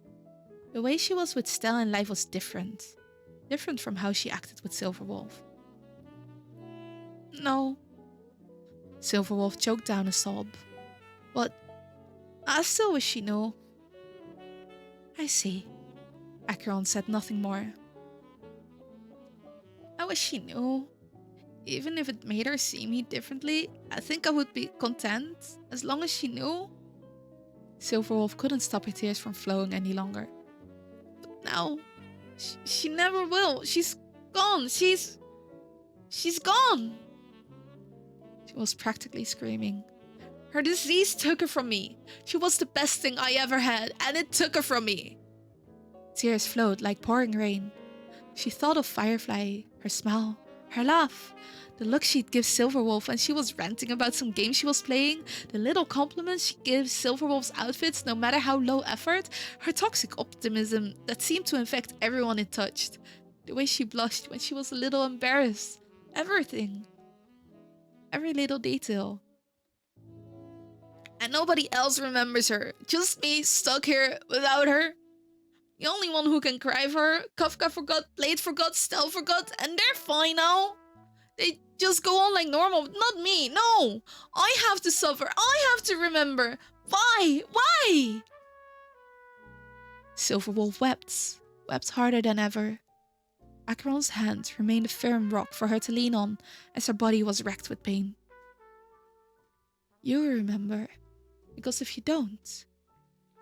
The way she was with Stell in life was different. Different from how she acted with Silverwolf. No. Silverwolf choked down a sob. But I still wish she knew. I see. Acheron said nothing more. I wish she knew. Even if it made her see me differently, I think I would be content as long as she knew. Silverwolf couldn't stop her tears from flowing any longer. But now, she never will. She's gone. She's gone. She was practically screaming. Her disease took her from me. She was the best thing I ever had, and it took her from me. Tears flowed like pouring rain. She thought of Firefly, her smile, her laugh, the look she'd give Silverwolf when she was ranting about some game she was playing, the little compliments she gives Silverwolf's outfits no matter how low effort, her toxic optimism that seemed to infect everyone it touched, the way she blushed when she was a little embarrassed, everything. Every little detail. And nobody else remembers her, just me stuck here without her. The only one who can cry for her, Kafka forgot, Blade forgot, Stell forgot, and they're fine now. They just go on like normal, not me, no! I have to suffer, I have to remember! Why? Why? Silverwolf wept harder than ever. Acheron's hand remained a firm rock for her to lean on as her body was racked with pain. You remember, because if you don't,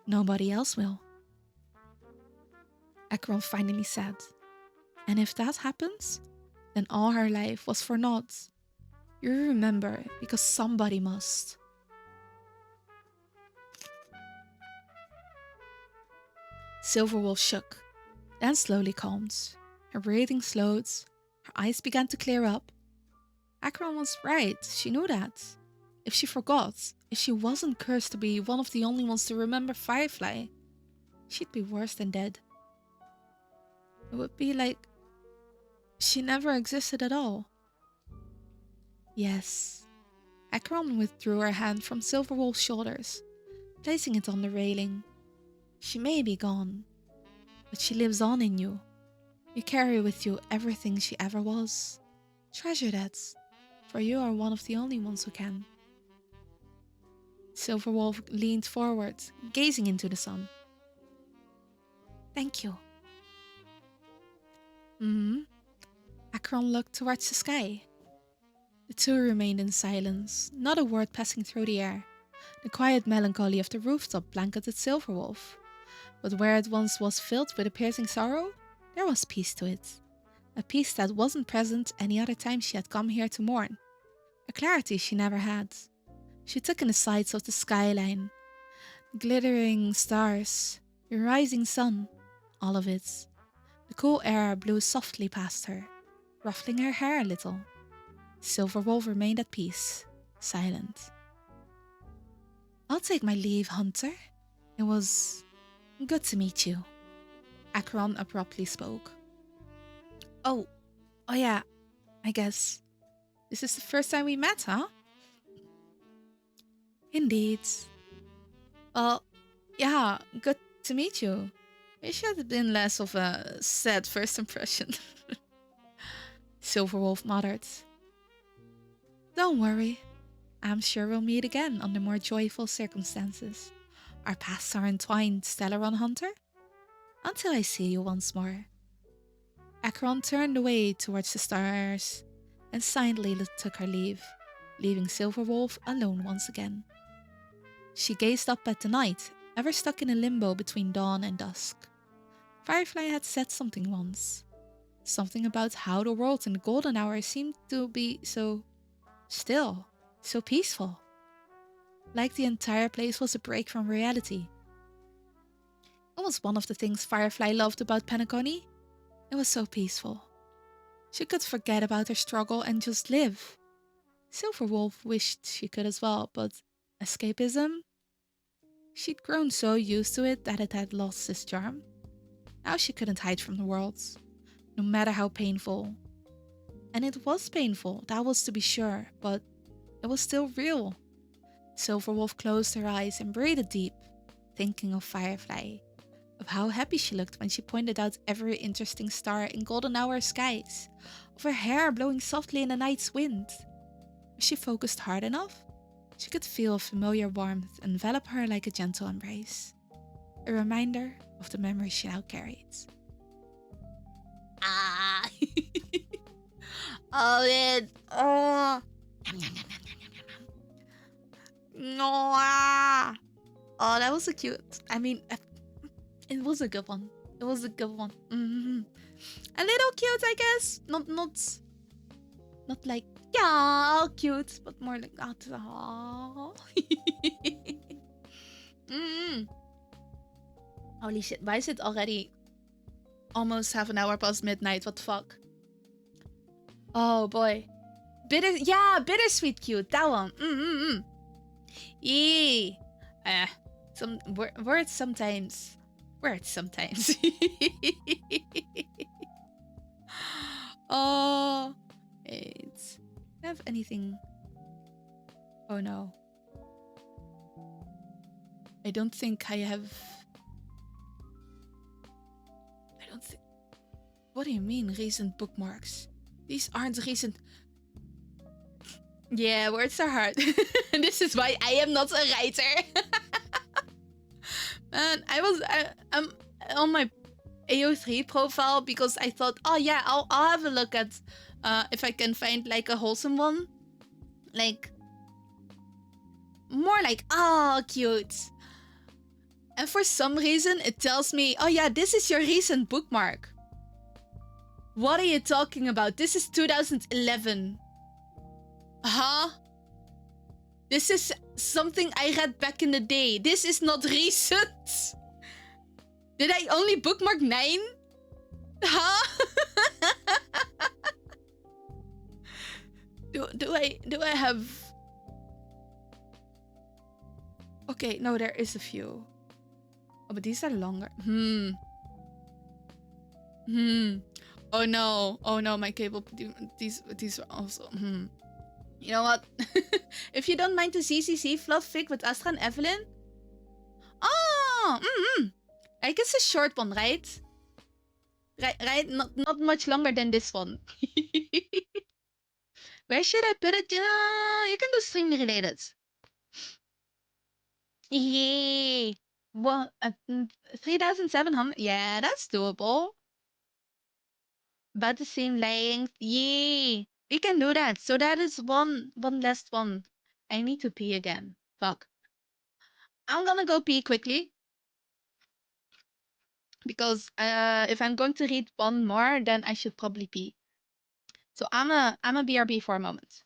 nobody else will. Acheron finally said, and if that happens, then all her life was for naught. You remember because somebody must. Silverwolf shook, then slowly calmed. Her breathing slowed, her eyes began to clear up. Acheron was right, she knew that. If she forgot, if she wasn't cursed to be one of the only ones to remember Firefly, she'd be worse than dead. It would be like she never existed at all. Yes. Acheron withdrew her hand from Silverwolf's shoulders, placing it on the railing. She may be gone, but she lives on in you. You carry with you everything she ever was. Treasure that, for you are one of the only ones who can. Silverwolf leaned forward, gazing into the sun. Thank you. Acheron looked towards the sky. The two remained in silence, not a word passing through the air. The quiet melancholy of the rooftop blanketed Silverwolf. But where it once was filled with a piercing sorrow, there was peace to it. A peace that wasn't present any other time she had come here to mourn. A clarity she never had. She took in the sights of the skyline, the glittering stars, the rising sun, all of it. The cool air blew softly past her, ruffling her hair a little. Silverwolf remained at peace, silent. I'll take my leave, Hunter. It was good to meet you. Acheron abruptly spoke. Oh yeah, I guess. This is the first time we met, huh? Indeed. Well, yeah, good to meet you. It should have been less of a sad first impression. Silverwolf muttered. Don't worry. I'm sure we'll meet again under more joyful circumstances. Our paths are entwined, Stellaron Hunter. Until I see you once more. Acheron turned away towards the stars and silently took her leave, leaving Silverwolf alone once again. She gazed up at the night, ever stuck in a limbo between dawn and dusk. Firefly had said something once. Something about how the world in the golden hour seemed to be so still, so peaceful. Like the entire place was a break from reality. It was one of the things Firefly loved about Penacony. It was so peaceful. She could forget about her struggle and just live. Silverwolf wished she could as well, but escapism? She'd grown so used to it that it had lost its charm. Now she couldn't hide from the world, no matter how painful. And it was painful, that was to be sure, but it was still real. Silverwolf closed her eyes and breathed deep, thinking of Firefly, of how happy she looked when she pointed out every interesting star in golden hour skies, of her hair blowing softly in the night's wind. If she focused hard enough, she could feel a familiar warmth envelop her like a gentle embrace, a reminder of the memories she now carried. Ah. Oh, it. Oh. No. Ah. Oh, that was a cute. I mean, it was a good one. It was a good one. A little cute, I guess. Not like yeah, cute, but more like oh. Holy shit! Why is it already almost half an hour past midnight? What the fuck? Oh boy, bittersweet cute. That one. Yee. Some words sometimes. Words sometimes. Oh, it's. Have anything? Oh no. I don't think I have. I don't think. What do you mean, recent bookmarks? These aren't recent. Yeah, words are hard. This is why I am not a writer. Man, I'm on my AO3 profile because I thought, oh yeah, I'll have a look at if I can find like a wholesome one, like more like cute. And for some reason, it tells me, oh yeah, this is your recent bookmark. What are you talking about? This is 2011. Huh? This is something I read back in the day. This is not recent. Did I only bookmark 9? Huh? do I have... Okay, no, there is a few. Oh, but these are longer. Oh no, my cable. These are also. You know what? If you don't mind to CCC Fluff Fic with Astra and Evelyn. Oh, like it's a short one, right? Right. Not much longer than this one. Where should I put it? You can do stream related. Yay! Well, 3,700. Yeah, that's doable. About the same length. Yay! We can do that. So that is one last one. I need to pee again. Fuck. I'm gonna go pee quickly. Because if I'm going to read one more, then I should probably pee. So I'm a BRB for a moment.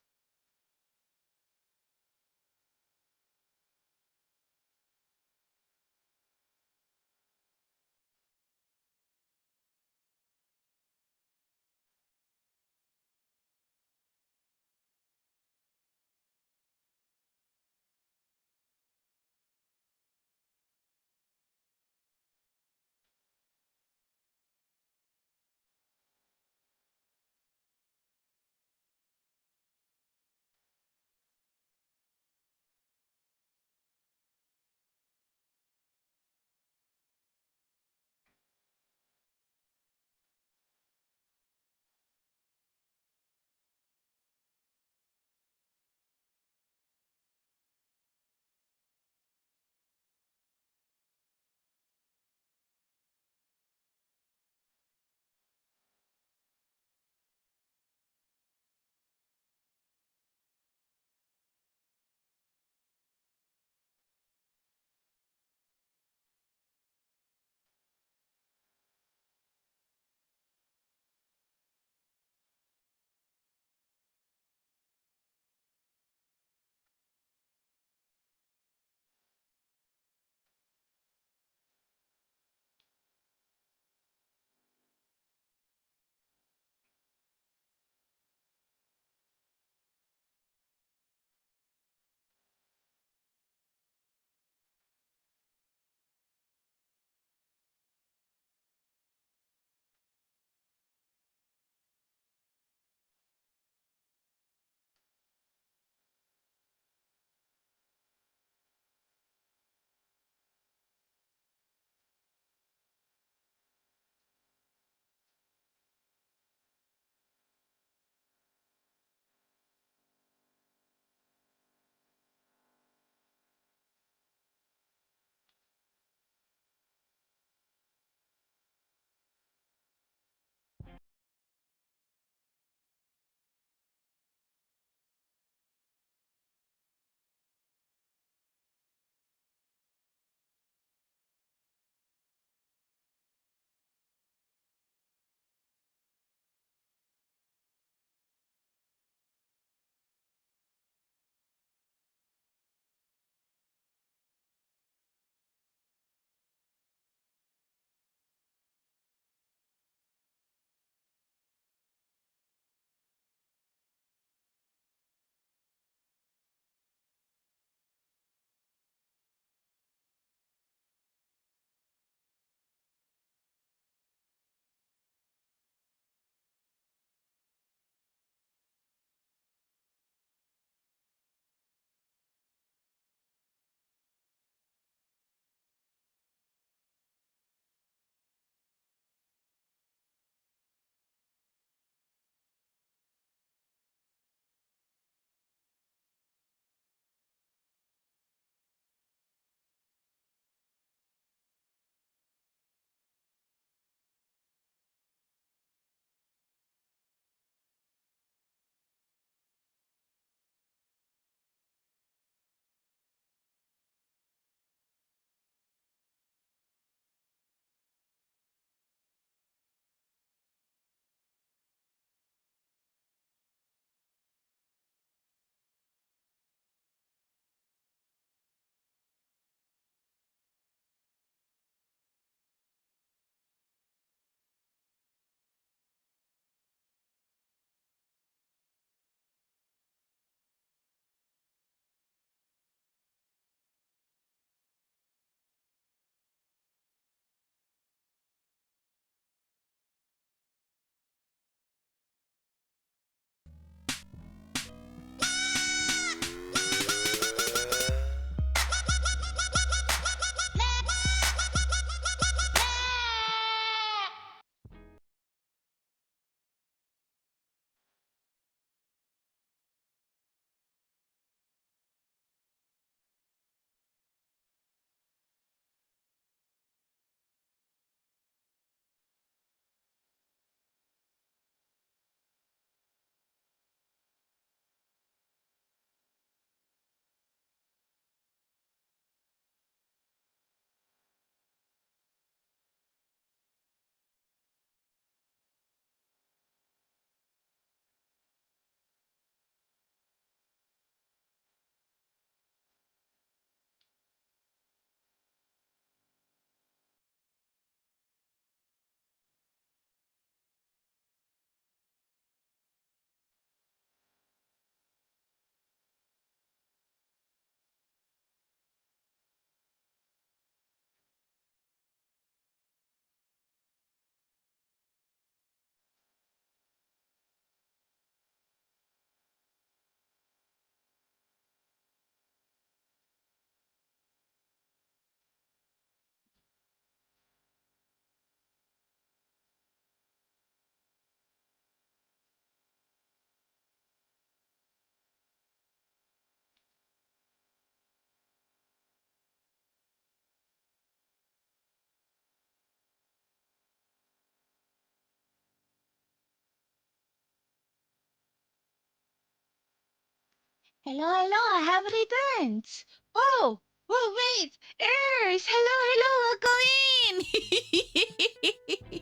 Hello, hello, I have returned. Oh, oh, wait. Earth, hello, welcome in.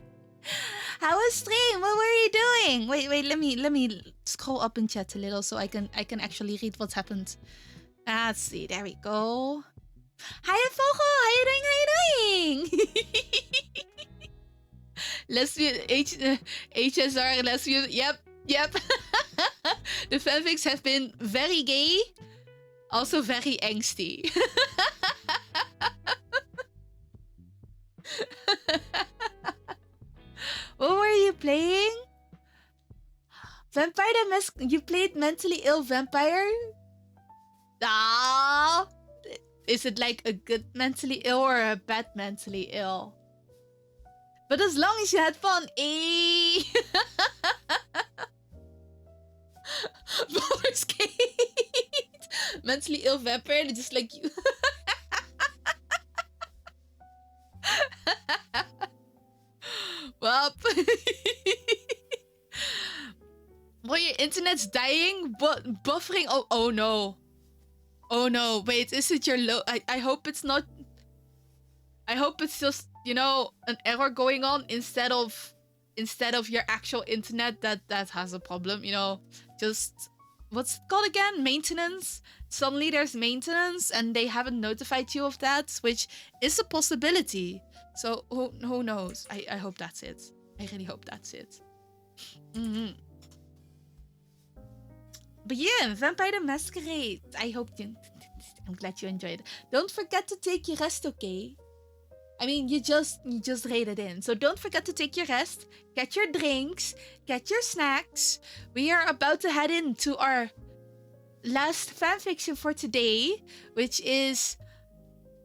How was stream? What were you doing? Wait, let me scroll up in chat a little so I can actually read what's happened. Let's see, there we go. Hi, Vogel, how you doing? Lesbian, HSR, lesbian, yep. The fanfics have been very gay, also very angsty. What were you playing? Vampire the Mask. You played Mentally Ill Vampire? Ah, is it like a good mentally ill or a bad mentally ill? But as long as you had fun, eh? Baldur's Gate. Mentally ill vampire, just like you. Well, well, your internet's dying, but buffering. Oh no. Oh no. Wait, is it your low? I hope it's not. I hope it's just, an error going on instead of your actual internet that has a problem, just what's it called again? Maintenance. Suddenly there's maintenance and they haven't notified you of that, which is a possibility. So who knows? I hope that's it. I really hope that's it. But yeah, Vampire the Masquerade. I'm glad you enjoyed it. Don't forget to take your rest, okay? I mean, you just raided in. So don't forget to take your rest, get your drinks, get your snacks. We are about to head into our last fanfiction for today, which is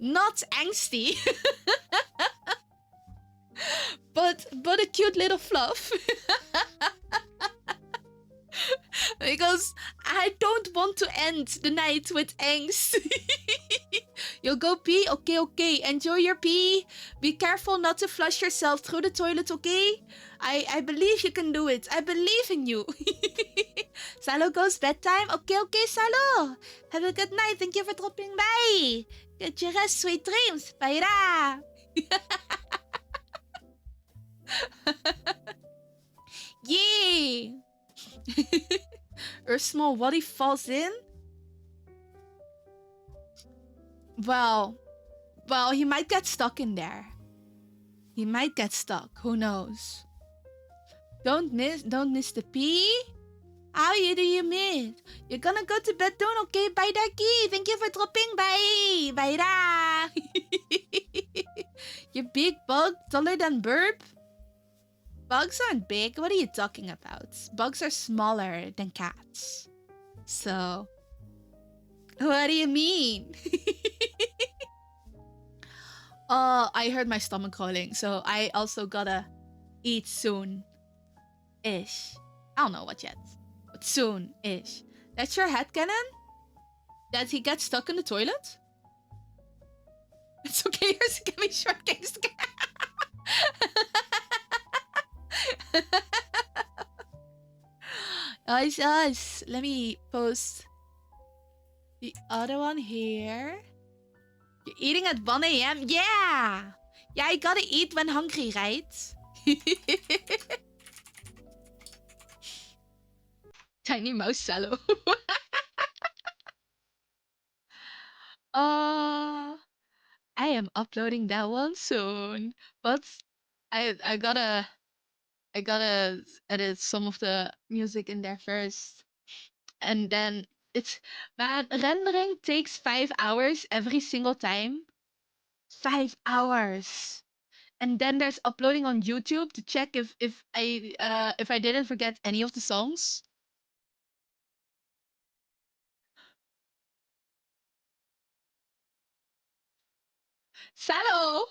not angsty, but a cute little fluff. Because I don't want to end the night with angst. You'll go pee? Okay. Enjoy your pee. Be careful not to flush yourself through the toilet, okay? I believe you can do it. I believe in you. Salo goes bedtime? Okay, Salo. Have a good night. Thank you for dropping by. Get your rest, sweet dreams. Bye. Yay! Her small body falls in? Well, he might get stuck in there. He might get stuck. Who knows? Don't miss the pee. How do you miss? You're gonna go to bed soon, okay? Bye, Ducky. Thank you for dropping by. Bye, da. You big bug, taller than Burp? Bugs aren't big. What are you talking about? Bugs are smaller than cats. So, what do you mean? I heard my stomach calling, so I also gotta eat soon-ish. I don't know what yet, but soon-ish. That's your headcanon? That he gets stuck in the toilet? It's okay, here's give me short case. Us. Let me post the other one here. You're eating at 1 a.m.? Yeah! Yeah, I gotta eat when hungry, right? Tiny mouse sallow. I am uploading that one soon. But I gotta edit some of the music in there first. And then rendering takes 5 hours every single time. 5 hours. And then there's uploading on YouTube to check if I didn't forget any of the songs. Salo,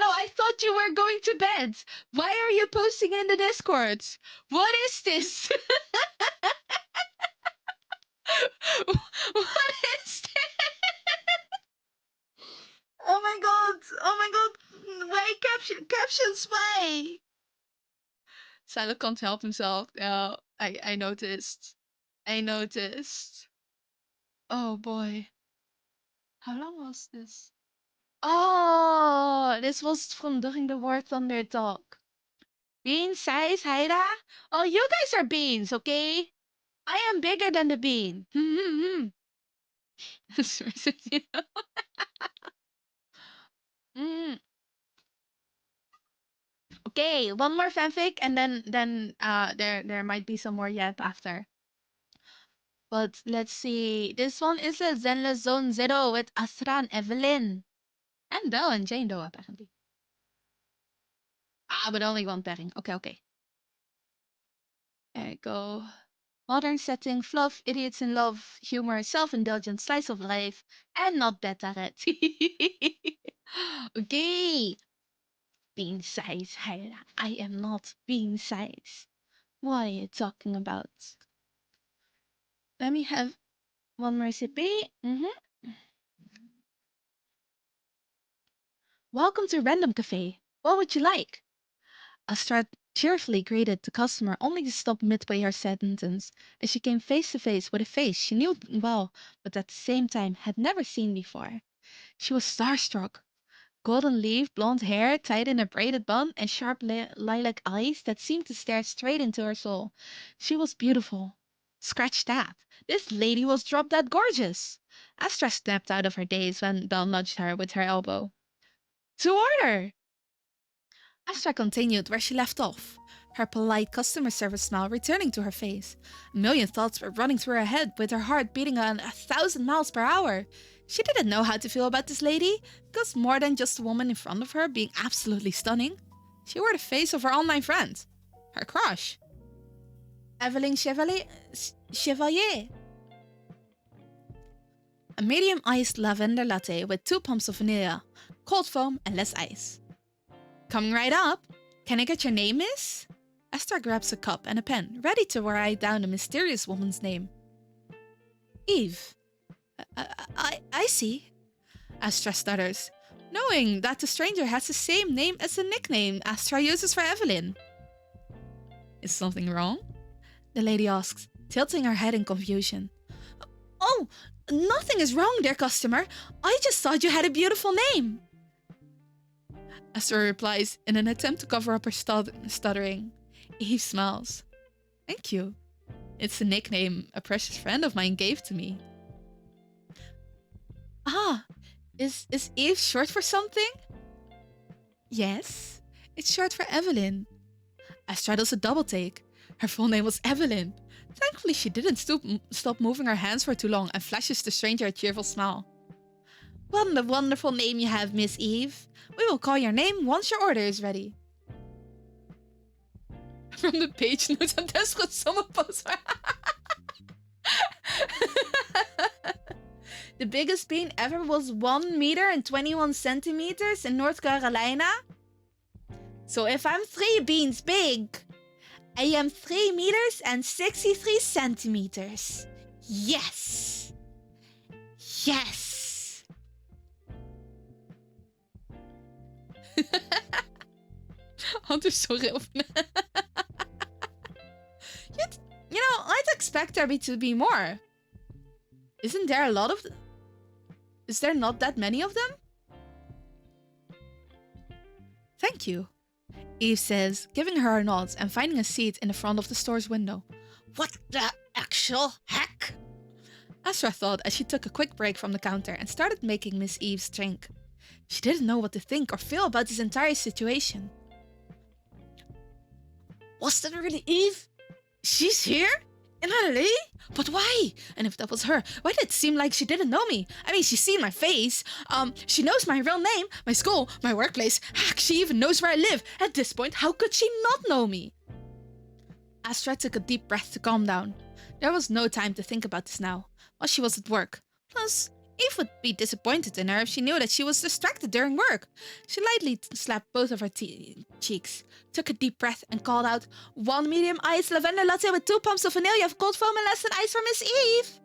I thought you were going to bed. Why are you posting in the Discord? What is this? What is this? Oh my god! Why captions? Why? Salo can't help himself. No, I noticed. Oh boy. How long was this? Oh, this was from during the War Thunder talk. Bean size, Haida? Oh, you guys are beans, okay? I am bigger than the bean. Mm. Okay, one more fanfic, and then there might be some more yet after. But let's see. This one is a Zenless Zone Zero with Astra and Evelyn. And Belle and Jane though, apparently. Ah, but only one pairing. Okay, okay. There you go. Modern setting, fluff, idiots in love, humor, self-indulgent slice of life, and not beta red. Okay. Bean size, Hyla. I am not bean size. What are you talking about? Let me have one recipe. Welcome to Random Cafe. What would you like? Astra cheerfully greeted the customer only to stop midway her sentence as she came face to face with a face she knew well but at the same time had never seen before. She was starstruck. Golden leaf, blonde hair tied in a braided bun, and sharp lilac eyes that seemed to stare straight into her soul. She was beautiful. Scratch that. This lady was drop dead gorgeous. Astra snapped out of her daze when Belle nudged her with her elbow. To order! Astra continued where she left off, her polite customer service smile returning to her face. A million thoughts were running through her head, with her heart beating on 1,000 miles per hour. She didn't know how to feel about this lady, because more than just the woman in front of her being absolutely stunning, she wore the face of her online friend, her crush. Evelyn Chevalier. A medium iced lavender latte with 2 pumps of vanilla, cold foam, and less ice. Coming right up. Can I get your name, miss? Esther grabs a cup and a pen, ready to write down the mysterious woman's name. Eve. I see. Astra stutters, knowing that the stranger has the same name as the nickname Astra uses for Evelyn. Is something wrong? The lady asks, tilting her head in confusion. Oh, nothing is wrong, dear customer. I just thought you had a beautiful name. Astra replies in an attempt to cover up her stuttering. Eve smiles. Thank you. It's a nickname a precious friend of mine gave to me. Ah, is Eve short for something? Yes, it's short for Evelyn. Astra does a double take. Her full name was Evelyn. Thankfully, she didn't stop moving her hands for too long and flashes the stranger a cheerful smile. What a wonderful name you have, Miss Eve. We will call your name once your order is ready. From the page notes on desk with someone post. The biggest bean ever was 1 meter and 21 centimeters in North Carolina. So if I'm 3 beans big, I am 3 meters and 63 centimeters. Yes. Yes. Hunter sorry. You know, I'd expect there to be more. Isn't there a lot of... Is there not that many of them? Thank you, Eve says, giving her a nod and finding a seat in the front of the store's window. What the actual heck? Astra thought as she took a quick break from the counter and started making Miss Eve's drink. She didn't know what to think or feel about this entire situation. Was that really Eve? She's here? In LA? But why? And if that was her, why did it seem like she didn't know me? I mean, she's seen my face. She knows my real name, my school, my workplace. Heck, she even knows where I live. At this point, how could she not know me? Astra took a deep breath to calm down. There was no time to think about this now, while she was at work. Plus, Eve would be disappointed in her if she knew that she was distracted during work. She lightly slapped both of her cheeks, took a deep breath, and called out, 1 medium iced lavender latte with 2 pumps of vanilla, cold foam, and less than ice for Miss Eve.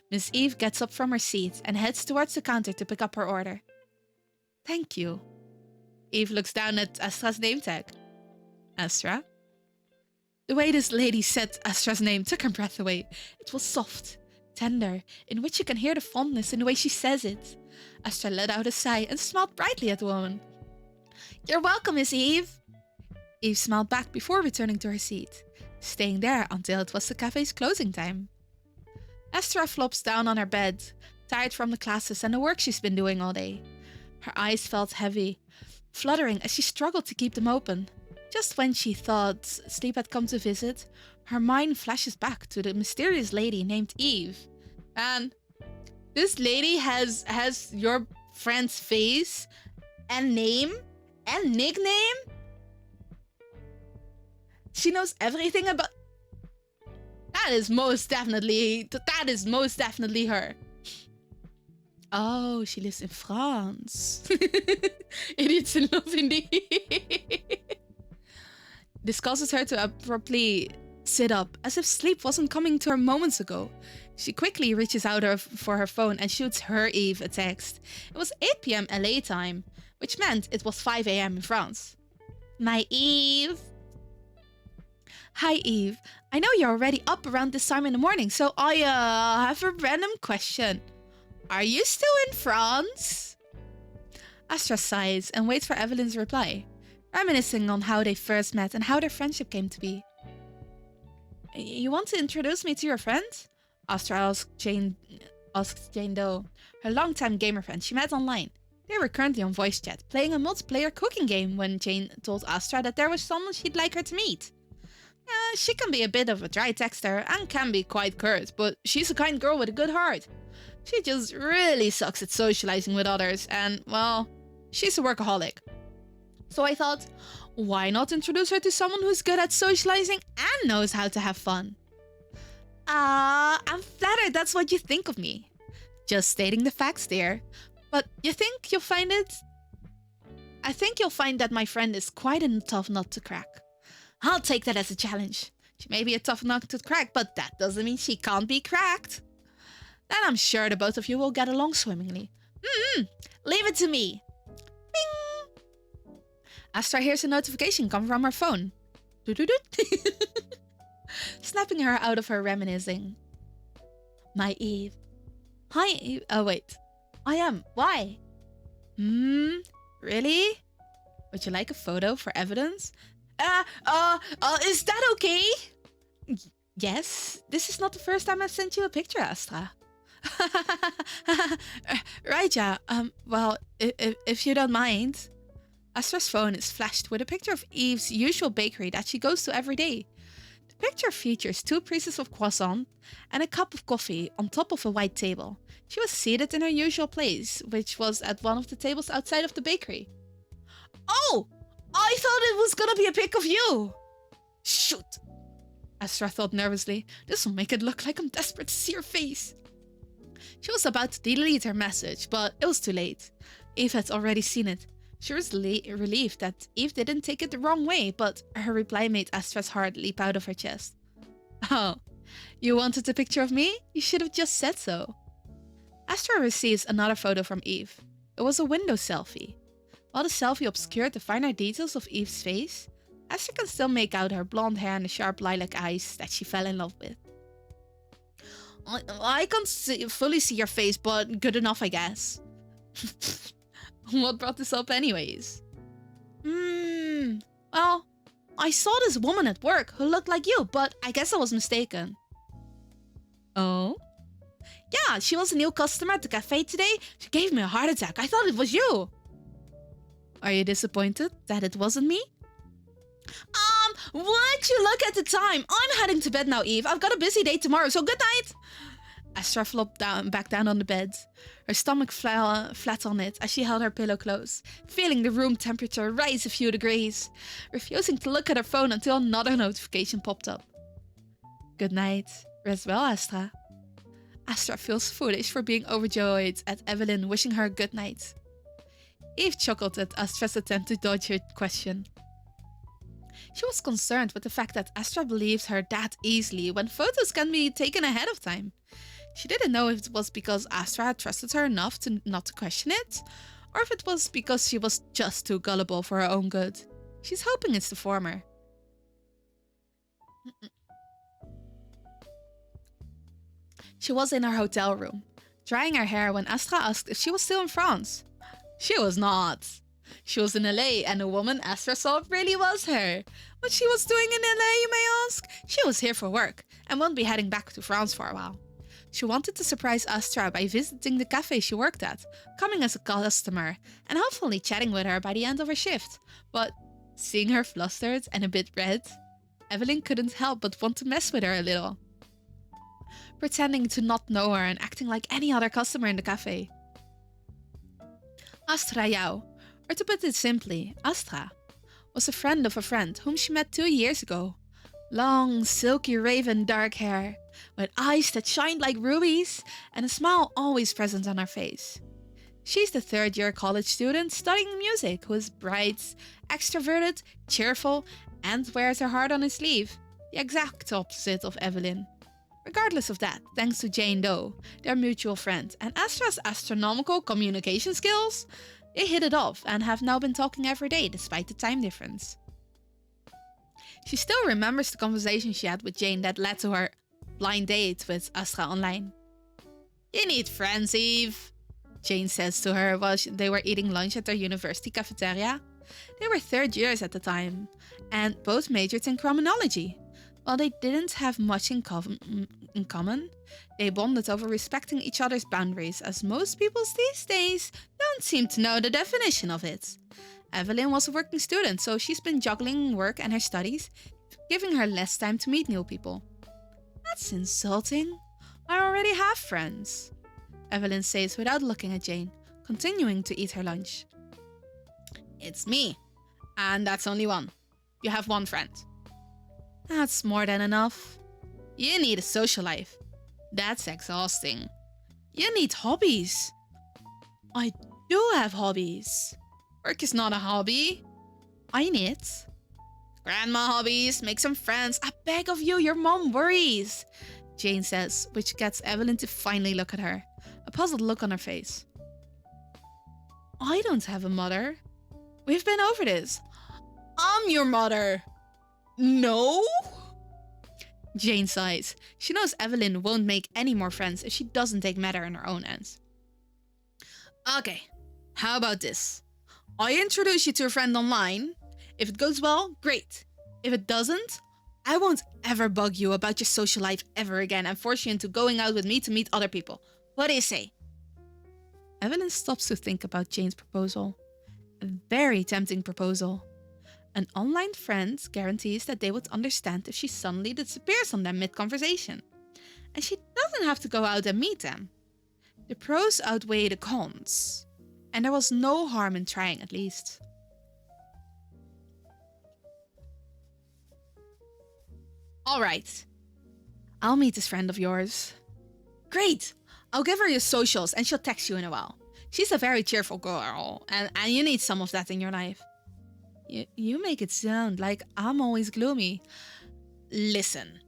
Miss Eve gets up from her seat and heads towards the counter to pick up her order. Thank you. Eve looks down at Astra's name tag. Astra? The way this lady said Astra's name took her breath away. It was soft, tender, in which you can hear the fondness in the way she says it. Astra let out a sigh and smiled brightly at the woman. "You're welcome, Miss Eve." Eve smiled back before returning to her seat, staying there until it was the cafe's closing time. Astra flops down on her bed, tired from the classes and the work she's been doing all day. Her eyes felt heavy, fluttering as she struggled to keep them open. Just when she thought sleep had come to visit, her mind flashes back to the mysterious lady named Eve. And this lady has your friend's face and name and nickname. She knows everything about... That is most definitely her. Oh, she lives in France. Idiots in love indeed. This causes her to abruptly sit up, as if sleep wasn't coming to her moments ago. She quickly reaches out for her phone and shoots her Eve a text. It was 8 p.m. LA time, which meant it was 5 a.m. in France. "My Eve." "Hi Eve, I know you're already up around this time in the morning, so I have a random question. Are you still in France?" Astra sighs and waits for Evelyn's reply, reminiscing on how they first met and how their friendship came to be. "You want to introduce me to your friend?" Astra asked Jane Doe, her longtime gamer friend she met online. They were currently on voice chat, playing a multiplayer cooking game when Jane told Astra that there was someone she'd like her to meet. She can be a bit of a dry texter and can be quite curt, but she's a kind girl with a good heart. She just really sucks at socializing with others and, well, she's a workaholic. So I thought, why not introduce her to someone who's good at socializing and knows how to have fun? I'm flattered that's what you think of me. Just stating the facts there. But you think you'll find it? I think you'll find that my friend is quite a tough nut to crack. I'll take that as a challenge. She may be a tough nut to crack, but that doesn't mean she can't be cracked. Then I'm sure the both of you will get along swimmingly. Leave it to me. Bing! Astra hears a notification come from her phone. Snapping her out of her reminiscing. "My Eve." "Hi, Eve." Oh, wait. "I am. Why?" Really? Would you like a photo for evidence?" Is that okay?" Yes, this is not the first time I've sent you a picture, Astra." Right, yeah. Well, if you don't mind. Astra's phone is flashed with a picture of Eve's usual bakery that she goes to every day. The picture features 2 pieces of croissant and a cup of coffee on top of a white table. She was seated in her usual place, which was at one of the tables outside of the bakery. "Oh! I thought it was gonna be a pic of you!" "Shoot!" Astra thought nervously. This will make it look like I'm desperate to see her face. She was about to delete her message, but it was too late. Eve had already seen it. She was relieved that Eve didn't take it the wrong way, but her reply made Astra's heart leap out of her chest. "Oh, you wanted a picture of me? You should have just said so." Astra receives another photo from Eve. It was a window selfie. While the selfie obscured the finer details of Eve's face, Astra can still make out her blonde hair and the sharp lilac eyes that she fell in love with. I can't fully see your face, but good enough, I guess." What brought this up anyways? Well, I saw this woman at work who looked like you, but I guess I was mistaken." "Oh?" "Yeah, she was a new customer at the cafe today. She gave me a heart attack. I thought it was you." "Are you disappointed that it wasn't me?" Why'd you look at the time? I'm heading to bed now, Eve. I've got a busy day tomorrow, so good night." Astra flopped back down on the bed. Her stomach fell flat on it as she held her pillow close, feeling the room temperature rise a few degrees, refusing to look at her phone until another notification popped up. "Good night. Rest well, Astra." Astra feels foolish for being overjoyed at Evelyn wishing her good night. Eve chuckled at Astra's attempt to dodge her question. She was concerned with the fact that Astra believed her that easily when photos can be taken ahead of time. She didn't know if it was because Astra had trusted her enough not to question it, or if it was because she was just too gullible for her own good. She's hoping it's the former. She was in her hotel room, drying her hair when Astra asked if she was still in France. She was not. She was in LA, and the woman Astra saw really was her. What she was doing in LA, you may ask? She was here for work and won't be heading back to France for a while. She wanted to surprise Astra by visiting the cafe she worked at, coming as a customer, and hopefully chatting with her by the end of her shift. But seeing her flustered and a bit red, Evelyn couldn't help but want to mess with her a little, pretending to not know her and acting like any other customer in the cafe. Astra Yao, or to put it simply, Astra, was a friend of a friend whom she met 2 years ago. Long, silky raven dark hair, with eyes that shined like rubies, and a smile always present on her face. She's the third-year college student studying music who is bright, extroverted, cheerful, and wears her heart on his sleeve, the exact opposite of Evelyn. Regardless of that, thanks to Jane Doe, their mutual friend, and Astra's astronomical communication skills, they hit it off and have now been talking every day despite the time difference. She still remembers the conversation she had with Jane that led to her blind date with Astra online. "You need friends, Eve," Jane says to her while they were eating lunch at their university cafeteria. They were third years at the time, and both majored in criminology. While they didn't have much in common, they bonded over respecting each other's boundaries, as most people these days don't seem to know the definition of it. Evelyn was a working student, so she's been juggling work and her studies, giving her less time to meet new people. "That's insulting. I already have friends," Evelyn says without looking at Jane, continuing to eat her lunch. "It's me, and that's only one. You have one friend." "That's more than enough." "You need a social life." "That's exhausting." "You need hobbies." "I do have hobbies." "Work is not a hobby." "I need grandma hobbies, make some friends. I beg of you, your mom worries," Jane says, which gets Evelyn to finally look at her, a puzzled look on her face. "I don't have a mother. We've been over this." "I'm your mother." "No?" Jane sighs. She knows Evelyn won't make any more friends if she doesn't take matter in her own hands. "Okay, how about this? I introduce you to a friend online. If it goes well, great. If it doesn't, I won't ever bug you about your social life ever again and force you into going out with me to meet other people. What do you say?" Evelyn stops to think about Jane's proposal. A very tempting proposal. An online friend guarantees that they would understand if she suddenly disappears on them mid-conversation. And she doesn't have to go out and meet them. The pros outweigh the cons. And there was no harm in trying, at least. "Alright, I'll meet this friend of yours." "Great! I'll give her your socials and she'll text you in a while. She's a very cheerful girl, and you need some of that in your life." You make it sound like I'm always gloomy." "Listen,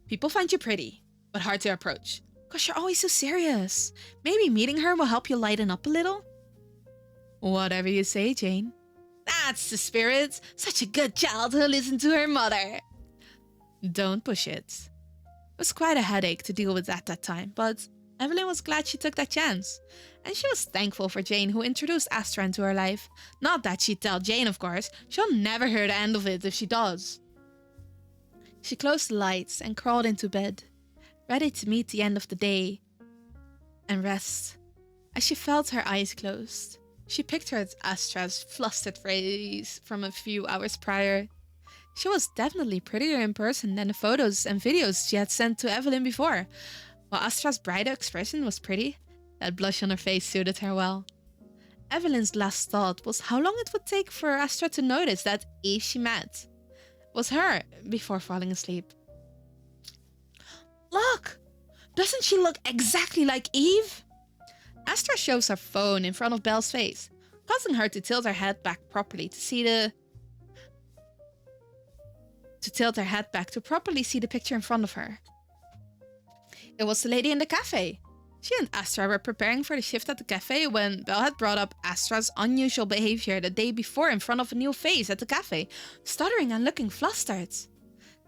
people find you pretty, but hard to approach. 'Cause you're always so serious. Maybe meeting her will help you lighten up a little." "Whatever you say, Jane." "That's the spirit. Such a good child who listened to her mother." "Don't push it." It was quite a headache to deal with at that time, but Evelyn was glad she took that chance. And she was thankful for Jane, who introduced Astra into her life. Not that she'd tell Jane, of course. She'll never hear the end of it if she does. She closed the lights and crawled into bed, ready to meet the end of the day and rest. As she felt her eyes closed, she pictured Astra's flustered face from a few hours prior. She was definitely prettier in person than the photos and videos she had sent to Evelyn before. While Astra's brighter expression was pretty, that blush on her face suited her well. Evelyn's last thought was how long it would take for Astra to notice that Eve she met was her before falling asleep. "Look! Doesn't she look exactly like Eve?" Astra shows her phone in front of Belle's face, causing her to tilt her head back properly to properly see the picture in front of her. It was the lady in the cafe. She and Astra were preparing for the shift at the cafe when Belle had brought up Astra's unusual behavior the day before in front of a new face at the cafe, stuttering and looking flustered.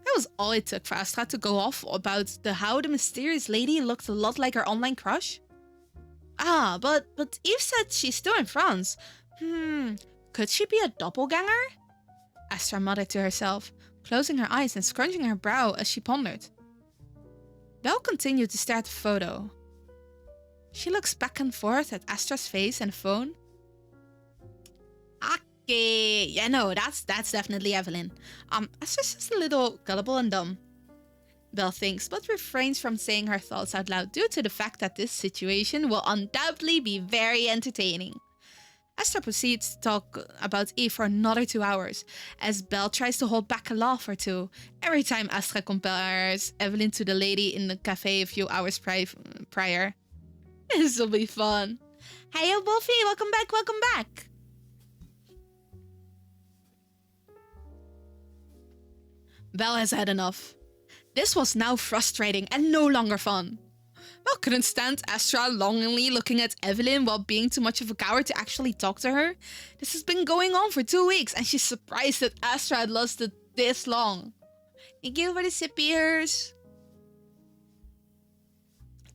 That was all it took for Astra to go off about how the mysterious lady looked a lot like her online crush. Ah, but Eve said she's still in France. Could she be a doppelganger? Astra muttered to herself, closing her eyes and scrunching her brow as she pondered. Belle continued to stare at the photo. She looks back and forth at Astra's face and the phone. Okay, yeah, no, that's definitely Evelyn. Astra's just a little gullible and dumb. Belle thinks, but refrains from saying her thoughts out loud due to the fact that this situation will undoubtedly be very entertaining. Astra proceeds to talk about Eve for another 2 hours, as Belle tries to hold back a laugh or two every time Astra compares Evelyn to the lady in the cafe a few hours prior. This will be fun. Hey, yo, Buffy, welcome back. Belle has had enough. This was now frustrating and no longer fun. Belle couldn't stand Astra longingly looking at Evelyn while being too much of a coward to actually talk to her. This has been going on for 2 weeks and she's surprised that Astra had lasted this long. Thank you for the sippers.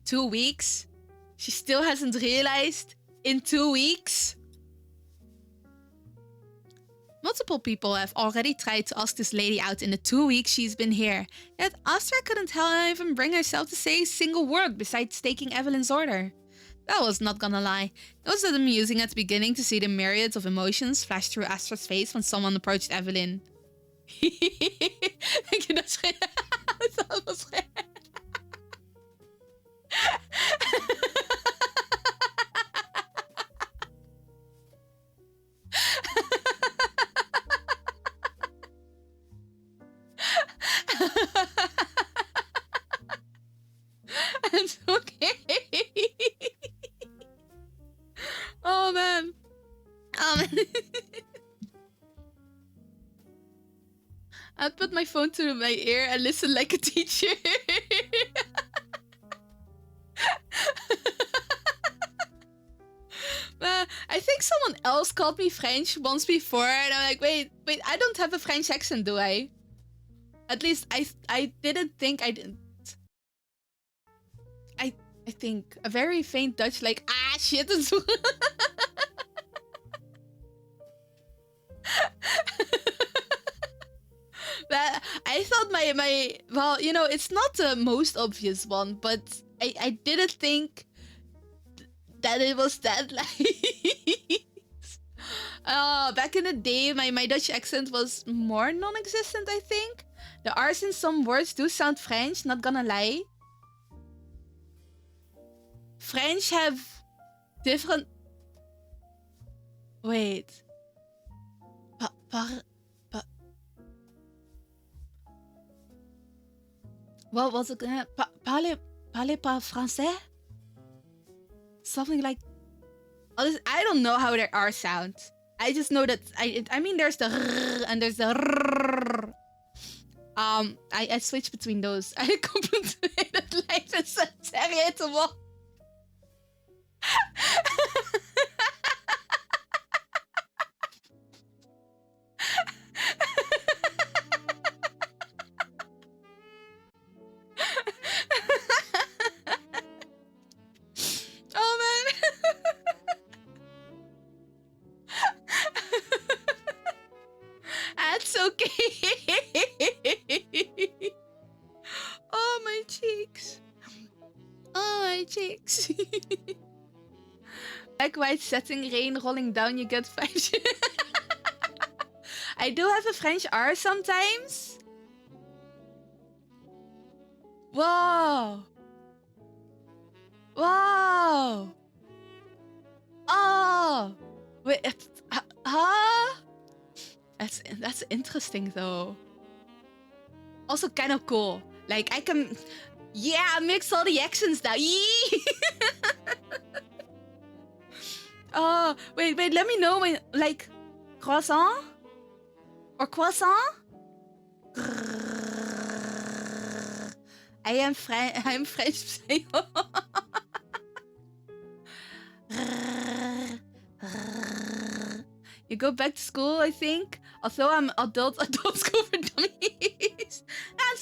2 weeks? She still hasn't realized? In 2 weeks? Multiple people have already tried to ask this lady out in the 2 weeks she's been here, yet Astra couldn't even bring herself to say a single word besides taking Evelyn's order. That was not gonna lie. It was amusing at the beginning to see the myriads of emotions flash through Astra's face when someone approached Evelyn. Denk je dat is dat was It's okay. Oh man. I'd put my phone to my ear and listen like a teacher. I think someone else called me French once before, and I'm like, wait, I don't have a French accent, do I? At least I didn't think I didn't. I think a very faint Dutch, like, shit. And so but I thought my well, you know, it's not the most obvious one, but I didn't think that it was that like. Back in the day, my Dutch accent was more non-existent, I think. The R's in some words do sound French, not gonna lie. French have different... Wait. What was it? Parlez pas français? Something like... I don't know how their R sound. I just know that... I mean, there's the r and there's the r. I switch between those. I completely lijkt het zo terrible. Oh man. That's okay. Oh, my cheeks. Oh, my cheeks. Black, white, setting, rain, rolling down, you get 5. I do have a French R sometimes. Whoa. Whoa. Oh. Wait, huh? That's interesting though. Also kind of cool. Like I can, yeah, mix all the accents now. Oh, wait, let me know when, like, croissant? Or croissant? I'm French. You go back to school, I think. Although I'm adult school for dummies.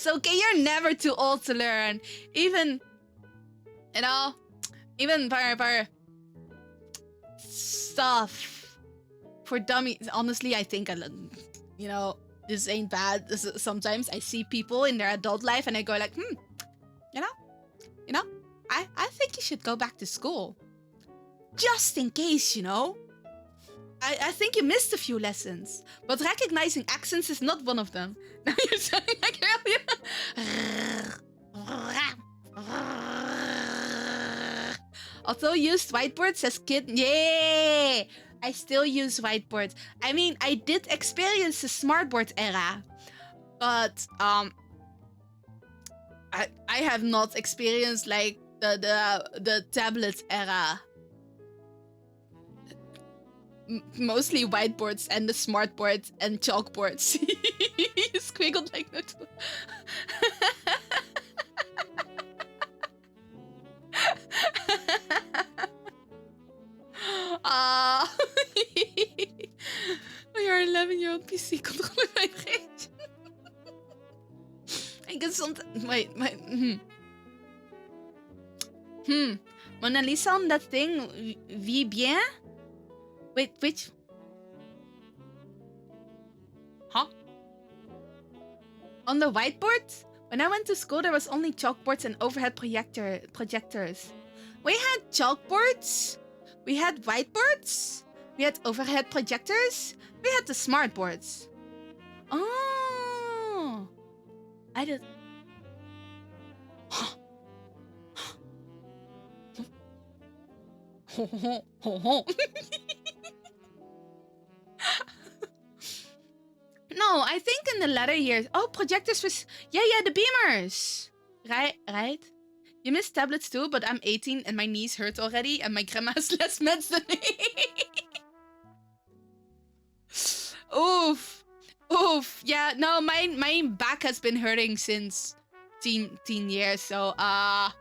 It's okay. You're never too old to learn. Even, even for stuff for dummies. Honestly, I think, this ain't bad. Sometimes I see people in their adult life and I go like, I think you should go back to school. Just in case, I think you missed a few lessons. But recognizing accents is not one of them. Now you're sounding like Although used whiteboards as kid, yeah, I still use whiteboards. I mean, I did experience the smartboard era, but I have not experienced like the tablet era. Mostly whiteboards and the smartboard and chalkboards. You squiggled like that. Your 11-year-old PC controller vibration. I guess sometimes. Wait. Mona Lisa on that thing. Wie bien? Wait, which? Huh? On the whiteboard? When I went to school, there was only chalkboards and overhead projectors. We had chalkboards. We had whiteboards. We had overhead projectors. We had the smartboards. Oh. I did. No, I think in the latter years. Oh, projectors was the beamers. Right. You miss tablets too, but I'm 18 and my knees hurt already, and my grandma has less meds than me. Oof. Yeah, no, my back has been hurting since teen years, so I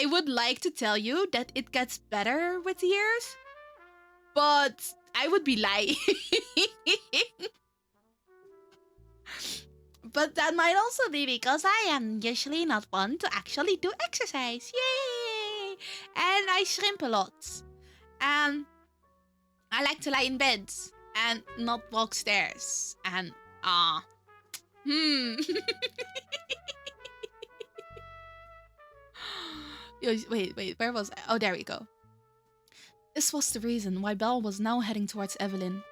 would like to tell you that it gets better with the years, but I would be lying. But that might also be because I am usually not one to actually do exercise. Yay! And I shrimp a lot. And I like to lie in bed and not walk stairs. And, Wait, where was I? Oh, there we go. This was the reason why Belle was now heading towards Evelyn,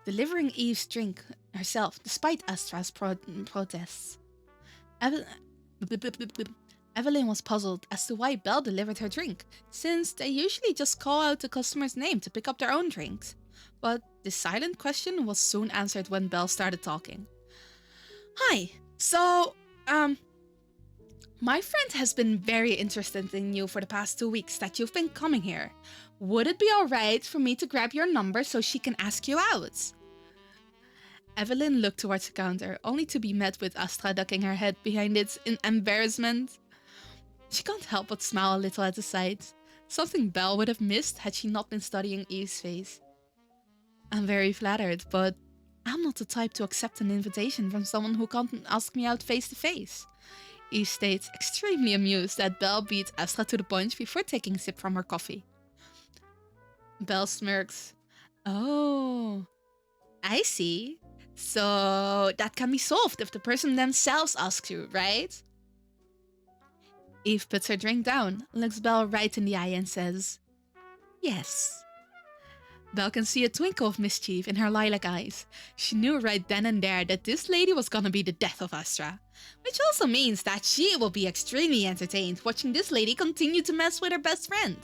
delivering Eve's drink herself, despite Astra's protests. Evelyn was puzzled as to why Belle delivered her drink, since they usually just call out the customer's name to pick up their own drinks. But this silent question was soon answered when Belle started talking. Hi, so, my friend has been very interested in you for the past 2 weeks that you've been coming here. Would it be alright for me to grab your number so she can ask you out? Evelyn looked towards the counter, only to be met with Astra ducking her head behind it in embarrassment. She can't help but smile a little at the sight, something Belle would have missed had she not been studying Eve's face. I'm very flattered, but I'm not the type to accept an invitation from someone who can't ask me out face to face. Eve states, extremely amused that Belle beat Astra to the punch before taking a sip from her coffee. Belle smirks. Oh, I see. So that can be solved if the person themselves asks you, right? Eve puts her drink down, looks Belle right in the eye and says, yes. Belle can see a twinkle of mischief in her lilac eyes. She knew right then and there that this lady was gonna be the death of Astra. Which also means that she will be extremely entertained watching this lady continue to mess with her best friend.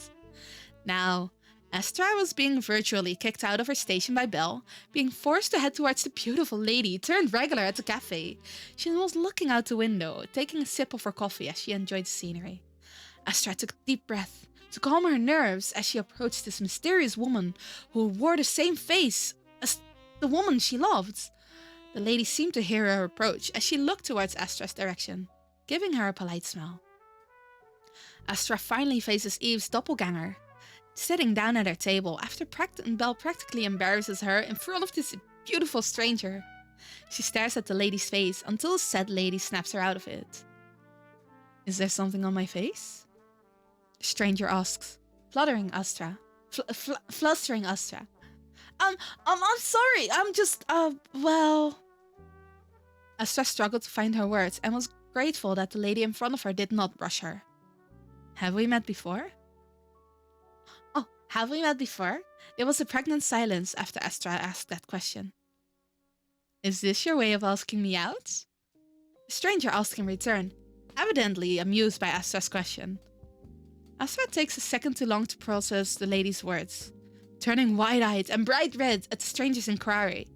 Now, Astra was being virtually kicked out of her station by Belle, being forced to head towards the beautiful lady turned regular at the cafe. She was looking out the window, taking a sip of her coffee as she enjoyed the scenery. Astra took a deep breath to calm her nerves as she approached this mysterious woman who wore the same face as the woman she loved. The lady seemed to hear her approach as she looked towards Astra's direction, giving her a polite smile. Astra finally faces Eve's doppelganger, sitting down at her table after Belle practically embarrasses her in front of this beautiful stranger. She stares at the lady's face until said lady snaps her out of it. Is there something on my face? The stranger asks, flustering Astra. I'm sorry. I'm just, well... Astra struggled to find her words and was grateful that the lady in front of her did not rush her. Have we met before? Oh, have we met before? There was a pregnant silence after Astra asked that question. Is this your way of asking me out? The stranger asked in return, evidently amused by Astra's question. Astra takes a second too long to process the lady's words, turning wide-eyed and bright red at the stranger's inquiry.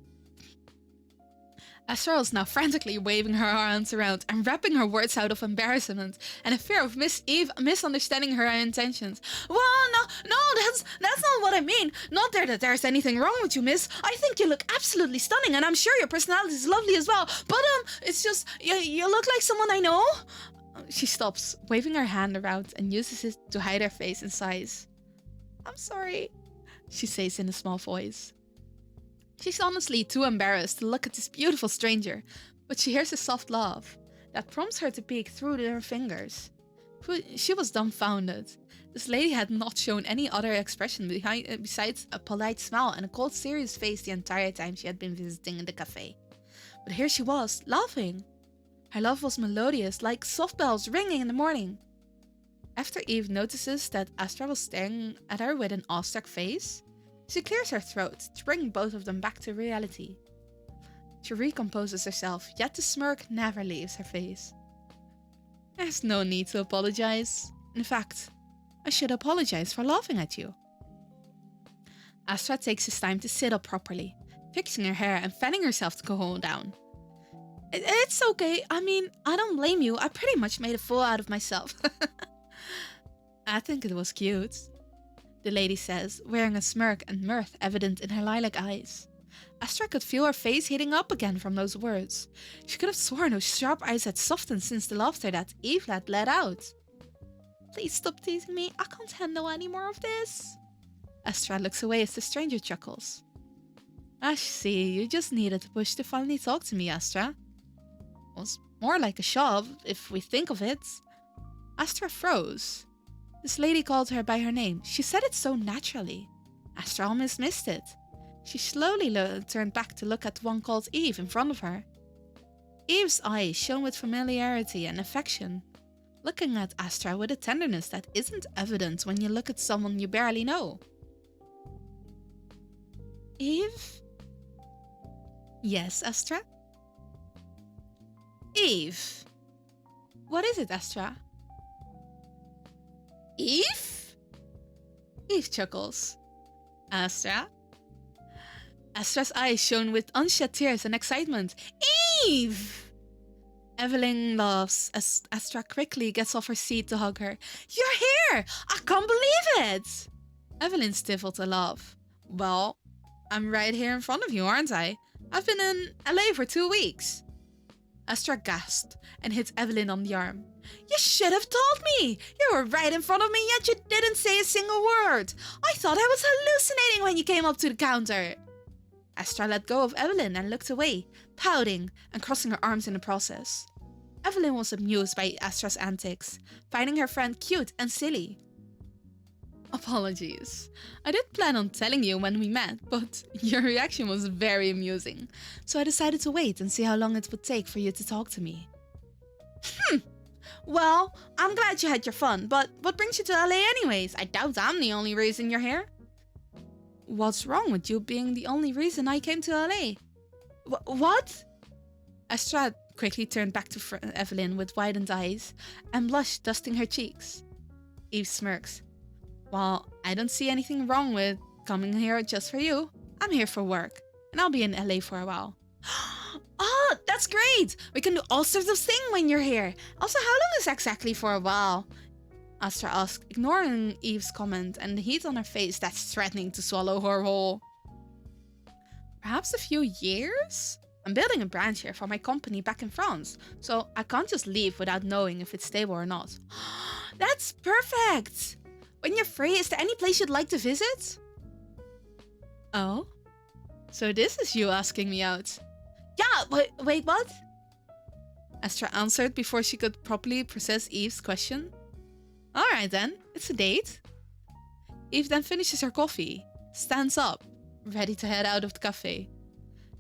Astra was now frantically waving her arms around and rapping her words out of embarrassment and a fear of Miss Eve misunderstanding her intentions. Well, no, that's not what I mean. Not that there's anything wrong with you, miss. I think you look absolutely stunning and I'm sure your personality is lovely as well. But, it's just, you look like someone I know. She stops, waving her hand around and uses it to hide her face and sighs. I'm sorry, she says in a small voice. She's honestly too embarrassed to look at this beautiful stranger, but she hears a soft laugh that prompts her to peek through her fingers. She was dumbfounded. This lady had not shown any other expression besides a polite smile and a cold, serious face the entire time she had been visiting the cafe. But here she was, laughing. Her laugh was melodious, like soft bells ringing in the morning. After Eve notices that Astra was staring at her with an awestruck face, she clears her throat to bring both of them back to reality. She recomposes herself, yet the smirk never leaves her face. There's no need to apologize. In fact, I should apologize for laughing at you. Astra takes his time to sit up properly, fixing her hair and fanning herself to cool down. It's okay. I mean, I don't blame you. I pretty much made a fool out of myself. I think it was cute, the lady says, wearing a smirk and mirth evident in her lilac eyes. Astra could feel her face heating up again from those words. She could have sworn those sharp eyes had softened since the laughter that Eve had let out. Please stop teasing me. I can't handle any more of this. Astra looks away as the stranger chuckles. I see. You just needed a push to finally talk to me, Astra. Was more like a shove, if we think of it. Astra froze. This lady called her by her name. She said it so naturally. Astra almost missed it. She slowly turned back to look at the one called Eve in front of her. Eve's eyes shone with familiarity and affection, looking at Astra with a tenderness that isn't evident when you look at someone you barely know. Eve? Yes, Astra? Eve. What is it, Astra? Eve? Eve chuckles. Astra? Astra's eyes shone with unshed tears and excitement. Eve! Evelyn laughs as Astra quickly gets off her seat to hug her. You're here! I can't believe it! Evelyn stifled a laugh. Well, I'm right here in front of you, aren't I? I've been in LA for 2 weeks. Astra gasped and hit Evelyn on the arm. You should have told me! You were right in front of me, yet you didn't say a single word. I thought I was hallucinating when you came up to the counter. Astra let go of Evelyn and looked away, pouting and crossing her arms in the process. Evelyn was amused by Astra's antics, finding her friend cute and silly. Apologies. I did plan on telling you when we met, but your reaction was very amusing, so I decided to wait and see how long it would take for you to talk to me. Well, I'm glad you had your fun, but what brings you to LA anyways? I doubt I'm the only reason you're here. What's wrong with you being the only reason I came to LA? What? Astra quickly turned back to Evelyn with widened eyes and blushed, dusting her cheeks. Eve smirks. Well, I don't see anything wrong with coming here just for you. I'm here for work, and I'll be in LA for a while. Oh, that's great! We can do all sorts of things when you're here. Also, how long is exactly for a while? Astra asked, ignoring Eve's comment and the heat on her face that's threatening to swallow her whole. Perhaps a few years? I'm building a branch here for my company back in France, so I can't just leave without knowing if it's stable or not. That's perfect! When you're free, is there any place you'd like to visit? Oh? So this is you asking me out? Yeah, Wait, what? Astra answered before she could properly process Eve's question. Alright then, it's a date. Eve then finishes her coffee, stands up, ready to head out of the cafe.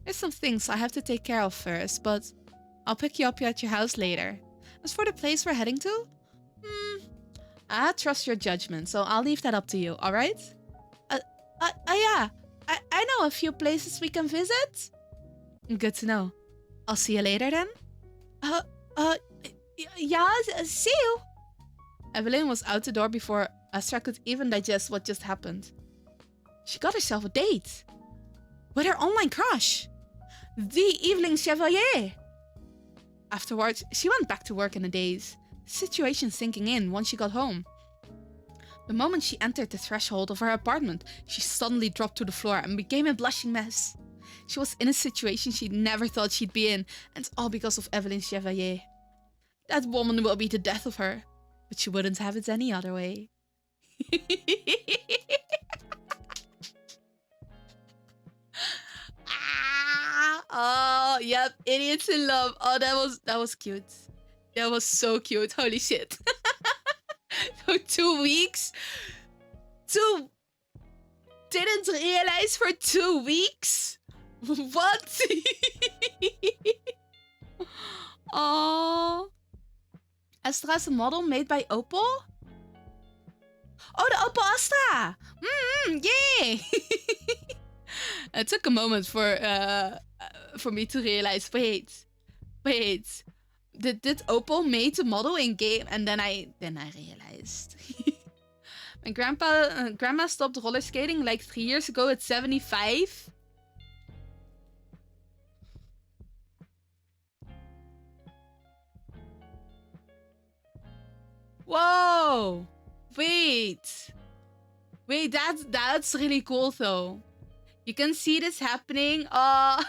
There's some things I have to take care of first, but I'll pick you up at your house later. As for the place we're heading to, I trust your judgment, so I'll leave that up to you, alright? Yeah. I know a few places we can visit. Good to know. I'll see you later then. Yeah, see you. Evelyn was out the door before Astra could even digest what just happened. She got herself a date. With her online crush. The Eveling Chevalier. Afterwards, she went back to work in a daze, the situation sinking in once she got home. The moment she entered the threshold of her apartment, she suddenly dropped to the floor and became a blushing mess. She was in a situation she never thought she'd be in, and all because of Evelyn Chevalier. That woman will be the death of her, but she wouldn't have it any other way. Oh, yep, idiots in love. Oh, that was cute. That was so cute. Holy shit. So 2 weeks. Didn't realize for 2 weeks. What? Oh. Astra's a model made by Opal? Oh, the Opal Astra. Yay. It took a moment for me to realize, wait. Did Opal made the model in game? And then I realized. My grandma stopped roller skating like 3 years ago at 75. Whoa! Wait, that's really cool though. You can see this happening. Oh.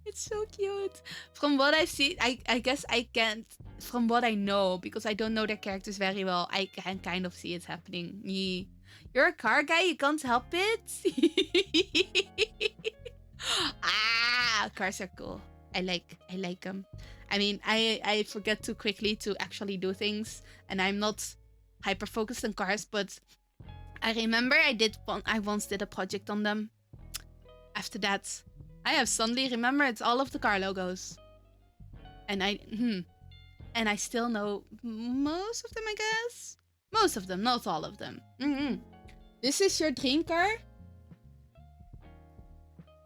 It's so cute. From what I've seen, I guess I can't. From what I know, because I don't know their characters very well, I can kind of see it happening. You're a car guy, you can't help it. Cars are cool. I like them. I mean, I forget too quickly to actually do things, and I'm not hyper focused on cars, but I remember I once did a project on them. After that, I have suddenly remembered all of the car logos. And I still know most of them, I guess. Most of them, not all of them. This is your dream car?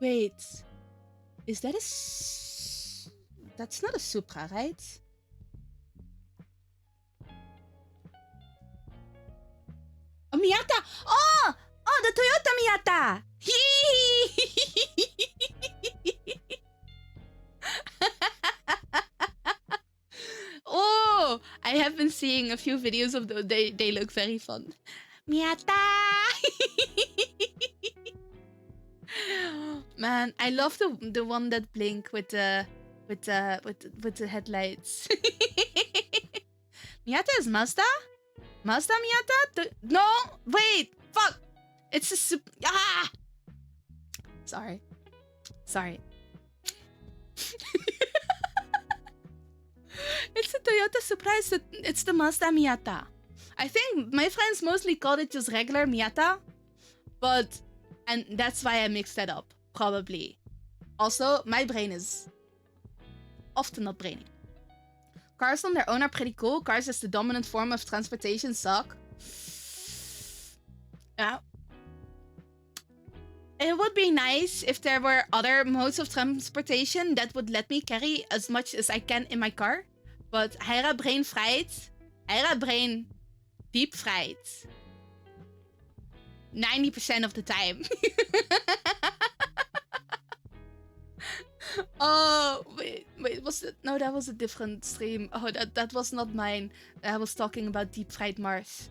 Wait. Is that that's not a Supra, right? A Miata. Oh, the Toyota Miata. Oh, I have been seeing a few videos of those. They look very fun. Miata. Man, I love the one that blink with the headlights. Miata is Mazda? Mazda Miata? No, wait, fuck. It's a Sorry. It's a Toyota Supra. It's the Mazda Miata. I think my friends mostly call it just regular Miata, and that's why I mixed that up, probably. Also, my brain is often not brainy. Cars on their own are pretty cool. Cars as the dominant form of transportation suck. Yeah. It would be nice if there were other modes of transportation that would let me carry as much as I can in my car. But Brain deep fried. 90% of the time. Oh, wait, was it? No, that was a different stream. Oh, that was not mine. I was talking about deep fried Mars.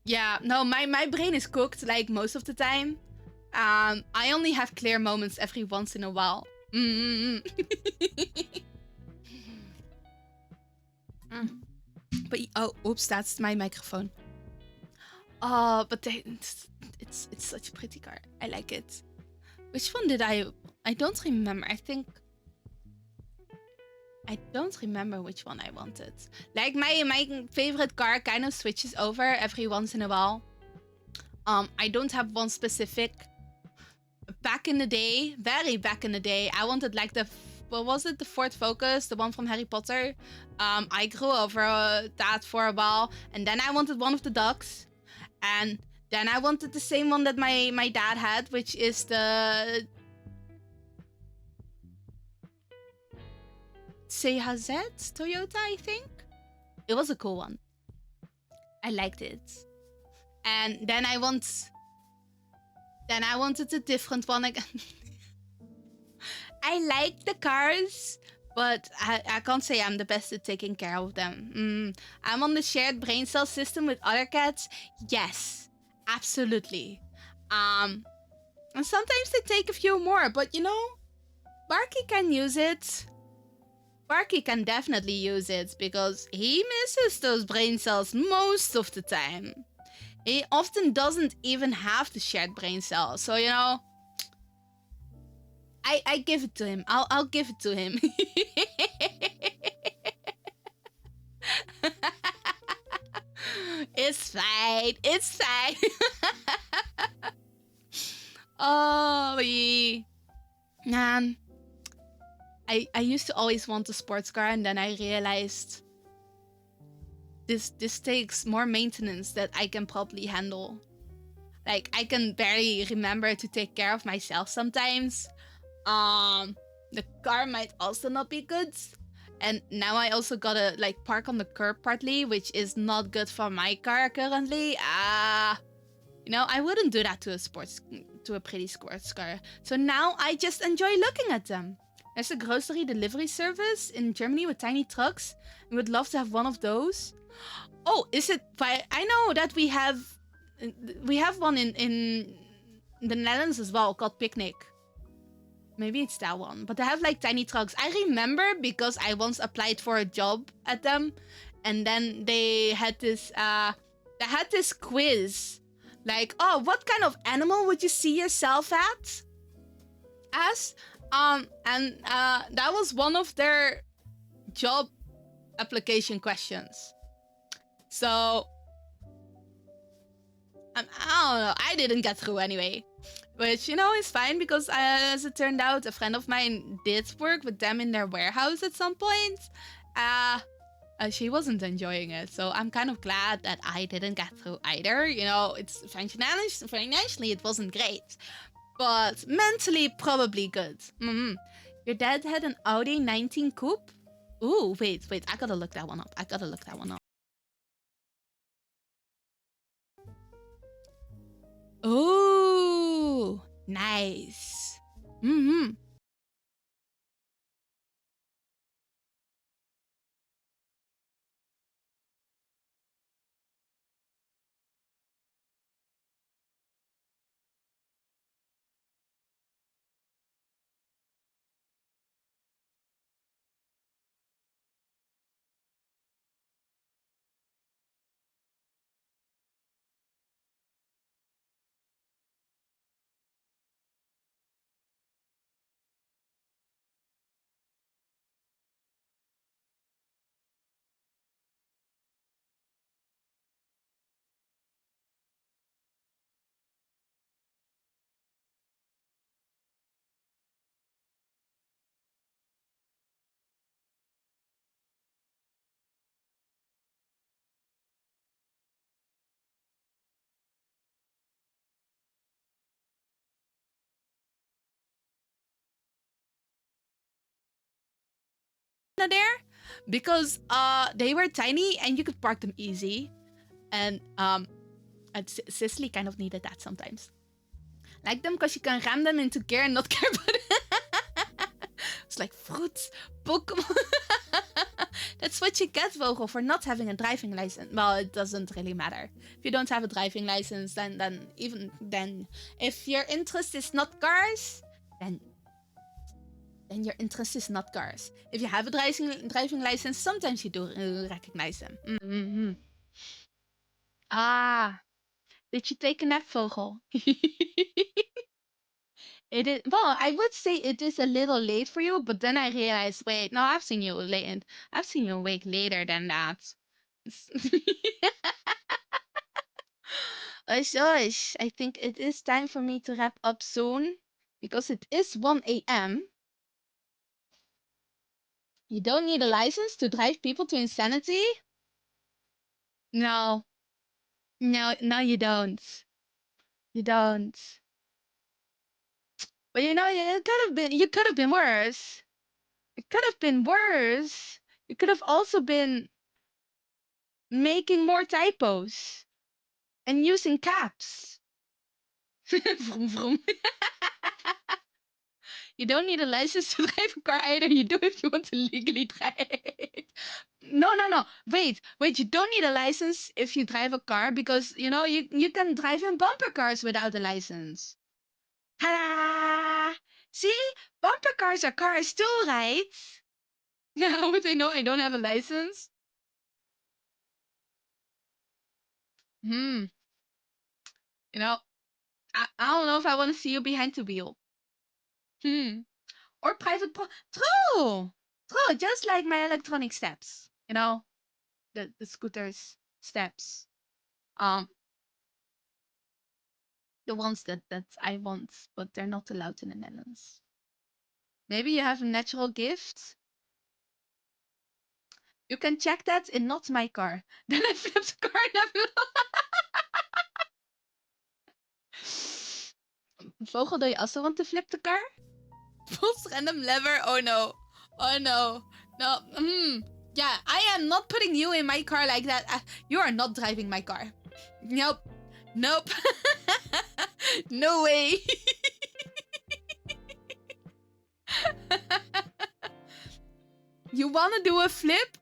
Yeah, no, my brain is cooked like most of the time. I only have clear moments every once in a while. But oh, oops, that's my microphone. Oh, but it's such a pretty car. I like it. Which one did I don't remember. I don't remember which one I wanted. Like my favorite car kind of switches over every once in a while. I don't have one specific. Back in the day, very back in the day, I wanted like what was it? The Ford Focus, the one from Harry Potter. I grew over that for a while, and then I wanted one of the ducks, and then I wanted the same one that my dad had, which is the CHZ Toyota, I think. It was a cool one. I liked it. And then I wanted a different one again. I like the cars, but I can't say I'm the best at taking care of them. I'm on the shared brain cell system with other cats. Yes, absolutely. And sometimes they take a few more, but you know, Barky can use it. Barky can definitely use it because he misses those brain cells most of the time. He often doesn't even have the shared brain cell, so you know, I give it to him. I'll give it to him. It's fine. It's fine. Oh, yeah. Man. I used to always want a sports car, and then I realized this takes more maintenance that I can probably handle. Like, I can barely remember to take care of myself sometimes. The car might also not be good. And now I also gotta like park on the curb partly, which is not good for my car currently. You know, I wouldn't do that to a pretty sports car. So now I just enjoy looking at them. There's a grocery delivery service in Germany with tiny trucks. We would love to have one of those. Oh, is it? I know that we have one in the Netherlands as well called Picnic. Maybe it's that one. But they have like tiny trucks. I remember because I once applied for a job at them, and then they had this quiz. Like, oh, what kind of animal would you see yourself as? And that was one of their job application questions. So I don't know. I didn't get through anyway. Which, you know, is fine because as it turned out, a friend of mine did work with them in their warehouse at some point. She wasn't enjoying it. So I'm kind of glad that I didn't get through either. You know, it's financially it wasn't great. But mentally, probably good. Your dad had an Audi 19 Coupe? Ooh, wait. I gotta look that one up. Oh, nice. There because they were tiny and you could park them easy, and Sicily kind of needed that sometimes. Like them because you can ram them into gear and not care about it. It's like fruits, Pokemon. That's what you get, Vogel, for not having a driving license. Well, it doesn't really matter. If you don't have a driving license, then if your interest is not cars, then your interest is not cars. If you have a driving license, sometimes you do recognize them. Did you take a nap, Vogel? It is, well, I would say it is a little late for you, but then I realized, wait, no, I've seen you late. I've seen you awake later than that. Osh, I think it is time for me to wrap up soon because it is 1 a.m. You don't need a license to drive people to insanity? No, no, you don't. You don't. But you know, you could have been worse. It could have been worse. You could have also been making more typos and using caps. Vroom, vroom. You don't need a license to drive a car either. You do if you want to legally drive. No. Wait. You don't need a license if you drive a car because, you know, you can drive in bumper cars without a license. Ta-da! See? Bumper cars are cars too, right? Yeah, how would I know I don't have a license? Hmm. You know, I don't know if I want to see you behind the wheel. Hmm. Or private True! True, just like my electronic steps. You know, the scooter's steps. Um, the ones that I want, but they're not allowed in the Netherlands. Maybe you have a natural gift. You can check that in not my car. Then I flip the car and Vogel, do you also want to flip the car? Pulse random lever. Oh no. Oh no. No. Yeah, I am not putting you in my car like that. You are not driving my car. Nope. No way. You want to do a flip?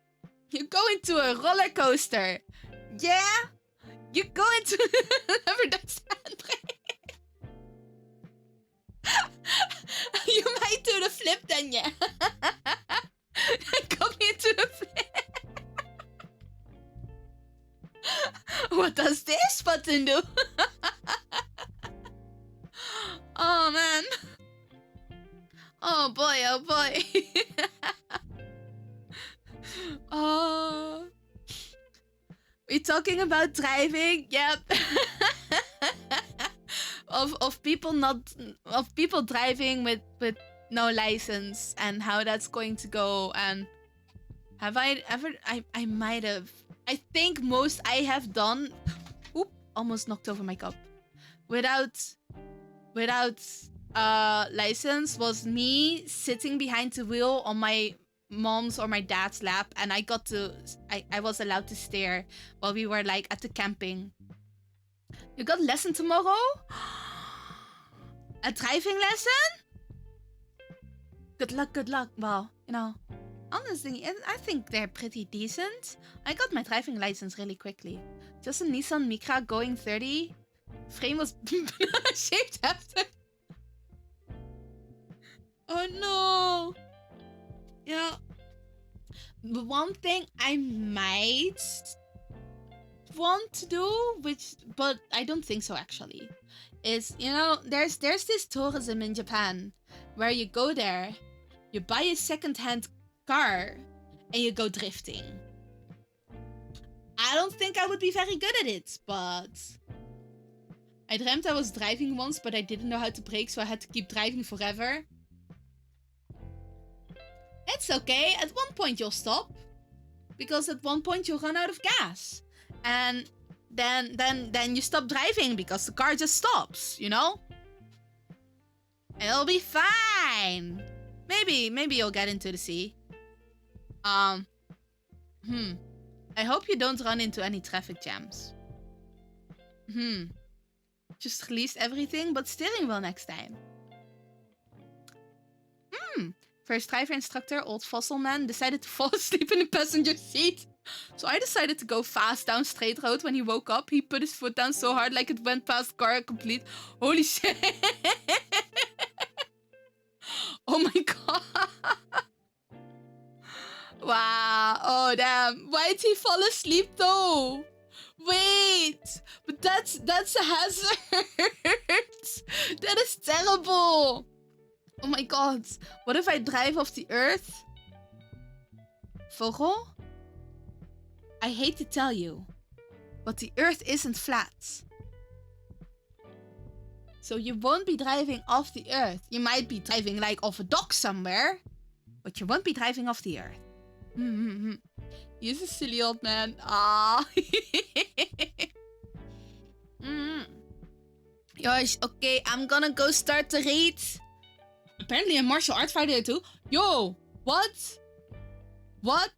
You go into a roller coaster. Yeah? You go into never does handbrake. You might do the flip then, yeah. Come into the flip. What does this button do? Oh man. Oh boy, oh boy. Oh. We're talking about driving? Yep. of people driving with no license and how that's going to go. And have I ever I might have. I think most I have done. Oop, almost knocked over my cup. Without license was me sitting behind the wheel on my mom's or my dad's lap, and I was allowed to stare while we were like at the camping. You got lesson tomorrow? A driving lesson? Good luck. Well, you know, honestly, I think they're pretty decent. I got my driving license really quickly. Just a Nissan Micra going 30. Frame was shaped after. Oh no. Yeah. The one thing I might want to do, but I don't think so actually, is, you know, there's this tourism in Japan where you go there, you buy a second-hand car, and you go drifting. I don't think I would be very good at it, but I dreamt I was driving once, but I didn't know how to brake, so I had to keep driving forever. It's okay, at one point you'll stop, because at one point you'll run out of gas. And then you stop driving because the car just stops, you know? It'll be fine. Maybe you'll get into the sea. I hope you don't run into any traffic jams. Just released everything but steering wheel next time. First driver instructor, old fossil man, decided to fall asleep in the passenger seat. So I decided to go fast down straight road. When he woke up, he put his foot down so hard like it went past car complete. Holy shit. Oh my god. Wow. Oh damn. Why did he fall asleep though? Wait. But That's a hazard. That is terrible. Oh my god. What if I drive off the earth? Vogel? I hate to tell you, but the earth isn't flat. So you won't be driving off the earth. You might be driving like off a dock somewhere, but you won't be driving off the earth. He's a silly old man. Ah. Yosh, okay, I'm gonna go start the raid. Apparently a martial arts fighter too. Yo, what? What?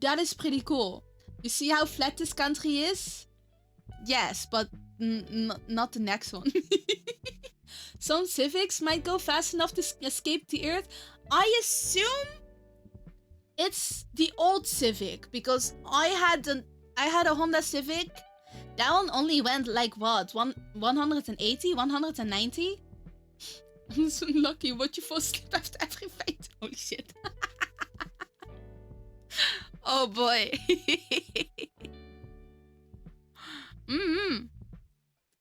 That is pretty cool. You see how flat this country is? Yes, but not the next one. Some civics might go fast enough to escape the earth. I assume it's the old Civic, because I had a Honda Civic. That one only went like what? 180? 190? I'm so lucky. What, you fall asleep after every fight? Holy shit. Oh boy.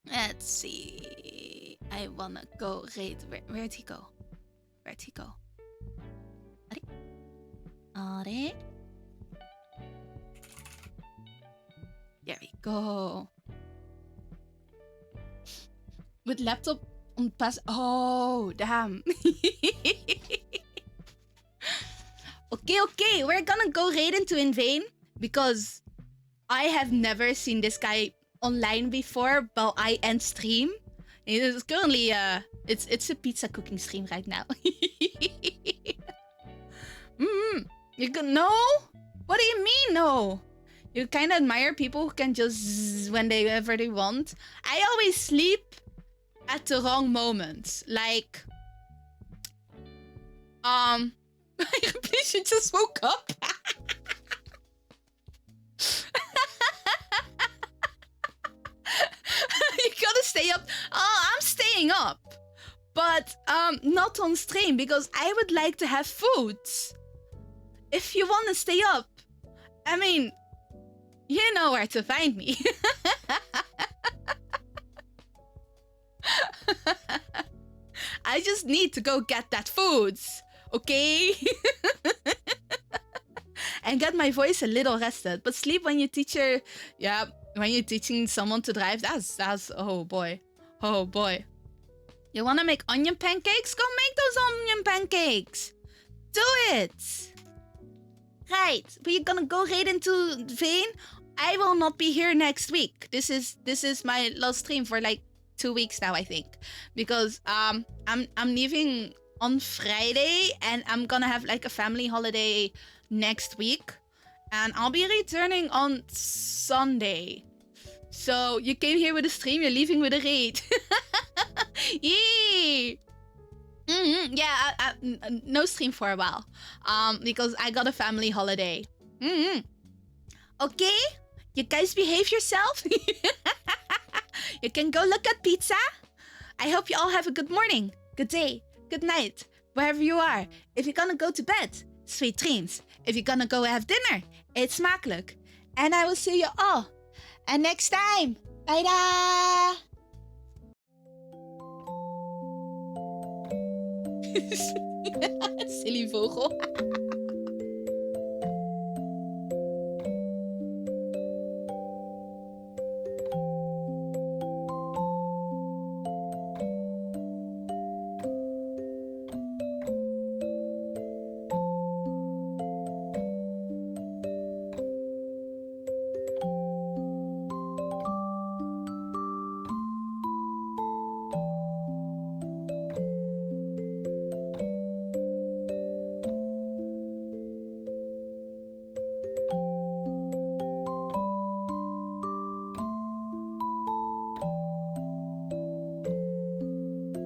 Let's see. I wanna go raid. Where'd he go? Where'd he go? Are? There we go. With laptop on pass. Oh, damn. Okay. We're gonna go raid into Invane because I have never seen this guy online before while I end stream. It is currently it's a pizza cooking stream right now. You can no? What do you mean no? You kind of admire people who can just whenever they want. I always sleep at the wrong moments. Like, please, you just woke up. You gotta stay up. Oh, I'm staying up, but not on stream because I would like to have food. If you want to stay up, I mean, you know where to find me. I just need to go get that food, okay? And get my voice a little rested. But sleep when you teach when you're teaching someone to drive, that's oh boy. You wanna make onion pancakes? Go make those onion pancakes. Do it. Right, we're gonna go right into Vane. I will not be here next week. This is my last stream for like 2 weeks now, I think, because I'm leaving on Friday and I'm gonna have like a family holiday next week, and I'll be returning on Sunday. So you came here with a stream, you're leaving with a raid. Yee! Yeah, no stream for a while. Because I got a family holiday. Okay, you guys behave yourself. You can go look at pizza. I hope you all have a good morning, good day, good night, wherever you are. If you're gonna go to bed, sweet dreams. If you're gonna go have dinner, eet smakelijk. And I will see you all. And next time, bye-da! Silly vogel.